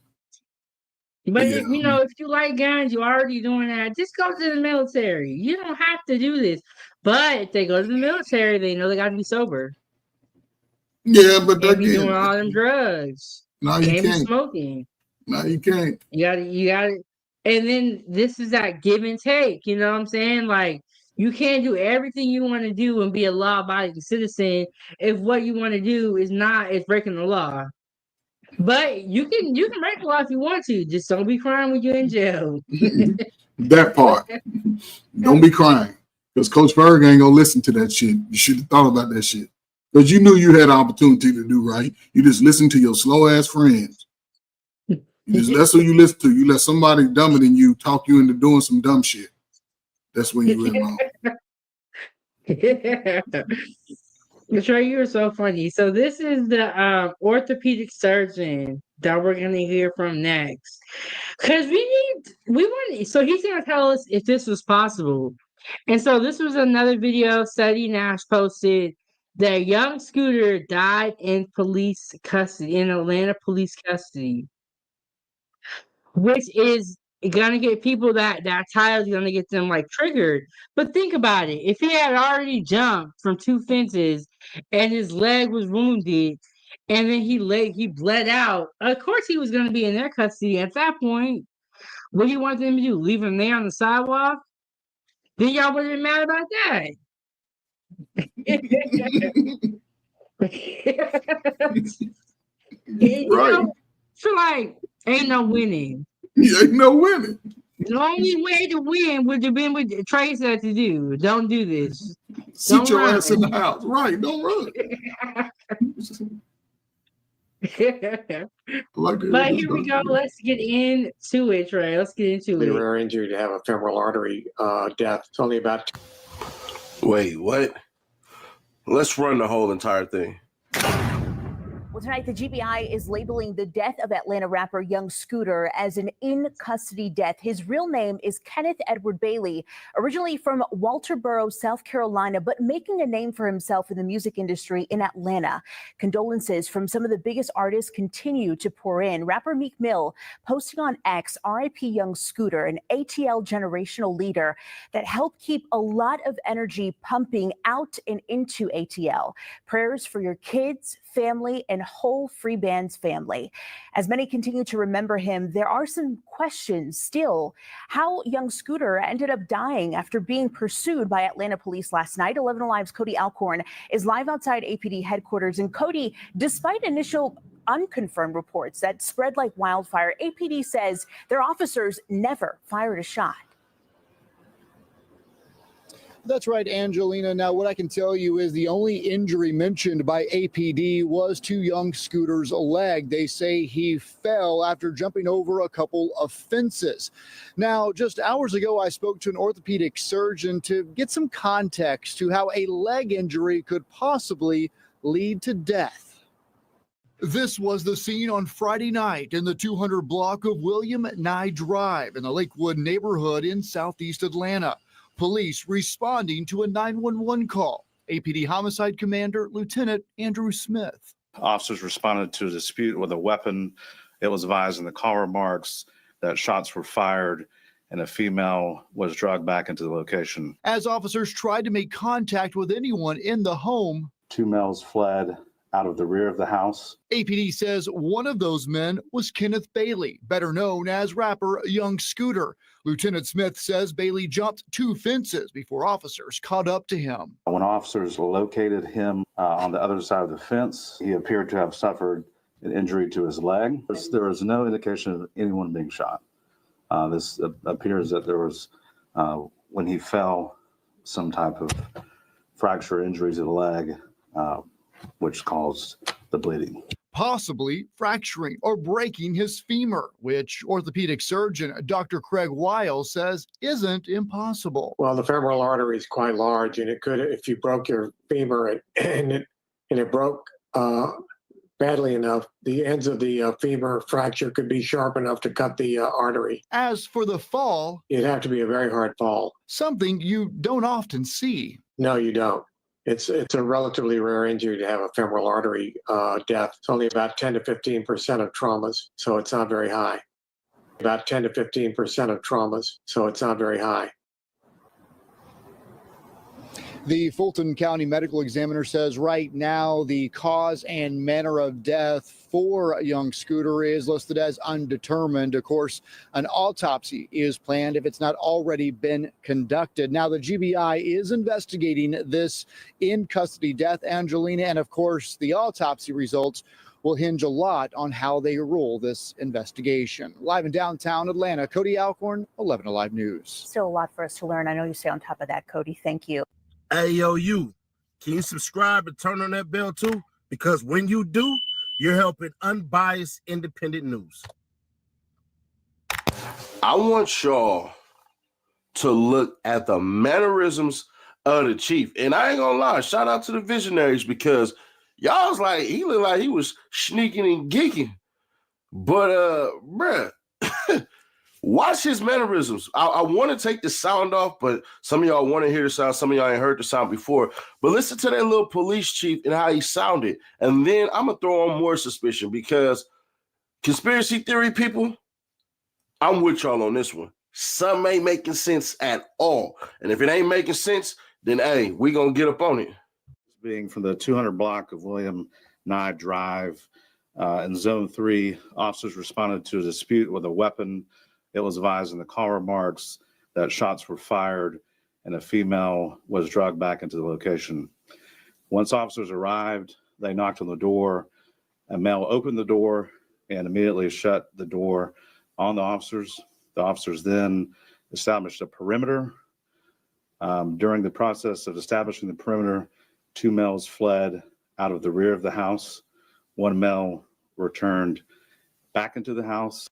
But if you like guns, you're already doing that. Just go to the military. You don't have to do this. But if they go to the military, they know they got to be sober. Yeah, but they be doing all them drugs. No, you can't be can't. smoking. No, you can't. You gotta, and then this is that give and take, you know what I'm saying? Like, you can't do everything you want to do and be a law-abiding citizen if what you want to do is breaking the law. But you can break the law if you want to. Just don't be crying when you're in jail. That part. Don't be crying. Because Coach Berg ain't gonna listen to that shit. You should have thought about that shit. Because you knew you had an opportunity to do right. You just listened to your slow ass friends. That's who you listen to. You let somebody dumber than you talk you into doing some dumb shit. That's when you went wrong. Trey, you're so funny. So this is the orthopedic surgeon that we're gonna hear from next. Cause so he's gonna tell us if this was possible. And so this was another video Seti Nash posted that young Scooter died in police custody, in Atlanta police custody, which is gonna get people that title is gonna get them like triggered. But think about it. If he had already jumped from 2 fences and his leg was wounded and then he bled out, of course he was gonna be in their custody at that point. What do you want them to do? Leave him there on the sidewalk? Then y'all would have been mad about that. Right. So like, ain't no winning. Ain't no winning. The only way to win would have been what Trey said to do. Don't do this. Sit your ass in the house. Right. Don't run. But here we go. Let's get into it, Trey. Let's get into it. Rare injury to have a femoral artery death. It's only about. Wait, what? Let's run the whole entire thing. Well, tonight, the GBI is labeling the death of Atlanta rapper Young Scooter as an in-custody death. His real name is Kenneth Edward Bailey, originally from Walterboro, South Carolina, but making a name for himself in the music industry in Atlanta. Condolences from some of the biggest artists continue to pour in. Rapper Meek Mill posting on X, RIP Young Scooter, an ATL generational leader that helped keep a lot of energy pumping out and into ATL. Prayers for your kids, family, and whole Free Bands family. As many continue to remember him, there are some questions still. How Young Scooter ended up dying after being pursued by Atlanta police last night. 11 Alive's Cody Alcorn is live outside APD headquarters. And Cody, despite initial unconfirmed reports that spread like wildfire, APD says their officers never fired a shot. That's right, Angelina. Now, what I can tell you is the only injury mentioned by APD was to Young Scooter's leg. They say he fell after jumping over a couple of fences. Now, just hours ago, I spoke to an orthopedic surgeon to get some context to how a leg injury could possibly lead to death. This was the scene on Friday night in the 200 block of William Nye Drive in the Lakewood neighborhood in Southeast Atlanta. Police responding to a 911 call. APD Homicide Commander Lieutenant Andrew Smith. Officers responded to a dispute with a weapon. It was advised in the call remarks that shots were fired and a female was dragged back into the location. As officers tried to make contact with anyone in the home, 2 males fled out of the rear of the house. APD says one of those men was Kenneth Bailey, better known as rapper Young Scooter. Lieutenant Smith says Bailey jumped 2 fences before officers caught up to him. When officers located him on the other side of the fence, he appeared to have suffered an injury to his leg. There was no indication of anyone being shot. This appears that there was, when he fell, some type of fracture injury to the leg, which caused the bleeding. Possibly fracturing or breaking his femur, which orthopedic surgeon Dr. Craig Weil says isn't impossible. Well, the femoral artery is quite large, and it could, if you broke your femur and it broke badly enough, the ends of the femur fracture could be sharp enough to cut the artery. As for the fall, it'd have to be a very hard fall. Something you don't often see. No, you don't. It's a relatively rare injury to have a femoral artery death. It's only about 10 to 15% of traumas, so it's not very high. About 10 to 15% of traumas, so it's not very high. The Fulton County Medical Examiner says right now the cause and manner of death for a young Scooter is listed as undetermined. Of course, an autopsy is planned if it's not already been conducted. Now, the GBI is investigating this in custody death, Angelina, and of course, the autopsy results will hinge a lot on how they rule this investigation. Live in downtown Atlanta, Cody Alcorn, 11 Alive News. Still a lot for us to learn. I know you stay on top of that, Cody. Thank you. Hey, yo, can you subscribe and turn on that bell too? Because when you do, you're helping unbiased, independent news. I want y'all to look at the mannerisms of the chief. And I ain't gonna lie, shout out to the visionaries, because y'all was like, he looked like he was sneaking and geeking. But bruh, watch his mannerisms. I want to take the sound off, but some of y'all want to hear the sound. Some of y'all ain't heard the sound before. But listen to that little police chief and how he sounded. And then I'm going to throw on more suspicion, because conspiracy theory people, I'm with y'all on this one. Some ain't making sense at all. And if it ain't making sense, then, hey, we going to get up on it. Being from the 200 block of William Nye Drive in Zone 3, officers responded to a dispute with a weapon. It was advised in the call remarks that shots were fired and a female was dragged back into the location. Once officers arrived, they knocked on the door. A male opened the door and immediately shut the door on the officers. The officers then established a perimeter. During the process of establishing the perimeter, 2 males fled out of the rear of the house. 1 male returned back into the house.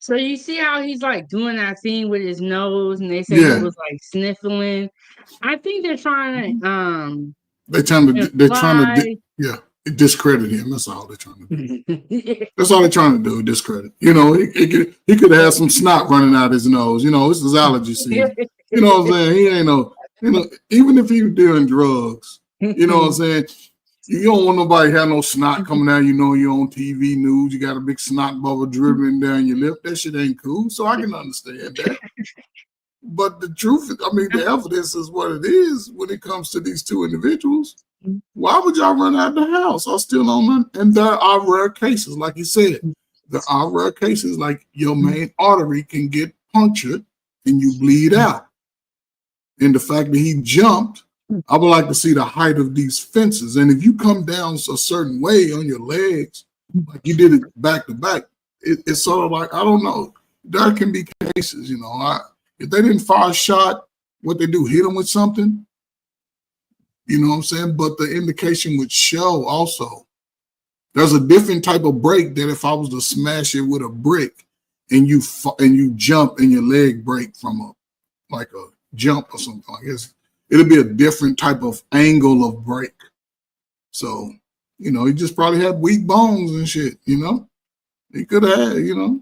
So you see how he's like doing that thing with his nose, and they say he was like sniffling. I think they're trying to they're trying to discredit him. That's all they're trying to do. That's all they're trying to do, discredit. You know, he could have some snot running out his nose. You know, this is allergy season. You know what I'm saying? He ain't no, you know, even if he's doing drugs, you know what I'm saying? You don't want nobody to have no snot coming out. You know, you're on TV news. You got a big snot bubble dribbling down your lip. That shit ain't cool. So I can understand that. But the truth, I mean, the evidence is what it is when it comes to these 2 individuals. Why would y'all run out of the house? I still don't know. And there are rare cases, like you said. There are rare cases like your main artery can get punctured and you bleed out. And the fact that he jumped, I would like to see the height of these fences. And if you come down a certain way on your legs, like you did it back to back, it's sort of like, I don't know. There can be cases, you know. If they didn't fire a shot, what they do, hit them with something? You know what I'm saying? But the indication would show also, there's a different type of break that if I was to smash it with a brick and you jump and your leg break from a jump or something, I guess. It'll be a different type of angle of break. So, you know, he just probably had weak bones and shit, you know? He could have had, you know?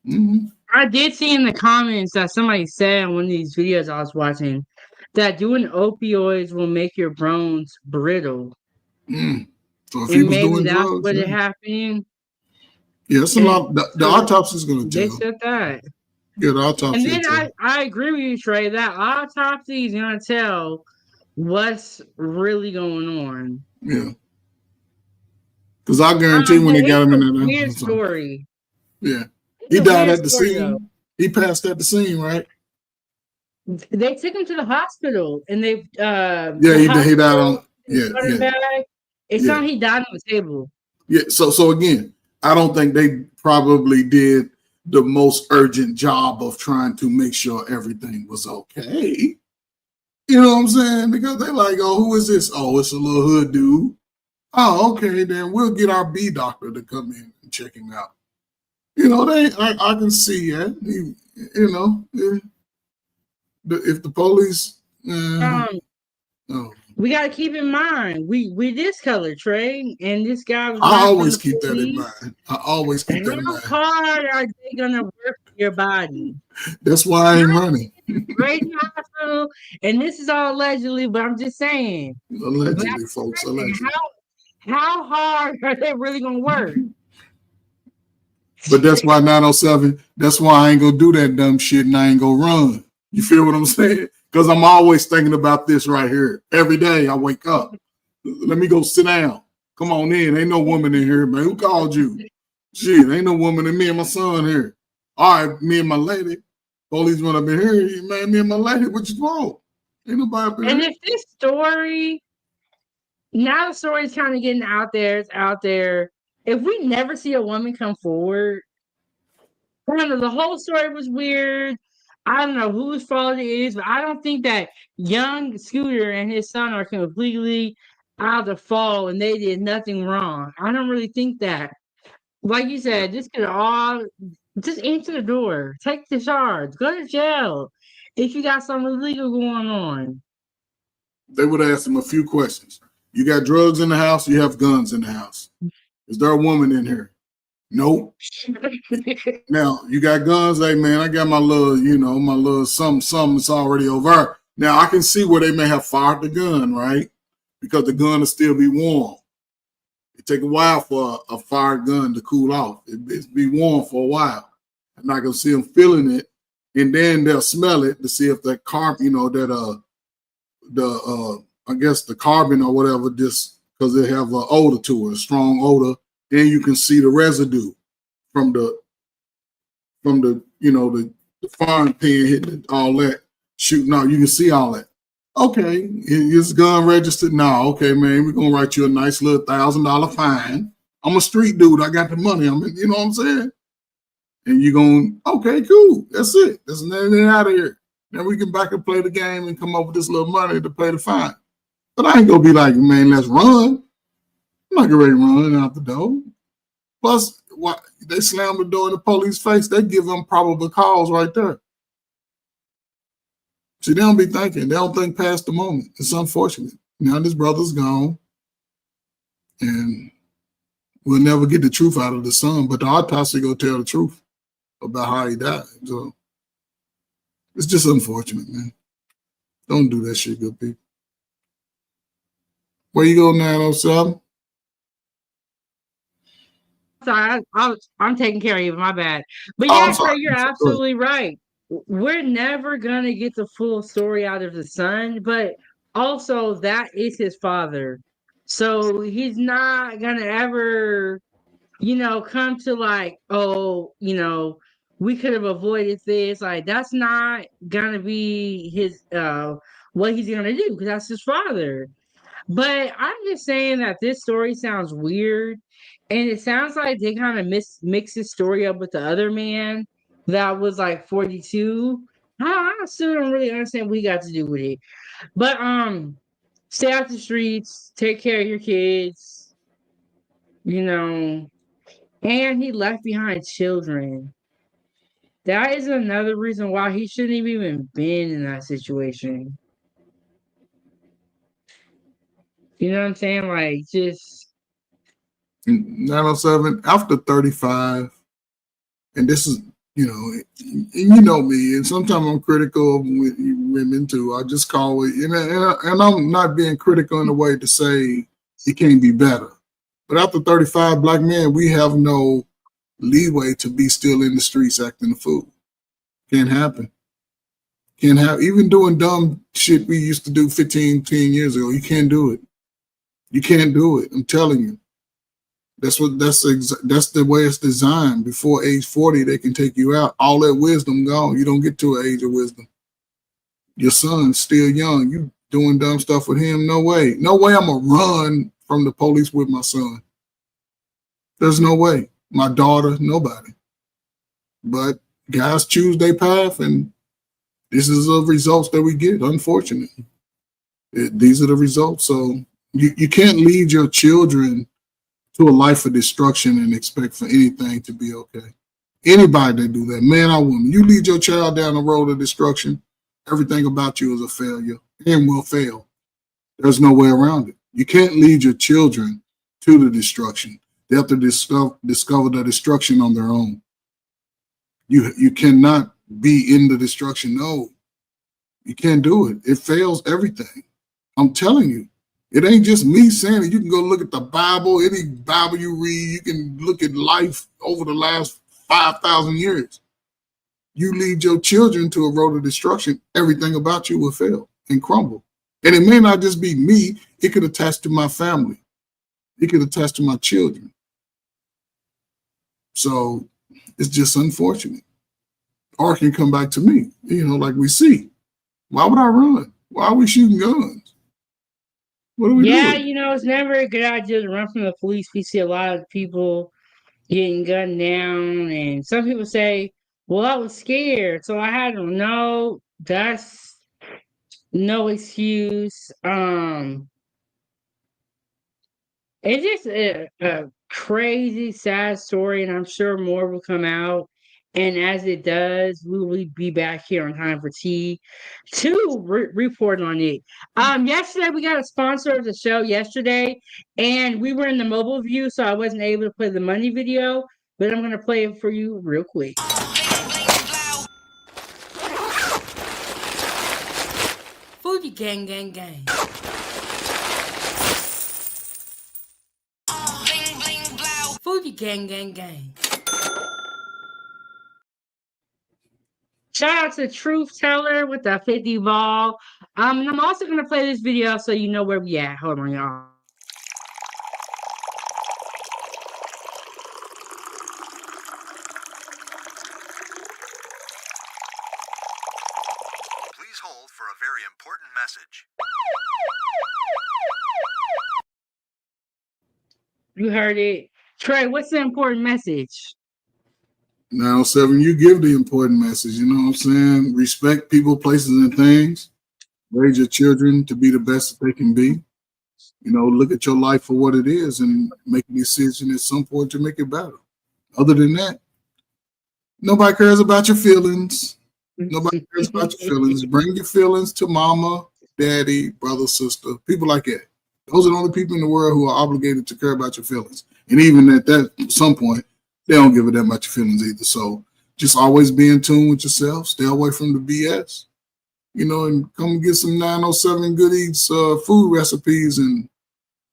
Mm-hmm. I did see in the comments that somebody said in one of these videos I was watching that doing opioids will make your bones brittle. So if and he was maybe doing that's drugs, what it happened. Yeah, it's a lot. The autopsy is going to They tell. said that. Yeah, the autopsy. And then I agree with you, Trey, that autopsy is going to tell what's really going on. Yeah. Because I guarantee when they got him in there. Weird story. Yeah. He died at the scene. He passed at the scene, right? They took him to the hospital and they he died on It's not he died on the table. Yeah, so again, I don't think they probably did the most urgent job of trying to make sure everything was okay. You know what I'm saying? Because they're like, oh, who is this? Oh, it's a little hood dude. Oh, okay, then we'll get our B doctor to come in and check him out. You know, I can see that. You know, if the police, we got to keep in mind we this color, Trey, and this guy was. I always keep that in mind. I always keep that in mind. How hard are they gonna work your body? That's why I ain't running. Great hospital, and this is all allegedly, but I'm just saying. Allegedly, folks. Allegedly. How hard are they really gonna work? But that's why 907. That's why I ain't gonna do that dumb shit, and I ain't gonna run. You feel what I'm saying? Because I'm always thinking about this right here. Every day I wake up. Let me go sit down. Come on in. Ain't no woman in here, man. Who called you? Shit, ain't no woman in me and my son here. All right, me and my lady. Police run up in here. Man, me and my lady, what you want? Ain't nobody up in And here. if this story, now the story's kind of getting out there, it's out there. If we never see a woman come forward, kind of the whole story was weird. I don't know whose fault it is, but I don't think that young Scooter and his son are completely out of the fall and they did nothing wrong. I don't really think that. Like you said, this could all just answer the door, take the charge, go to jail if you got something illegal going on. They would ask him a few questions. You got drugs in the house, you have guns in the house. Is there a woman in here? Nope. Now, you got guns? Hey, man, I got my little, my little something that's already over. Now, I can see where they may have fired the gun, right? Because the gun will still be warm. It take a while for a fired gun to cool off. It be warm for a while. And I can see them feeling it. And then they'll smell it to see if that carbon, I guess the carbon or whatever, just because they have an odor to it, a strong odor. Then you can see the residue from the firing pin hitting all that, shooting out. You can see all that. Okay, is gun registered? No. Okay, man, we're gonna write you a nice little $1,000 fine. I'm a street dude. I got the money. You know what I'm saying? And you're going, okay, cool. That's it. That's nothing out of here. Then we can back and play the game and come up with this little money to pay the fine. But I ain't gonna be like, man, let's run. I'm not gonna run out the door. Plus, what they slam the door in the police face, they give them probable cause right there. See, they don't be thinking. They don't think past the moment. It's unfortunate. Now this brother's gone, and we'll never get the truth out of the son. But the autopsy gonna tell the truth about how he died. So it's just unfortunate, man. Don't do that shit, good people. Where you go, 907? Sorry, I'm taking care of you. My bad. But yeah, Trey, you're absolutely right. We're never gonna get the full story out of the son, but also that is his father, so he's not gonna ever, come to like, oh, we could have avoided this. Like that's not gonna be his what he's gonna do because that's his father. But I'm just saying that this story sounds weird. And it sounds like they kind of mix his story up with the other man that was like 42. I still don't really understand what he got to do with it. But stay out the streets, take care of your kids, and he left behind children. That is another reason why he shouldn't have even been in that situation. You know what I'm saying? Like, just 907, after 35, and this is, you know me, and sometimes I'm critical of women too. I just call it, and I'm not being critical in a way to say it can't be better. But after 35, black men, we have no leeway to be still in the streets acting a fool. Can't happen. Can't have, even doing dumb shit we used to do 10 years ago. You can't do it. You can't do it. I'm telling you. That's the way it's designed. Before age 40, they can take you out. All that wisdom gone. You don't get to an age of wisdom. Your son's still young. You doing dumb stuff with him? No way. No way I'm going to run from the police with my son. There's no way. My daughter, nobody. But guys choose their path, and this is the results that we get, unfortunately. These are the results. So you can't lead your children to a life of destruction and expect for anything to be okay. Anybody that do that, man or woman, you lead your child down the road of destruction, everything about you is a failure and will fail. There's no way around it. You can't lead your children to the destruction. They have to discover the destruction on their own. You cannot be in the destruction. No, you can't do it. It fails everything. I'm telling you. It ain't just me saying it. You can go look at the Bible, any Bible you read. You can look at life over the last 5,000 years. you lead your children to a road of destruction, everything about you will fail and crumble. And it may not just be me, it could attach to my family. It could attach to my children. So it's just unfortunate. Or it can come back to me, like we see. Why would I run? Why are we shooting guns? What are we doing? It's never a good idea to run from the police. We see a lot of people getting gunned down, and some people say, well, I was scared, so I had to. No, that's no excuse. It's just a crazy, sad story, and I'm sure more will come out. And as it does, we will be back here on Time for Tea to report on it. Yesterday we got a sponsor of the show yesterday, and we were in the mobile view, so I wasn't able to play the money video, but I'm gonna play it for you real quick. Foodiegang, gang, gang. Foodiegang, gang, gang. Shout out to Truth Teller with the 50 ball. And I'm also gonna play this video so you know where we at. Hold on, y'all. Please hold for a very important message. You heard it. Trey, what's the important message? Now, 7, you give the important message, you know what I'm saying? Respect people, places, and things. Raise your children to be the best that they can be. Look at your life for what it is and make a decision at some point to make it better. Other than that, nobody cares about your feelings. Nobody cares about your feelings. Bring your feelings to mama, daddy, brother, sister, people like that. Those are the only people in the world who are obligated to care about your feelings. And even at some point, they don't give a damn about your feelings either. So just always be in tune with yourself. Stay away from the BS. And come get some 907 Good Eats food recipes and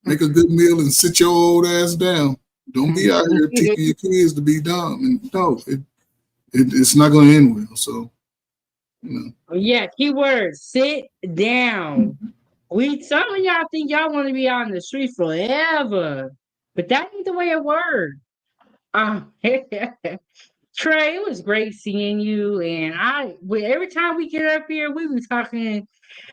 make a good meal and sit your old ass down. Don't be out here teaching your kids to be dumb. And no, it's not going to end well. So, Yeah, keyword, sit down. Some of y'all think y'all want to be out in the street forever, but that ain't the way it works. Trey, it was great seeing you, and every time we get up here, we be talking.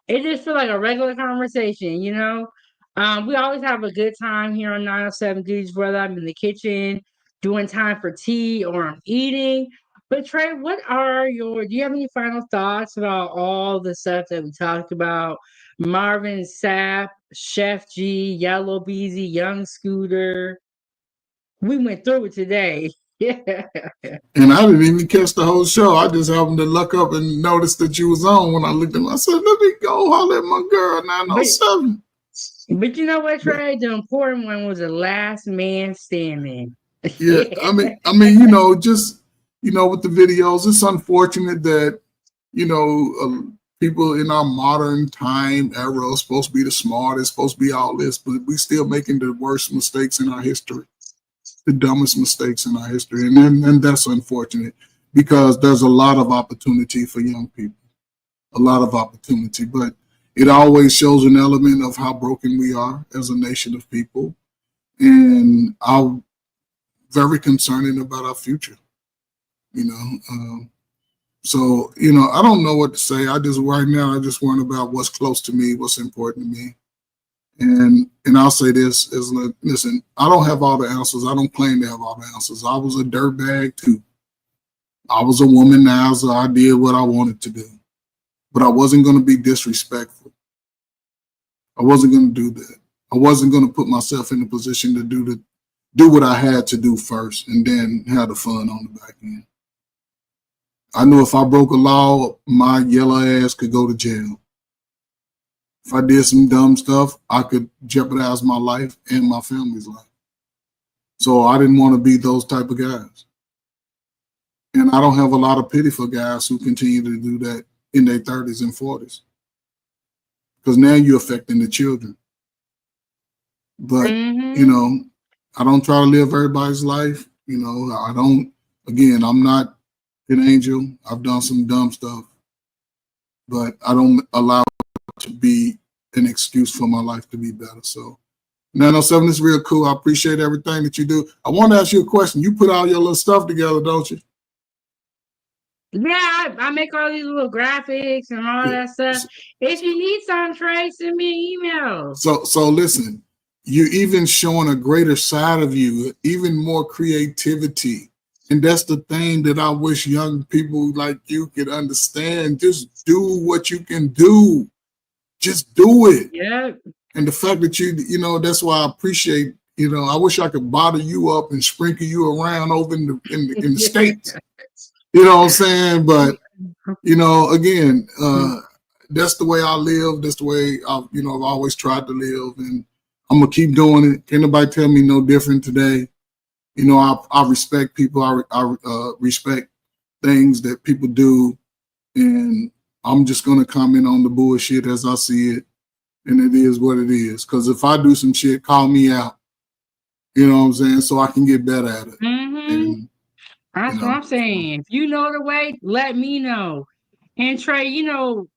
It just feel like a regular conversation, We always have a good time here on 907 Dudes, whether I'm in the kitchen doing Time for Tea or I'm eating. But Trey, do you have any final thoughts about all the stuff that we talked about? Marvin Sapp, Sheff G, Yella Beezy, Young Scooter. We went through it today. Yeah. And I didn't even catch the whole show. I just happened to look up and notice that you was on when I looked at him. I said, let me go holler at my girl, 907. But you know what, Trey? The important one was the last man standing. Yeah, I mean, just, with the videos, it's unfortunate that, people in our modern time era are supposed to be the smartest, supposed to be all this, but we still making the worst mistakes in our history. The dumbest mistakes in our history. And that's unfortunate because there's a lot of opportunity for young people, a lot of opportunity, but it always shows an element of how broken we are as a nation of people. And I'm very concerning about our future, So, I don't know what to say. Right now, I just worry about what's close to me, what's important to me. And I'll say this listen, I don't have all the answers. I don't claim to have all the answers. I was a dirtbag too. I was a womanizer. I did what I wanted to do, but I wasn't going to be disrespectful. I wasn't going to do that. I wasn't going to put myself in a position to do what I had to do first and then have the fun on the back end. I knew if I broke a law, my yellow ass could go to jail. If I did some dumb stuff, I could jeopardize my life and my family's life. So I didn't want to be those type of guys. And I don't have a lot of pity for guys who continue to do that in their 30s and 40s. Because now you're affecting the children. But, I don't try to live everybody's life. I'm not an angel. I've done some dumb stuff, but I don't allow it to be an excuse for my life to be better. So 907 is real cool. I appreciate everything that you do. I want to ask you a question. You put all your little stuff together, don't you? Yeah, I make all these little graphics and all that stuff. If you need some, Trey, send me an email. So listen, you're even showing a greater side of you, even more creativity. And that's the thing that I wish young people like you could understand. Just do what you can do. Just do it. Yeah. And the fact that you know, that's why I appreciate, you know, I wish I could bottle you up and sprinkle you around over in the States. You know what I'm saying? But, you know, again, that's the way I live. That's the way I've always tried to live, and I'm gonna keep doing it. Can't nobody tell me no different today. You know, I respect people. I respect things that people do, and I'm just gonna comment on the bullshit as I see it, and it is what it is. Because if I do some shit, call me out. You know what I'm saying? So I can get better at it. And, that's what I'm saying. If you know the way, let me know. And Trey, you know,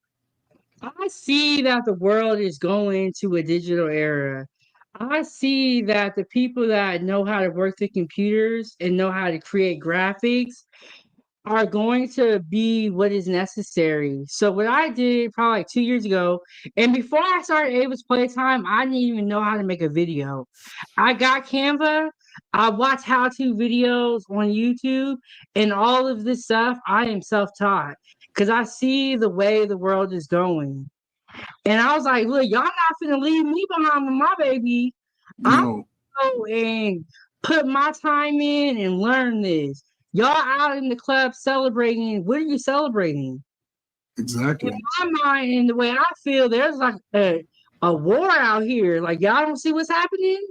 I see that the world is going to a digital era. I see that the people that know how to work the computers and know how to create graphics are going to be what is necessary. So what I did probably like 2 years ago, and before I started Ava's Playtime, I didn't even know how to make a video. I got Canva. I watched how-to videos on YouTube, and all of this stuff, I am self-taught because I see the way the world is going. And I was like, look, y'all not finna leave me behind with my baby. I'm gonna go and put my time in and learn this. Y'all out in the club celebrating. What are you celebrating? Exactly. In my mind, and the way I feel, there's like a war out here. Like, y'all don't see what's happening?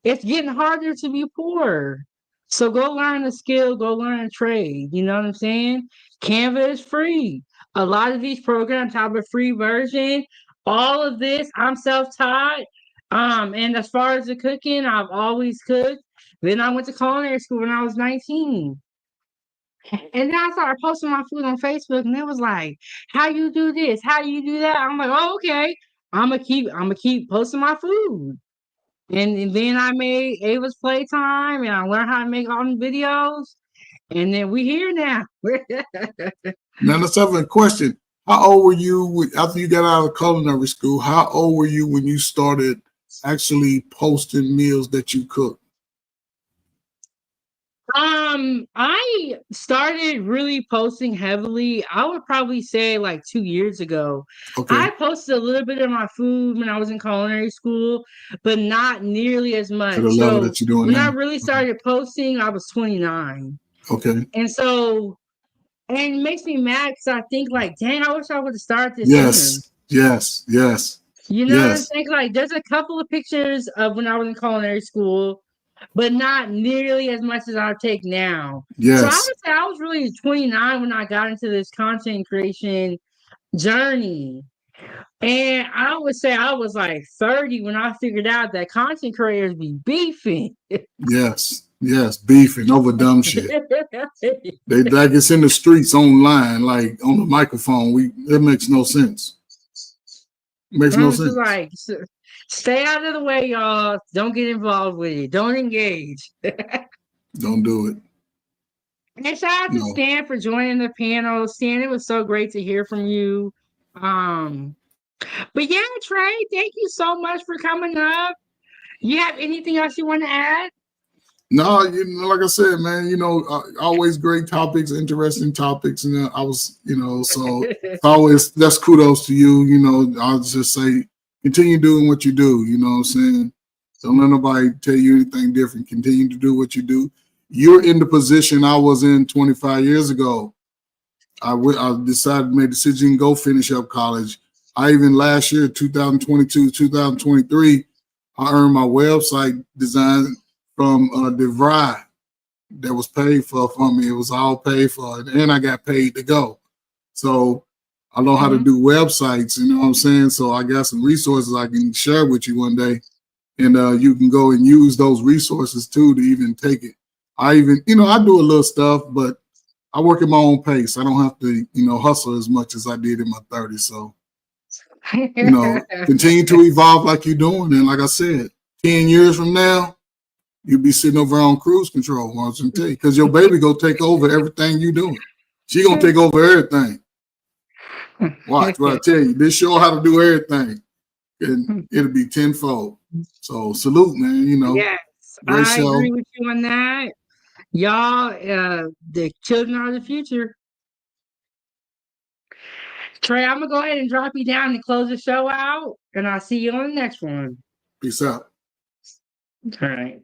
It's getting harder to be poor. So go learn a skill, go learn a trade. You know what I'm saying? Canva is free. A lot of these programs have a free version. All of this, I'm self-taught. And as far as the cooking, I've always cooked. Then I went to culinary school when I was 19. And then I started posting my food on Facebook, and it was like, how you do this? How you do that? I'm like, oh, okay. I'm gonna keep posting my food. And then I made Ava's Playtime, and I learned how to make all the videos. And then we here now. Now let's have a question. How old were you after you got out of culinary school? How old were you when you started actually posting meals that you cooked? I started really posting heavily. I would probably say like 2 years ago. Okay. I posted a little bit of my food when I was in culinary school, but not nearly as much. To the level that you're doing when now. I really started posting, I was 29. Okay. And so, and it makes me mad because I think like, dang, I wish I would have started this sooner. Yes. You know what I'm saying? Like, there's a couple of pictures of when I was in culinary school, but not nearly as much as I take now. Yes. So I would say I was really 29 when I got into this content creation journey. And I would say I was like 30 when I figured out that content creators be beefing. Yes, beefing over dumb shit. They like it's in the streets online, like on the microphone. That makes no sense. Makes no sense. Like, stay out of the way, y'all. Don't get involved with it. Don't engage. Don't do it. And shout out to Stan for joining the panel. Stan, it was so great to hear from you. But yeah, Trey, thank you so much for coming up. You have anything else you want to add? No, like I said, man, always great topics, interesting topics. And I was, so always, that's kudos to you. I'll just say, continue doing what you do. You know what I'm saying? Don't let nobody tell you anything different. Continue to do what you do. You're in the position I was in 25 years ago. I decided to make a decision to go finish up college. I even last year, 2022, 2023, I earned my website design from DeVry that was paid for me. It was all paid for, and I got paid to go. So I know how to do websites, you know what I'm saying? So I got some resources I can share with you one day, and you can go and use those resources too to even take it. I even, I do a little stuff, but I work at my own pace. I don't have to, hustle as much as I did in my 30s. So, continue to evolve like you're doing. And like I said, 10 years from now, you'll be sitting over on cruise control, because your baby go take over everything you doing. She gonna take over everything. Watch what I tell you. This show how to do everything, and it'll be tenfold. So salute, man. Yes, great I show. agree with you on that. Y'all, the children are the future. Trey, I'm gonna go ahead and drop you down and close the show out, and I'll see you on the next one. Peace out. All right.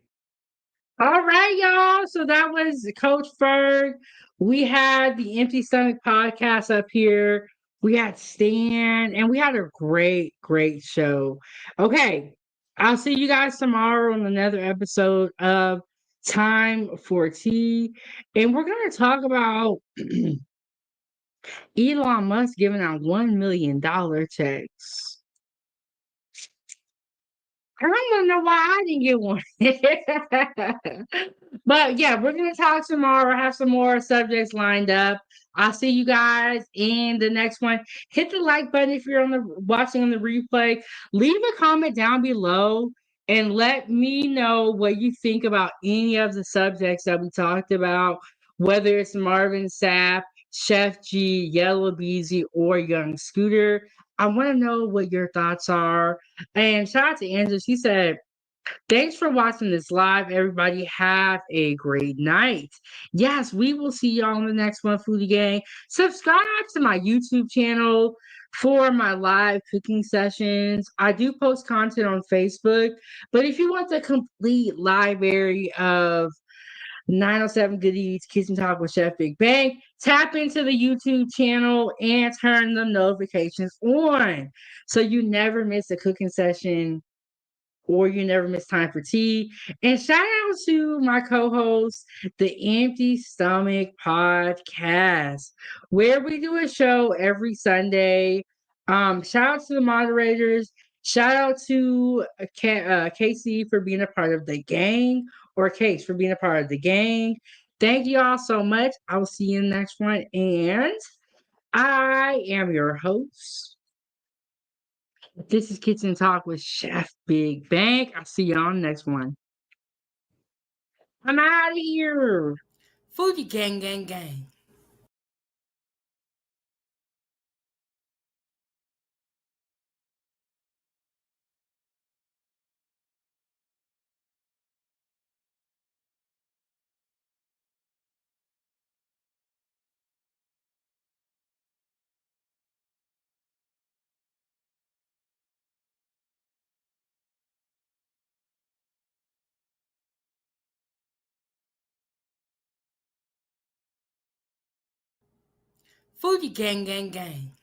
All right, y'all. So that was Coach Ferg. We had the Empty Stomach podcast up here. We had Stan, and we had a great, great show. Okay. I'll see you guys tomorrow on another episode of Time for Tea. And we're going to talk about Elon Musk giving out $1 million checks. I don't know why I didn't get one. But yeah, we're going to talk tomorrow. Have some more subjects lined up. I'll see you guys in the next one. Hit the like button if you're watching on the replay. Leave a comment down below and let me know what you think about any of the subjects that we talked about, whether it's Marvin Sapp, Sheff G, Yella Beezy, or Young Scooter. I want to know what your thoughts are. And shout out to Angela. She said, thanks for watching this live. Everybody have a great night. Yes, we will see y'all on the next one, Foodiegang. Subscribe to my YouTube channel for my live cooking sessions. I do post content on Facebook, but if you want the complete library of 907 Good Eats, Kitchen Talk with Chef Big Bang. Tap into the YouTube channel and turn the notifications on so you never miss a cooking session or you never miss Time for Tea. And shout out to my co-host, the Empty Stomach Podcast, where we do a show every Sunday. Shout out to the moderators. Shout out to Casey for being a part of the gang, or Case for being a part of the gang. Thank you all so much. I will see you in the next one. And I am your host. This is Kitchen Talk with Chef Big Bang. I'll see you on the next one. I'm out of here. Foodiegang, gang, gang. Foodiegang, gang, gang.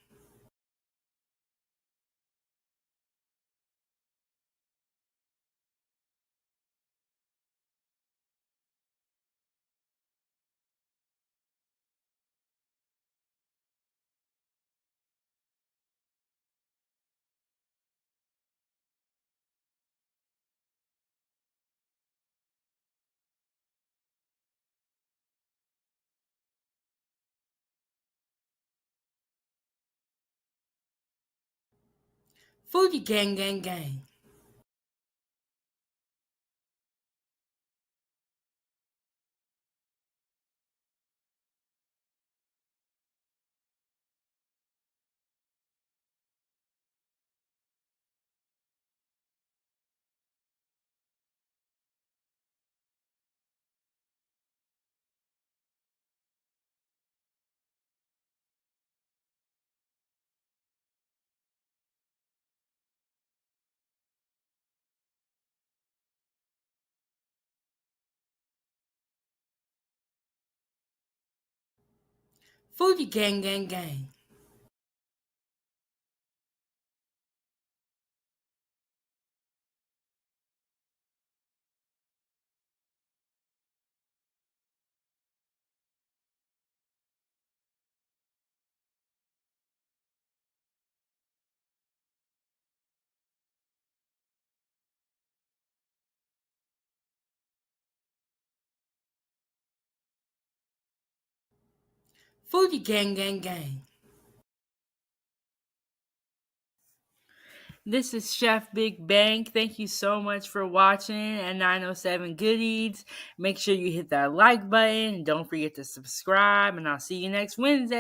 Foodiegang, gang, gang. Foodiegang, gang, gang. Foodiegang, gang, gang. This is Chef Big Bang. Thank you so much for watching at 907 Good Eats. Make sure you hit that like button. Don't forget to subscribe, and I'll see you next Wednesday.